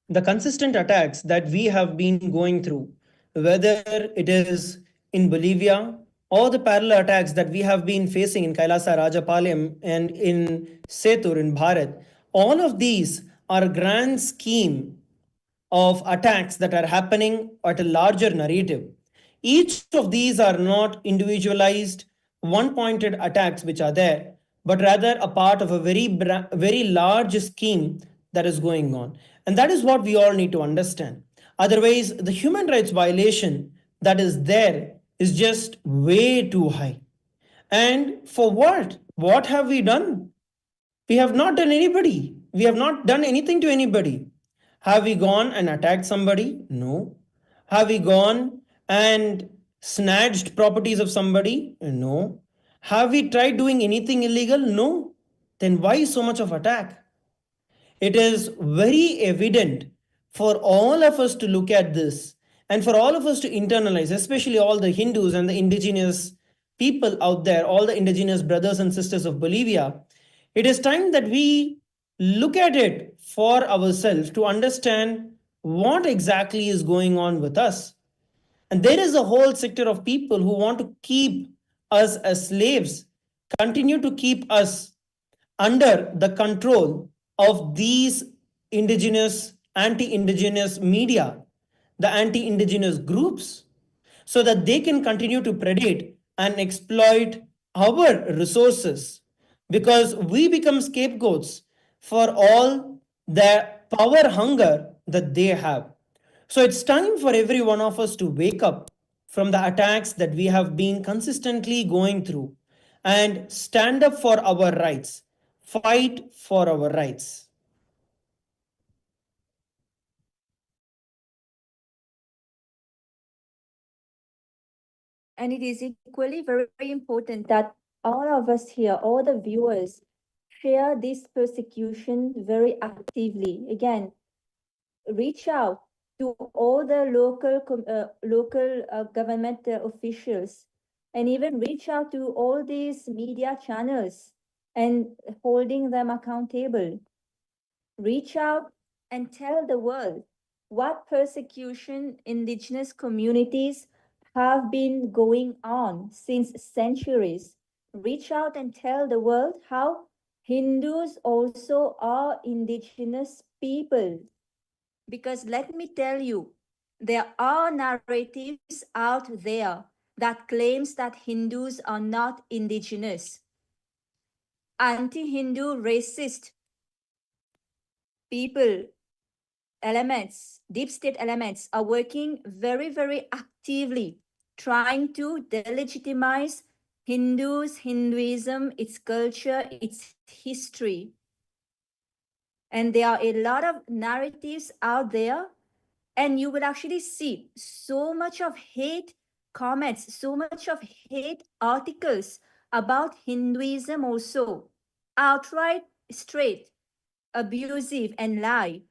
The consistent attacks that we have been going through, whether it is in Bolivia or the parallel attacks that we have been facing in Kailasa, Rajapalayam, and in Setur in Bharat, all of these are a grand scheme of attacks that are happening at a larger narrative. Each of these are not individualized, one-pointed attacks which are there, but rather a part of a very large scheme that is going on. And that is what we all need to understand. Otherwise, the human rights violation that is there is just way too high. And for what? What have we done? We have not done anybody. We have not done anything to anybody. Have we gone and attacked somebody? No. Have we gone and snatched properties of somebody? No. Have we tried doing anything illegal? No. Then why so much of attack? It is very evident for all of us to look at this and for all of us to internalize, especially all the Hindus and the indigenous people out there, all the indigenous brothers and sisters of Bolivia. It is time that we look at it for ourselves to understand what exactly is going on with us. And there is a whole sector of people who want to keep us as slaves, continue to keep us under the control of these indigenous, anti-indigenous media, the anti-indigenous groups, so that they can continue to predate and exploit our resources, because we become scapegoats for all the power hunger that they have. So it's time for every one of us to wake up from the attacks that we have been consistently going through and stand up for our rights, fight for our rights. And it is equally very important that all of us here, all the viewers, share this persecution very actively. Again, reach out to all the local government officials, and even reach out to all these media channels and holding them accountable. Reach out and tell the world what persecution indigenous communities have been going on since centuries. Reach out and tell the world how Hindus also are indigenous people. Because let me tell you, there are narratives out there that claims that Hindus are not indigenous. Anti-Hindu racist people, elements, deep state elements are working very, very actively trying to delegitimize Hindus, Hinduism, its culture, its history. And there are a lot of narratives out there, and you will actually see so much of hate comments, so much of hate articles about Hinduism also, outright straight, abusive and lie.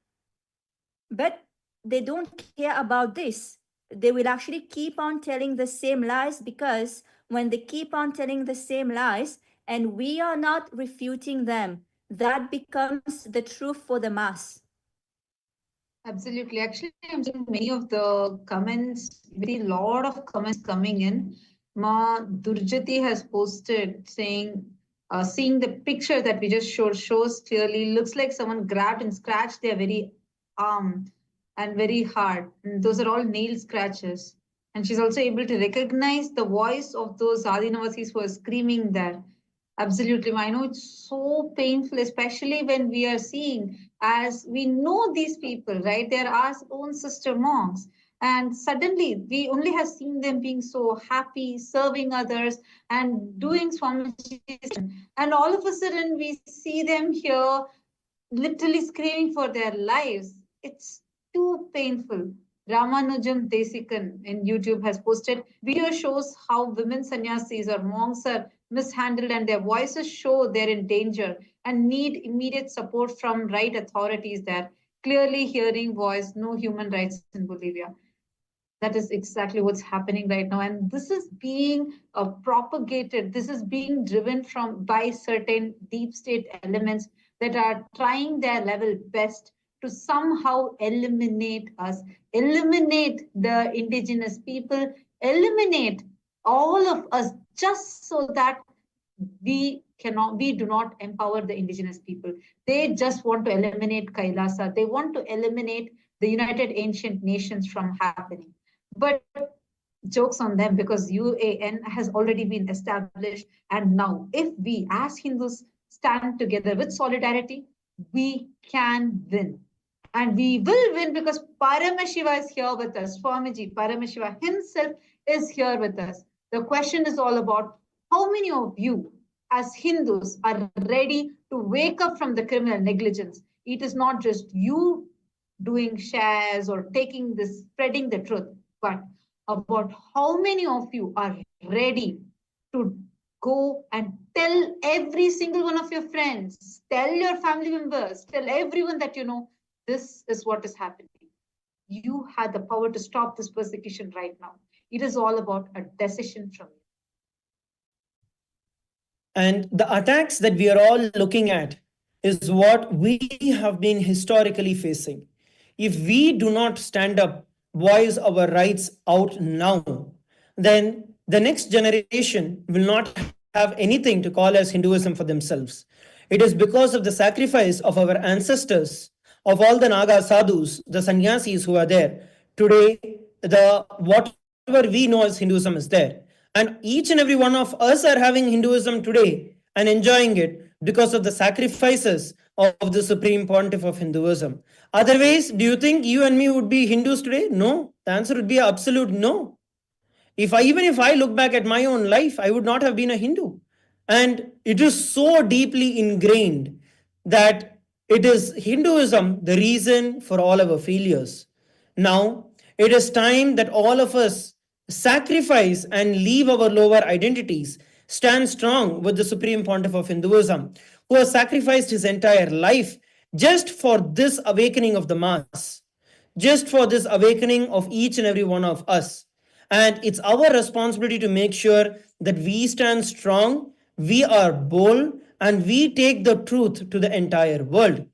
But they don't care about this. They will actually keep on telling the same lies, because when they keep on telling the same lies and we are not refuting them, that becomes the truth for the mass. Absolutely. Actually, I'm seeing many of the comments, very lot of comments coming in. Ma Durjati has posted saying, seeing the picture that we just showed shows clearly, looks like someone grabbed and scratched their very arm and very hard. And those are all nail scratches. And she's also able to recognize the voice of those Adinavasis who are screaming there. Absolutely. I know it's so painful, especially when we are seeing, as we know these people, right? They're our own sister monks. And suddenly we only have seen them being so happy, serving others and doing Swamiji. And all of a sudden we see them here literally screaming for their lives. It's too painful. Ramanujam Desikan in YouTube has posted video shows how women sannyasis or monks are mishandled and their voices show they're in danger and need immediate support from right authorities there. Clearly hearing voice, no human rights in Bolivia. That is exactly what's happening right now. And this is being propagated. This is being driven by certain deep state elements that are trying their level best to somehow eliminate us, eliminate the indigenous people, eliminate all of us, just so that we do not empower the indigenous people. They just want to eliminate Kailasa. They want to eliminate the United Ancient Nations from happening. But jokes on them, because UAN has already been established. And now, if we as Hindus stand together with solidarity, we can win. And we will win because Paramashiva is here with us. Swamiji, Paramashiva himself is here with us. The question is all about how many of you as Hindus are ready to wake up from the criminal negligence. It is not just you doing shares or taking this, spreading the truth, but about how many of you are ready to go and tell every single one of your friends, tell your family members, tell everyone that you know, this is what is happening. You had the power to stop this persecution right now. It is all about a decision from you. And the attacks that we are all looking at is what we have been historically facing. If we do not stand up, voice our rights out now, then the next generation will not have anything to call as Hinduism for themselves. It is because of the sacrifice of our ancestors, of all the Naga sadhus, the sannyasis who are there. Today, the whatever we know as Hinduism is there. And each and every one of us are having Hinduism today and enjoying it because of the sacrifices of the Supreme Pontiff of Hinduism. Otherwise, do you think you and me would be Hindus today? No. The answer would be absolute no. Even if I look back at my own life, I would not have been a Hindu. And it is so deeply ingrained that it is Hinduism the reason for all our failures. Now, it is time that all of us sacrifice and leave our lower identities, stand strong with the Supreme Pontiff of Hinduism, who has sacrificed his entire life just for this awakening of the mass, just for this awakening of each and every one of us. And it's our responsibility to make sure that we stand strong, we are bold, and we take the truth to the entire world.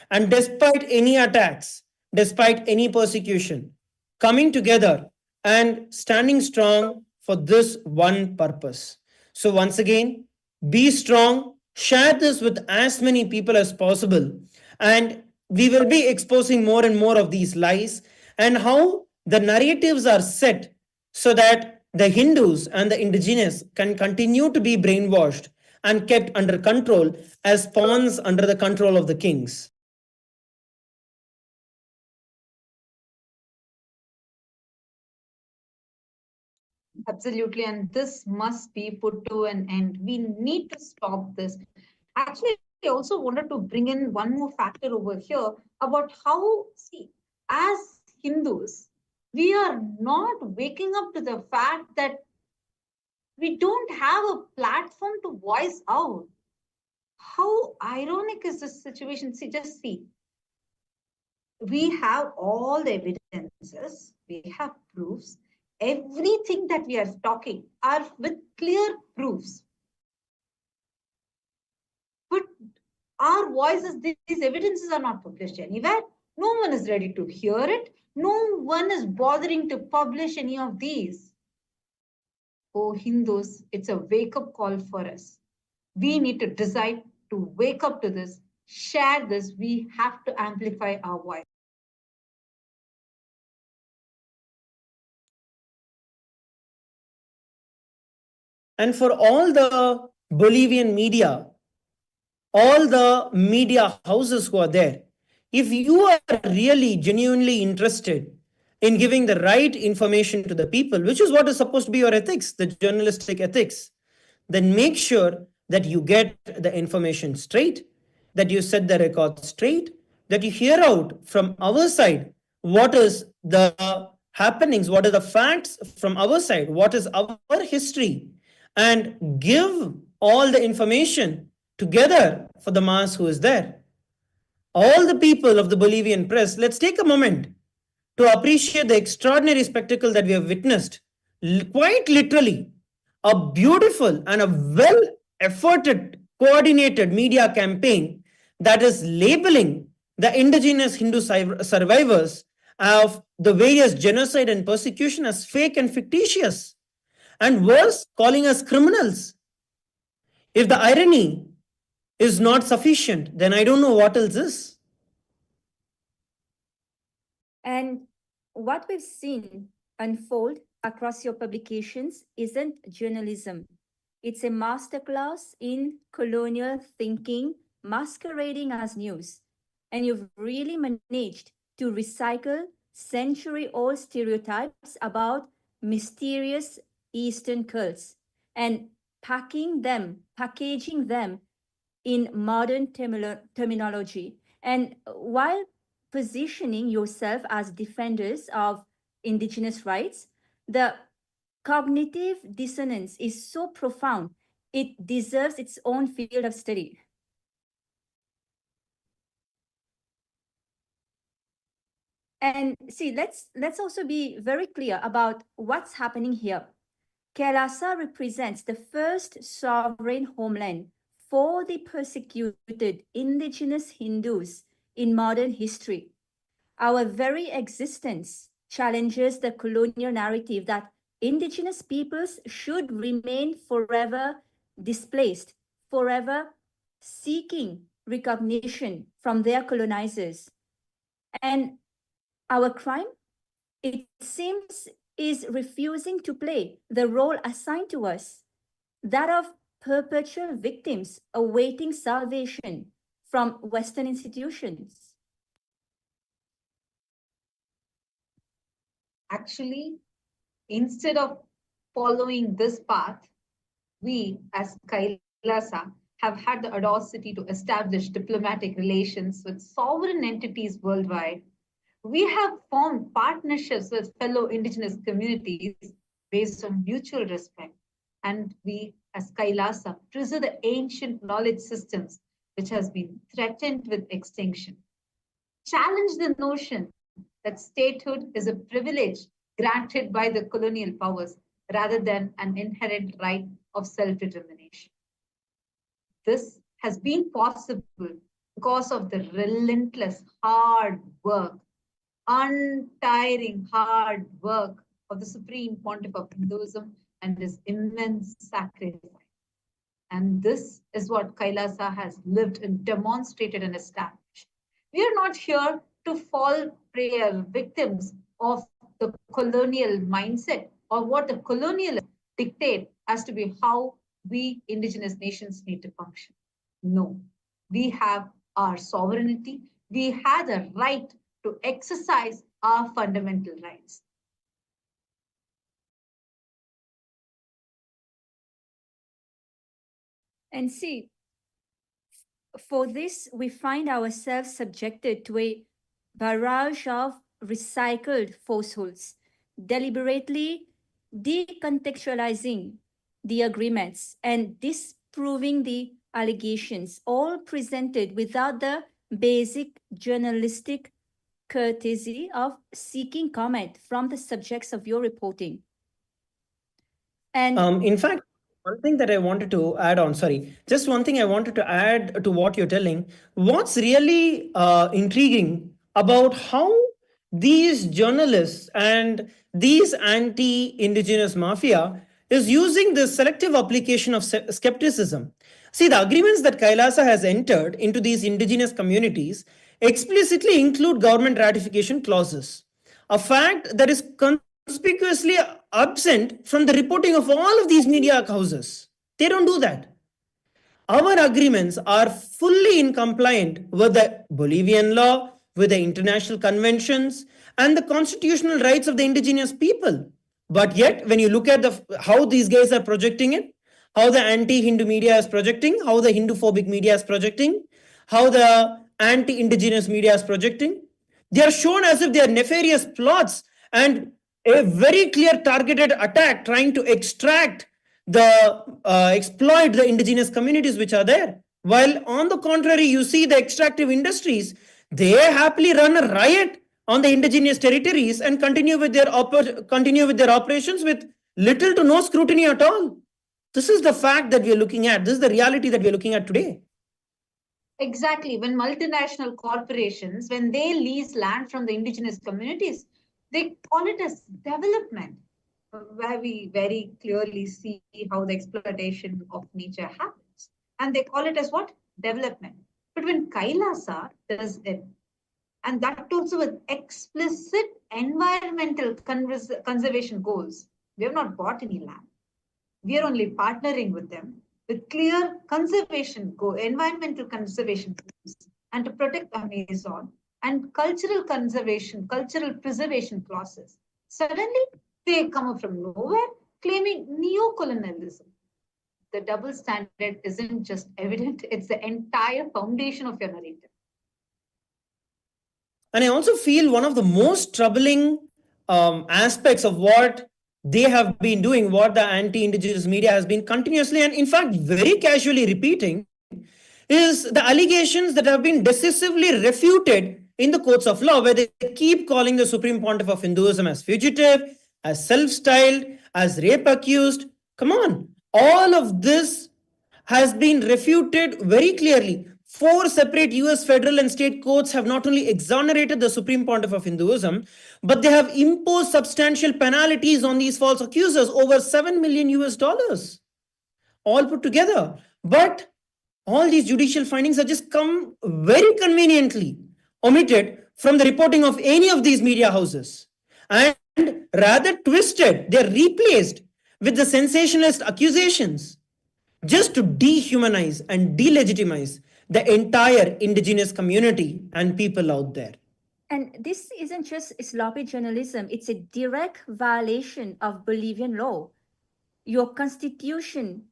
And despite any attacks, despite any persecution, coming together and standing strong for this one purpose. So, once again, be strong, share this with as many people as possible, and we will be exposing more and more of these lies and how the narratives are set so that the Hindus and the indigenous can continue to be brainwashed and kept under control as pawns under the control of the kings. Absolutely. And this must be put to an end. We need to stop this. Actually, I also wanted to bring in one more factor over here about how, see, as Hindus, we are not waking up to the fact that we don't have a platform to voice out. How ironic is this situation? See, just see. We have all the evidences, we have proofs. Everything that we are talking are with clear proofs. But our voices, these evidences are not published anywhere. No one is ready to hear it. No one is bothering to publish any of these. Oh, Hindus, it's a wake-up call for us. We need to decide to wake up to this, share this. We have to amplify our voice. And for all the Bolivian media, all the media houses who are there, if you are really genuinely interested in giving the right information to the people, which is what is supposed to be your ethics, the journalistic ethics, then make sure that you get the information straight, that you set the record straight, that you hear out from our side what is the happenings, what are the facts from our side, what is our history, and give all the information together for the mass who is there. All the people of the Bolivian press, let's take a moment to appreciate the extraordinary spectacle that we have witnessed. Quite literally, a beautiful and a well efforted, coordinated media campaign that is labeling the indigenous Hindu survivors of the various genocide and persecution as fake and fictitious, and worse, calling us criminals. If the irony is not sufficient, then I don't know what else is. And what we've seen unfold across your publications isn't journalism. It's a masterclass in colonial thinking masquerading as news. and you've really managed to recycle century-old stereotypes about mysterious Eastern cults and packaging them in modern terminology. And while positioning yourself as defenders of indigenous rights, the cognitive dissonance is so profound, it deserves its own field of study. And see, let's also be very clear about what's happening here. KAILASA represents the first sovereign homeland for the persecuted indigenous Hindus in modern history. Our very existence challenges the colonial narrative that indigenous peoples should remain forever displaced, forever seeking recognition from their colonizers. And our crime, it seems, is refusing to play the role assigned to us, that of perpetual victims awaiting salvation from Western institutions. Actually, instead of following this path, we as Kailasa have had the audacity to establish diplomatic relations with sovereign entities worldwide. We have formed partnerships with fellow indigenous communities based on mutual respect. And we as Kailasa preserve the ancient knowledge systems which has been threatened with extinction. Challenge the notion that statehood is a privilege granted by the colonial powers rather than an inherent right of self-determination. This has been possible because of the relentless hard work, untiring hard work of the Supreme Pontiff of Hinduism and his immense sacrifice. And this is what Kailasa has lived and demonstrated and established. We are not here to fall prey or victims of the colonial mindset or what the colonialists dictate as to be how we indigenous nations need to function. No, we have our sovereignty. We have the right to exercise our fundamental rights. And see, for this, we find ourselves subjected to a barrage of recycled falsehoods, deliberately decontextualizing the agreements and disproving the allegations, all presented without the basic journalistic courtesy of seeking comment from the subjects of your reporting. And in fact, one thing that I wanted to add on, just one thing I wanted to add to what you're telling. What's really intriguing about how these journalists and these anti-indigenous mafia is using this selective application of skepticism. See, the agreements that Kailasa has entered into these indigenous communities explicitly include government ratification clauses, a fact that is conspicuously absent from the reporting of all of these media houses. They don't do that. Our agreements are fully in compliance with the Bolivian law, with the international conventions, and the constitutional rights of the indigenous people. But yet, when you look at how these guys are projecting it, how the anti-Hindu media is projecting, how the Hindu-phobic media is projecting, how the anti-indigenous media is projecting, they are shown as if they are nefarious plots and a very clear targeted attack trying to extract exploit the indigenous communities which are there. While on the contrary, you see the extractive industries, they happily run a riot on the indigenous territories and continue with their operations with little to no scrutiny at all. This is the fact that we are looking at. This is the reality that we are looking at today. Exactly. When multinational corporations, when they lease land from the indigenous communities, they call it as development, where we very clearly see how the exploitation of nature happens. And they call it as what? Development. But when Kailasa does it, and that also with explicit environmental conservation goals, we have not bought any land. We are only partnering with them with clear conservation environmental conservation goals. and to protect Amazon and cultural preservation clauses. Suddenly, they come up from nowhere claiming neo-colonialism. The double standard isn't just evident, it's the entire foundation of your narrative. And I also feel one of the most troubling aspects of what they have been doing, what the anti-indigenous media has been continuously and in fact very casually repeating, is the allegations that have been decisively refuted in the courts of law, where they keep calling the Supreme Pontiff of Hinduism as fugitive, as self-styled, as rape accused. Come on, all of this has been refuted very clearly. 4 separate US federal and state courts have not only exonerated the Supreme Pontiff of Hinduism, but they have imposed substantial penalties on these false accusers, over 7 million US dollars, all put together. But all these judicial findings have just come very conveniently omitted from the reporting of any of these media houses. And rather twisted, they're replaced with the sensationalist accusations just to dehumanize and delegitimize the entire indigenous community and people out there. And this isn't just sloppy journalism, it's a direct violation of Bolivian law. Your constitution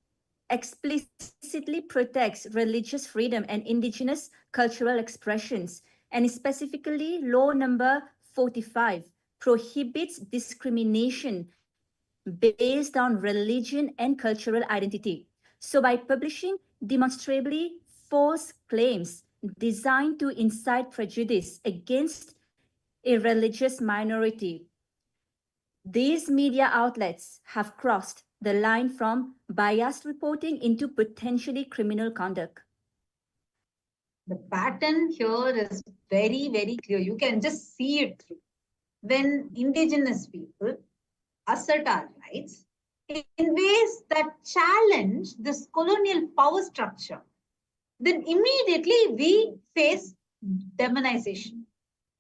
explicitly protects religious freedom and indigenous cultural expressions, and specifically law number 45 prohibits discrimination based on religion and cultural identity. So by publishing demonstrably false claims designed to incite prejudice against a religious minority, these media outlets have crossed the line from biased reporting into potentially criminal conduct. The pattern here is very, very clear. You can just see it through. When indigenous people assert our rights in ways that challenge this colonial power structure, then immediately we face demonization.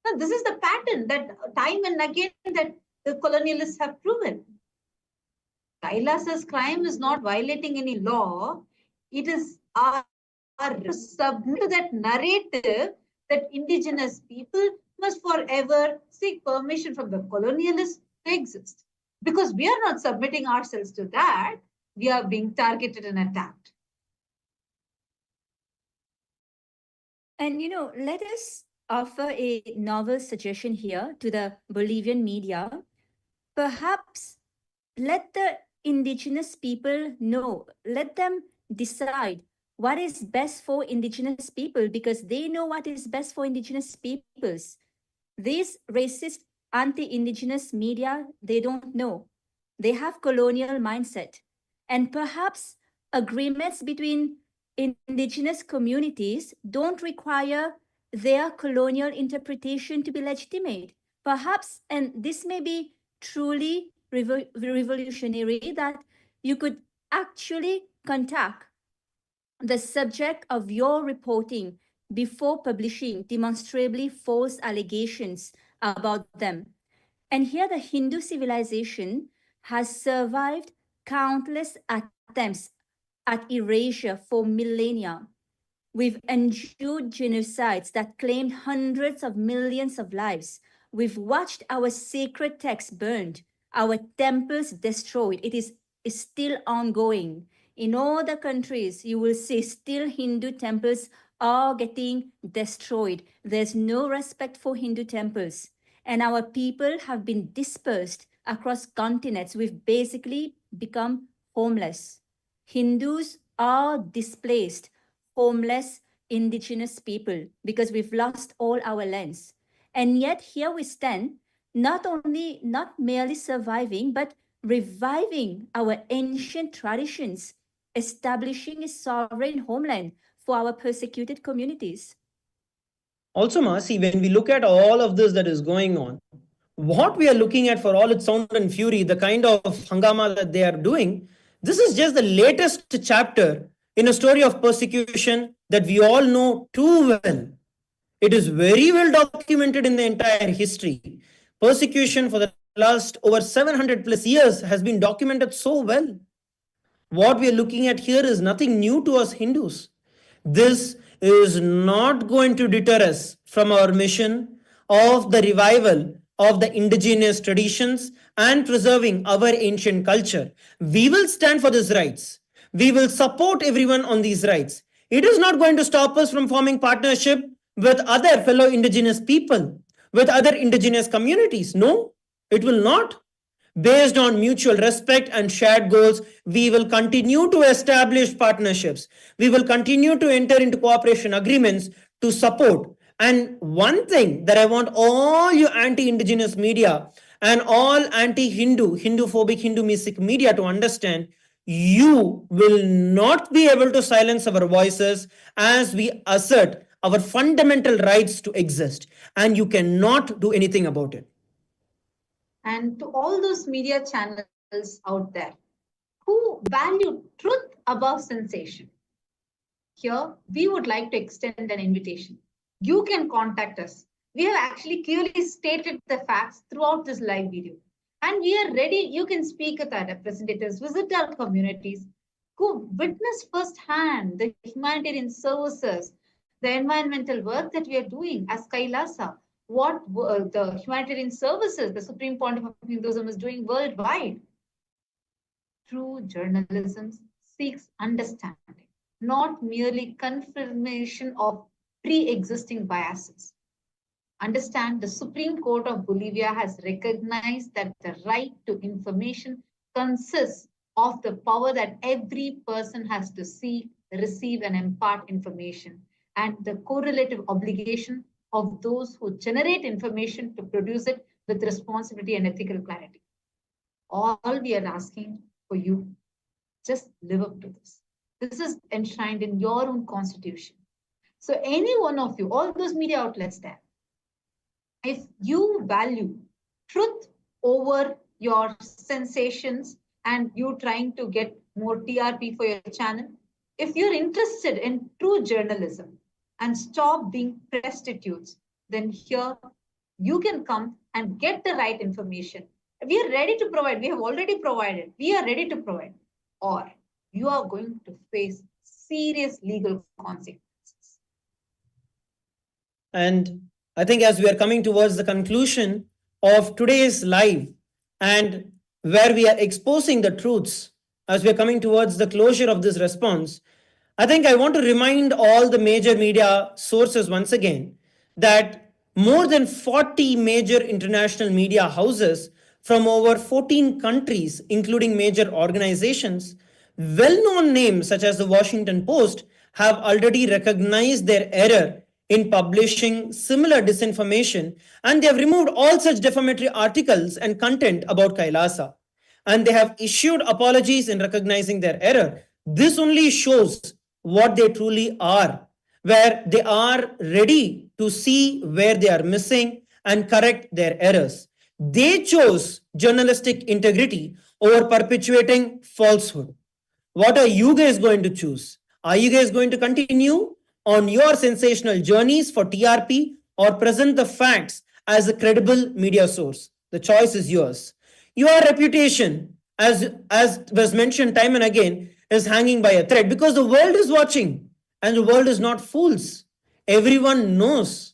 Now, this is the pattern that time and again that the colonialists have proven. Kailasa's crime is not violating any law. It is our submit to that narrative that indigenous people must forever seek permission from the colonialists to exist. Because we are not submitting ourselves to that, we are being targeted and attacked. And let us offer a novel suggestion here to the Bolivian media. Perhaps let the indigenous people know, let them decide what is best for indigenous people, because they know what is best for indigenous peoples. These racist anti-indigenous media, they don't know. They have colonial mindset. And perhaps agreements between indigenous communities don't require their colonial interpretation to be legitimate. Perhaps, and this may be truly revolutionary, that you could actually contact the subject of your reporting before publishing demonstrably false allegations about them. And here the Hindu civilization has survived countless attempts at erasure for millennia. We've endured genocides that claimed hundreds of millions of lives. We've watched our sacred texts burned, our temples destroyed. It is still ongoing. In all the countries, you will see still Hindu temples are getting destroyed. There's no respect for Hindu temples. And our people have been dispersed across continents. We've basically become homeless. Hindus are displaced, homeless, indigenous people, because we've lost all our lands. And yet here we stand, not merely surviving, but reviving our ancient traditions, establishing a sovereign homeland for our persecuted communities. Also, Masi, when we look at all of this that is going on, what we are looking at, for all its sound and fury, the kind of hangama that they are doing, this is just the latest chapter in a story of persecution that we all know too well. It is very well documented in the entire history. Persecution for the last over 700 plus years has been documented so well. What we are looking at here is nothing new to us Hindus. This is not going to deter us from our mission of the revival of the indigenous traditions and preserving our ancient culture. We will stand for these rights. We will support everyone on these rights. It is not going to stop us from forming partnership with other fellow indigenous people, with other indigenous communities. No, it will not. Based on mutual respect and shared goals, we will continue to establish partnerships. We will continue to enter into cooperation agreements to support. And one thing that I want all you anti-indigenous media and all anti-Hindu, Hindu-phobic, Hindu-mystic media to understand, you will not be able to silence our voices as we assert our fundamental rights to exist. And you cannot do anything about it. And to all those media channels out there who value truth above sensation, here we would like to extend an invitation. You can contact us. We have actually clearly stated the facts throughout this live video. And we are ready. You can speak with our representatives, visit our communities, go witness firsthand the humanitarian services, the environmental work that we are doing as Kailasa, what the humanitarian services the Supreme Pontiff of Hinduism is doing worldwide. True journalism seeks understanding, not merely confirmation of pre-existing biases. Understand, the Supreme Court of Bolivia has recognized that the right to information consists of the power that every person has to see, receive, and impart information, and the correlative obligation of those who generate information to produce it with responsibility and ethical clarity. All we are asking for you, just live up to this. This is enshrined in your own constitution. So any one of you, all those media outlets there, if you value truth over your sensations and you trying to get more TRP for your channel, if you're interested in true journalism and stop being prostitutes, then here you can come and get the right information. We are ready to provide. We have already provided. We are ready to provide. Or you are going to face serious legal consequences. And I think as we are coming towards the conclusion of today's live and where we are exposing the truths, as we are coming towards the closure of this response, I think I want to remind all the major media sources once again that more than 40 major international media houses from over 14 countries, including major organizations, well-known names such as the Washington Post, have already recognized their error in publishing similar disinformation, and they have removed all such defamatory articles and content about Kailasa. And they have issued apologies in recognizing their error. This only shows what they truly are, where they are ready to see where they are missing and correct their errors. They chose journalistic integrity over perpetuating falsehood. What are you guys going to choose? Are you guys going to continue on your sensational journeys for TRP or present the facts as a credible media source? The choice is yours. Your reputation, as was mentioned time and again, is hanging by a thread because the world is watching and the world is not fools. Everyone knows.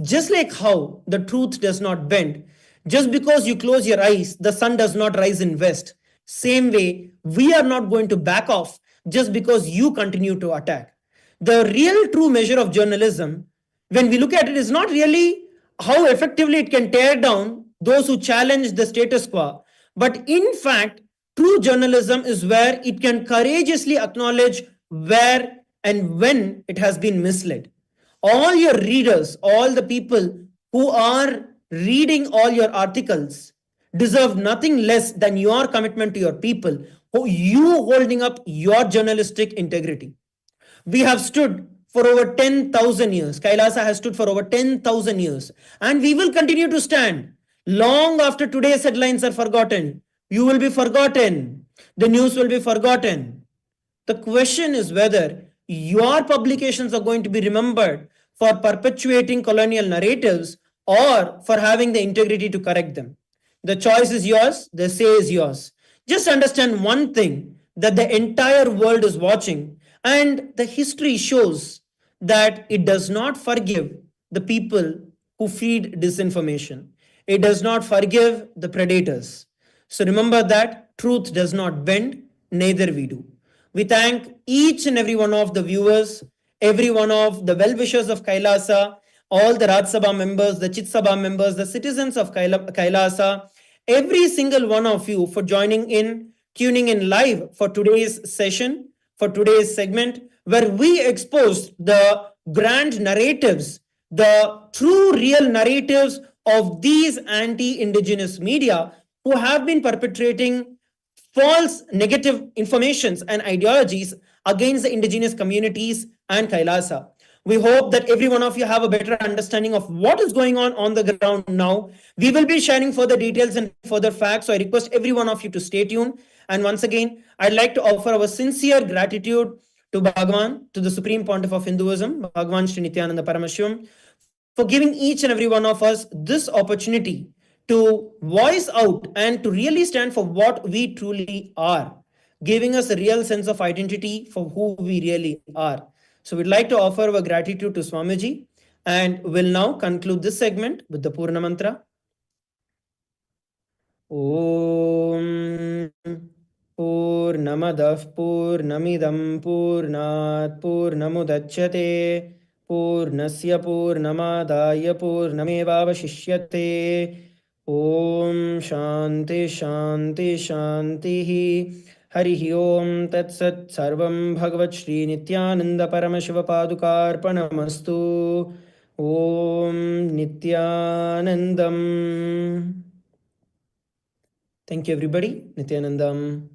Just like how the truth does not bend, just because you close your eyes, the sun does not rise in west. Same way, we are not going to back off just because you continue to attack. The real true measure of journalism, when we look at it, is not really how effectively it can tear down those who challenge the status quo, but in fact, true journalism is where it can courageously acknowledge where and when it has been misled. All your readers, all the people who are reading all your articles deserve nothing less than your commitment to your people, you holding up your journalistic integrity. We have stood for over 10,000 years. Kailasa has stood for over 10,000 years. And we will continue to stand. Long after today's headlines are forgotten, you will be forgotten. The news will be forgotten. The question is whether your publications are going to be remembered for perpetuating colonial narratives or for having the integrity to correct them. The choice is yours. The say is yours. Just understand one thing, that the entire world is watching And the history shows that it does not forgive the people who feed disinformation. It does not forgive the predators. So remember that truth does not bend, neither we do. We thank each and every one of the viewers, every one of the well-wishers of Kailasa, all the Raj Sabha members, the Chit Sabha members, the citizens of Kailasa, every single one of you for joining in, tuning in live for today's session, for today's segment, where we exposed the grand narratives, the true real narratives of these anti-indigenous media who have been perpetrating false negative informations and ideologies against the indigenous communities and Kailasa. We hope that every one of you have a better understanding of what is going on the ground now. We will be sharing further details and further facts. So I request every one of you to stay tuned. And once again, I'd like to offer our sincere gratitude to Bhagavan, to the Supreme Pontiff of Hinduism, Bhagavan Sri Nithyananda Paramashivoham, for giving each and every one of us this opportunity to voice out and to really stand for what we truly are, giving us a real sense of identity for who we really are. So we'd like to offer our gratitude to Swamiji and will now conclude this segment with the Purna Mantra. Om Purnamadah Purnamidam Purnat Purnamudachyate Purnasya Purnamadaya Purnamevavashishyate Om Shanti Shanti Shanti Harihi Om Tat Sat Sarvam Bhagavat Shri Nithyananda Paramashiva Padukarpanamastu Om Nithyanandam. Thank you, everybody. Nithyanandam.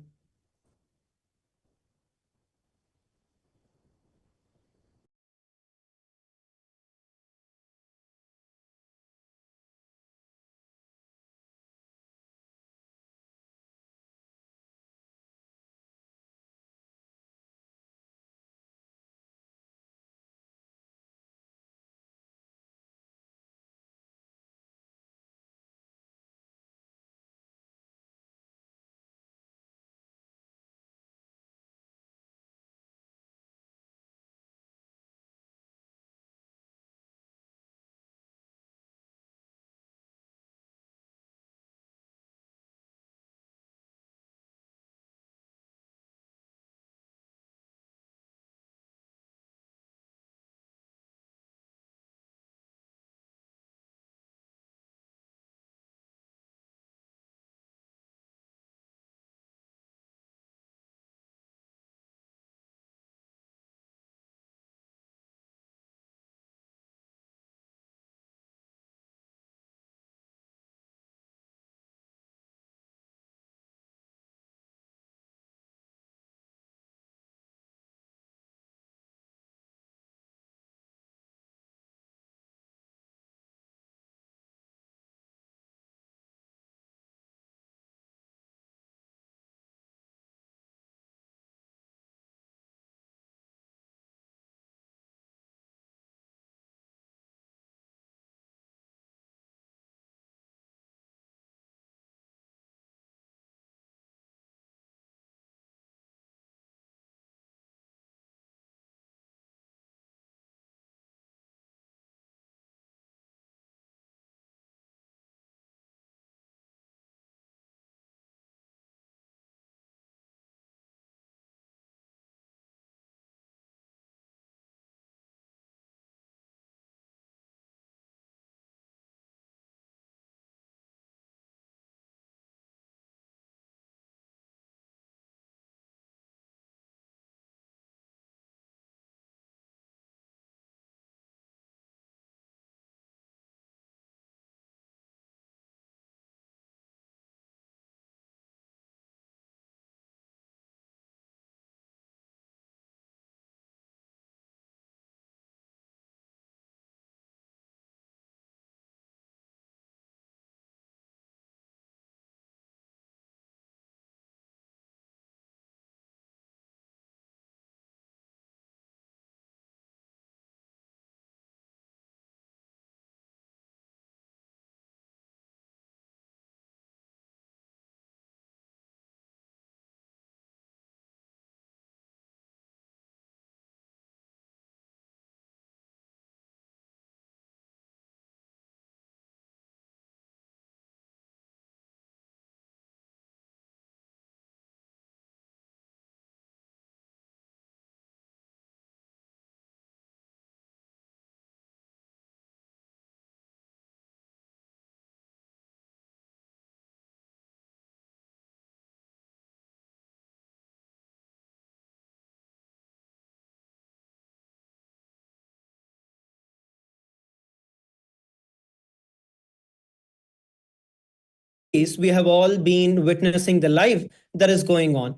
days, we have all been witnessing the life that is going on.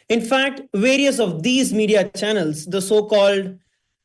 In fact, various of these media channels, the so-called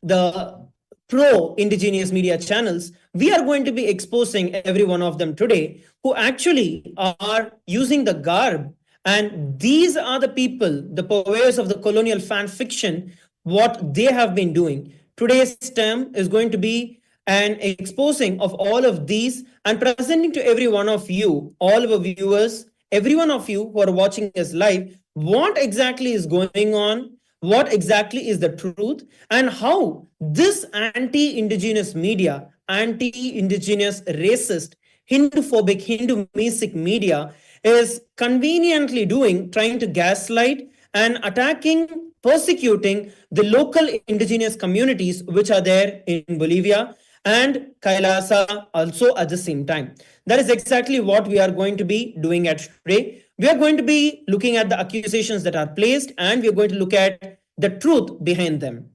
the pro-indigenous media channels, we are going to be exposing every one of them today who actually are using the garb. And these are the people, the purveyors of the colonial fan fiction, what they have been doing. Today's term is going to be an exposing of all of these and presenting to every one of you, all our viewers, every one of you who are watching us live, what exactly is going on, what exactly is the truth, and how this anti-indigenous media, anti-indigenous racist, Hindu-phobic, Hindu-mesic media is conveniently trying to gaslight and attacking, persecuting the local indigenous communities which are there in Bolivia and Kailasa also at the same time. That is exactly what we are going to be doing at today. We are going to be looking at the accusations that are placed and we are going to look at the truth behind them.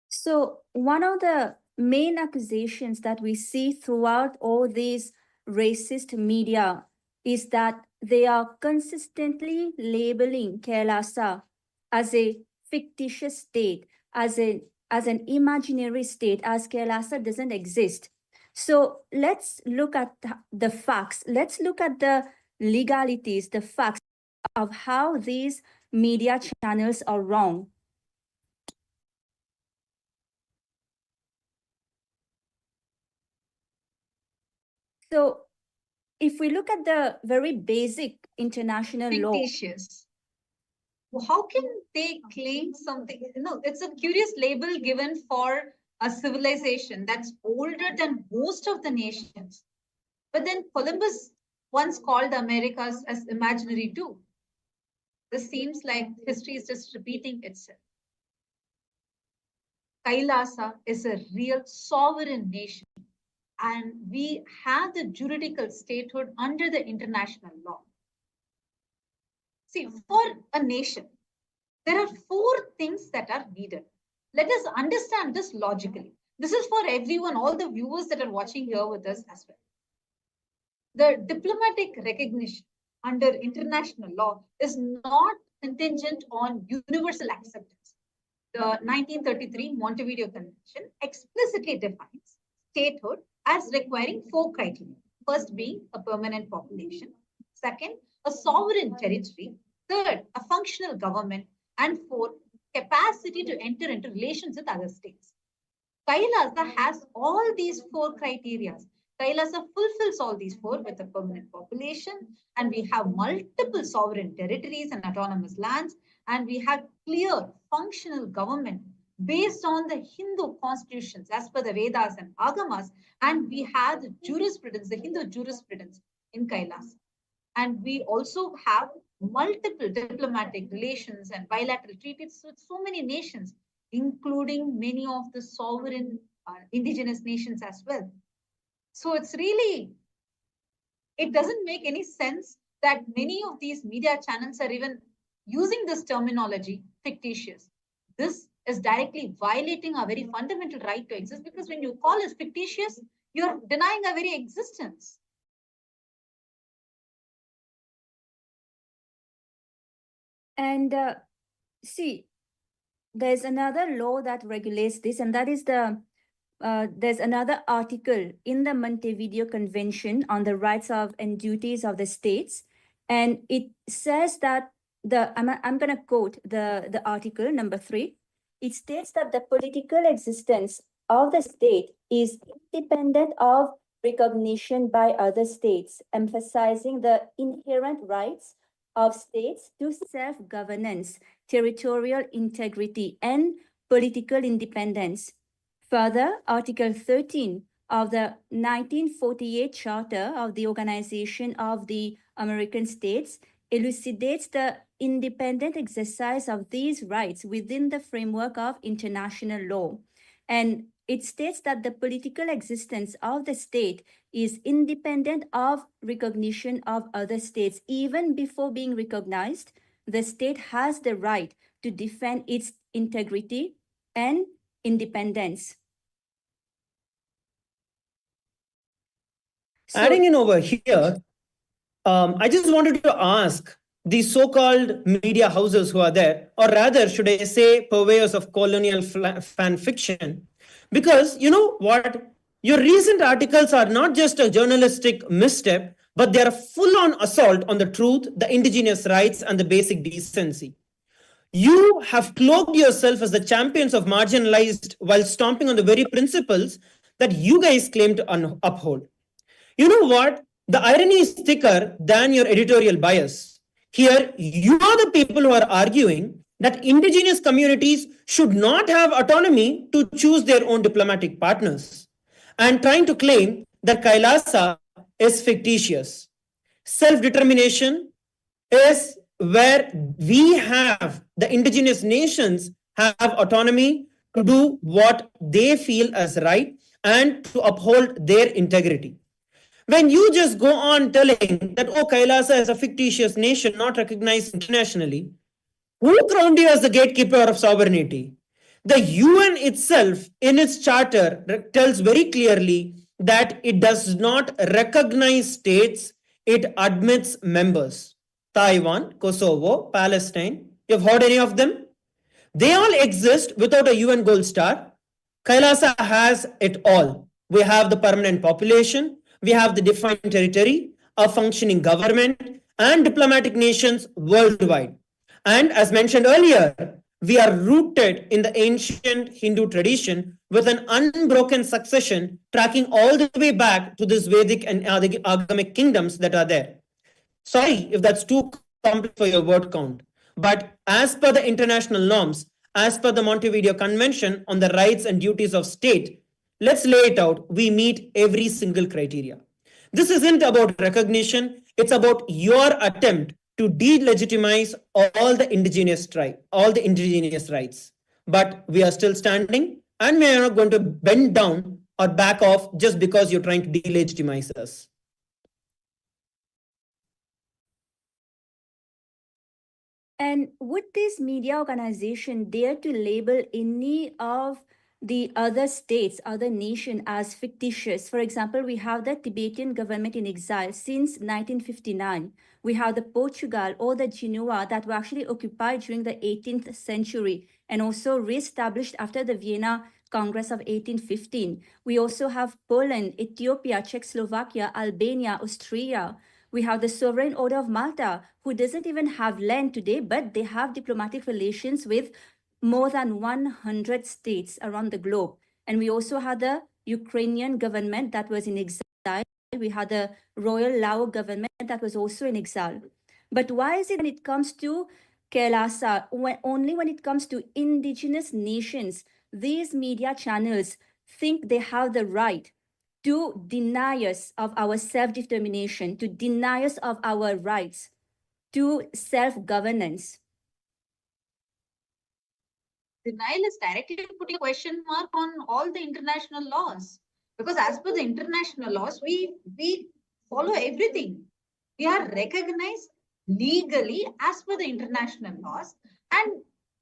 So one of the main accusations that we see throughout all these racist media is that they are consistently labeling Kailasa as a fictitious state, as an imaginary state, as Kailasa doesn't exist. So let's look at the facts. Let's look at the legalities, the facts of how these media channels are wrong. So if we look at the very basic international law, Fictitious. How can they claim something? No, it's a curious label given for a civilization that's older than most of the nations. But then Columbus once called the Americas as imaginary too. This seems like history is just repeating itself. Kailasa is a real sovereign nation, and we have the juridical statehood under the international law. See, for a nation, there are 4 things that are needed. Let us understand this logically. This is for everyone, all the viewers that are watching here with us as well. The diplomatic recognition under international law is not contingent on universal acceptance. The 1933 Montevideo Convention explicitly defines statehood as requiring 4 criteria. First being a permanent population. Second, a sovereign territory. Third, a functional government. And fourth, capacity to enter into relations with other states. Kailasa has all these 4 criteria. Kailasa fulfills all these 4 with a permanent population, and we have multiple sovereign territories and autonomous lands, and we have clear functional government based on the Hindu constitutions as per the Vedas and Agamas, and we have the jurisprudence, the Hindu jurisprudence in Kailasa. And we also have multiple diplomatic relations and bilateral treaties with so many nations, including many of the sovereign indigenous nations as well. So it's really, it doesn't make any sense that many of these media channels are even using this terminology, fictitious. This is directly violating our very fundamental right to exist, because when you call us fictitious, you're denying our very existence. And see, there's another law that regulates this, and that is there's another article in the Montevideo Convention on the rights of and duties of the states, and it says that I'm going to quote the article number 3. It states that the political existence of the state is independent of recognition by other states, emphasizing the inherent rights of states to self-governance, territorial integrity, and political independence. Further, Article 13 of the 1948 Charter of the Organization of the American States elucidates the independent exercise of these rights within the framework of international law. And it states that the political existence of the state is independent of recognition of other states. Even before being recognized, the state has the right to defend its integrity and independence. So, adding in over here, I just wanted to ask the so-called media houses who are there, or rather, should I say, purveyors of colonial fan fiction, because you know what? Your recent articles are not just a journalistic misstep, but they are a full-on assault on the truth, the indigenous rights, and the basic decency. You have cloaked yourself as the champions of marginalized while stomping on the very principles that you guys claim to uphold. You know what? The irony is thicker than your editorial bias. Here, you are the people who are arguing that indigenous communities should not have autonomy to choose their own diplomatic partners and trying to claim that Kailasa is fictitious. Self-determination is where we have the indigenous nations have autonomy to do what they feel as right and to uphold their integrity. When you just go on telling that, oh, Kailasa is a fictitious nation not recognized internationally, who crowned you as the gatekeeper of sovereignty? The UN itself, in its charter, tells very clearly that it does not recognize states, it admits members. Taiwan, Kosovo, Palestine. You've heard any of them? They all exist without a UN gold star. Kailasa has it all. We have the permanent population, we have the defined territory, a functioning government, and diplomatic nations worldwide. And as mentioned earlier, we are rooted in the ancient Hindu tradition with an unbroken succession tracking all the way back to this Vedic and Agamic kingdoms that are there. Sorry if that's too complex for your word count, but as per the international norms, as per the Montevideo Convention on the rights and duties of state, let's lay it out. We meet every single criteria. This isn't about recognition. It's about your attempt to delegitimize all the indigenous rights. But we are still standing, and we are not going to bend down or back off just because you're trying to delegitimize us. And would this media organization dare to label any of the other states, other nations as fictitious? For example, we have the Tibetan government in exile since 1959. We have the Portugal or the Genoa that were actually occupied during the 18th century and also re-established after the Vienna Congress of 1815. We also have Poland, Ethiopia, Czechoslovakia, Albania, Austria. We have the Sovereign Order of Malta, who doesn't even have land today, but they have diplomatic relations with more than 100 states around the globe. And we also had the Ukrainian government that was in exile. We had the Royal Lao government that was also in exile. But why is it when it comes to Kailasa, only when it comes to indigenous nations, these media channels think they have the right to deny us of our self-determination, to deny us of our rights to self-governance? Denial is directly putting a question mark on all the international laws. Because as per the international laws, we follow everything. We are recognized legally as per the international laws. And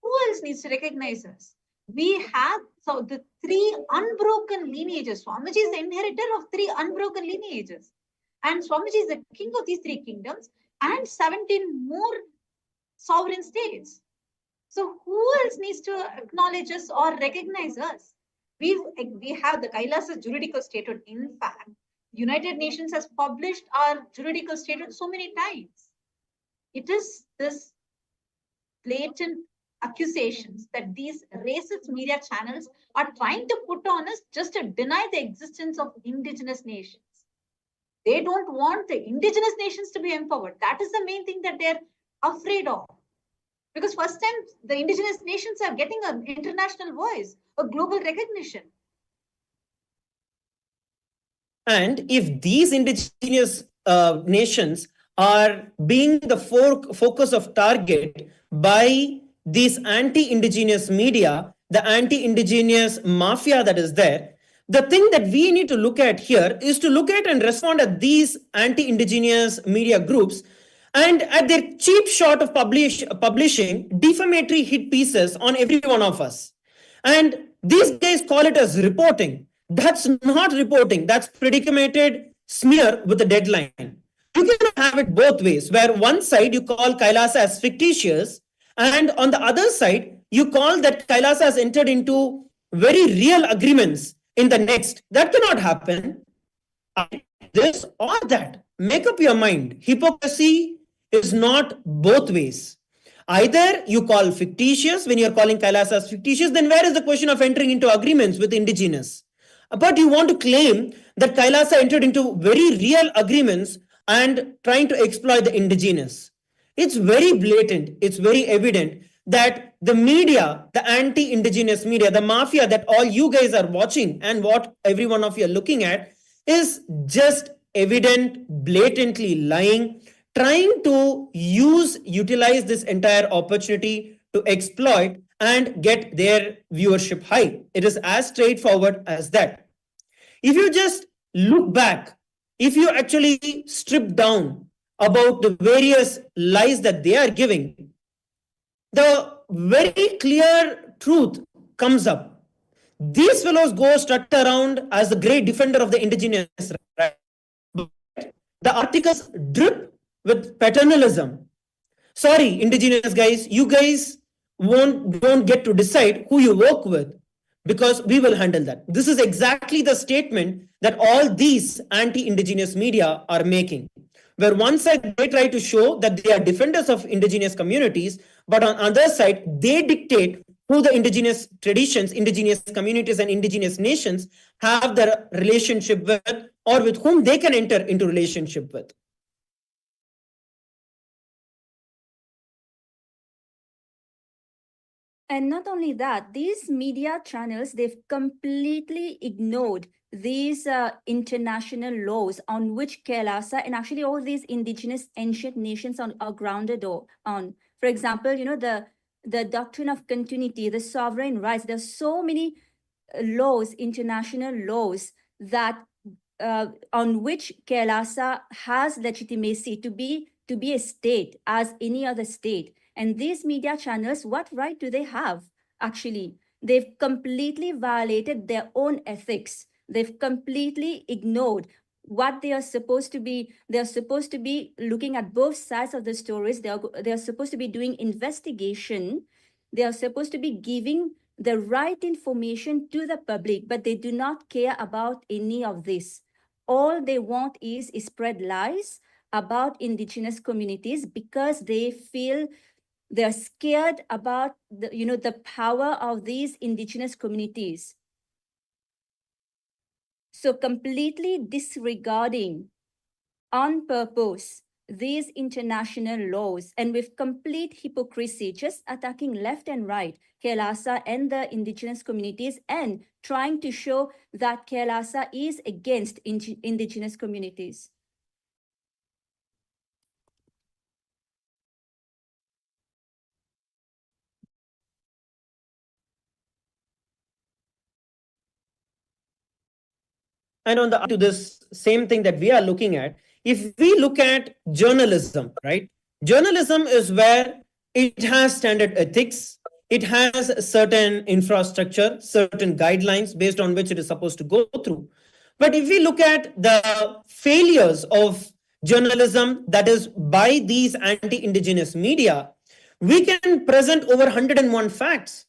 who else needs to recognize us? We have the three unbroken lineages. Swamiji is the inheritor of three unbroken lineages. And Swamiji is the king of these three kingdoms and 17 more sovereign states. So who else needs to acknowledge us or recognize us? We have the Kailasa juridical statement. In fact, United Nations has published our juridical statement so many times. It is this blatant accusations that these racist media channels are trying to put on us just to deny the existence of indigenous nations. They don't want the indigenous nations to be empowered. That is the main thing that they're afraid of. Because first time the indigenous nations are getting an international voice, a global recognition. And if these indigenous nations are being the focus of target by these anti-indigenous media, the anti-indigenous mafia that is there, the thing that we need to look at here is to look at and respond at these anti-indigenous media groups and at their cheap shot of publishing defamatory hit pieces on every one of us. And these guys call it as reporting. That's not reporting. That's predicated smear with a deadline. You cannot have it both ways, where one side you call Kailasa as fictitious, and on the other side, you call that Kailasa has entered into very real agreements in the next. That cannot happen. This or that. Make up your mind. Hypocrisy is not both ways. Either you call fictitious when you're calling Kailasa as fictitious, then where is the question of entering into agreements with indigenous? But you want to claim that Kailasa entered into very real agreements and trying to exploit the indigenous. It's very blatant, it's very evident that the media, the anti-indigenous media, the mafia that all you guys are watching and what every one of you are looking at is just evident, blatantly lying, trying to utilize this entire opportunity to exploit and get their viewership high. It is as straightforward as that. If you just look back, if you actually strip down about the various lies that they are giving, the very clear truth comes up. These fellows go strut around as the great defender of the indigenous right. But the articles drip with paternalism. Sorry, indigenous guys, you guys don't get to decide who you work with, because we will handle that. This is exactly the statement that all these anti-indigenous media are making, where one side they try to show that they are defenders of indigenous communities, but on other side they dictate who the indigenous traditions, indigenous communities and indigenous nations have their relationship with, or with whom they can enter into relationship with. And not only that, these media channels, they've completely ignored these international laws on which Kailasa and actually all these indigenous ancient nations are grounded on. For example, you know, the doctrine of continuity, the sovereign rights. There's so many laws, international laws, that on which Kailasa has legitimacy to be a state as any other state. And these media channels, what right do they have? Actually, they've completely violated their own ethics. They've completely ignored what they are supposed to be. They're supposed to be looking at both sides of the stories. They're supposed to be doing investigation. They are supposed to be giving the right information to the public, but they do not care about any of this. All they want is spread lies about indigenous communities because they feel they're scared about the power of these indigenous communities. So completely disregarding on purpose these international laws, and with complete hypocrisy, just attacking left and right Kailasa and the indigenous communities, and trying to show that Kailasa is against indigenous communities. And on the to this same thing that we are looking at, if we look at journalism, right? Journalism is where it has standard ethics, it has certain infrastructure, certain guidelines based on which it is supposed to go through. But if we look at the failures of journalism, that is by these anti-indigenous media, we can present over 101 facts.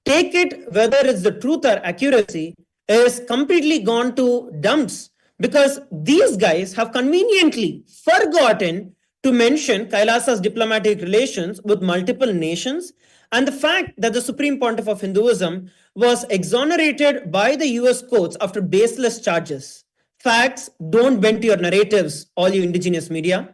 Take it whether it's the truth or accuracy is completely gone to dumps, because these guys have conveniently forgotten to mention Kailasa's diplomatic relations with multiple nations and the fact that the Supreme Pontiff of Hinduism was exonerated by the US courts after baseless charges. Facts don't bend to your narratives, all you indigenous media.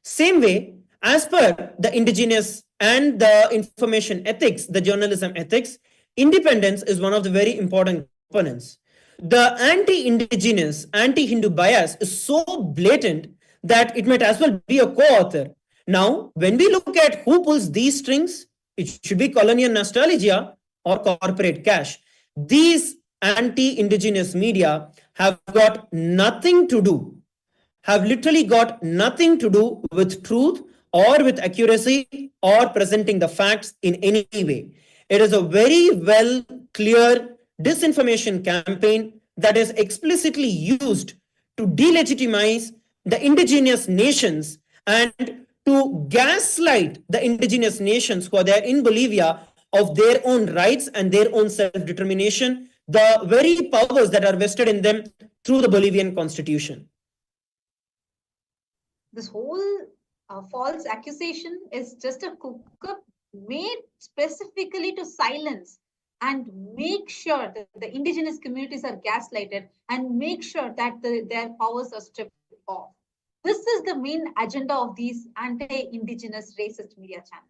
Same way, as per the indigenous and the information ethics, the journalism ethics, independence is one of the very important components. The anti-indigenous, anti-Hindu bias is so blatant that it might as well be a co-author. Now, when we look at who pulls these strings, it should be colonial nostalgia or corporate cash. These anti-indigenous media have got nothing to do, have literally got nothing to do with truth or with accuracy or presenting the facts in any way. It is a very well clear disinformation campaign that is explicitly used to delegitimize the indigenous nations and to gaslight the indigenous nations who are there in Bolivia of their own rights and their own self-determination, the very powers that are vested in them through the Bolivian constitution. This whole false accusation is just a cook-up made specifically to silence and make sure that the indigenous communities are gaslighted and make sure that their powers are stripped off. This is the main agenda of these anti-indigenous racist media channels.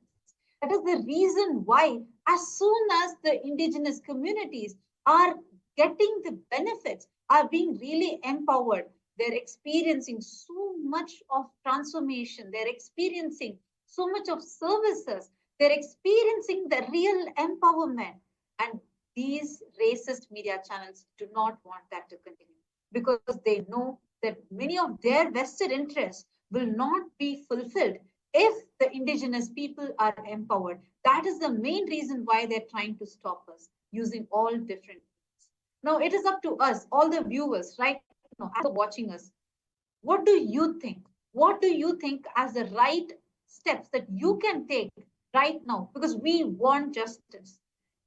That is the reason why, as soon as the indigenous communities are getting the benefits, are being really empowered, they're experiencing so much of transformation, they're experiencing so much of services, they're experiencing the real empowerment. And these racist media channels do not want that to continue because they know that many of their vested interests will not be fulfilled if the indigenous people are empowered. That is the main reason why they're trying to stop us using all different means. Now, it is up to us, all the viewers, right now, after watching us. What do you think? What do you think as the right steps that you can take right now? Because we want justice.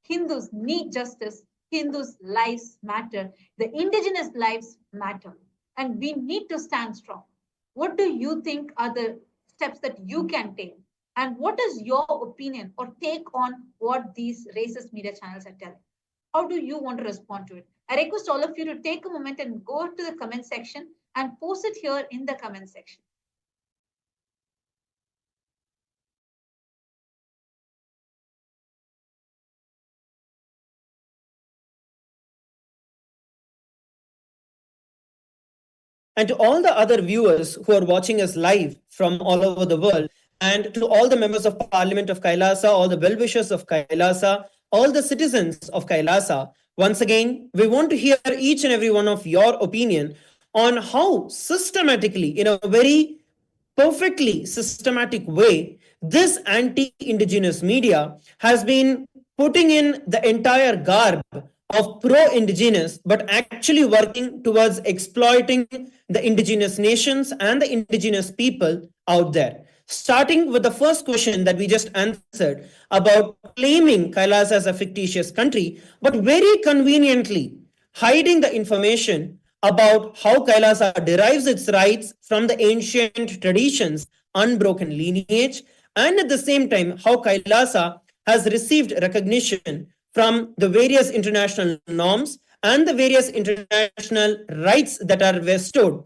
Hindus need justice. Hindus' lives matter. The indigenous lives matter. And we need to stand strong. What do you think are the steps that you can take? And what is your opinion or take on what these racist media channels are telling? How do you want to respond to it? I request all of you to take a moment and go to the comment section and post it here in the comment section. And to all the other viewers who are watching us live from all over the world, and to all the members of Parliament of Kailasa, all the well-wishers of Kailasa, all the citizens of Kailasa, once again, we want to hear each and every one of your opinion on how systematically, in a very perfectly systematic way, this anti-indigenous media has been putting in the entire garb of pro-indigenous, but actually working towards exploiting the indigenous nations and the indigenous people out there. Starting with the first question that we just answered about claiming Kailasa as a fictitious country, but very conveniently hiding the information about how Kailasa derives its rights from the ancient traditions, unbroken lineage, and at the same time, how Kailasa has received recognition from the various international norms and the various international rights that are bestowed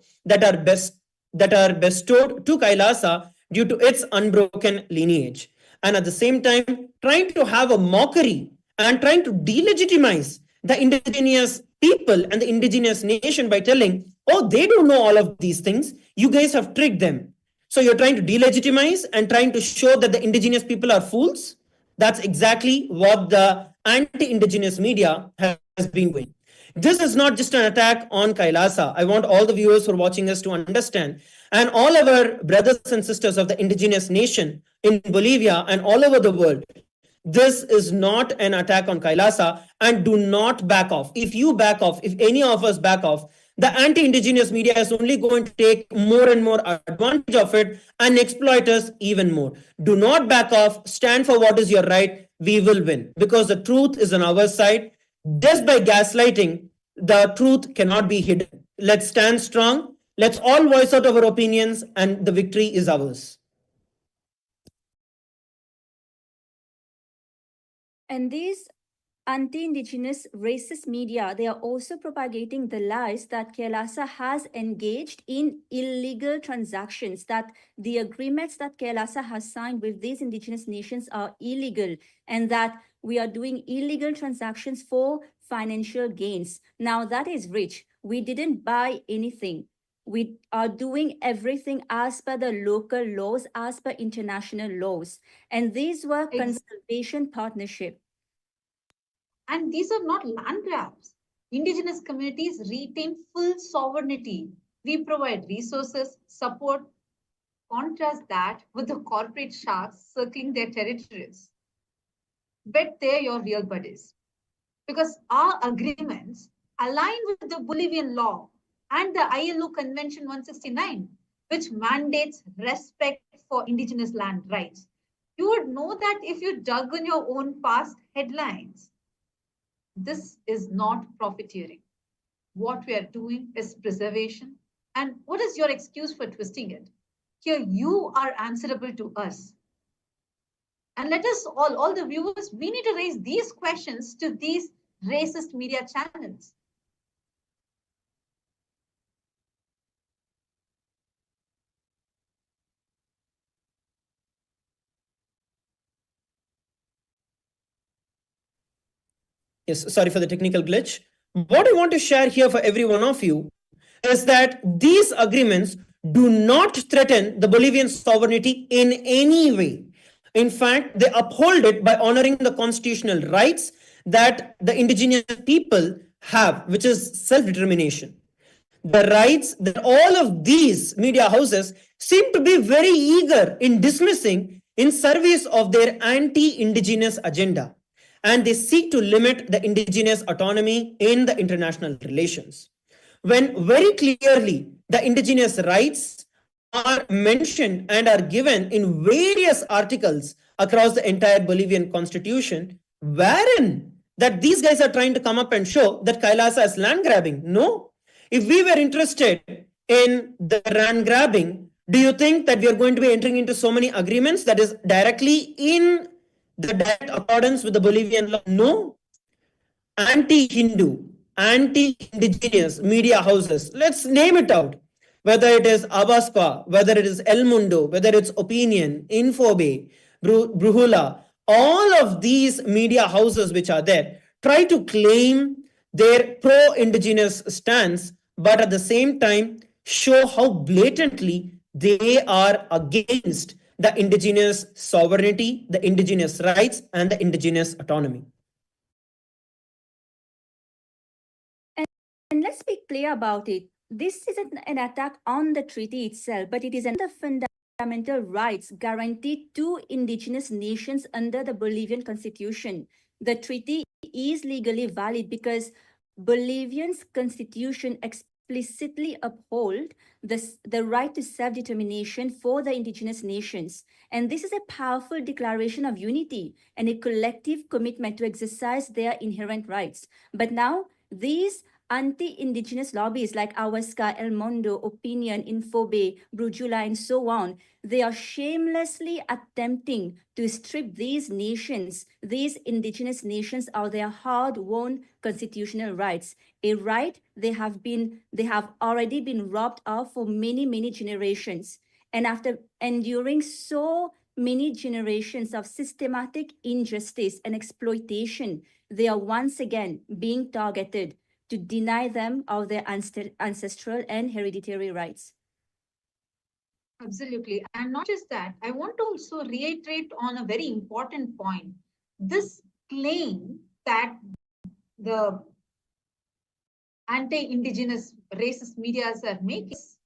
to Kailasa due to its unbroken lineage. And at the same time, trying to have a mockery and trying to delegitimize the indigenous people and the indigenous nation by telling, oh, they don't know all of these things. You guys have tricked them. So you're trying to delegitimize and trying to show that the indigenous people are fools. That's exactly what the anti-indigenous media has been doing. This is not just an attack on Kailasa. I want all the viewers who are watching us to understand, and all our brothers and sisters of the indigenous nation in Bolivia and all over the world, this is not an attack on Kailasa, and do not back off. If you back off, if any of us back off, the anti-indigenous media is only going to take more and more advantage of it and exploit us even more. Do not back off. Stand for what is your right. We will win because the truth is on our side. Just by gaslighting, the truth cannot be hidden. Let's stand strong. Let's all voice out our opinions, and the victory is ours. And these anti-indigenous racist media, they are also propagating the lies that Kailasa has engaged in illegal transactions, that the agreements that Kailasa has signed with these indigenous nations are illegal, and that we are doing illegal transactions for financial gains. Now, that is rich. We didn't buy anything. We are doing everything as per the local laws, as per international laws. And these were conservation partnership. And these are not land grabs. Indigenous communities retain full sovereignty. We provide resources, support. Contrast that with the corporate sharks circling their territories. Bet they're your real buddies. Because our agreements align with the Bolivian law and the ILO Convention 169. which mandates respect for indigenous land rights. You would know that if you dug on your own past headlines. This is not profiteering. What we are doing is preservation. And what is your excuse for twisting it? Here you are answerable to us. And let us all the viewers, we need to raise these questions to these racist media channels. Yes, sorry for the technical glitch. What I want to share here for every one of you is that these agreements do not threaten the Bolivian sovereignty in any way. In fact, they uphold it by honoring the constitutional rights that the indigenous people have, which is self-determination. The rights that all of these media houses seem to be very eager in dismissing in service of their anti-indigenous agenda, and they seek to limit the indigenous autonomy in the international relations. When very clearly the indigenous rights are mentioned and are given in various articles across the entire Bolivian constitution, wherein that these guys are trying to come up and show that Kailasa is land grabbing. No. If we were interested in the land grabbing, do you think that we are going to be entering into so many agreements that is directly in the direct accordance with the Bolivian law? No. Anti-Hindu, anti-indigenous media houses, let's name it out. Whether it is Abasqa, whether it is El Mundo, whether it's Opinion, Infobe, Bruhula, all of these media houses which are there try to claim their pro-indigenous stance, but at the same time show how blatantly they are against the indigenous sovereignty, the indigenous rights, and the indigenous autonomy. And let's be clear about it. This isn't an attack on the treaty itself, but it is on the fundamental rights guaranteed to indigenous nations under the Bolivian constitution. The treaty is legally valid because Bolivian's constitution explicitly uphold the right to self-determination for the indigenous nations. And this is a powerful declaration of unity and a collective commitment to exercise their inherent rights. But now, these anti-indigenous lobbies like Awasca, El Mundo, Opinion, Infobe, Brujula, and so on, they are shamelessly attempting to strip these nations, these indigenous nations, of their hard-won constitutional rights, a right they have already been robbed of for many, many generations. And after enduring so many generations of systematic injustice and exploitation, they are once again being targeted to deny them of their ancestral and hereditary rights. Absolutely. And not just that, I want to also reiterate on a very important point. This claim that the anti-indigenous racist medias are making is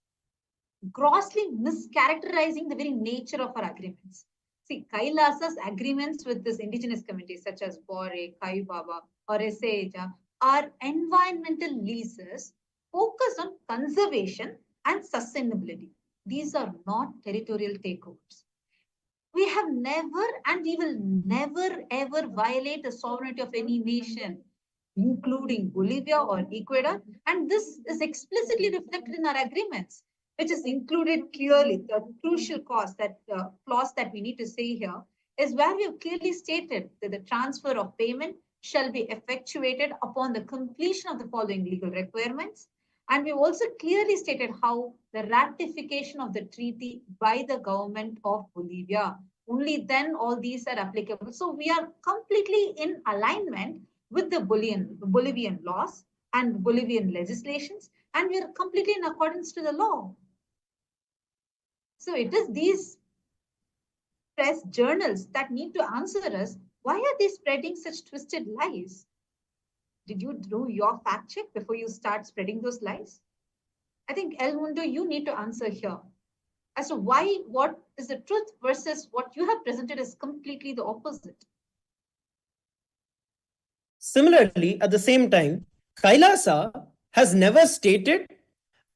grossly mischaracterizing the very nature of our agreements. See, Kailasa's agreements with this indigenous communities such as Bore, Kai Baba, or Eseja are environmental leases focused on conservation and sustainability. These are not territorial takeovers. We have never and we will never ever violate the sovereignty of any nation, including Bolivia or Ecuador. And this is explicitly reflected in our agreements, which is included clearly. The crucial clause that we need to say here is where we have clearly stated that the transfer of payment shall be effectuated upon the completion of the following legal requirements. And we also clearly stated how the ratification of the treaty by the government of Bolivia, only then all these are applicable. So we are completely in alignment with the Bolivian laws and Bolivian legislations, and we are completely in accordance to the law. So it is these press journals that need to answer us. Why are they spreading such twisted lies? Did you do your fact check before you start spreading those lies? I think El Mundo, you need to answer here as to why, what is the truth versus what you have presented is completely the opposite. Similarly, at the same time, Kailasa has never stated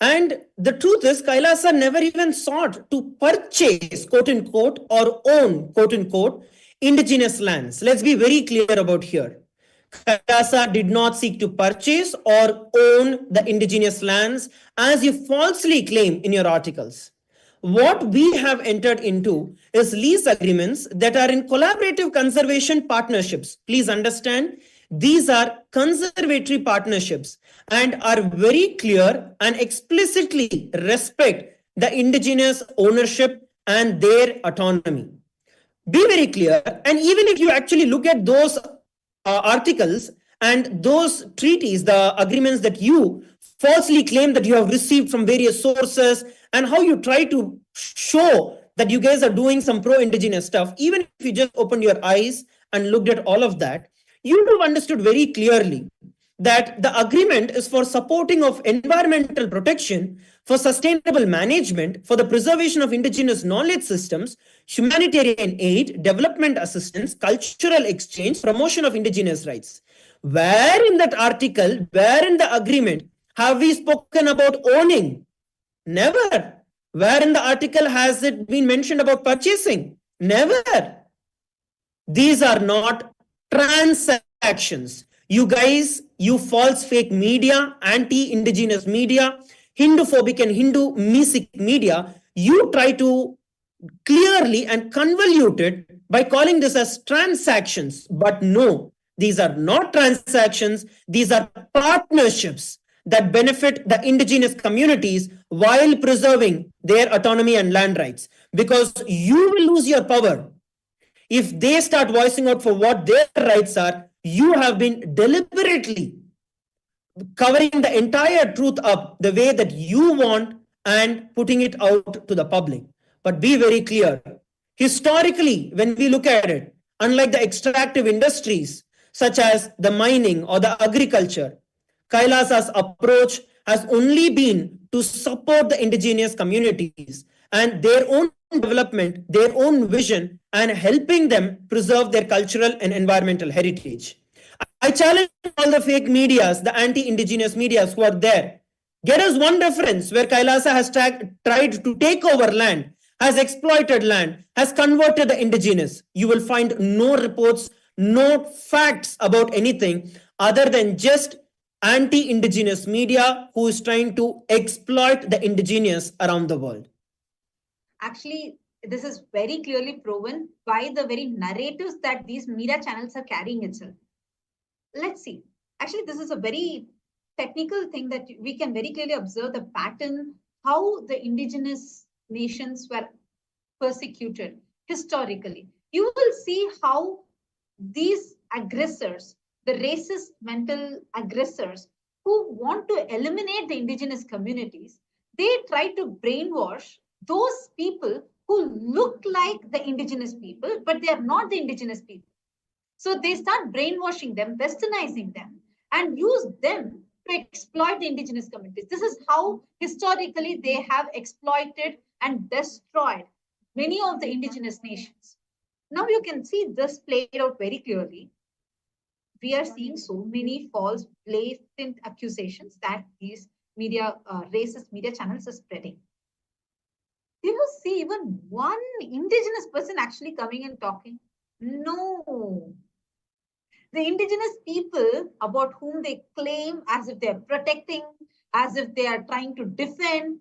And the truth is, Kailasa never even sought to purchase, quote unquote, or own, quote unquote, indigenous lands. Let's be very clear about here. Kailasa did not seek to purchase or own the indigenous lands as you falsely claim in your articles. What we have entered into is lease agreements that are in collaborative conservation partnerships. Please understand, these are conservatory partnerships and are very clear and explicitly respect the indigenous ownership and their autonomy. Be very clear. And even if you actually look at those articles and those treaties, the agreements that you falsely claim that you have received from various sources, and how you try to show that you guys are doing some pro-indigenous stuff, even if you just opened your eyes and looked at all of that, you would have understood very clearly that the agreement is for supporting of environmental protection, for sustainable management, for the preservation of indigenous knowledge systems, humanitarian aid, development assistance, cultural exchange, promotion of indigenous rights. Where in that article, where in the agreement have we spoken about owning? Never. Where in the article has it been mentioned about purchasing? Never. These are not transactions. You guys, you false fake media, anti-indigenous media, Hindu-phobic and Hindu-mesic media, you try to clearly and convolute it by calling this as transactions. But no, these are not transactions. These are partnerships that benefit the indigenous communities while preserving their autonomy and land rights. Because you will lose your power if they start voicing out for what their rights are. You have been deliberately covering the entire truth up the way that you want and putting it out to the public. But be very clear. Historically, when we look at it, unlike the extractive industries such as the mining or the agriculture, Kailasa's approach has only been to support the indigenous communities and their own development, their own vision, and helping them preserve their cultural and environmental heritage. I challenge all the fake medias, the anti-indigenous medias who are there. Get us one reference where Kailasa has tried to take over land, has exploited land, has converted the indigenous. You will find no reports, no facts about anything other than just anti-indigenous media who is trying to exploit the indigenous around the world. Actually, this is very clearly proven by the very narratives that these media channels are carrying itself. Let's see. Actually, this is a very technical thing that we can very clearly observe the pattern, how the indigenous nations were persecuted historically. You will see how these aggressors, the racist mental aggressors who want to eliminate the indigenous communities, they try to brainwash those people who look like the indigenous people, but they are not the indigenous people. So they start brainwashing them, westernizing them, and use them to exploit the indigenous communities. This is how historically they have exploited and destroyed many of the indigenous nations. Now you can see this played out very clearly. We are seeing so many false, blatant accusations that these media, racist media channels are spreading. Do you see even one indigenous person actually coming and talking? No. The indigenous people about whom they claim as if they're protecting, as if they are trying to defend,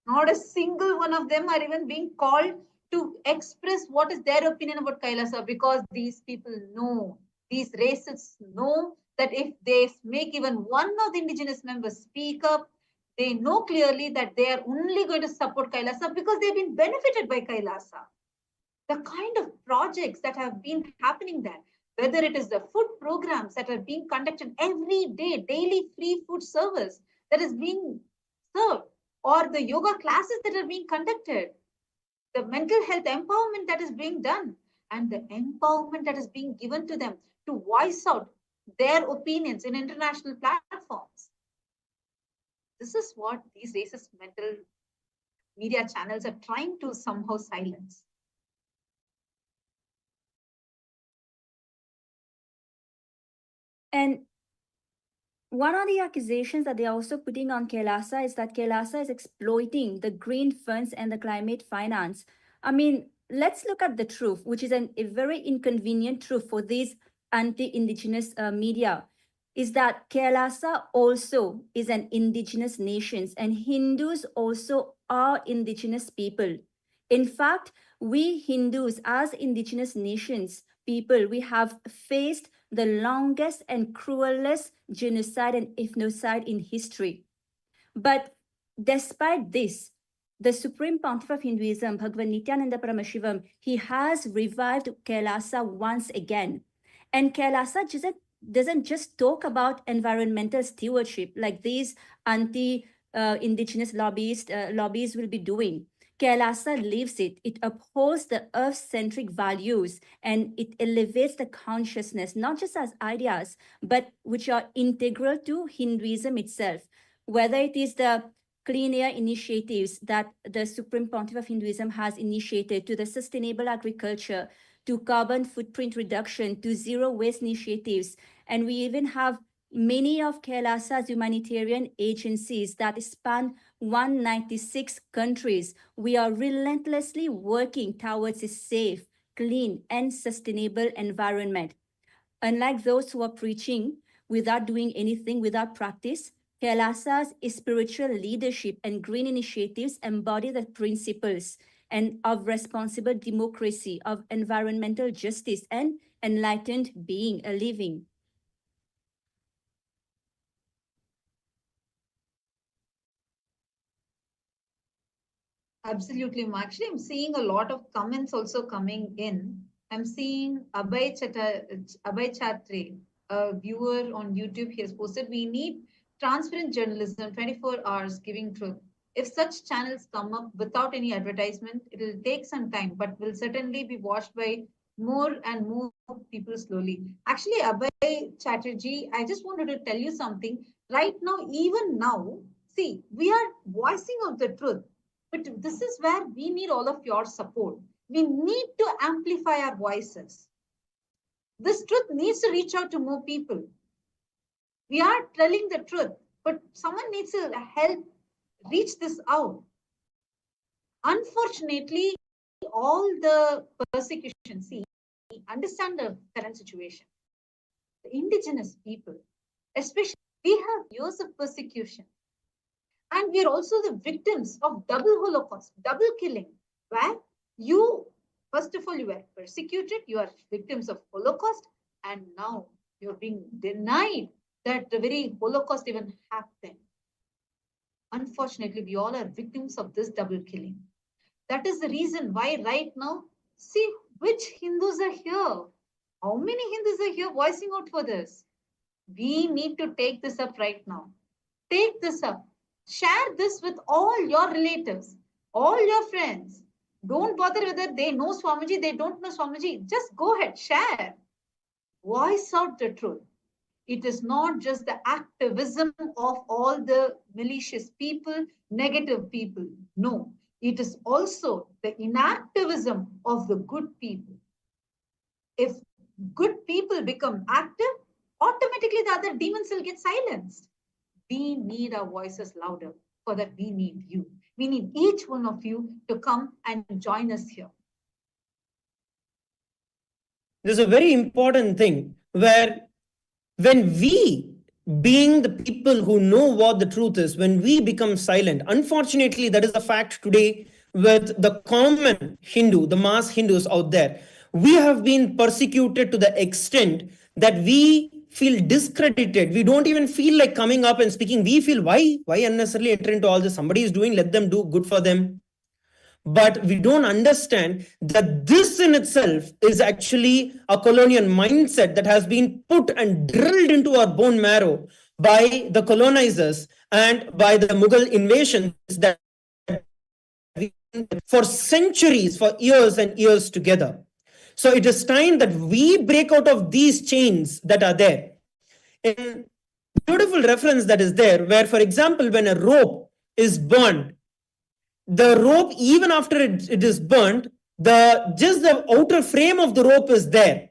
not a single one of them are even being called to express what is their opinion about Kailasa, because these people know, these racists know that if they make even one of the indigenous members speak up, they know clearly that they are only going to support Kailasa because they've been benefited by Kailasa. The kind of projects that have been happening there, whether it is the food programs that are being conducted every day, daily free food service that is being served, or the yoga classes that are being conducted, the mental health empowerment that is being done, and the empowerment that is being given to them to voice out their opinions in international platforms. This is what these racist mental media channels are trying to somehow silence. And one of the accusations that they're also putting on KAILASA is that KAILASA is exploiting the green funds and the climate finance. I mean, let's look at the truth, which is a very inconvenient truth for these anti-indigenous media, is that KAILASA also is an indigenous nation, and Hindus also are indigenous people. In fact, we Hindus as indigenous nations people, we have faced the longest and cruelest genocide and ethnocide in history. But despite this, the Supreme Pontiff of Hinduism, Bhagavan Nithyananda Paramashivoham, he has revived KAILASA once again. And KAILASA doesn't just talk about environmental stewardship like these anti-indigenous lobbies will be doing. KAILASA lives it. It upholds the earth-centric values and it elevates the consciousness, not just as ideas, but which are integral to Hinduism itself. Whether it is the clean air initiatives that the Supreme Pontiff of Hinduism has initiated, to the sustainable agriculture, to carbon footprint reduction, to zero waste initiatives. And we even have many of KAILASA's humanitarian agencies that span 196 countries. We are relentlessly working towards a safe, clean, and sustainable environment. Unlike those who are preaching without doing anything, without practice, KAILASA's spiritual leadership and green initiatives embody the principles and of responsible democracy, of environmental justice, and enlightened being, a living. Absolutely. Actually, I'm seeing a lot of comments also coming in. I'm seeing Abhay Chatri, a viewer on YouTube, he has posted, we need transparent journalism, 24 hours giving truth. If such channels come up without any advertisement, it will take some time, but will certainly be watched by more and more people slowly. Actually, Abhay Chatterjee, I just wanted to tell you something. Right now, even now, see, we are voicing out the truth. But this is where we need all of your support. We need to amplify our voices. This truth needs to reach out to more people. We are telling the truth, but someone needs to help reach this out. Unfortunately, all the persecution, see, understand the current situation. The indigenous people, especially, we have years of persecution. And we are also the victims of double Holocaust, double killing, where you, first of all, you were persecuted, you are victims of Holocaust, and now you're being denied that the very Holocaust even happened. Unfortunately, we all are victims of this double killing. That is the reason why right now, see which Hindus are here. How many Hindus are here voicing out for this? We need to take this up right now. Take this up. Share this with all your relatives, all your friends. Don't bother whether they know Swamiji, they don't know Swamiji. Just go ahead, share. Voice out the truth. It is not just the activism of all the malicious people, negative people. No, it is also the inactivism of the good people. If good people become active, automatically the other demons will get silenced. We need our voices louder. For that, we need you. We need each one of you to come and join us here. There's a very important thing where when we, being the people who know what the truth is, when we become silent, unfortunately, that is a fact today with the common Hindu, the mass Hindus out there. We have been persecuted to the extent that we feel discredited. We don't even feel like coming up and speaking. We feel, why unnecessarily enter into all this? Somebody is doing, let them do, good for them. But we don't understand that this in itself is actually a colonial mindset that has been put and drilled into our bone marrow by the colonizers and by the Mughal invasions that for centuries, for years and years together. So it is time that we break out of these chains that are there. In beautiful reference that is there, where, for example, when a rope is burned, the rope, even after it is burnt, just the outer frame of the rope is there,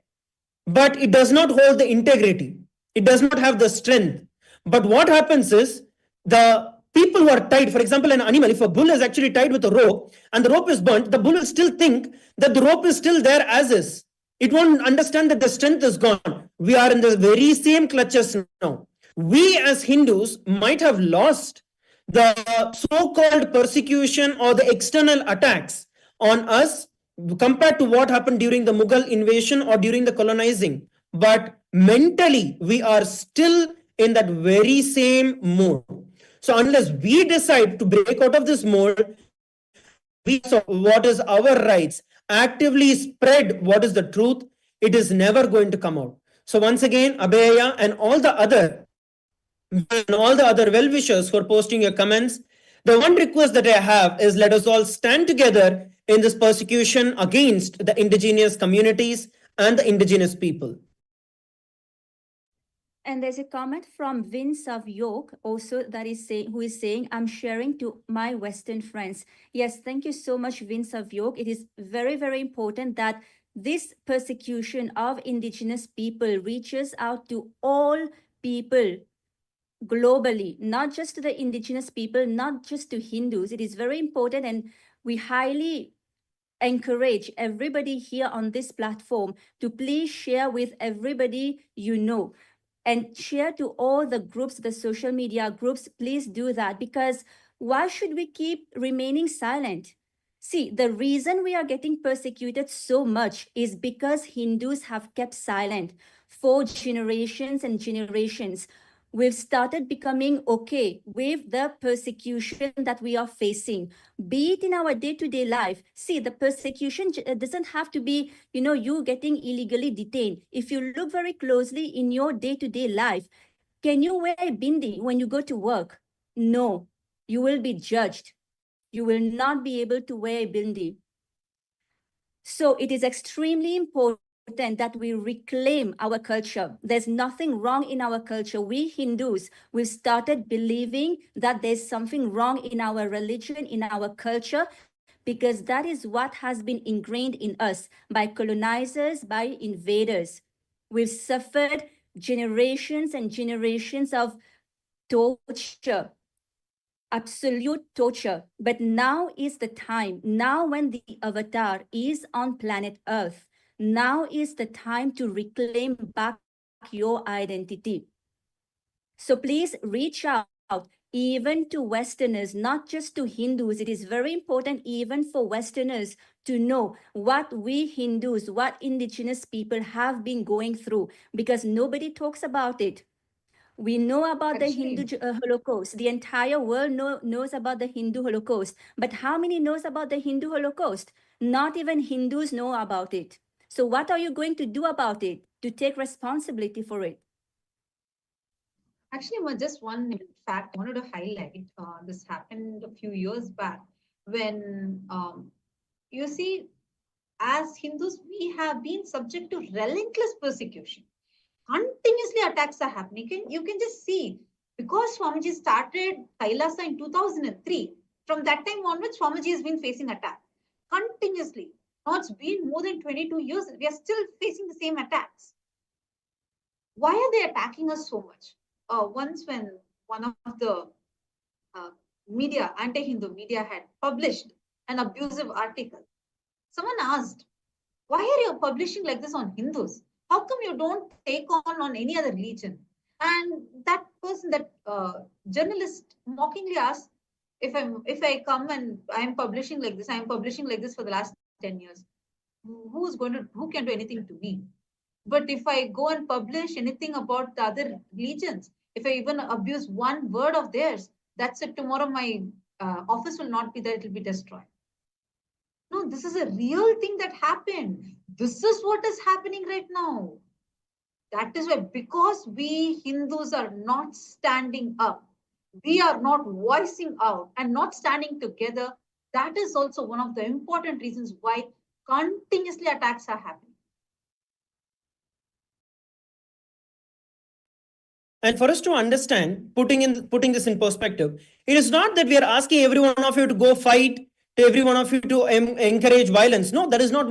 but it does not hold the integrity. It does not have the strength. But what happens is the people who are tied, for example, an animal, if a bull is actually tied with a rope and the rope is burnt, the bull will still think that the rope is still there as is. It won't understand that the strength is gone. We are in the very same clutches now. We as Hindus might have lost the so-called persecution or the external attacks on us compared to what happened during the Mughal invasion or during the colonizing. But mentally, we are still in that very same mode. So unless we decide to break out of this mode, we saw what is our rights, actively spread what is the truth, it is never going to come out. So once again, Abhaya and all the other well-wishers for posting your comments, the one request that I have is let us all stand together in this persecution against the indigenous communities and the indigenous people. And there's a comment from Vince of York also that is saying, who is saying, I'm sharing to my Western friends. Yes, thank you so much, Vince of York. It is very, very important that this persecution of indigenous people reaches out to all people globally, not just to the indigenous people, not just to Hindus. It is very important, and we highly encourage everybody here on this platform to please share with everybody you know. And share to all the groups, the social media groups, please do that, because why should we keep remaining silent? See, the reason we are getting persecuted so much is because Hindus have kept silent for generations and generations. We've started becoming okay with the persecution that we are facing, be it in our day-to-day life. See, the persecution doesn't have to be, you getting illegally detained. If you look very closely in your day-to-day life, can you wear a bindi when you go to work? No, you will be judged. You will not be able to wear a bindi. So it is extremely important that we reclaim our culture. There's nothing wrong in our culture. We Hindus, we've started believing that there's something wrong in our religion, in our culture, because that is what has been ingrained in us by colonizers, by invaders. We've suffered generations and generations of torture, absolute torture. But now is the time. Now when the avatar is on planet Earth, now is the time to reclaim back your identity. So please reach out even to Westerners, not just to Hindus. It is very important even for Westerners to know what we Hindus, what indigenous people have been going through, because nobody talks about it. We know about the Hindu Holocaust. The entire world knows about the Hindu Holocaust. But how many knows about the Hindu Holocaust? Not even Hindus know about it. So what are you going to do about it to take responsibility for it? Actually, just one fact I wanted to highlight. This happened a few years back when, you see, as Hindus, we have been subject to relentless persecution. Continuously attacks are happening. You can just see, because Swamiji started Kailasa in 2003, from that time onwards, Swamiji has been facing attack continuously. Now it's been more than 22 years. We are still facing the same attacks. Why are they attacking us so much? Once when one of the media, anti-Hindu media, had published an abusive article, someone asked, why are you publishing like this on Hindus? How come you don't take on any other religion? And that person, that journalist, mockingly asked, if I come and I'm publishing like this, I'm publishing like this for the last 10 years, who can do anything to me? But if I go and publish anything about the other religions, if I even abuse one word of theirs, that's it. Tomorrow my office will not be there, it will be destroyed. No, this is a real thing that happened. This is what is happening right now. That is why, because we Hindus are not standing up, we are not voicing out and not standing together, that is also one of the important reasons why continuously attacks are happening. And for us to understand, putting this in perspective, it is not that we are asking every one of you to go fight, to every one of you to encourage violence. No, that is not